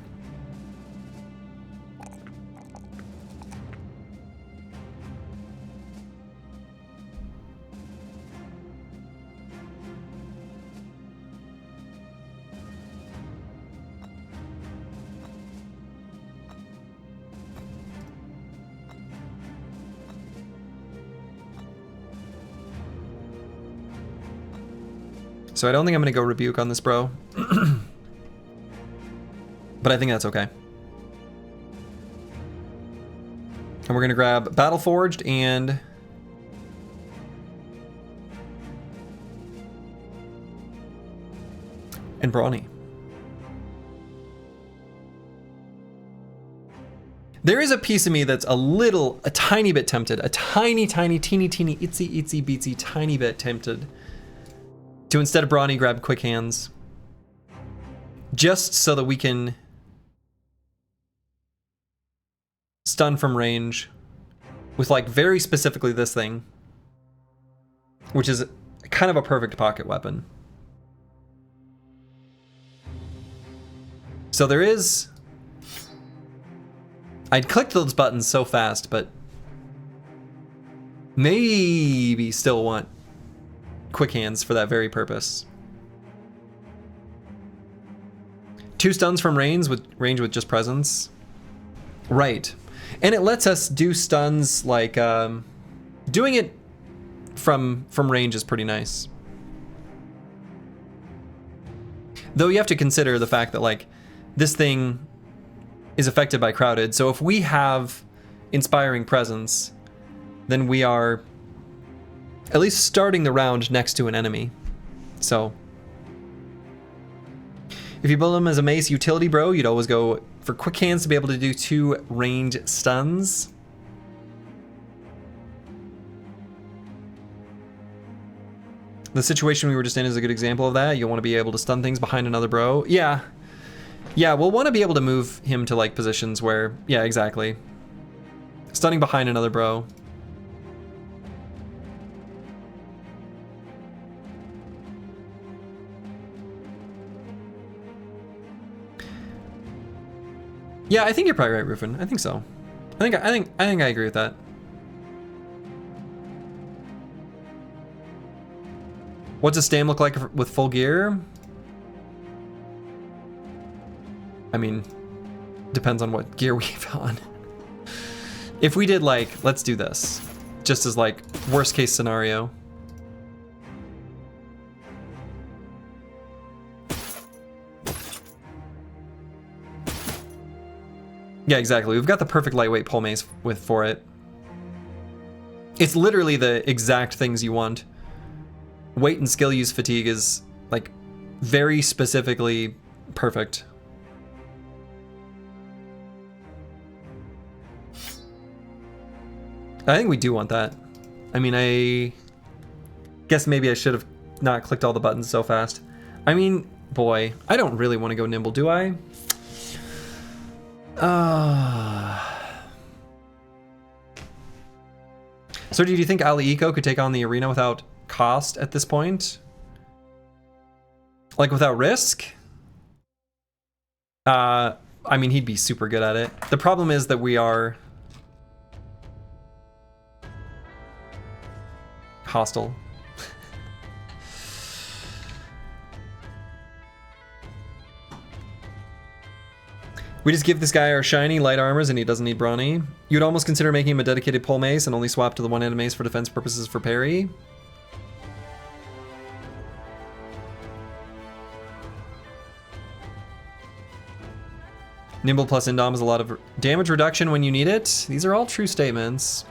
So I don't think I'm gonna go rebuke on this bro. But I think that's okay. And we're gonna grab Reforged and Brawny. There is a piece of me that's a tiny bit tempted, a tiny, teeny, itsy bitsy, tiny bit tempted to, instead of Brawny, grab Quick Hands. Just so that we can stun from range with like very specifically this thing, which is kind of a perfect pocket weapon. So there is, I'd clicked those buttons so fast, but maybe still want quick hands for that very purpose. 2 stuns from range with just presence. Right. And it lets us do stuns like doing it from range is pretty nice. Though you have to consider the fact that like this thing is affected by crowded. So if we have inspiring presence, then we are at least starting the round next to an enemy. So if you build him as a mace utility bro, you'd always go for quick hands to be able to do 2 range stuns. The situation we were just in is a good example of that. You'll want to be able to stun things behind another bro. Yeah. Yeah, we'll want to be able to move him to like positions where, yeah, exactly. Stunning behind another bro. Yeah, I think you're probably right, Rufin. I think so. I think I agree with that. What's a stam look like with full gear? I mean, depends on what gear we have on. If we did like, let's do this, just as like worst case scenario. Yeah, exactly. We've got the perfect lightweight pole mace for it. It's literally the exact things you want. Weight and skill use fatigue is like very specifically perfect. I think we do want that. I mean, I guess maybe I should have not clicked all the buttons so fast. I mean, boy, I don't really want to go nimble, do I? So do you think Ali Eco could take on the arena without cost at this point? Like without risk? I mean, he'd be super good at it. The problem is that we are hostile. We just give this guy our shiny light armors and he doesn't need brawny. You'd almost consider making him a dedicated pole mace and only swap to the one-handed mace for defense purposes for parry. Nimble plus Indom is a lot of damage reduction when you need it. These are all true statements.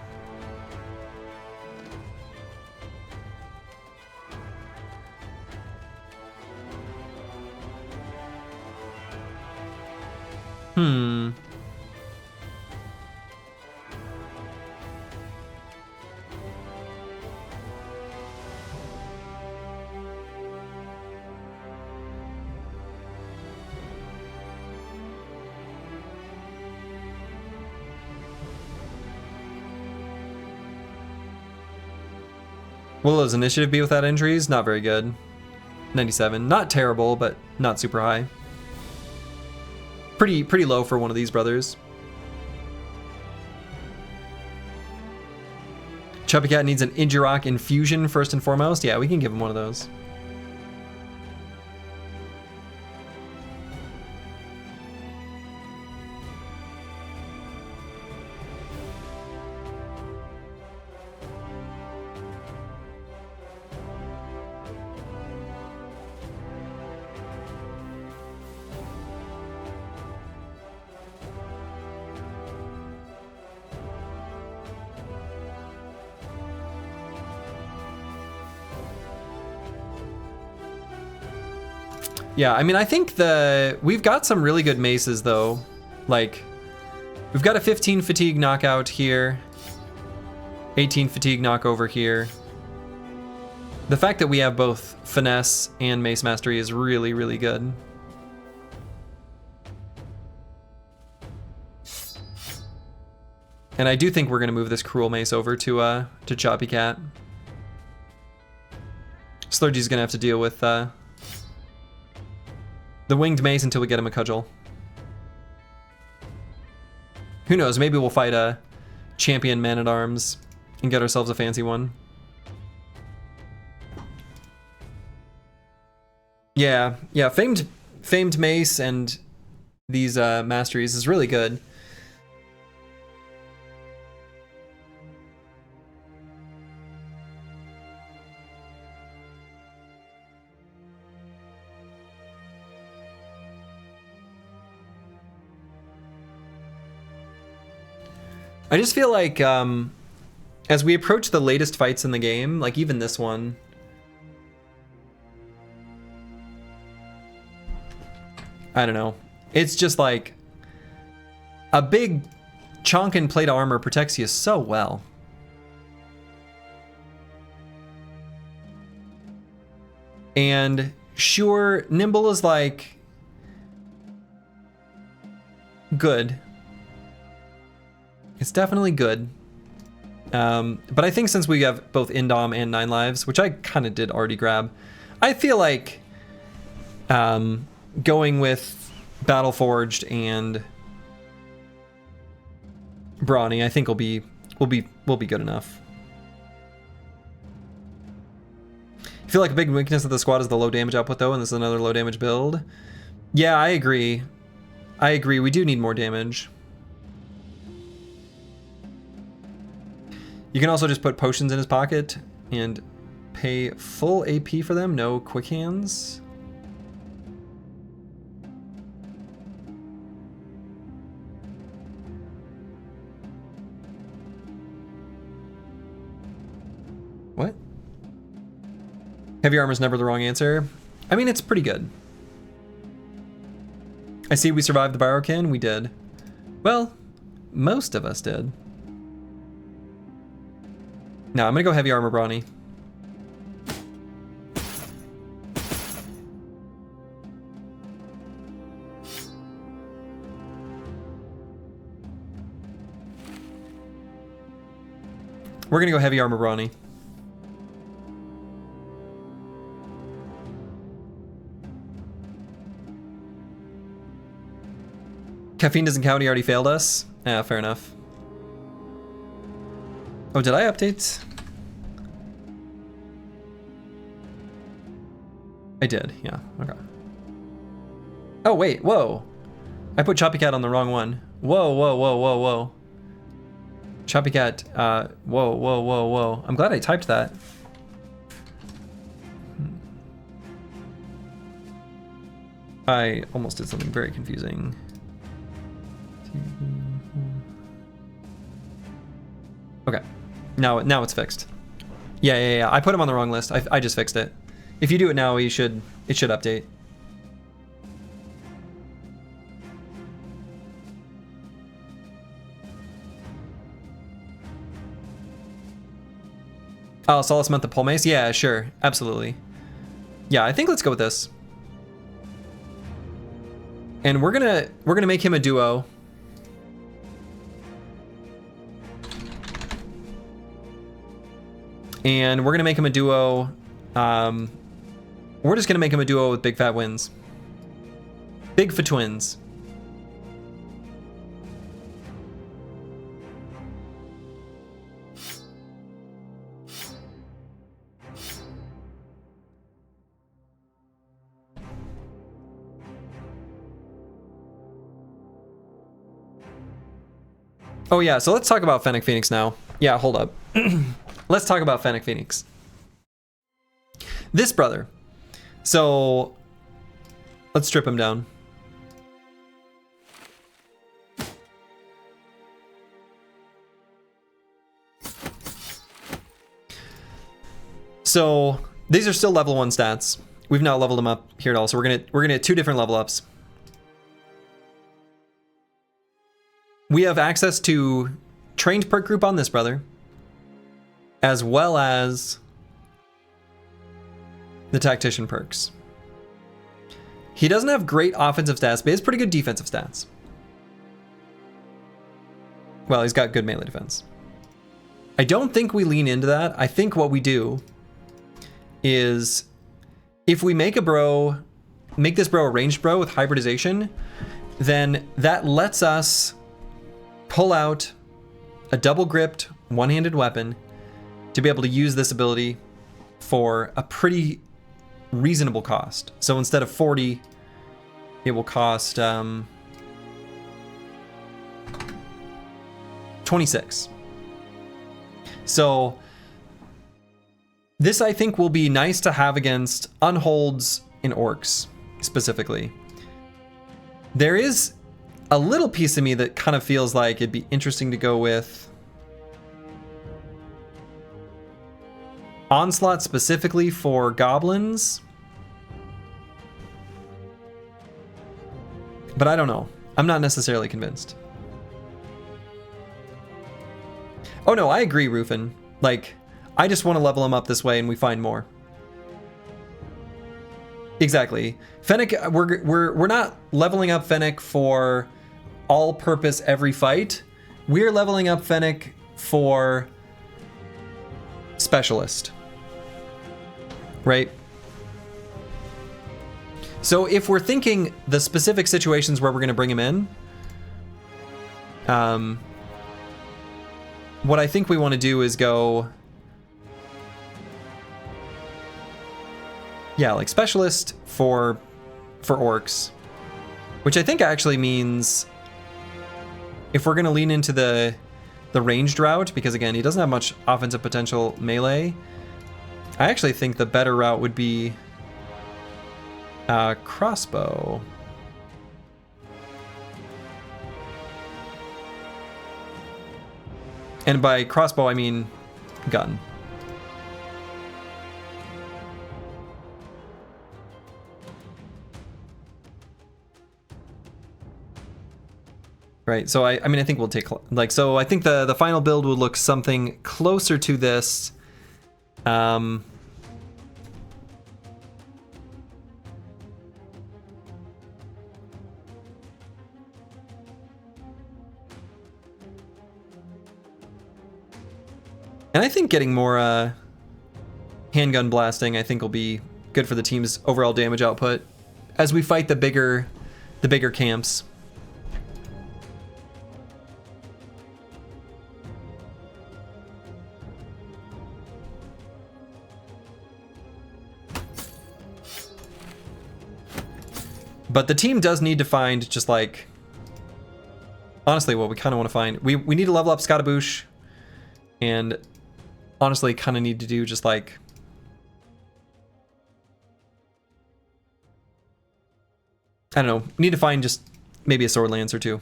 Will his initiative be without injuries? Not very good. 97. Not terrible, but not super high. Pretty low for one of these brothers. Chubby Cat needs an Injirok infusion first and foremost. Yeah, we can give him one of those. Yeah, I mean, I think we've got some really good maces though. Like, we've got a 15 fatigue knockout here, 18 fatigue knock over here. The fact that we have both finesse and mace mastery is really, really good. And I do think we're gonna move this cruel mace over to Choppy Cat. Slurgy's gonna have to deal with the winged mace until we get him a cudgel. Who knows? Maybe we'll fight a champion man-at-arms and get ourselves a fancy one. Yeah, famed mace and these masteries is really good. I just feel like as we approach the latest fights in the game, like even this one, I don't know. It's just like a big chonkin plate of armor protects you so well. And sure, nimble is like good. It's definitely good. But I think since we have both Indom and 9 lives, which I kind of did already grab, I feel like going with Reforged and Brawny, I think will be good enough. I feel like a big weakness of the squad is the low damage output though, and this is another low damage build. Yeah, I agree. We do need more damage. You can also just put potions in his pocket and pay full AP for them, no quick hands. What? Heavy armor's never the wrong answer. I mean, it's pretty good. I see we survived the Biokin. We did. Well, most of us did. No, I'm gonna go heavy armor Brawny. We're gonna go heavy armor Brawny. Caffeine doesn't count, he already failed us. Yeah, fair enough. Oh, did I update? I did, yeah, okay. Oh, wait, whoa. I put Choppy Cat on the wrong one. Whoa. Choppy Cat, whoa. I'm glad I typed that. I almost did something very confusing. Okay, now it's fixed. Yeah. I put him on the wrong list. I just fixed it. If you do it now, it should update. Oh, Solace meant the pole mace? Yeah, sure, absolutely. Yeah, I think let's go with this. And we're gonna make him a duo. And we're gonna make him a duo. We're just gonna make him a duo with Big Fat Wins. Big for twins. Oh yeah, so let's talk about Fennec Phoenix now. Yeah, hold up. Let's talk about Fennec Phoenix. This brother. So let's strip him down. So these are still level 1 stats. We've not leveled them up here at all. So we're gonna get 2 different level ups. We have access to trained perk group on this brother, as well as the tactician perks. He doesn't have great offensive stats, but he has pretty good defensive stats. Well, he's got good melee defense. I don't think we lean into that. I think what we do is if we make this bro a ranged bro with hybridization, then that lets us pull out a double gripped one-handed weapon to be able to use this ability for a pretty reasonable cost. So instead of 40, it will cost 26. So this, I think, will be nice to have against unholds and orcs specifically. There is a little piece of me that kind of feels like it'd be interesting to go with Onslaught specifically for goblins. But I don't know. I'm not necessarily convinced. Oh no, I agree, Rufin. Like, I just want to level him up this way and we find more. Exactly. Fennec, we're not leveling up Fennec for all-purpose every fight. We're leveling up Fennec for specialist. Right? So if we're thinking the specific situations where we're going to bring him in, what I think we want to do is go, yeah, like specialist for orcs, which I think actually means if we're going to lean into the ranged route, because again, he doesn't have much offensive potential melee, I actually think the better route would be crossbow. And by crossbow, I mean gun. Right, so I mean, I think we'll take, like, so I think the final build will look something closer to this. And I think getting more handgun blasting, I think, will be good for the team's overall damage output as we fight the bigger camps. But the team does need to find just like, honestly, what we kind of want to find. We need to level up Scottaboosh, and honestly kind of need to do just like, I don't know, we need to find just maybe a sword lance or two.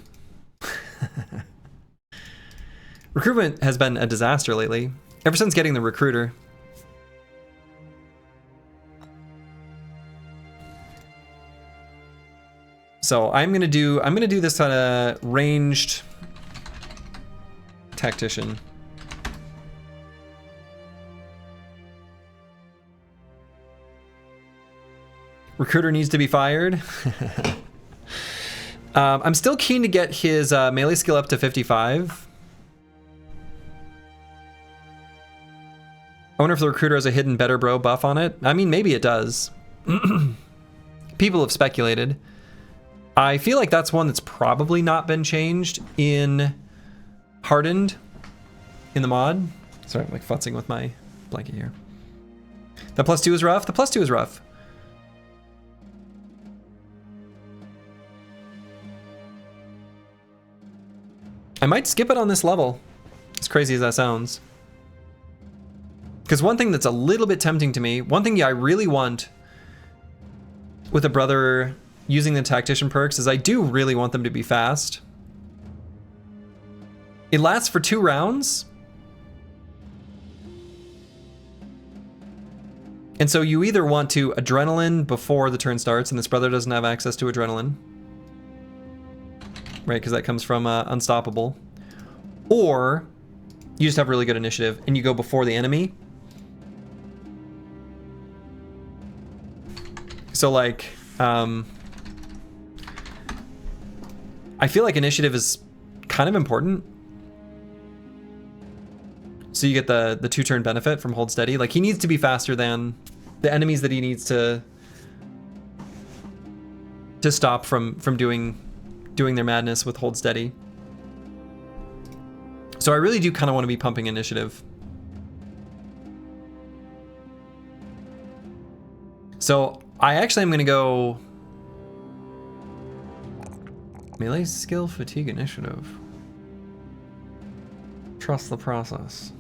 Recruitment has been a disaster lately, ever since getting the recruiter. So I'm gonna do this on a ranged tactician. Recruiter needs to be fired. I'm still keen to get his melee skill up to 55. I wonder if the recruiter has a hidden better bro buff on it. I mean, maybe it does. People have speculated. I feel like that's one that's probably not been changed in Hardened in the mod. Sorry, I'm like futzing with my blanket here. The +2 is rough. The +2 is rough. I might skip it on this level, as crazy as that sounds. Because one thing that's a little bit tempting to me, one thing I really want with a brother using the tactician perks is I do really want them to be fast. It lasts for 2 rounds. And so you either want to adrenaline before the turn starts, and this brother doesn't have access to adrenaline. Right, because that comes from Unstoppable. Or you just have really good initiative and you go before the enemy. So like, I feel like initiative is kind of important. So you get the 2-turn benefit from hold steady. Like, he needs to be faster than the enemies that he needs to stop from doing their madness with hold steady. So I really do kind of want to be pumping initiative. So I actually am going to go melee skill, fatigue, initiative. Trust the process.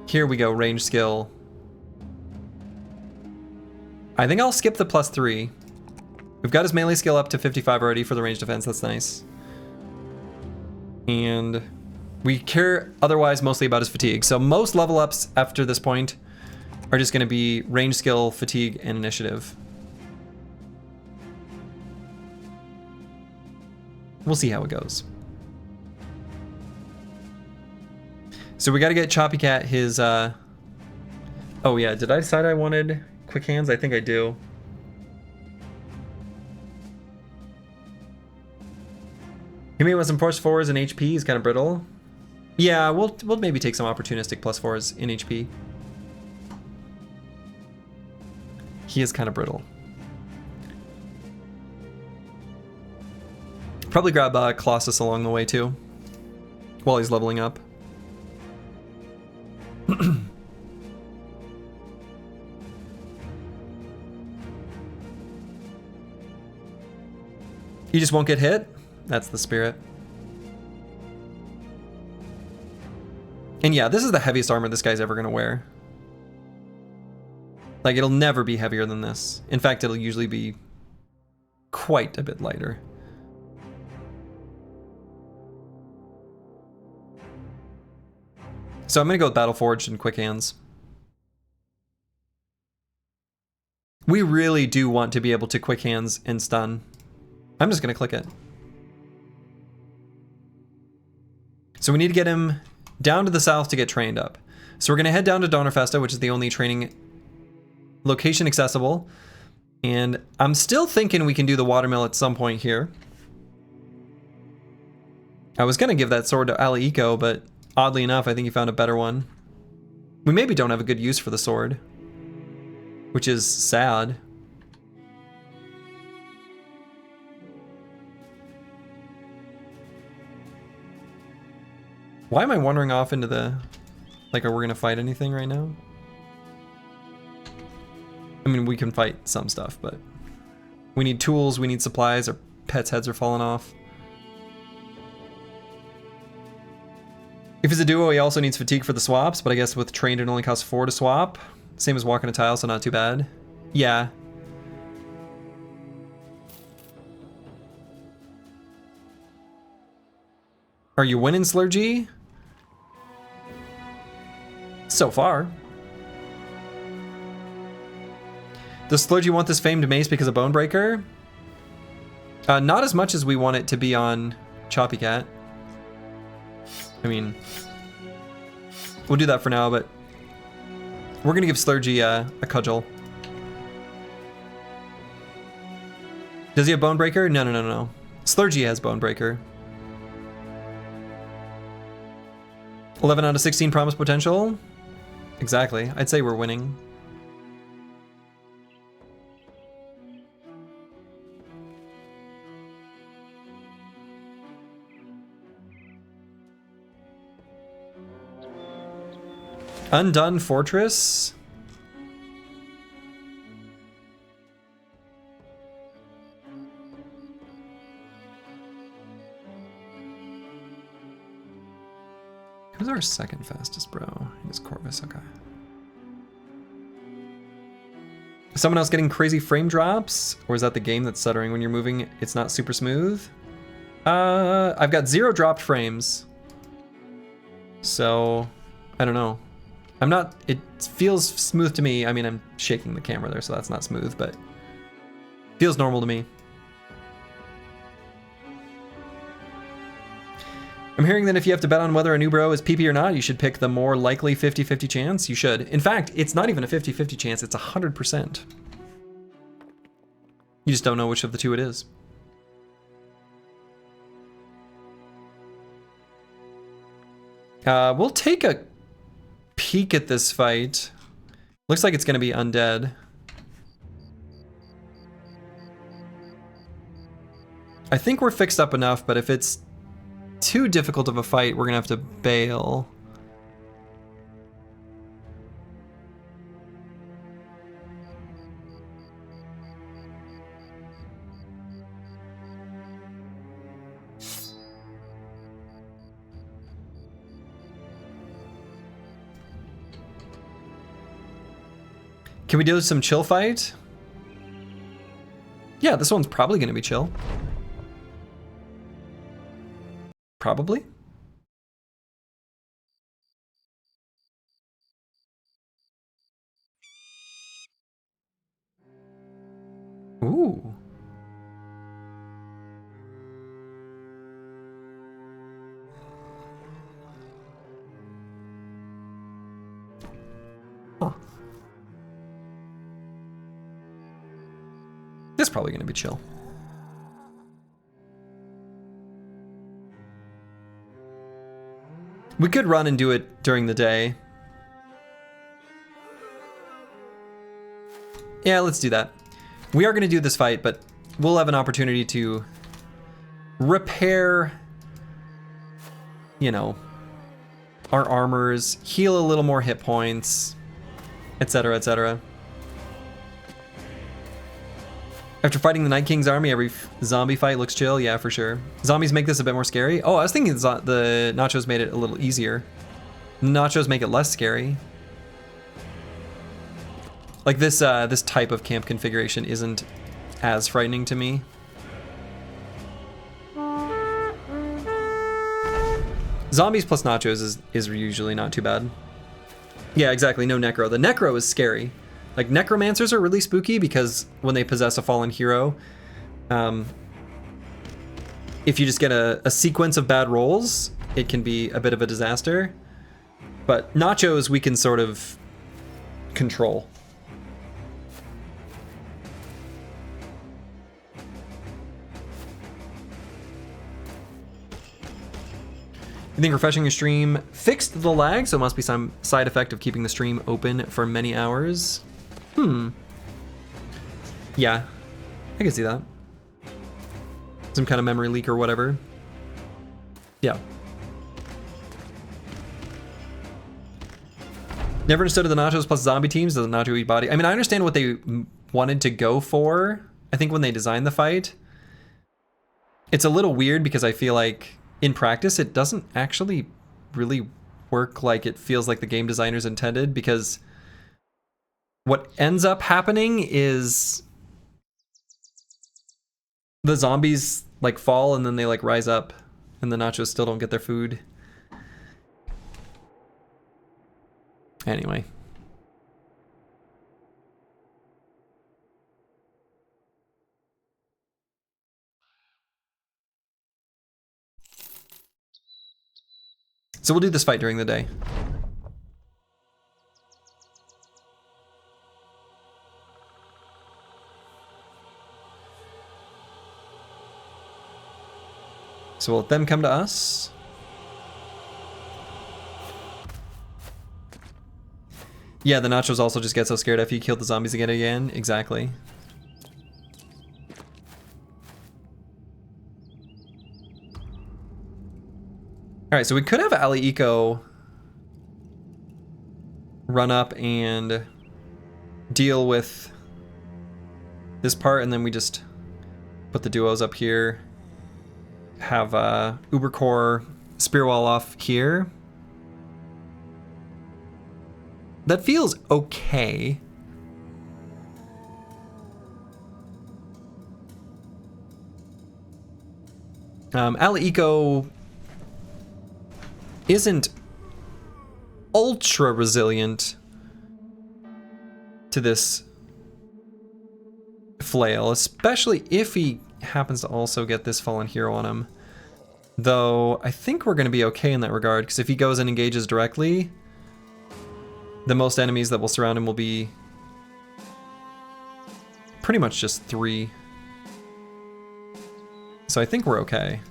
Here we go, range skill. I think I'll skip the +3. We've got his melee skill up to 55 already for the range defense, that's nice. And we care otherwise mostly about his fatigue. So most level ups after this point are just going to be range skill, fatigue, and initiative. We'll see how it goes. So we got to get Choppy Cat his... Oh yeah, did I decide I wanted quick hands? I think I do. He may want some +4s in HP. He's kind of brittle. Yeah, we'll maybe take some opportunistic +4s in HP. He is kind of brittle. Probably grab Colossus along the way too, while he's leveling up. You just won't get hit? That's the spirit. And yeah, this is the heaviest armor this guy's ever gonna wear. Like, it'll never be heavier than this. In fact, it'll usually be quite a bit lighter. So I'm gonna go with Reforged and Quick Hands. We really do want to be able to Quick Hands and stun. I'm just gonna click it. So we need to get him down to the south to get trained up. So we're gonna head down to Donnerfesta, which is the only training location accessible. And I'm still thinking we can do the watermill at some point here. I was gonna give that sword to Ali Eco, but oddly enough, I think he found a better one. We maybe don't have a good use for the sword, which is sad. Why am I wandering off into the... Like, are we gonna fight anything right now? I mean, we can fight some stuff, but... We need tools, we need supplies, our pets' heads are falling off. If it's a duo, he also needs fatigue for the swaps, but I guess with trained it only costs 4 to swap. Same as walking a tile, so not too bad. Yeah. Are you winning, Slurgy? So far. Does Slurgy want this famed mace because of Bonebreaker? Not as much as we want it to be on Choppy Cat. I mean, we'll do that for now, but we're gonna give Slurgy a cudgel. Does he have Bonebreaker? No. Slurgy has Bonebreaker. 11 out of 16 promise potential. Exactly. I'd say we're winning. Undone Fortress. Who's our second fastest bro? It's Corvus, okay. Is someone else getting crazy frame drops? Or is that the game that's stuttering when you're moving? It's not super smooth? I've got 0 dropped frames. So, I don't know. I'm not, it feels smooth to me. I mean, I'm shaking the camera there, so that's not smooth, but feels normal to me. I'm hearing that if you have to bet on whether a new bro is PP or not, you should pick the more likely 50-50 chance. You should. In fact, it's not even a 50-50 chance, it's 100%. You just don't know which of the two it is. We'll take a peek at this fight. Looks like it's gonna be undead. I think we're fixed up enough, but if it's too difficult of a fight, we're gonna have to bail. Can we do some chill fight? Yeah, this one's probably gonna be chill. Probably. Ooh. Huh. This is probably gonna be chill. We could run and do it during the day. Yeah, let's do that. We are going to do this fight, but we'll have an opportunity to repair, you know, our armors, heal a little more hit points, etc., etc. After fighting the Night King's army, every zombie fight looks chill. Yeah, for sure. Zombies make this a bit more scary. Oh, I was thinking the nachos made it a little easier. Nachos make it less scary. Like this this type of camp configuration isn't as frightening to me. Zombies plus nachos is usually not too bad. Yeah, exactly. No necro. The necro is scary. Like, necromancers are really spooky because when they possess a fallen hero, if you just get a sequence of bad rolls, it can be a bit of a disaster. But nachos we can sort of control. You think refreshing your stream fixed the lag, so it must be some side effect of keeping the stream open for many hours? Yeah, I can see that. Some kind of memory leak or whatever. Yeah. Never understood the nachos plus zombie teams. Does the nacho eat body? I mean, I understand what they wanted to go for. I think when they designed the fight, it's a little weird because I feel like in practice it doesn't actually really work like it feels like the game designers intended, because what ends up happening is the zombies like fall and then they like rise up and the nachos still don't get their food. Anyway. So we'll do this fight during the day. So we'll let them come to us. Yeah, the nachos also just get so scared after you kill the zombies again. Exactly. Alright, so we could have Ali Eco run up and deal with this part, and then we just put the duos up here. Have Ubercore Spearwall off here. That feels okay. Ali Eco isn't ultra resilient to this flail, especially if he happens to also get this fallen hero on him. Though I think we're going to be okay in that regard, because if he goes and engages directly, the most enemies that will surround him will be pretty much just 3. So I think we're okay.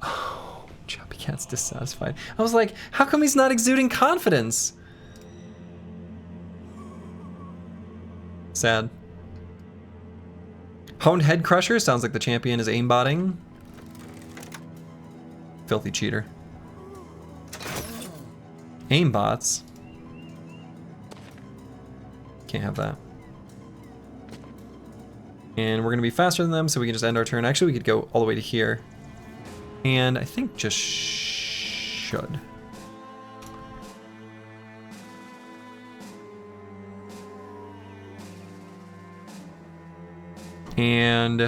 Oh, Chubby Cat's dissatisfied. I was like, how come he's not exuding confidence? Sad. Honed Head Crusher, sounds like the champion is aimbotting. Filthy cheater. Aimbots? Can't have that. And we're gonna be faster than them, so we can just end our turn. Actually, we could go all the way to here. And I think just should. And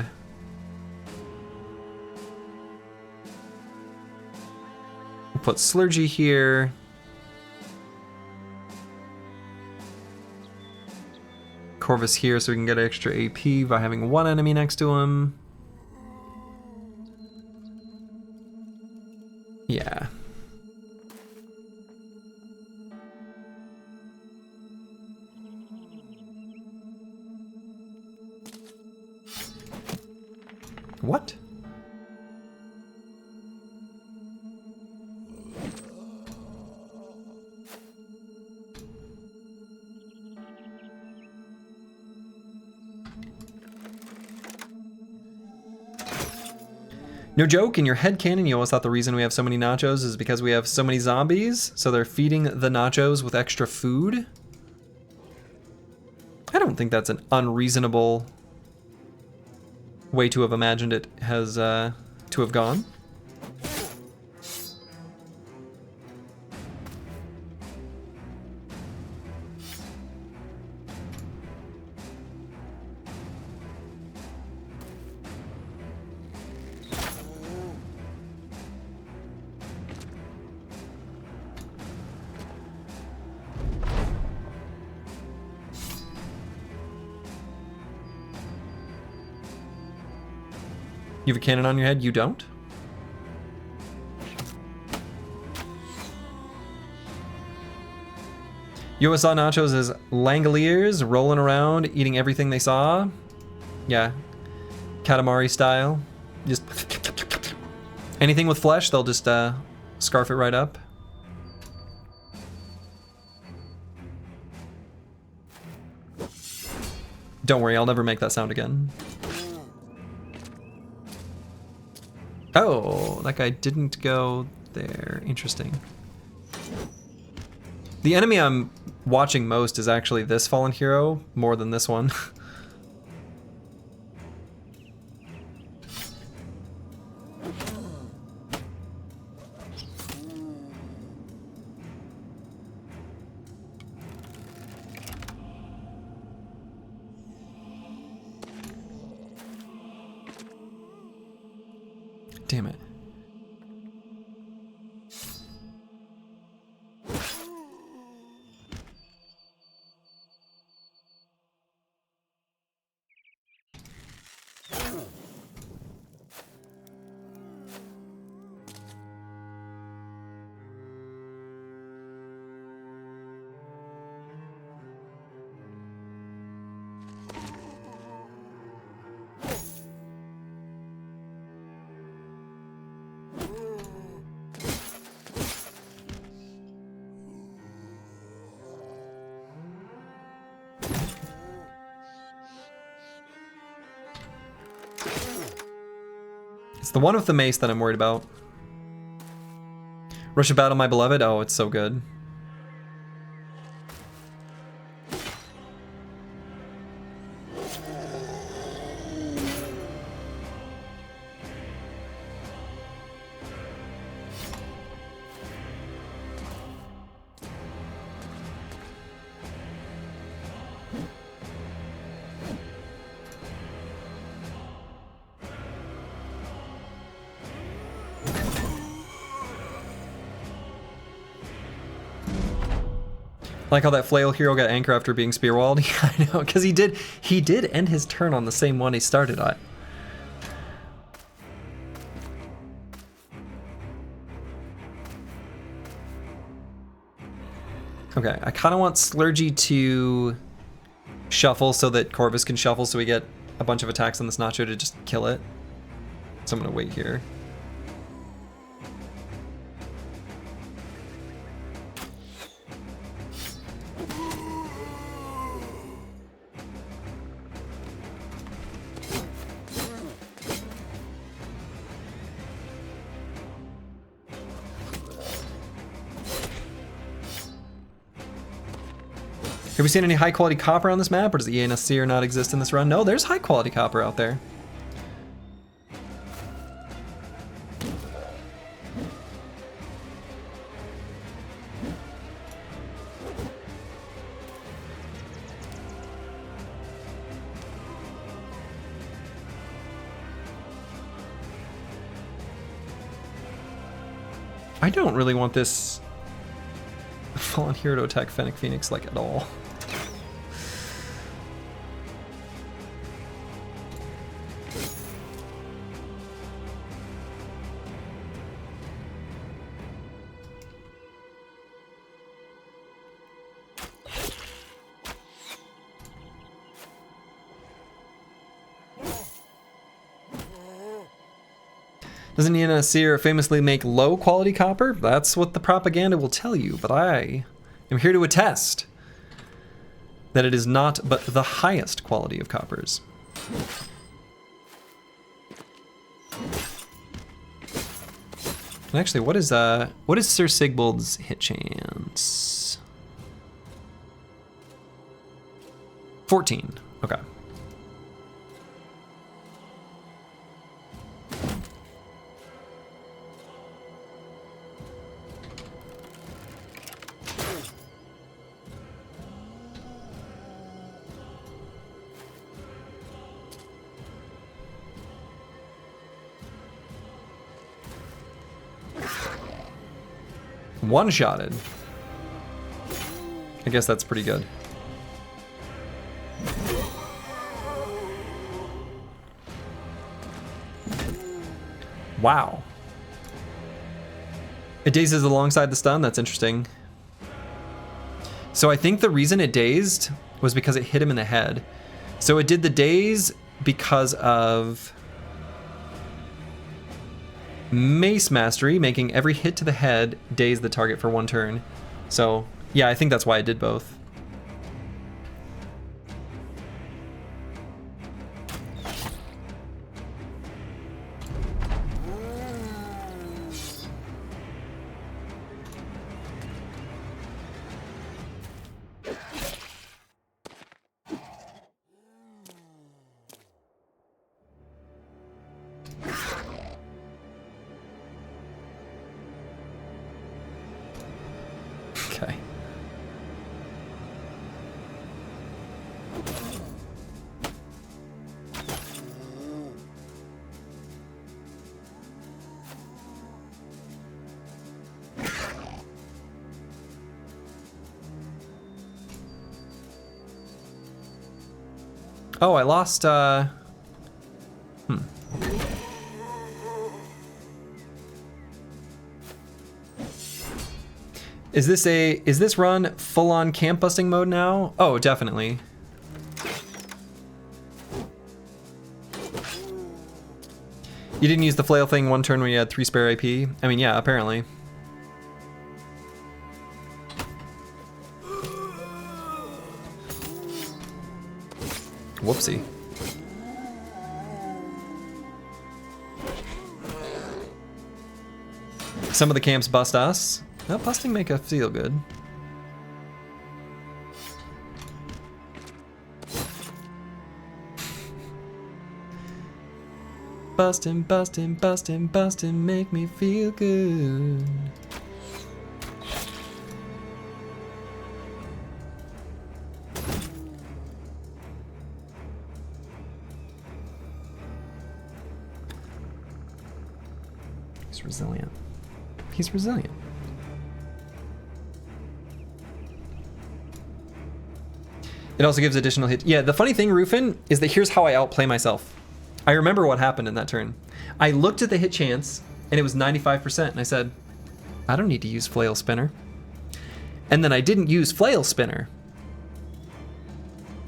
we'll put Slurgy here. Corvus here so we can get extra AP by having one enemy next to him. Yeah. What? No joke, in your headcanon, you always thought the reason we have so many nachos is because we have so many zombies, so they're feeding the nachos with extra food? I don't think that's an unreasonable way to have imagined it has to have gone. You have a cannon on your head? You don't? You always saw nachos as Langoliers rolling around, eating everything they saw. Yeah. Katamari style. Just anything with flesh, they'll just scarf it right up. Don't worry, I'll never make that sound again. Oh, that guy didn't go there. Interesting. The enemy I'm watching most is actually this fallen hero, more than this one. Damn it. It's the one with the mace that I'm worried about. Rush of Battle, My Beloved. Oh, it's so good. Like how that flail hero got anchor after being spearwalled. Yeah, I know, because he did end his turn on the same one he started at. Okay, I kind of want Slurgy to shuffle so that Corvus can shuffle so we get a bunch of attacks on this Nacho to just kill it. So I'm gonna wait here. Have we seen any high quality copper on this map, or does the ENS Seer not exist in this run? No, there's high quality copper out there. I don't really want this Fallen Hero to attack Fennec Phoenix like at all. Doesn't ENS Seer famously make low quality copper? That's what the propaganda will tell you, but I am here to attest that it is not but the highest quality of coppers. And actually, what is Sir Sigbold's hit chance? 14. Okay. One-shotted. I guess that's pretty good. Wow. It dazes alongside the stun? That's interesting. So I think the reason it dazed was because it hit him in the head. So it did the daze because of Mace Mastery, making every hit to the head daze the target for one turn. So yeah, I think that's why it did both. Okay. Oh, I lost, Is this run full-on camp busting mode now? Oh, definitely. You didn't use the flail thing one turn when you had 3 spare AP? I mean, yeah, apparently. Whoopsie. Some of the camps bust us. Well, busting make us feel good. Bustin', bustin', bustin', bustin', make me feel good. He's resilient. He's resilient. It also gives additional hits. Yeah, the funny thing, Rufin, is that here's how I outplay myself. I remember what happened in that turn. I looked at the hit chance, and it was 95%, and I said, I don't need to use Flail Spinner. And then I didn't use Flail Spinner.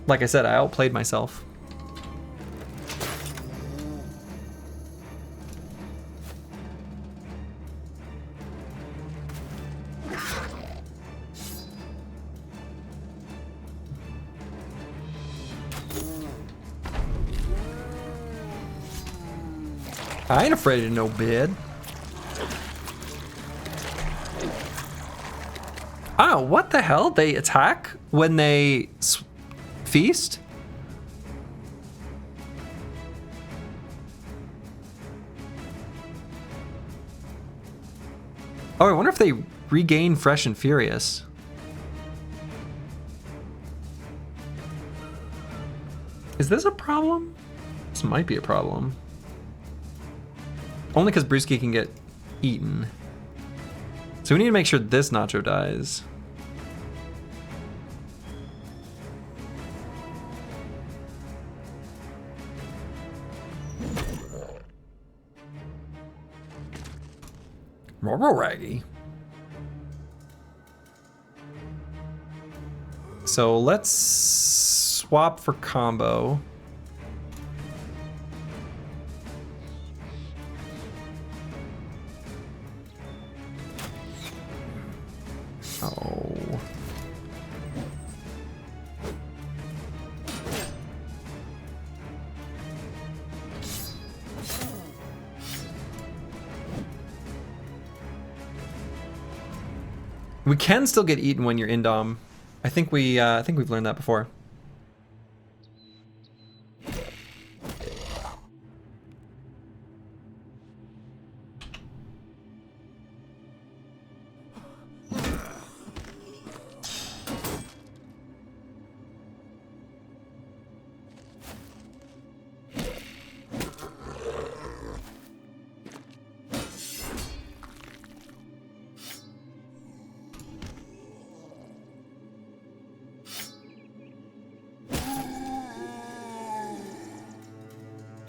Like I said, I outplayed myself. I ain't afraid of no bed. I Wow, what the hell? They attack when they feast? Oh, I wonder if they regain Fresh and Furious. Is this a problem? This might be a problem. Only because Brewski can get eaten. So we need to make sure this Nacho dies. Raggy. So let's swap for combo. Oh. We can still get eaten when you're in Dom. I think we've learned that before.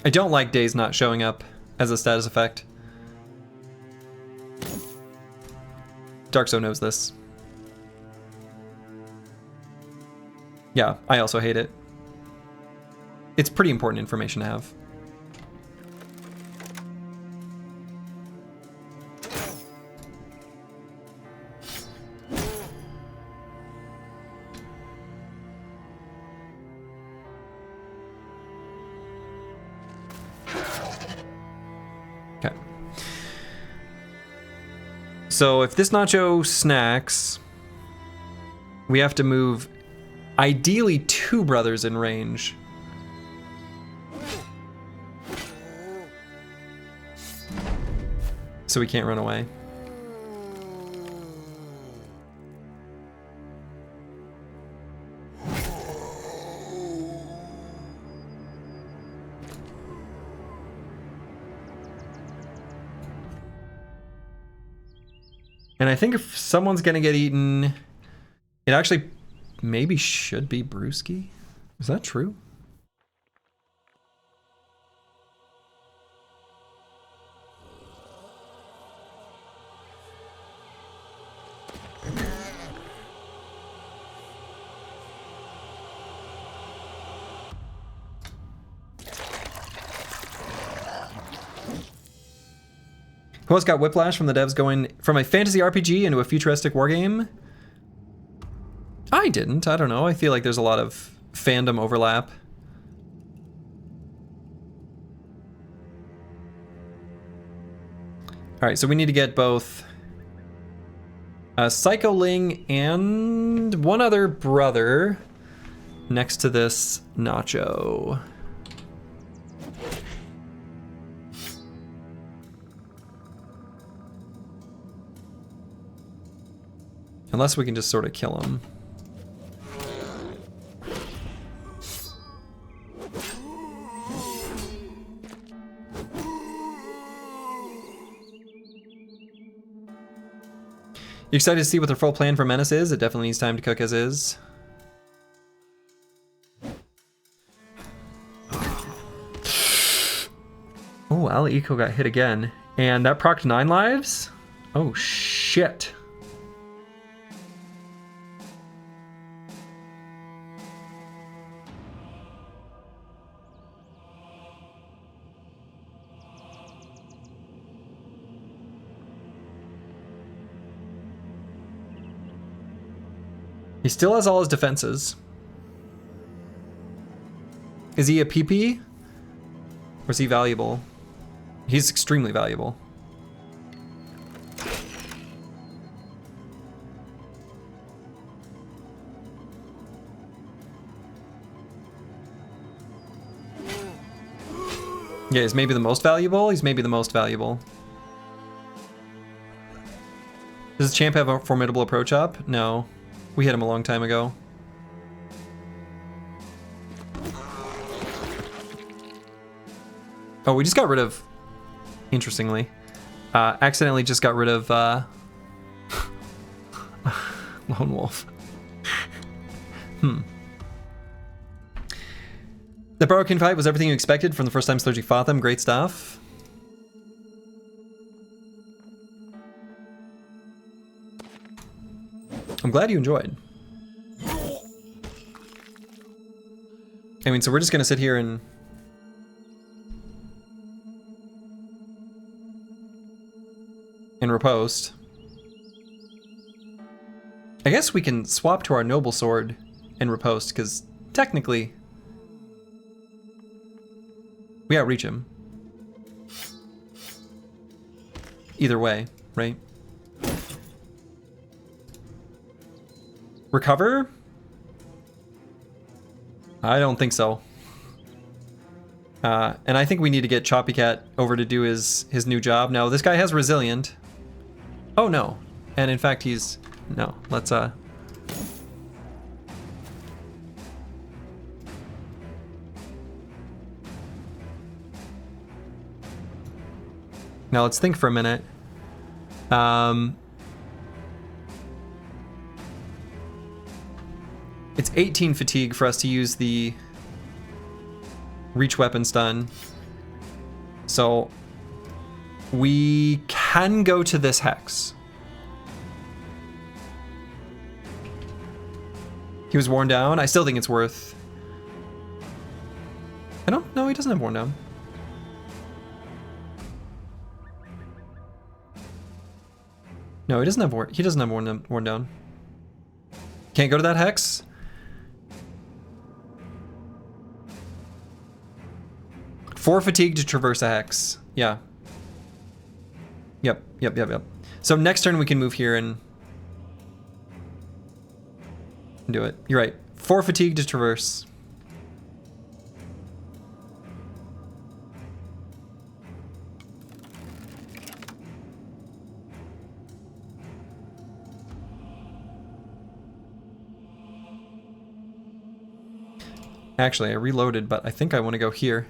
I don't like days not showing up as a status effect. Darkso knows this. Yeah, I also hate it. It's pretty important information to have. So if this Nacho snacks, we have to move ideally 2 brothers in range. So we can't run away. And I think if someone's gonna get eaten, it actually maybe should be Brewski. Is that true? Who else got whiplash from the devs going from a fantasy RPG into a futuristic wargame? I didn't. I don't know. I feel like there's a lot of fandom overlap. All right, so we need to get both Psycho Ling and one other brother next to this Nacho. Unless we can just sort of kill him. You excited to see what their full plan for Menace is? It definitely needs time to cook as is. Oh, Ali Eco got hit again. And that procced 9 lives? Oh, shit. He still has all his defenses. Is he a PP? Or is he valuable? He's extremely valuable. Yeah, he's maybe the most valuable. He's maybe the most valuable. Does Champ have a formidable approach up? No. We hit him a long time ago. Oh, we just got rid of... Interestingly. Accidentally just got rid of... Lone Wolf. The Broken fight was everything you expected from the first time Slurgy fought them. Great stuff. I'm glad you enjoyed. I mean, so we're just gonna sit here and... riposte. I guess we can swap to our Noble Sword and riposte, because technically... we outreach him. Either way, right? Recover? I don't think so. And I think we need to get Choppy Cat over to do his new job. Now, this guy has Resilient. Oh, no. And in fact, he's... No, let's... Now, let's think for a minute. It's 18 fatigue for us to use the reach weapon stun. So we can go to this hex. He was worn down. I still think it's worth... I don't... No, he doesn't have worn down. No, he doesn't have worn down. Can't go to that hex. Four fatigue to traverse a hex. Yeah. Yep. So next turn we can move here and do it. You're right. 4 fatigue to traverse. Actually, I reloaded, but I think I want to go here.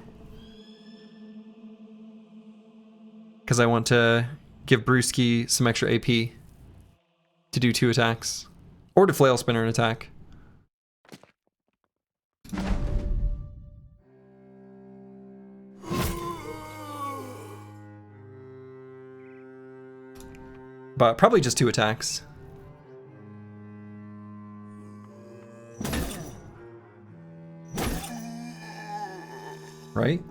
Because I want to give Brewski some extra AP to do 2 attacks. Or to Flail Spinner an attack. But probably just 2 attacks. Right?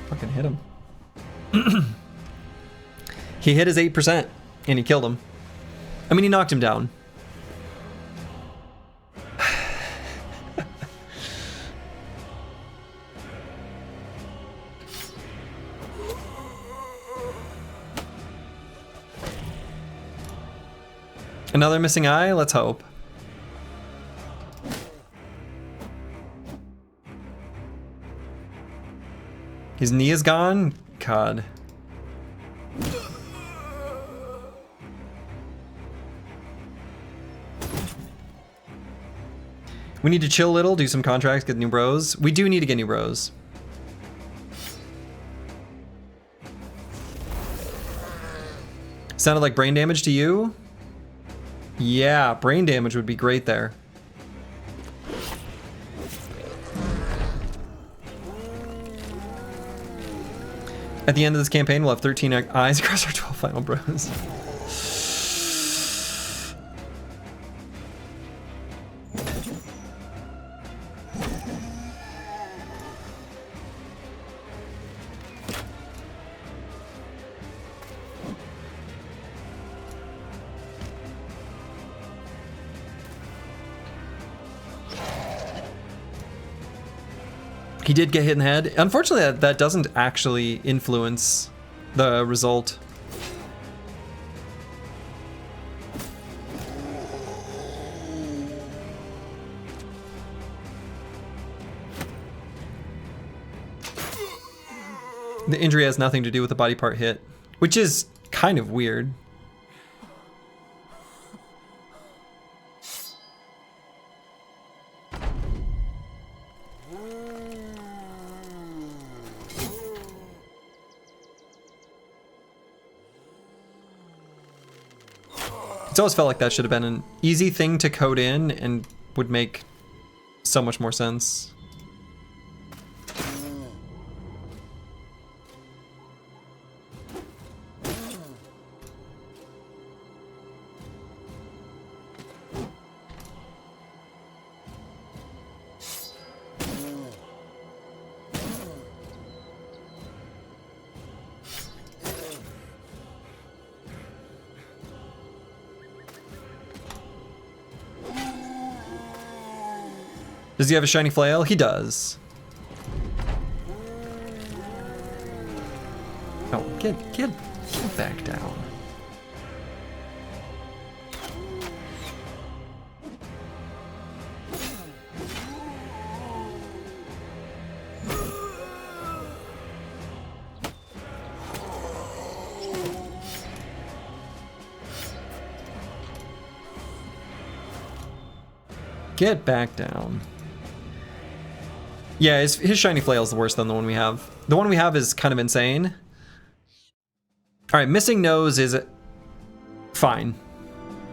Fucking hit him. He hit his 8% and he killed him. I mean, he knocked him down. Another missing eye? Let's hope. His knee is gone? God. We need to chill a little, do some contracts, get new bros. We do need to get new bros. Sounded like brain damage to you? Yeah, brain damage would be great there. At the end of this campaign, we'll have 13 eyes across our 12 final bros. He did get hit in the head. Unfortunately, that doesn't actually influence the result. The injury has nothing to do with the body part hit, which is kind of weird. It's always felt like that should have been an easy thing to code in and would make so much more sense. Does he have a shiny flail? He does. Oh, get back down. Get back down. Yeah, his shiny flail is worse than the one we have. The one we have is kind of insane. All right, missing nose is fine,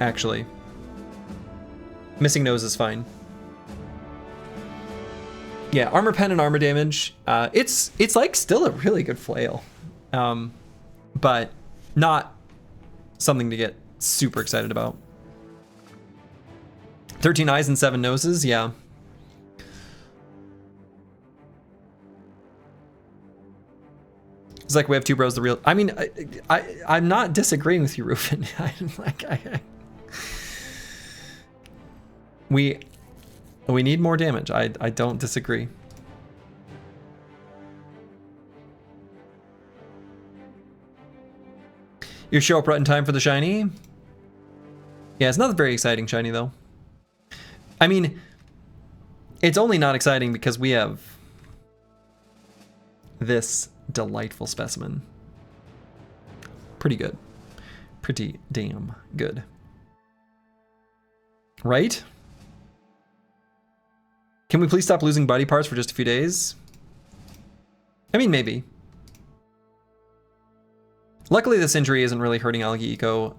actually. Missing nose is fine. Yeah, armor pen and armor damage. It's like still a really good flail, but not something to get super excited about. 13 eyes and 7 noses, yeah. It's like we have two bros, the real. I mean, I'm not disagreeing with you, Rufin. We need more damage. I don't disagree. You show up right in time for the shiny. Yeah, it's not very exciting shiny though. I mean, it's only not exciting because we have this delightful specimen. Pretty good. Pretty damn good. Right? Can we please stop losing body parts for just a few days? I mean, maybe. Luckily, this injury isn't really hurting Algae Eco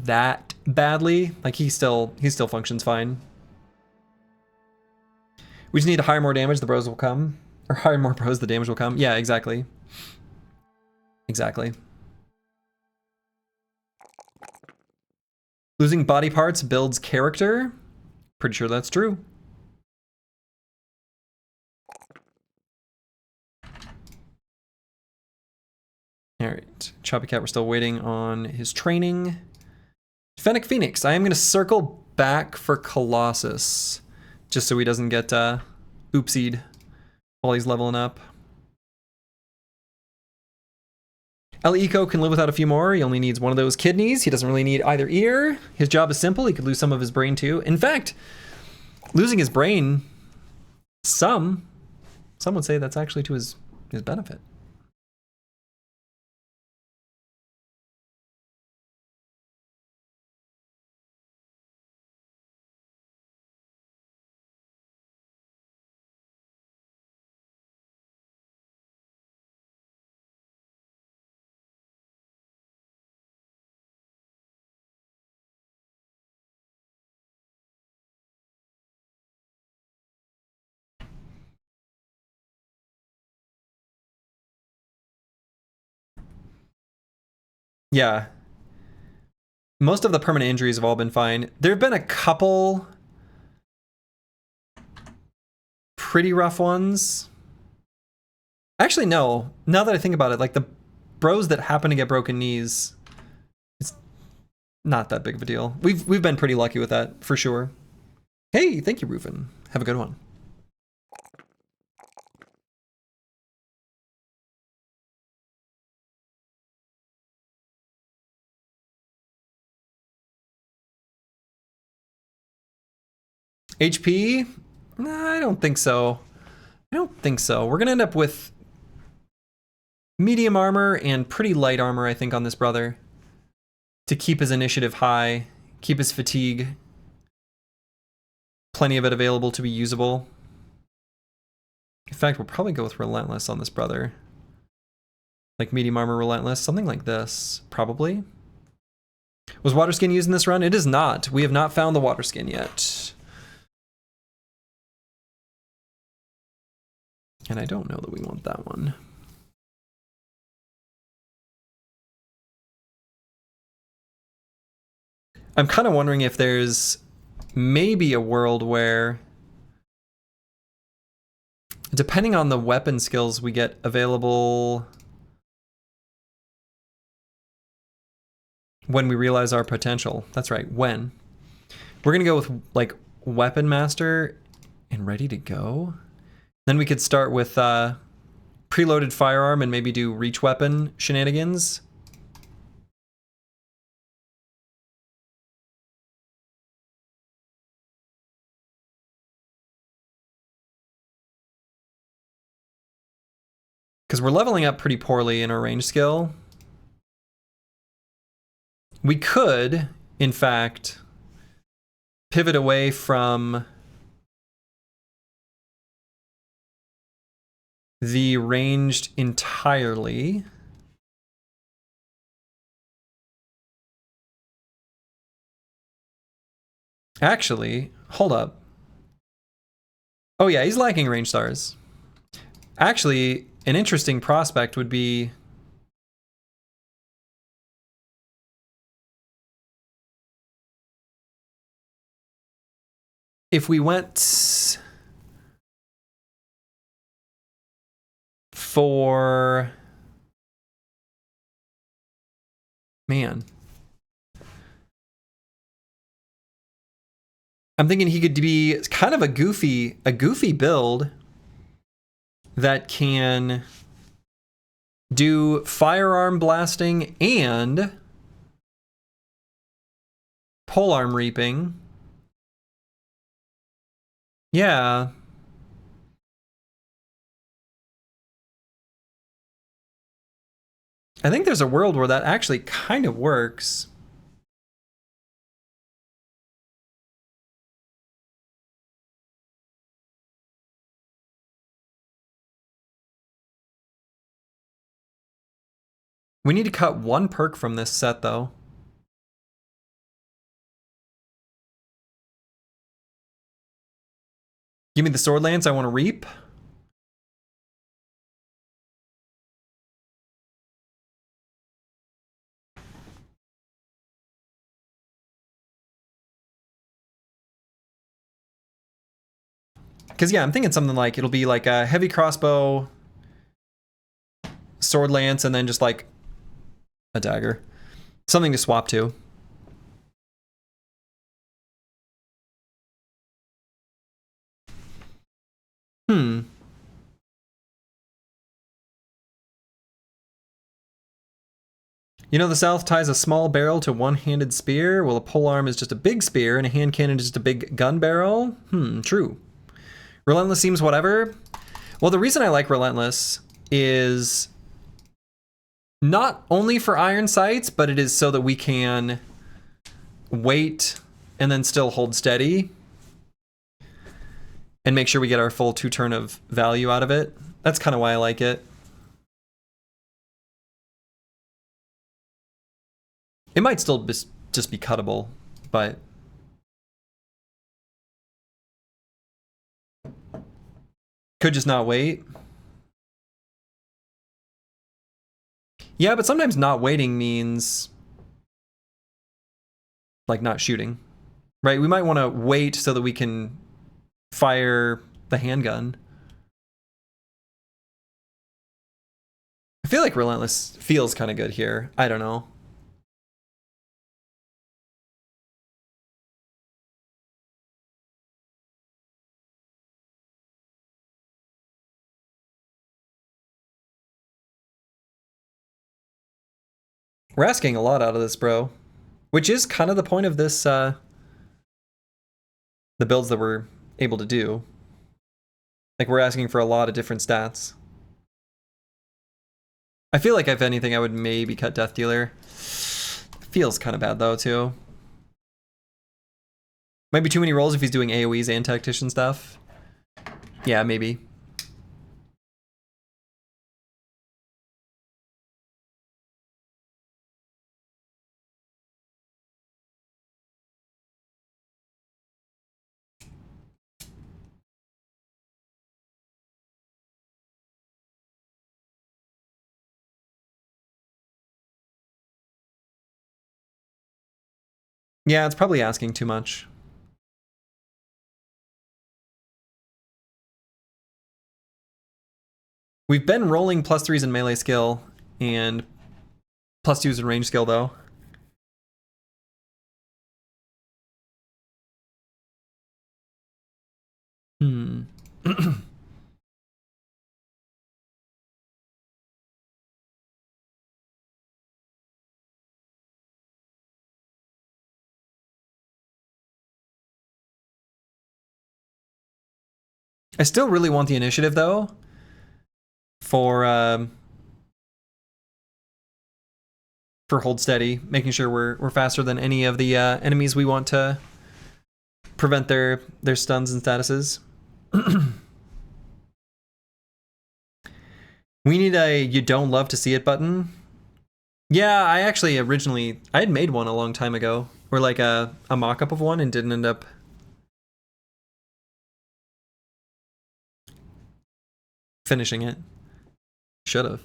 that badly. Like, he still functions fine. We just need to hire more damage, the bros will come. Or hire more bros, the damage will come. Yeah, exactly. Exactly. Losing body parts builds character. Pretty sure that's true. All right, Choppy Cat, we're still waiting on his training. Fennec Phoenix, I am gonna circle back for Colossus, just so he doesn't get oopsied while he's leveling up. El Eco can live without a few more. He only needs one of those kidneys. He doesn't really need either ear. His job is simple. He could lose some of his brain too. In fact, losing his brain, some would say that's actually to his benefit. Yeah. Most of the permanent injuries have all been fine. There have been a couple pretty rough ones. Actually, no. Now that I think about it, like the bros that happen to get broken knees, it's not that big of a deal. We've been pretty lucky with that, for sure. Hey, thank you, Rufin. Have a good one. HP? Nah, I don't think so. I don't think so. We're gonna end up with medium armor and pretty light armor, I think, on this brother. To keep his initiative high, keep his fatigue. Plenty of it available to be usable. In fact, we'll probably go with Relentless on this brother. Like medium armor Relentless, something like this, probably. Was water skin used in this run? It is not. We have not found the water skin yet. And I don't know that we want that one. I'm kind of wondering if there's maybe a world where, depending on the weapon skills we get available when we realize our potential. That's right, when. We're gonna go with like Weapon Master and Ready to Go. Then we could start with preloaded firearm and maybe do reach weapon shenanigans. Because we're leveling up pretty poorly in our range skill. We could, in fact, pivot away from the ranged entirely. Actually, hold up. Oh yeah, he's lacking range stars. Actually, an interesting prospect would be if we went for, man, I'm thinking he could be kind of a goofy build that can do firearm blasting and polearm reaping. Yeah. I think there's a world where that actually kind of works. We need to cut one perk from this set, though. Give me the sword lance I want to reap. Because, yeah, I'm thinking something like, it'll be like a heavy crossbow, sword lance, and then just like a dagger. Something to swap to. You know, the South ties a small barrel to a one-handed spear. Well, a polearm is just a big spear, and a hand cannon is just a big gun barrel. True. Relentless seems whatever. Well, the reason I like Relentless is not only for iron sights, but it is so that we can wait and then still hold steady and make sure we get our full 2 turn of value out of it. That's kind of why I like it. It might still just be cuttable, but could just not wait. Yeah, but sometimes not waiting means like not shooting, right? We might want to wait so that we can fire the handgun. I feel like Relentless feels kind of good here. I don't know. We're asking a lot out of this, bro. Which is kind of the point of this the builds that we're able to do. Like, we're asking for a lot of different stats. I feel like if anything, I would maybe cut Death Dealer. Feels kind of bad though, too. Might be too many rolls if he's doing AoEs and Tactician stuff. Yeah, maybe. Yeah, it's probably asking too much. We've been rolling +3s in melee skill and +2s in range skill though. I still really want the initiative though for Hold Steady, making sure we're faster than any of the enemies we want to prevent their stuns and statuses. We need a you don't love to see it button. Yeah, I actually originally I had made one a long time ago, or like a mock-up of one, and didn't end up finishing it. Should have.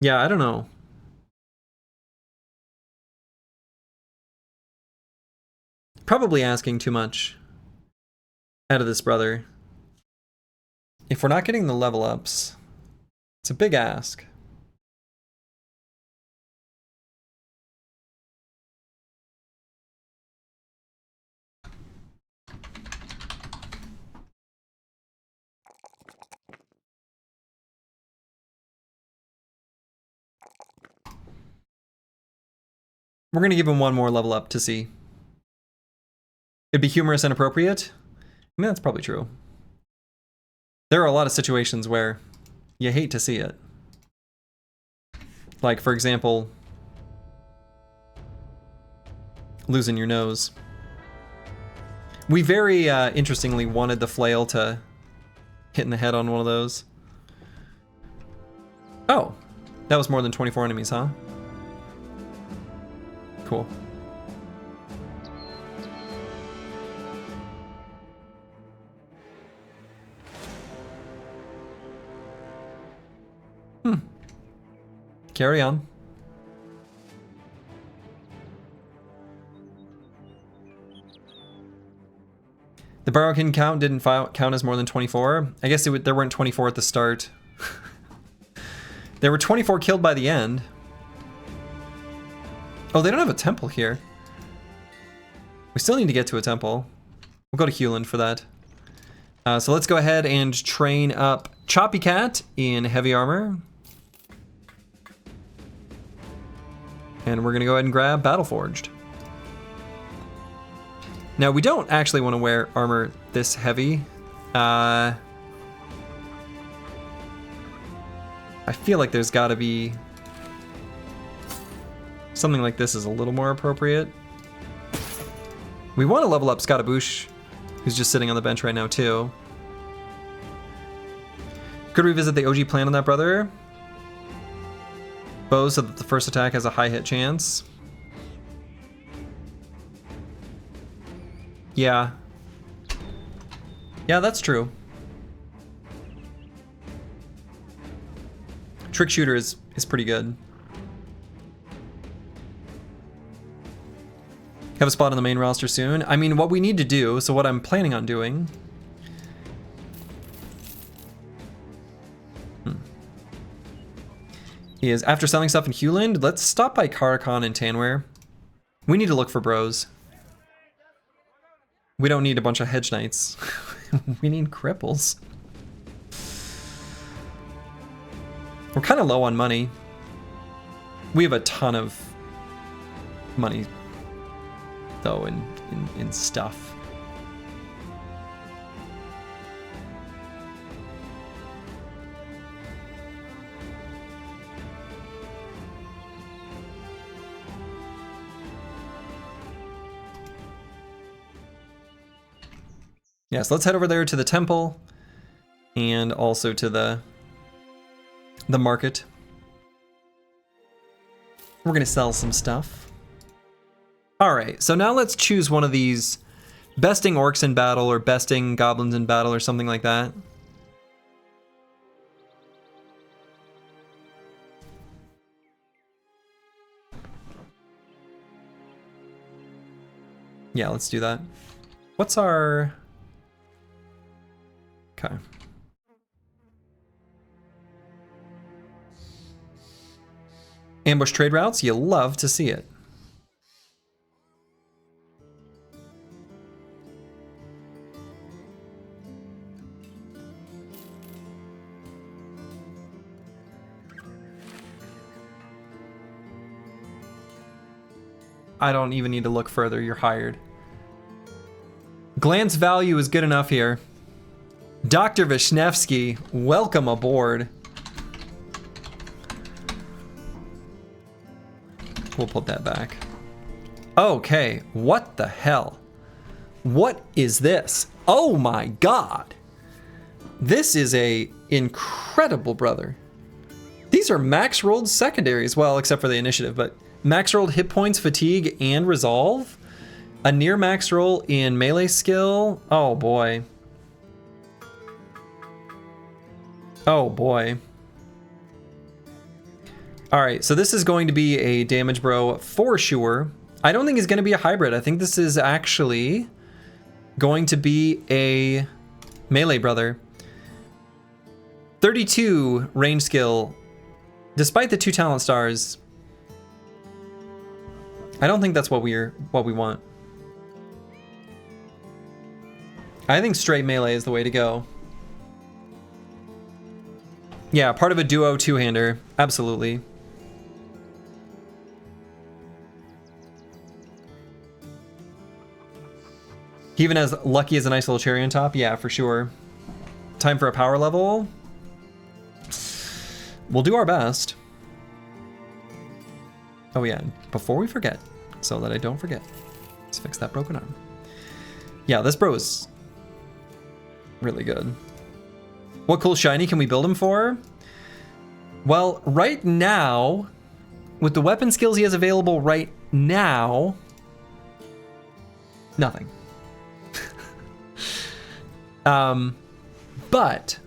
Yeah, I don't know. Probably asking too much out of this brother. If we're not getting the level ups, it's a big ask. We're gonna give him one more level up to see. It'd be humorous and appropriate. I mean, that's probably true. There are a lot of situations where you hate to see it. Like, for example, losing your nose. We very interestingly wanted the flail to hit in the head on one of those. Oh, that was more than 24 enemies, huh? Cool. Carry on. The Barrow-kin count didn't count as more than 24. I guess there weren't 24 at the start. There were 24 killed by the end. Oh, they don't have a temple here. We still need to get to a temple. We'll go to Hewland for that. So let's go ahead and train up Choppy Cat in heavy armor. And we're gonna go ahead and grab Battleforged. Now, we don't actually want to wear armor this heavy. I feel like there's gotta be something like this is a little more appropriate. We want to level up Scottaboosh, who's just sitting on the bench right now too. Could revisit the OG plan on that brother. Bow so that the first attack has a high hit chance. Yeah. Yeah, that's true. Trick Shooter is pretty good. Have a spot on the main roster soon. I mean, what we need to do, so what I'm planning on doing... is after selling stuff in Hewland, let's stop by Karakhan and Tanware. We need to look for bros. We don't need a bunch of hedge knights. We need cripples. We're kind of low on money. We have a ton of money though in stuff. Yes, let's head over there to the temple and also to the market. We're gonna sell some stuff. All right, so now let's choose one of these besting orcs in battle or besting goblins in battle or something like that. Yeah, let's do that. What's our... Okay. Ambush trade routes, you love to see it. I don't even need to look further, you're hired. Glance value is good enough here. Dr. Vishnevsky, welcome aboard. We'll put that back. Okay, what the hell? What is this? Oh my god! This is a incredible brother. These are max rolled secondaries, well, except for the initiative, but max rolled hit points, fatigue, and resolve. A near max roll in melee skill. Oh boy. Oh boy. All right, so this is going to be a damage bro for sure. I don't think it's going to be a hybrid. I think this is actually going to be a melee brother. 32 range skill, despite the 2 talent stars. I don't think that's what we want. I think straight melee is the way to go. Yeah, part of a duo two-hander, absolutely. He even has Lucky as a nice little cherry on top. Yeah, for sure. Time for a power level. We'll do our best. Oh yeah, before we forget, so that I don't forget, let's fix that broken arm. Yeah, this bro is really good. What cool shiny can we build him for? Well, right now, with the weapon skills he has available right now, nothing. But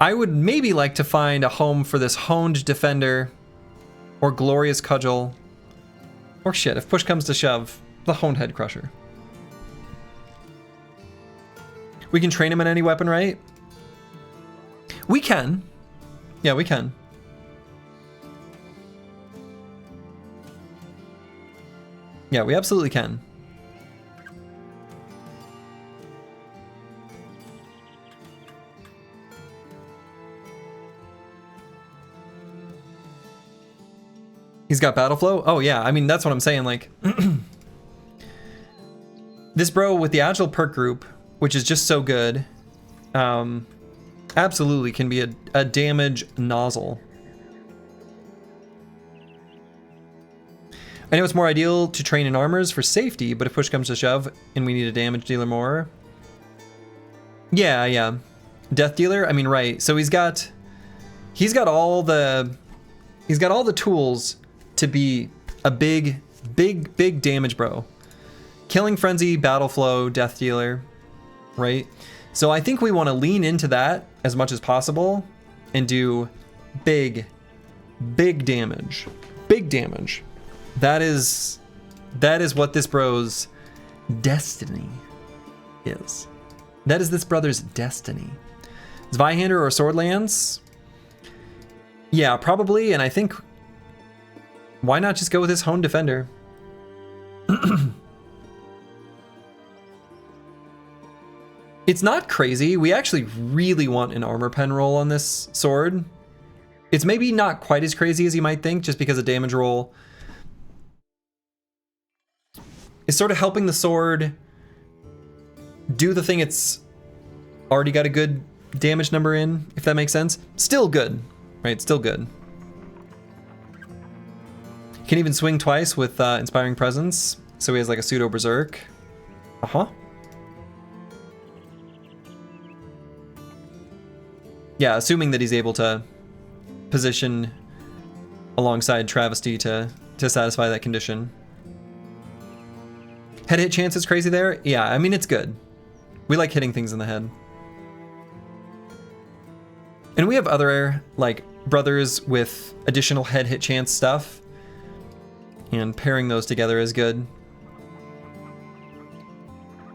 I would maybe like to find a home for this Honed Defender or Glorious Cudgel, or shit, if push comes to shove, the Honed Head Crusher. We can train him in any weapon, right? We can. Yeah, we can. Yeah, we absolutely can. He's got battle flow? Oh yeah, I mean, that's what I'm saying, like... This bro with the Agile perk group, which is just so good, absolutely can be a damage nozzle. I know it's more ideal to train in armors for safety, but if push comes to shove and we need a damage dealer more... Yeah, yeah. Death dealer, I mean, right. So he's got all the tools to be a big damage bro. Killing Frenzy, Battle Flow, Death Dealer, right? So I think we want to lean into that as much as possible and do big damage. Big damage. That is what this bro's destiny is. That is this brother's destiny. Zweihander or Sword Lance? Yeah, probably, and I think why not just go with his Honed Defender? It's not crazy. We actually really want an armor pen roll on this sword. It's maybe not quite as crazy as you might think, just because a damage roll is sort of helping the sword do the thing it's already got a good damage number in, if that makes sense. Still good, right? Still good. Can even swing twice with Inspiring Presence, so he has like a pseudo berserk. Yeah, assuming that he's able to position alongside Travesty to satisfy that condition. Head hit chance is crazy there? Yeah, I mean, it's good. We like hitting things in the head. And we have other, like, brothers with additional head hit chance stuff. And pairing those together is good.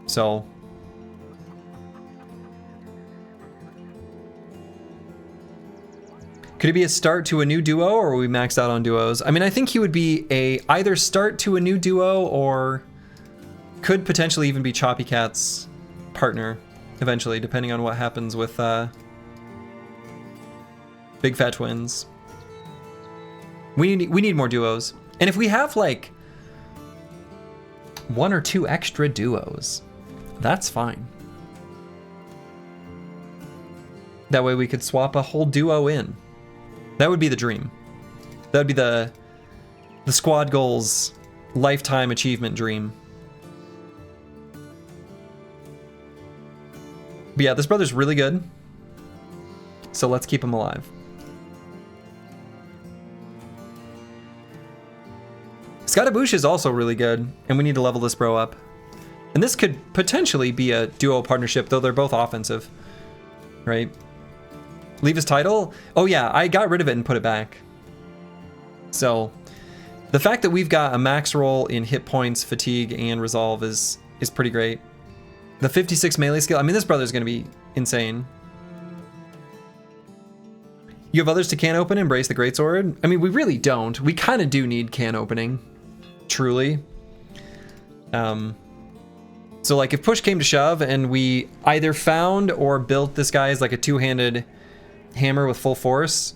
So. Could it be a start to a new duo, or are we maxed out on duos? I mean, I think he would be a either start to a new duo, or could potentially even be Choppy Cat's partner eventually, depending on what happens with Big Fat Twins. We need more duos. And if we have like 1 or 2 extra duos, that's fine. That way we could swap a whole duo in. That would be the dream. That would be the squad goals lifetime achievement dream. But yeah, this brother's really good. So let's keep him alive. Scottaboosh is also really good, and we need to level this bro up. And this could potentially be a duo partnership, though they're both offensive, right? Leave his title? Oh yeah, I got rid of it and put it back. So the fact that we've got a max roll in hit points, fatigue, and resolve is pretty great. The 56 melee skill, I mean, this brother's gonna be insane. You have others to can open, embrace the greatsword? I mean, we really don't. We kind of do need can opening, truly. So like if push came to shove and we either found or built this guy as like a two-handed hammer with full force,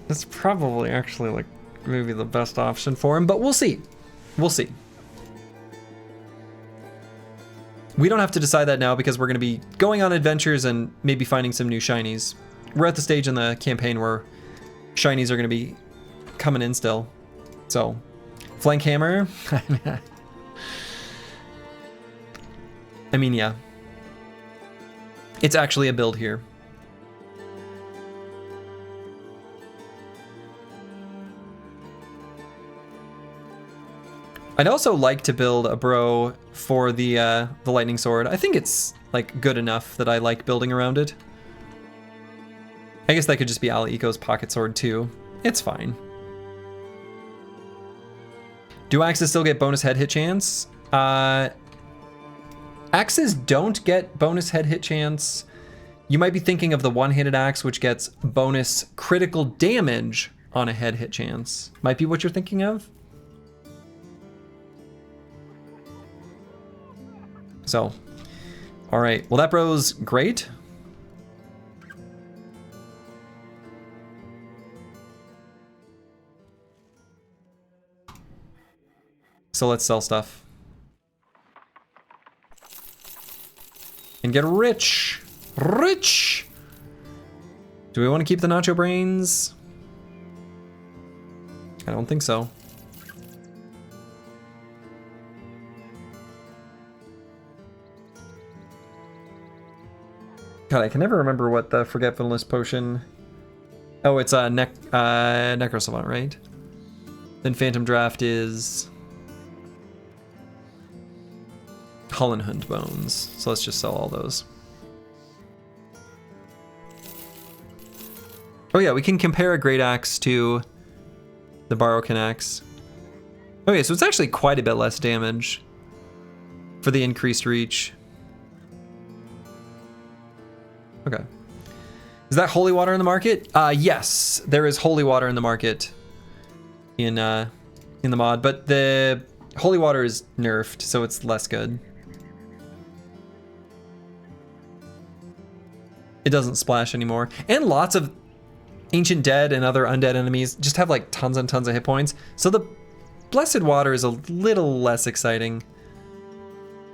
that's probably actually like maybe the best option for him, but we'll see. We'll see. We don't have to decide that now because we're going to be going on adventures and maybe finding some new shinies. We're at the stage in the campaign where shinies are going to be coming in still. So, flank hammer. I mean, yeah. It's actually a build here. I'd also like to build a bro for the lightning sword. I think it's like good enough that I like building around it. I guess that could just be Ala Eco's pocket sword too. It's fine. Do axes still get bonus head hit chance? Axes don't get bonus head hit chance. You might be thinking of the one-handed axe, which gets bonus critical damage on a head hit chance. Might be what you're thinking of. So, all right. Well, that bro's great. So let's sell stuff. And get rich. Rich! Do we want to keep the nacho brains? I don't think so. God, I can never remember what the forgetfulness potion... Oh, it's a Necrosavant, right? Then Phantom Draft is... Hullenhund bones. So let's just sell all those. Oh yeah, we can compare a Great Axe to the Barokin Axe. Okay, so it's actually quite a bit less damage for the increased reach. Okay. Is that holy water in the market? Yes, there is holy water in the market in the mod, but the holy water is nerfed, so it's less good. It doesn't splash anymore. And lots of ancient dead and other undead enemies just have like tons and tons of hit points. So the blessed water is a little less exciting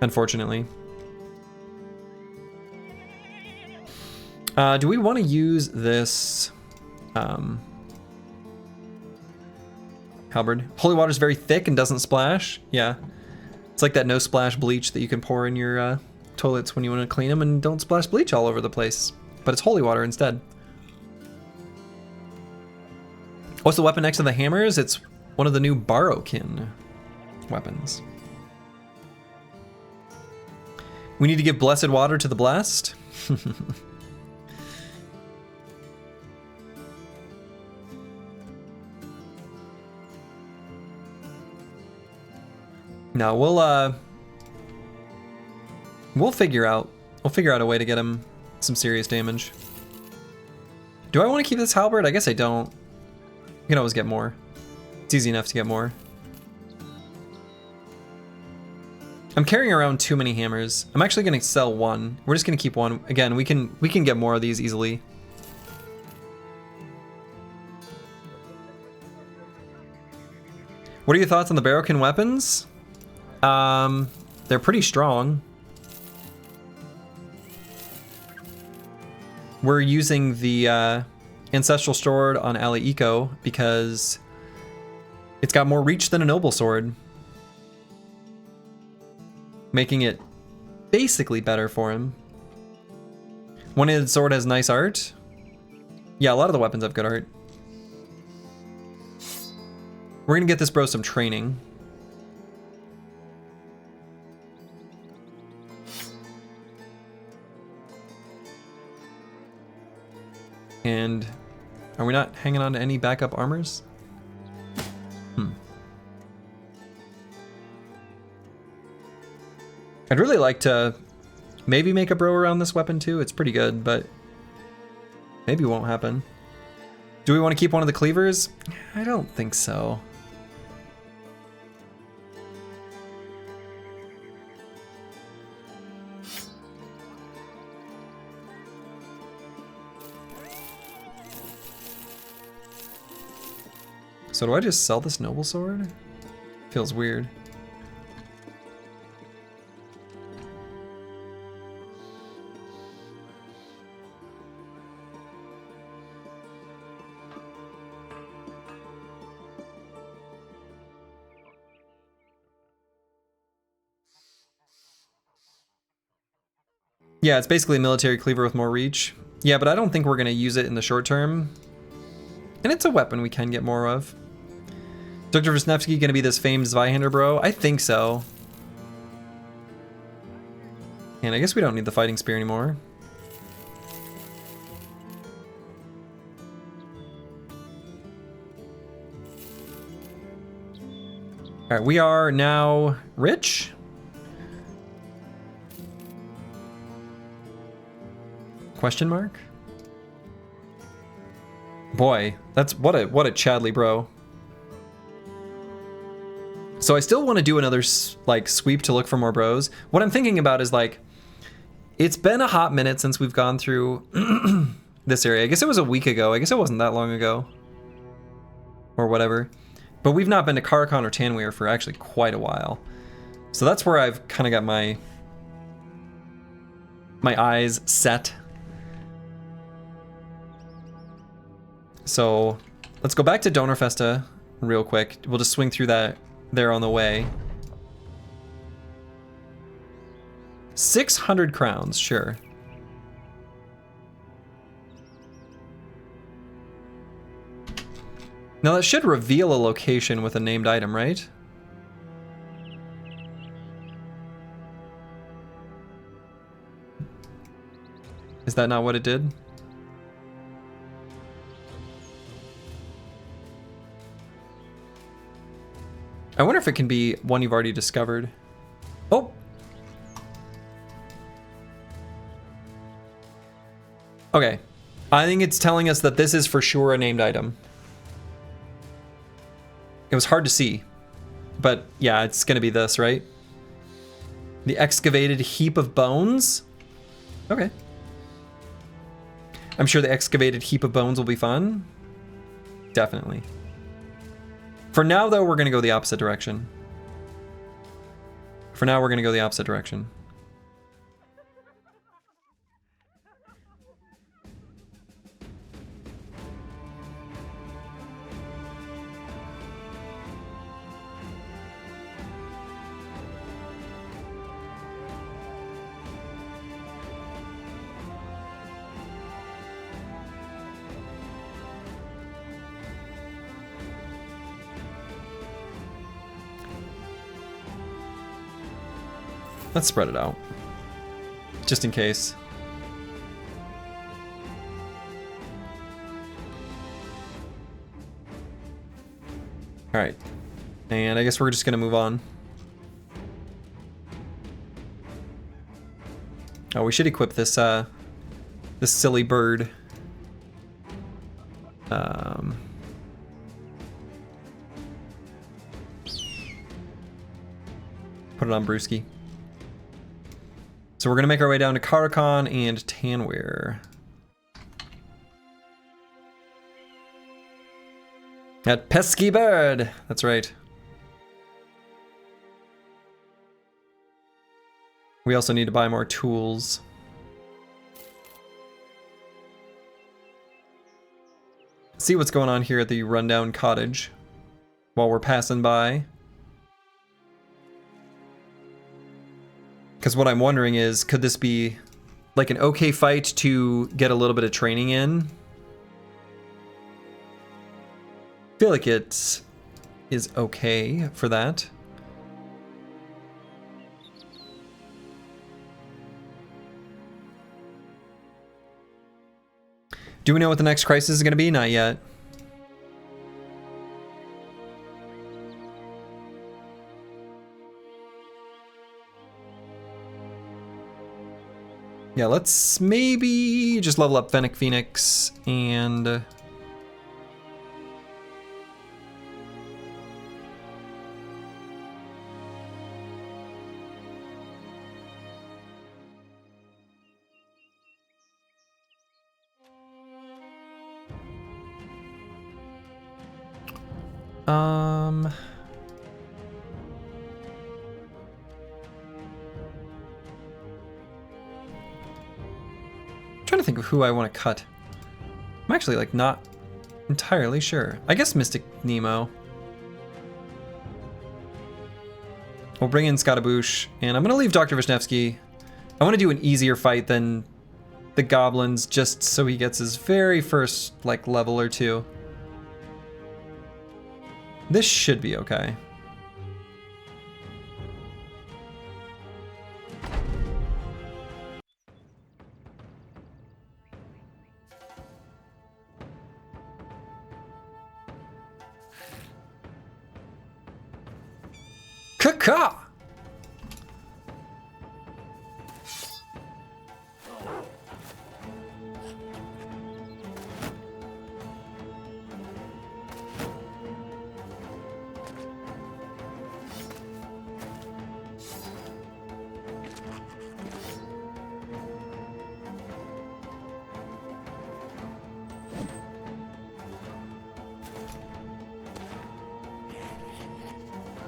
unfortunately. Do we want to use this halberd? Holy water is very thick and doesn't splash. Yeah, it's like that no splash bleach that you can pour in your toilets when you want to clean them and don't splash bleach all over the place. But it's holy water instead. What's the weapon next to the hammers? It's one of the new Barokin weapons. We need to give blessed water to the blessed. No, we'll figure out a way to get him some serious damage. Do I want to keep this halberd? I guess I don't. You can always get more. It's easy enough to get more. I'm carrying around too many hammers. I'm actually going to sell one. We're just going to keep one. Again, we can get more of these easily. What are your thoughts on the Barokin weapons? They're pretty strong. We're using the Ancestral Sword on Ali Eco because it's got more reach than a Noble Sword, making it basically better for him. One-handed sword has nice art. Yeah, a lot of the weapons have good art. We're gonna get this bro some training. And are we not hanging on to any backup armors? I'd really like to maybe make a bro around this weapon too. It's pretty good, but maybe it won't happen. Do we want to keep one of the cleavers? I don't think so. So do I just sell this noble sword? Feels weird. Yeah, it's basically a military cleaver with more reach. Yeah, but I don't think we're gonna use it in the short term. And it's a weapon we can get more of. Dr. Wisniewski gonna be this famed Zweihander bro? I think so. And I guess we don't need the fighting spear anymore. Alright, we are now rich. Question mark? Boy, that's what a Chadley bro. So I still want to do another like sweep to look for more bros. What I'm thinking about is like, it's been a hot minute since we've gone through this area. I guess it was a week ago. I guess it wasn't that long ago. Or whatever. But we've not been to Karakon or Tanweer for actually quite a while. So that's where I've kind of got my eyes set. So let's go back to Donnerfesta real quick. We'll just swing through that there on the way. 600 crowns, sure. Now that should reveal a location with a named item, right? Is that not what it did? I wonder if it can be one you've already discovered. Oh! Okay. I think it's telling us that this is for sure a named item. It was hard to see. But yeah, it's gonna be this, right? The excavated heap of bones? Okay. I'm sure the excavated heap of bones will be fun. Definitely. For now, though, we're going to go the opposite direction. For now, we're going to go the opposite direction. Let's spread it out, just in case. All right, and I guess we're just gonna move on. Oh, we should equip this this silly bird. Put it on Brewski. So we're gonna make our way down to Karakon and Tanware. That pesky bird! That's right. We also need to buy more tools. See what's going on here at the rundown cottage while we're passing by. Because what I'm wondering is, could this be like an okay fight to get a little bit of training in? I feel like it is okay for that. Do we know what the next crisis is going to be? Not yet. Yeah, let's maybe just level up Fennec Phoenix and... trying to think of who I want to cut. I'm actually like not entirely sure. I guess Mystic Nemo. We'll bring in Scottaboosh, and I'm gonna leave Dr. Vishnevsky. I want to do an easier fight than the goblins, just so he gets his very first like level or two. This should be okay. Caw!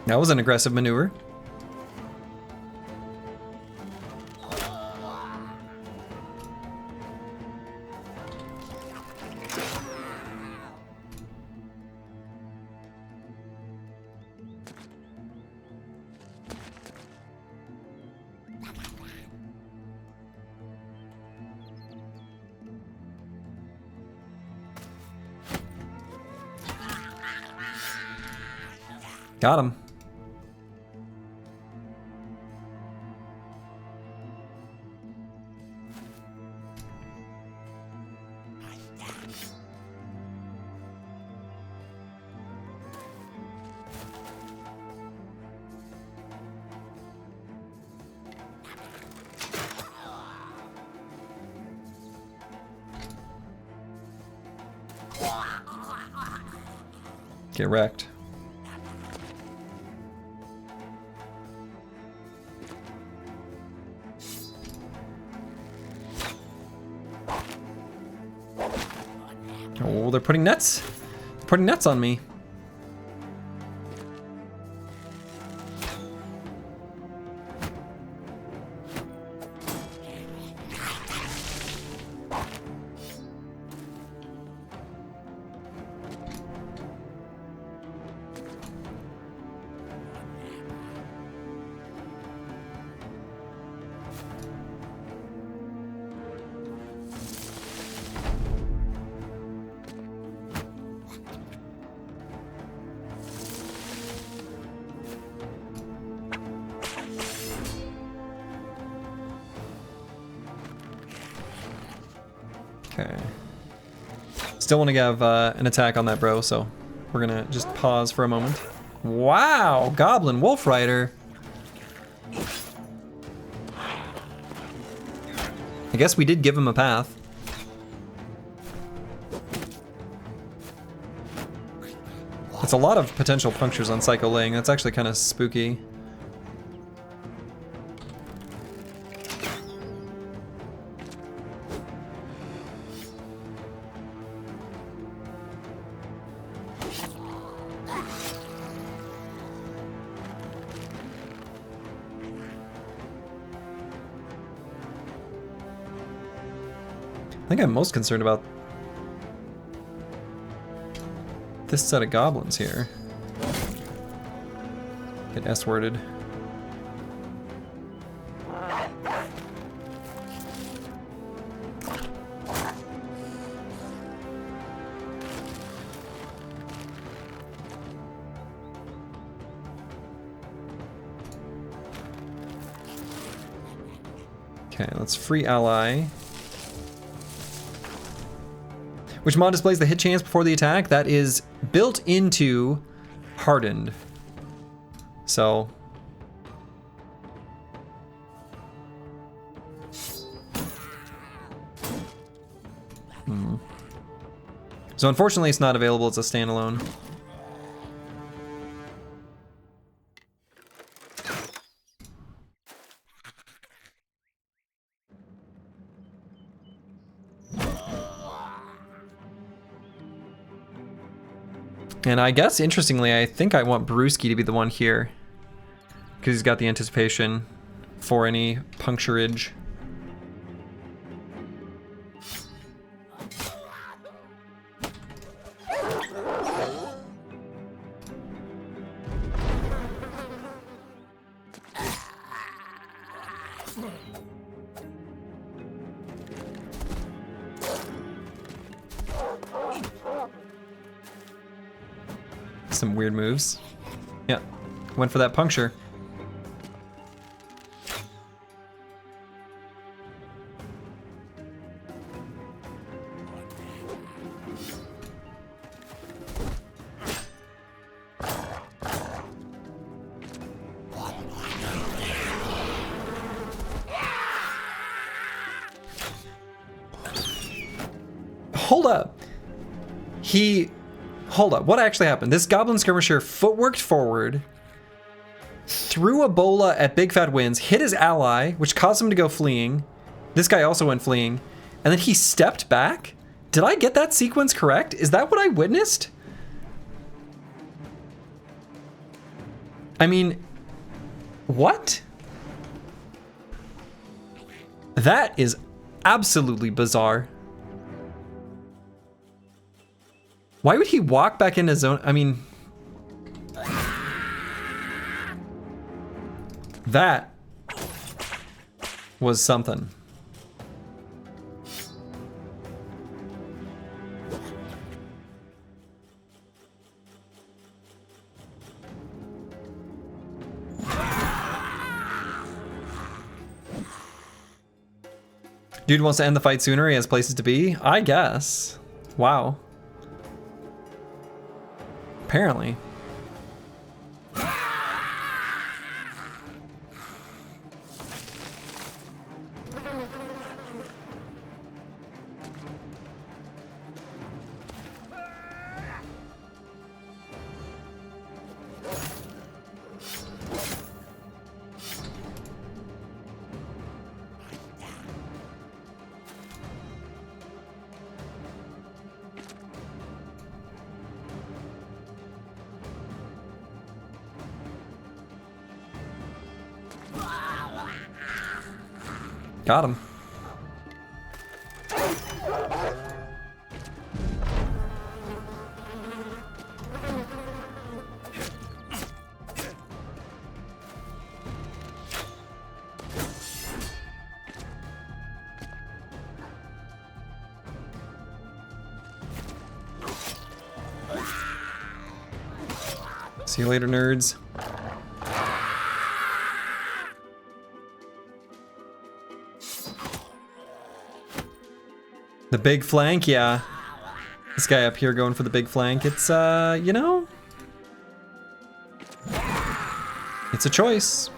That was an aggressive maneuver. Got him. Get wrecked. Oh, they're putting nets. They're putting nets on me. Okay. Still want to have an attack on that bro, so we're gonna just pause for a moment. Wow, Goblin Wolf Rider. I guess we did give him a path. It's a lot of potential punctures on Psycho Ling. That's actually kind of spooky. I think I'm most concerned about this set of goblins here. Get S-worded. Okay, let's free ally. Which mod displays the hit chance before the attack? That is built into Hardened. So. So unfortunately it's not available as a standalone. And I guess, interestingly, I think I want Brewski to be the one here. Because he's got the anticipation for any puncturage. Some weird moves. Yeah, went for that puncture. Hold up. Hold up, what actually happened? This Goblin Skirmisher footworked forward, threw a bola at Big Fat Wins, hit his ally, which caused him to go fleeing. This guy also went fleeing, and then he stepped back? Did I get that sequence correct? Is that what I witnessed? I mean, what? That is absolutely bizarre. Why would he walk back into zone? I mean, that was something. Dude wants to end the fight sooner. He has places to be. I guess. Wow. Apparently. Got him. See you later, nerds. The big flank, yeah. This guy up here going for the big flank. It's, you know, it's a choice.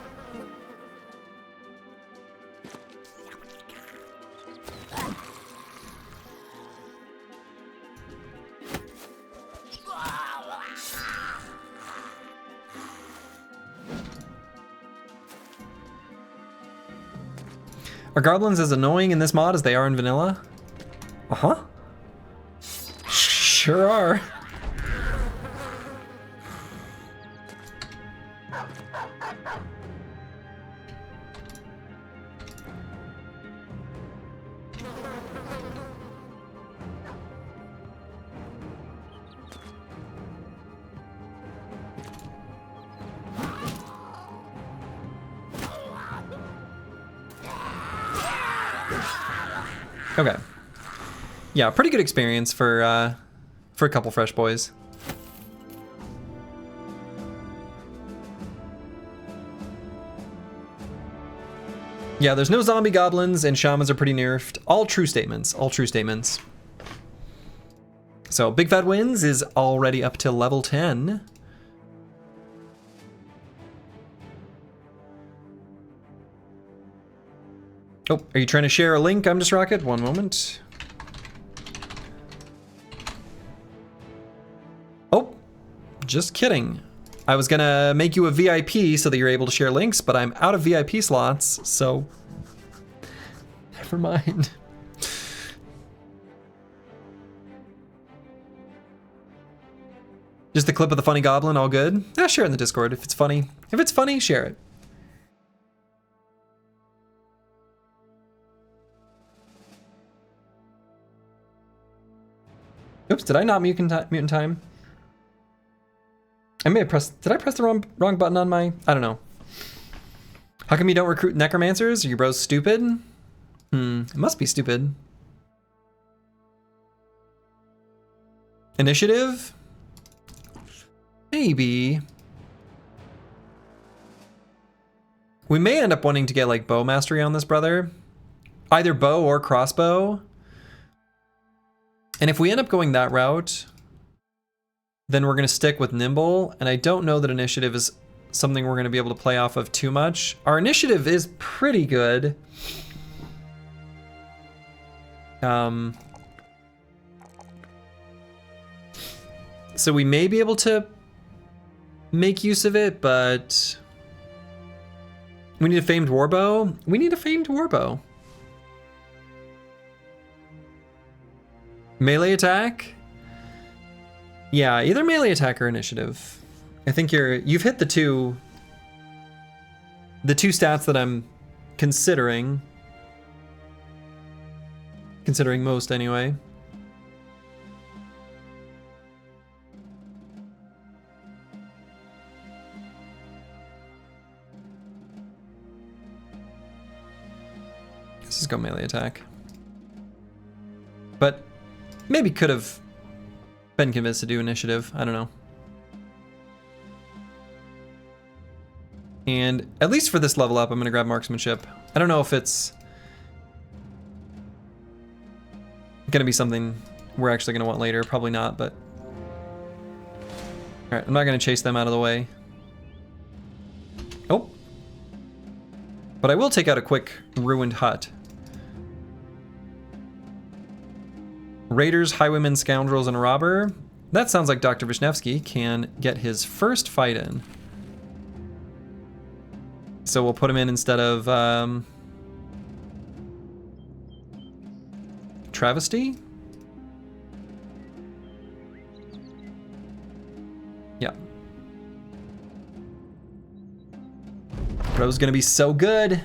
Are goblins as annoying in this mod as they are in vanilla? Uh-huh. Sure are. Okay. Yeah, pretty good experience for a couple fresh boys. Yeah, there's no zombie goblins and shamans are pretty nerfed. All true statements, all true statements. So Big Fat Wins is already up to level 10. Oh, are you trying to share a link, I'm Just Rocket? One moment. Oh, just kidding. I was gonna make you a VIP so that you're able to share links, but I'm out of VIP slots, so never mind. Just the clip of the funny goblin, all good? Yeah, share it in the Discord if it's funny. If it's funny, share it. Oops, did I not mute in time? I may have pressed, did I press the wrong button on my, I don't know. How come you don't recruit necromancers? Are you bros stupid? It must be stupid. Initiative? Maybe. We may end up wanting to get like bow mastery on this brother. Either bow or crossbow. And if we end up going that route, then we're gonna stick with nimble, and I don't know that initiative is something we're gonna be able to play off of too much. Our initiative is pretty good. So we may be able to make use of it, but we need a famed warbow. We need a famed warbow. Melee attack? Yeah, either melee attack or initiative. I think you've hit the two stats that I'm considering. Considering most anyway. Let's just go melee attack. But maybe could have been convinced to do initiative. I don't know. And at least for this level up, I'm gonna grab marksmanship. I don't know if it's gonna be something we're actually gonna want later. Probably not, but all right, I'm not gonna chase them out of the way. Oh, but I will take out a quick ruined hut. Raiders, highwaymen, scoundrels, and a robber. That sounds like Dr. Vishnevsky can get his first fight in. So we'll put him in instead of Travesty? Yeah. Bro's gonna be so good.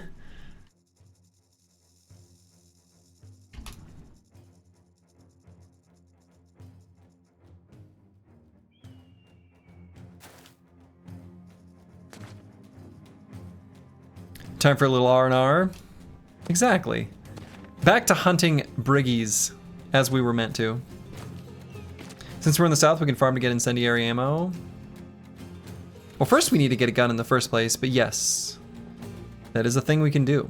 Time for a little R&R. Exactly. Back to hunting briggies, as we were meant to. Since we're in the south, we can farm to get incendiary ammo. Well, first we need to get a gun in the first place, but yes. That is a thing we can do.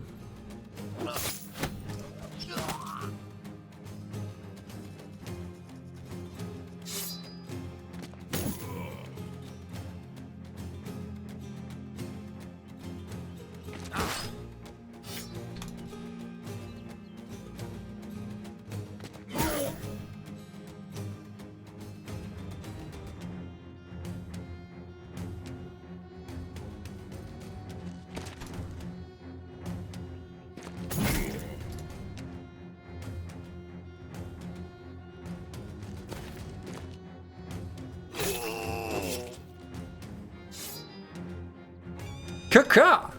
Caw.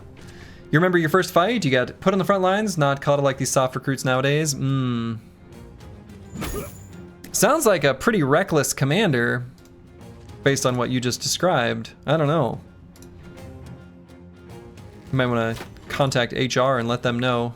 You remember your first fight? You got put on the front lines, not coddled like these soft recruits nowadays? Sounds like a pretty reckless commander based on what you just described. I don't know. You might want to contact HR and let them know.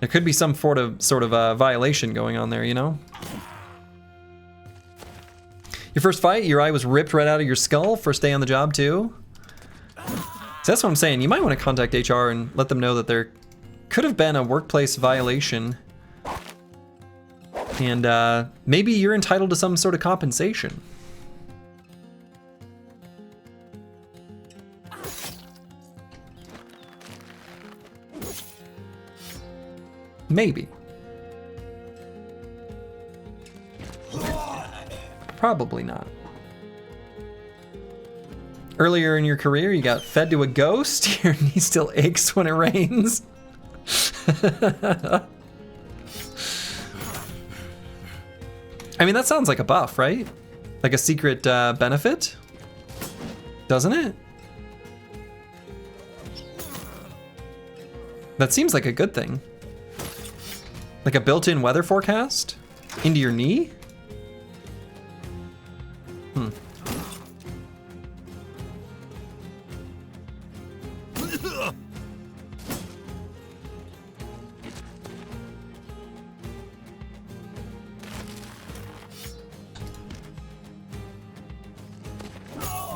There could be some sort of violation going on there, you know? Your first fight, your eye was ripped right out of your skull. First day on the job, too. So that's what I'm saying. You might want to contact HR and let them know that there could have been a workplace violation. And maybe you're entitled to some sort of compensation. Maybe. Probably not. Earlier in your career, you got fed to a ghost. Your knee still aches when it rains. I mean, that sounds like a buff, right? Like a secret benefit? Doesn't it? That seems like a good thing. Like a built-in weather forecast? Into your knee?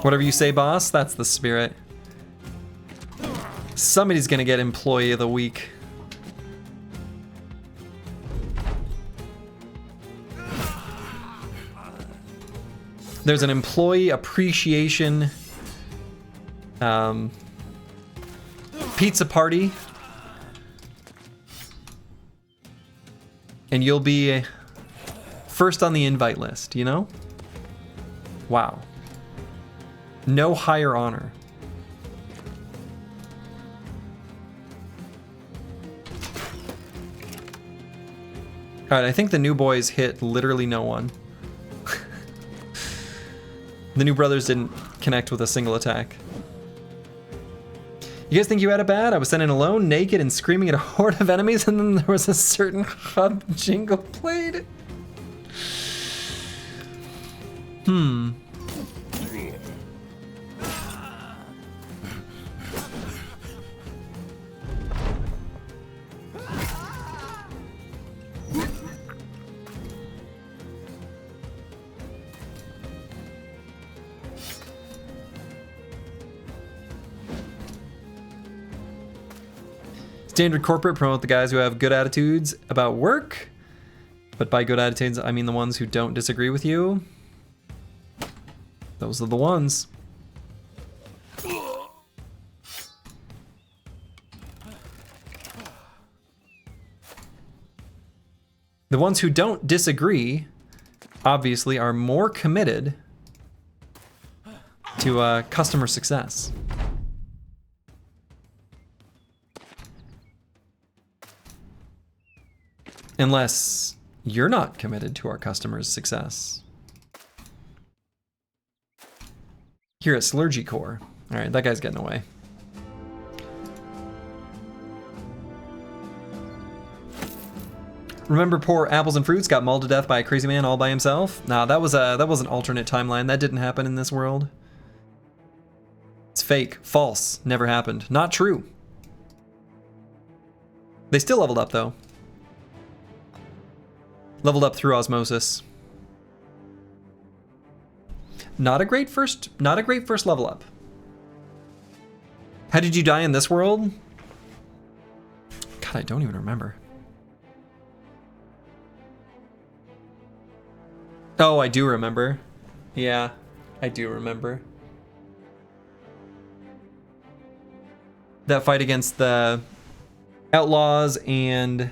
Whatever you say, boss, that's the spirit. Somebody's gonna get Employee of the Week. There's an employee appreciation pizza party. And you'll be first on the invite list, you know? Wow. No higher honor. Alright, I think the new boys hit literally no one. The new brothers didn't connect with a single attack. You guys think you had it bad? I was sent in alone, naked, and screaming at a horde of enemies, and then there was a certain hub jingle played. Standard corporate promote the guys who have good attitudes about work, but by good attitudes I mean the ones who don't disagree with you. Those are the ones. The ones who don't disagree obviously are more committed to customer success. Unless you're not committed to our customers' success. Here at Slurgy Core. Alright, that guy's getting away. Remember poor Apples and Fruits got mauled to death by a crazy man all by himself? Nah, that was an alternate timeline. That didn't happen in this world. It's fake. False. Never happened. Not true. They still leveled up though. Leveled up through osmosis. Not a great first level up. How did you die in this world? God, I don't even remember. Oh, I do remember. Yeah, I do remember. That fight against the outlaws and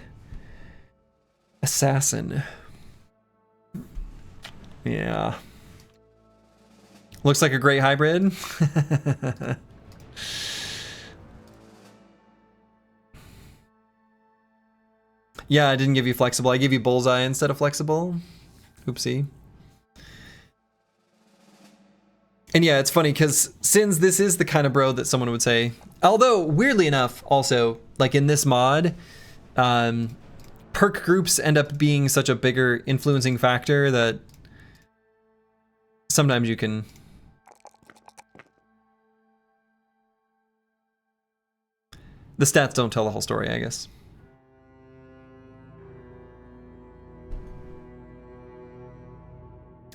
assassin. Yeah. Looks like a great hybrid. Yeah, I didn't give you flexible. I gave you bullseye instead of flexible. Oopsie. And yeah, it's funny because since this is the kind of bro that someone would say, although weirdly enough, also like in this mod, perk groups end up being such a bigger influencing factor that sometimes you can. The stats don't tell the whole story, I guess.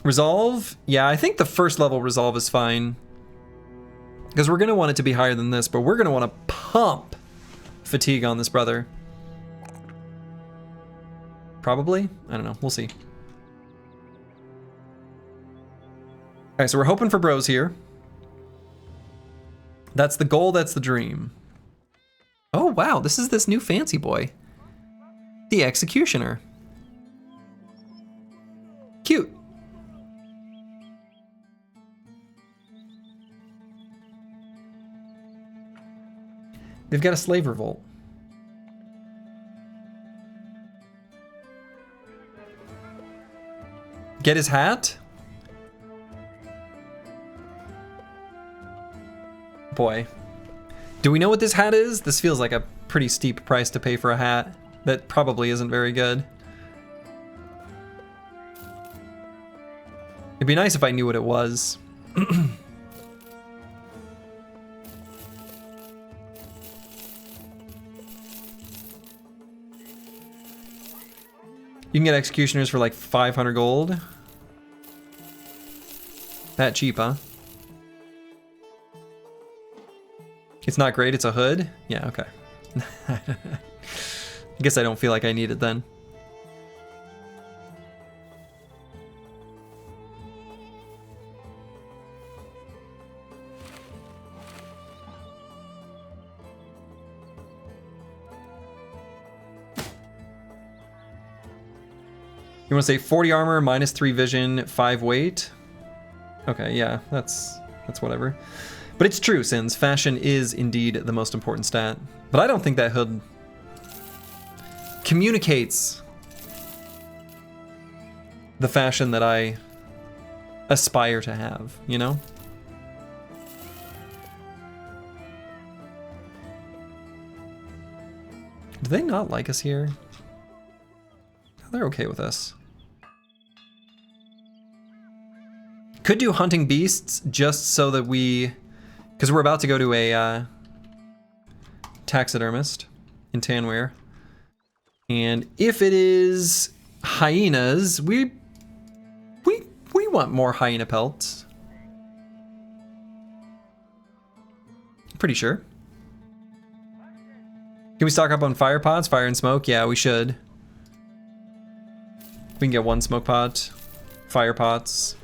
Resolve? Yeah, I think the first level resolve is fine. Because we're going to want it to be higher than this, but we're going to want to pump fatigue on this brother. Probably? I don't know. We'll see. Alright, so we're hoping for bros here. That's the goal, that's the dream. Oh, wow, this is this new fancy boy. The Executioner. Cute. They've got a slave revolt. Get his hat? Boy. Do we know what this hat is? This feels like a pretty steep price to pay for a hat that probably isn't very good. It'd be nice if I knew what it was. You can get executioners for like 500 gold. That cheap, huh? It's not great, it's a hood? Yeah, okay. I guess I don't feel like I need it then. You want to say 40 armor, minus 3 vision, 5 weight? Okay, yeah, that's whatever. But it's true, Sins. Fashion is indeed the most important stat. But I don't think that hood communicates the fashion that I aspire to have, you know? Do they not like us here? They're okay with us. Could do hunting beasts just so that we, because we're about to go to a taxidermist in Tanware, and if it is hyenas, we want more hyena pelts. Pretty sure. Can we stock up on fire pots, fire and smoke? Yeah, we should. We can get 1 smoke pot, fire pots.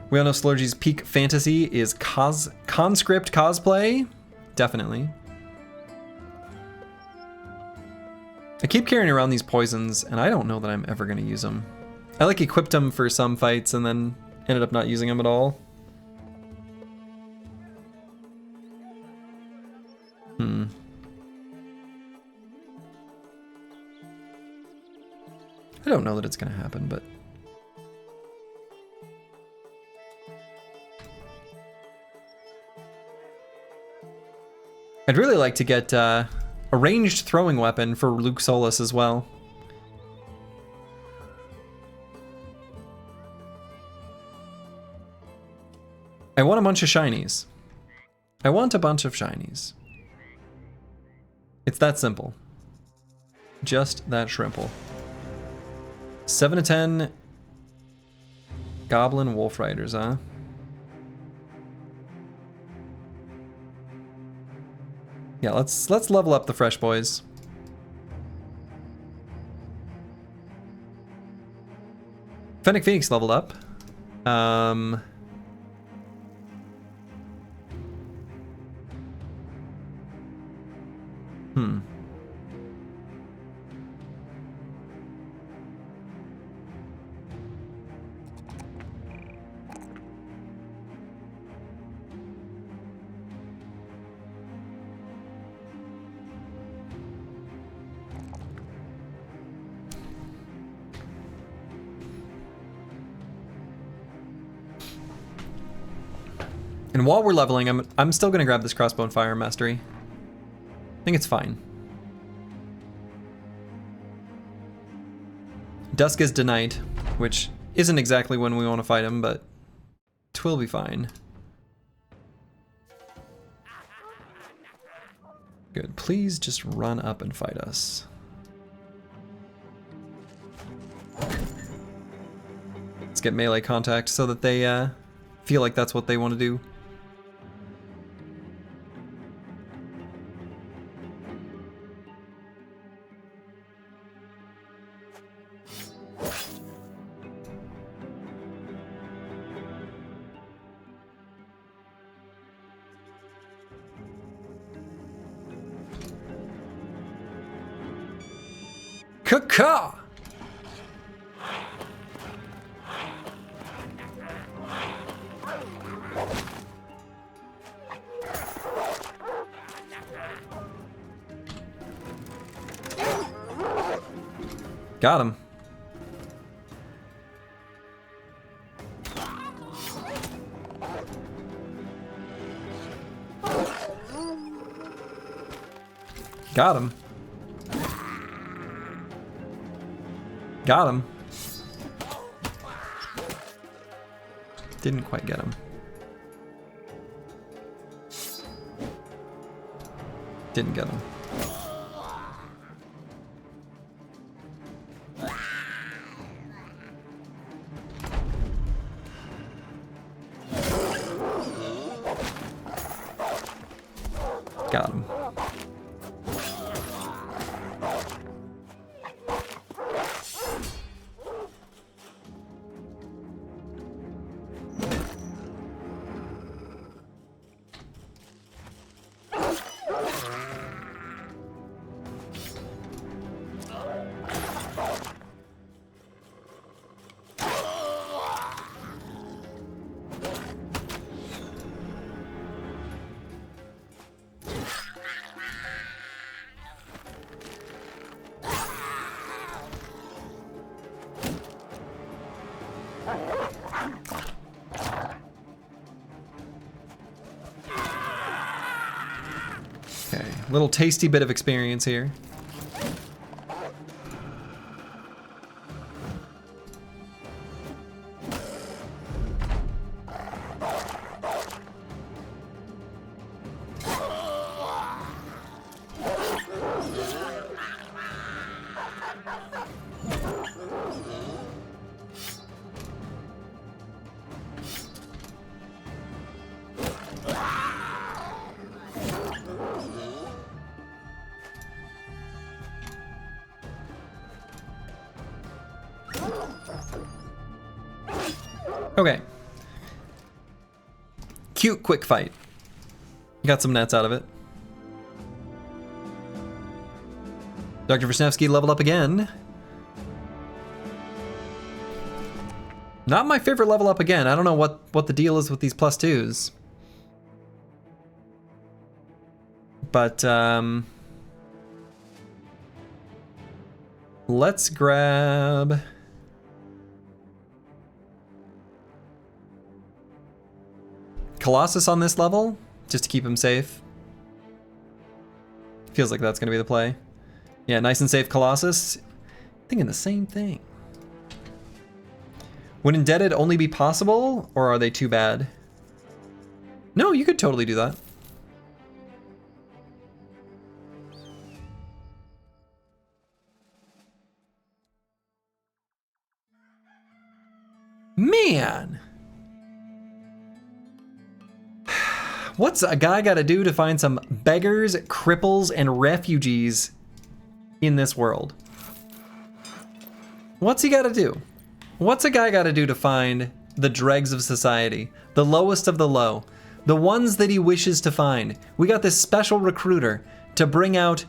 We all know Slurgy's peak fantasy is conscript cosplay. Definitely. I keep carrying around these poisons, and I don't know that I'm ever going to use them. I like equipped them for some fights and then ended up not using them at all. I don't know that it's going to happen, but... I'd really like to get a ranged throwing weapon for Luke Solus as well. I want a bunch of shinies. I want a bunch of shinies. It's that simple. Just that shrimple. 7 to 10 Goblin Wolf Riders, huh? Yeah, let's level up the fresh boys. Fennec Phoenix leveled up. And while we're leveling, I'm still gonna grab this crossbow and fire mastery. I think it's fine. Dusk is denied, which isn't exactly when we want to fight him, but it will be fine. Good. Please just run up and fight us. Let's get melee contact so that they feel like that's what they want to do. Caw! Got him. Got him. Got him. Didn't quite get him. Didn't get him. Got him. Okay, little tasty bit of experience here. Okay. Cute, quick fight. Got some nets out of it. Dr. Wisniewski leveled up again. Not my favorite level up again. I don't know what the deal is with these +2s. But, let's grab... Colossus on this level, just to keep him safe. Feels like that's gonna be the play. Yeah, nice and safe Colossus. Thinking the same thing. Would indebted only be possible, or are they too bad? No, you could totally do that. Man! What's a guy gotta do to find some beggars, cripples, and refugees in this world? What's he gotta do? What's a guy gotta do to find the dregs of society? The lowest of the low. The ones that he wishes to find. We got this special recruiter to bring out,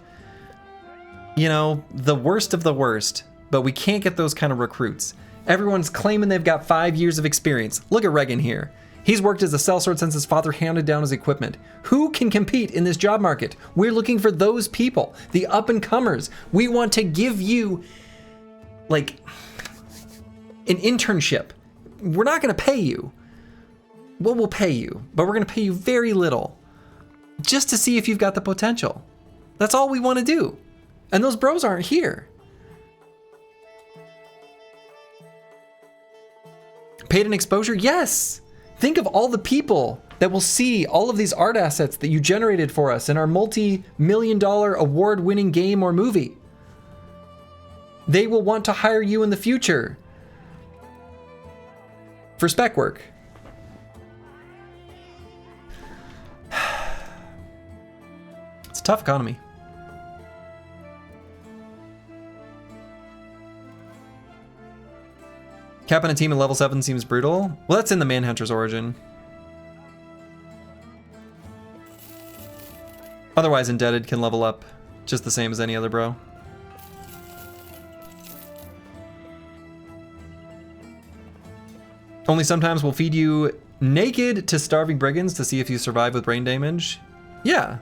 you know, the worst of the worst, but we can't get those kind of recruits. Everyone's claiming they've got 5 years of experience. Look at Reagan here. He's worked as a sellsword since his father handed down his equipment. Who can compete in this job market? We're looking for those people, the up-and-comers. We want to give you, like, an internship. We're not gonna pay you. well, we'll pay you, but we're going to pay you very little just to see if you've got the potential. That's all we want to do. And those bros aren't here. Paid in exposure? Yes. Think of all the people that will see all of these art assets that you generated for us in our multi-million-dollar award-winning game or movie. They will want to hire you in the future for spec work. It's a tough economy. Capping a team at level 7 seems brutal. Well, that's in the Manhunter's origin. Otherwise, Indebted can level up just the same as any other bro. Only sometimes we'll feed you naked to starving brigands to see if you survive with brain damage. Yeah.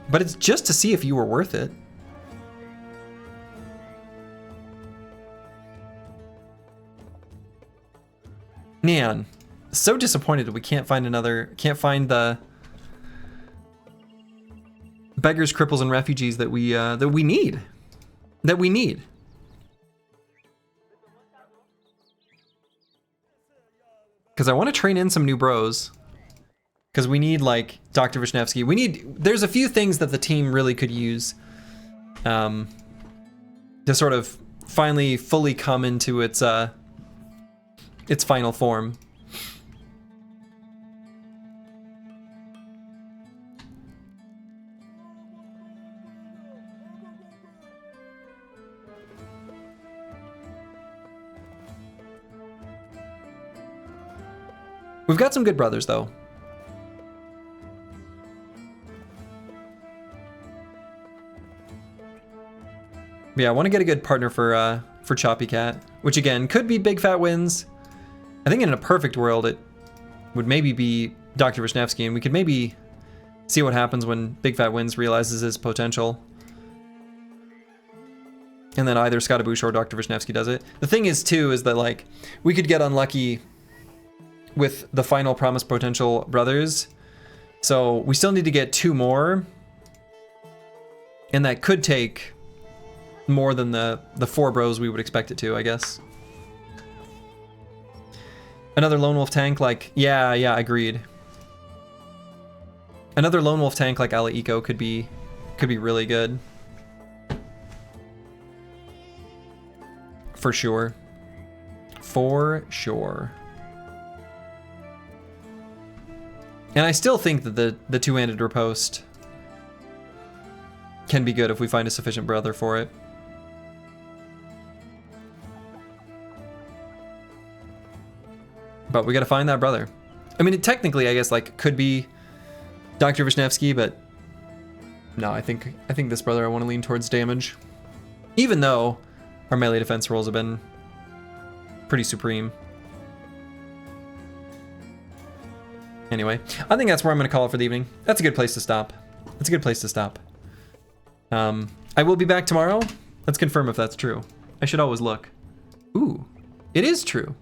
But it's just to see if you were worth it. Man, so disappointed that we can't find the beggars, cripples, and refugees that we need. Because I want to train in some new bros. Because we need, like, Dr. Vishnevsky. There's a few things that the team really could use to sort of finally fully come into its final form. We've got some good brothers, though. Yeah, I want to get a good partner for Choppy Cat, which again could be Big Fat Wins. I think in a perfect world it would maybe be Dr. Vishnevsky, and we could maybe see what happens when Big Fat Wins realizes his potential. And then either Scottaboosh or Dr. Vishnevsky does it. The thing is too is that, like, we could get unlucky with the final Promised Potential brothers. So we still need to get 2 more. And that could take more than the 4 bros we would expect it to, I guess. Another Lone Wolf tank, like, yeah, agreed. Another Lone Wolf tank like Ala Eco could be really good. For sure. For sure. And I still think that the two-handed riposte can be good if we find a sufficient brother for it. But we gotta find that brother. I mean, it technically, I guess, like, could be Dr. Vishnevsky, but no, I think this brother I want to lean towards damage. Even though our melee defense rolls have been pretty supreme. Anyway, I think that's where I'm going to call it for the evening. That's a good place to stop. That's a good place to stop. I will be back tomorrow. Let's confirm if that's true. I should always look. Ooh, it is true.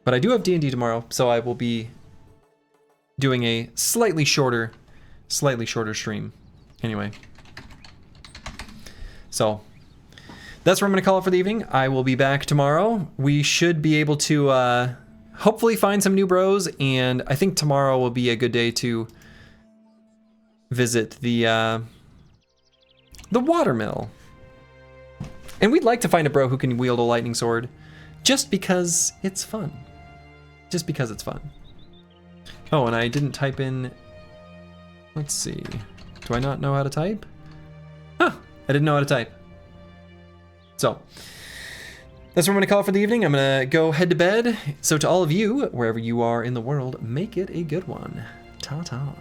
But I do have D&D tomorrow, so I will be doing a slightly shorter stream. Anyway. So, that's where I'm going to call it for the evening. I will be back tomorrow. We should be able to hopefully find some new bros, and I think tomorrow will be a good day to visit the watermill. And we'd like to find a bro who can wield a lightning sword, just because it's fun. Just because it's fun. Oh, and I didn't type in... Let's see. Do I not know how to type? Huh, I didn't know how to type. So, that's what I'm going to call it for the evening. I'm going to go head to bed. So to all of you, wherever you are in the world, make it a good one. Ta-ta.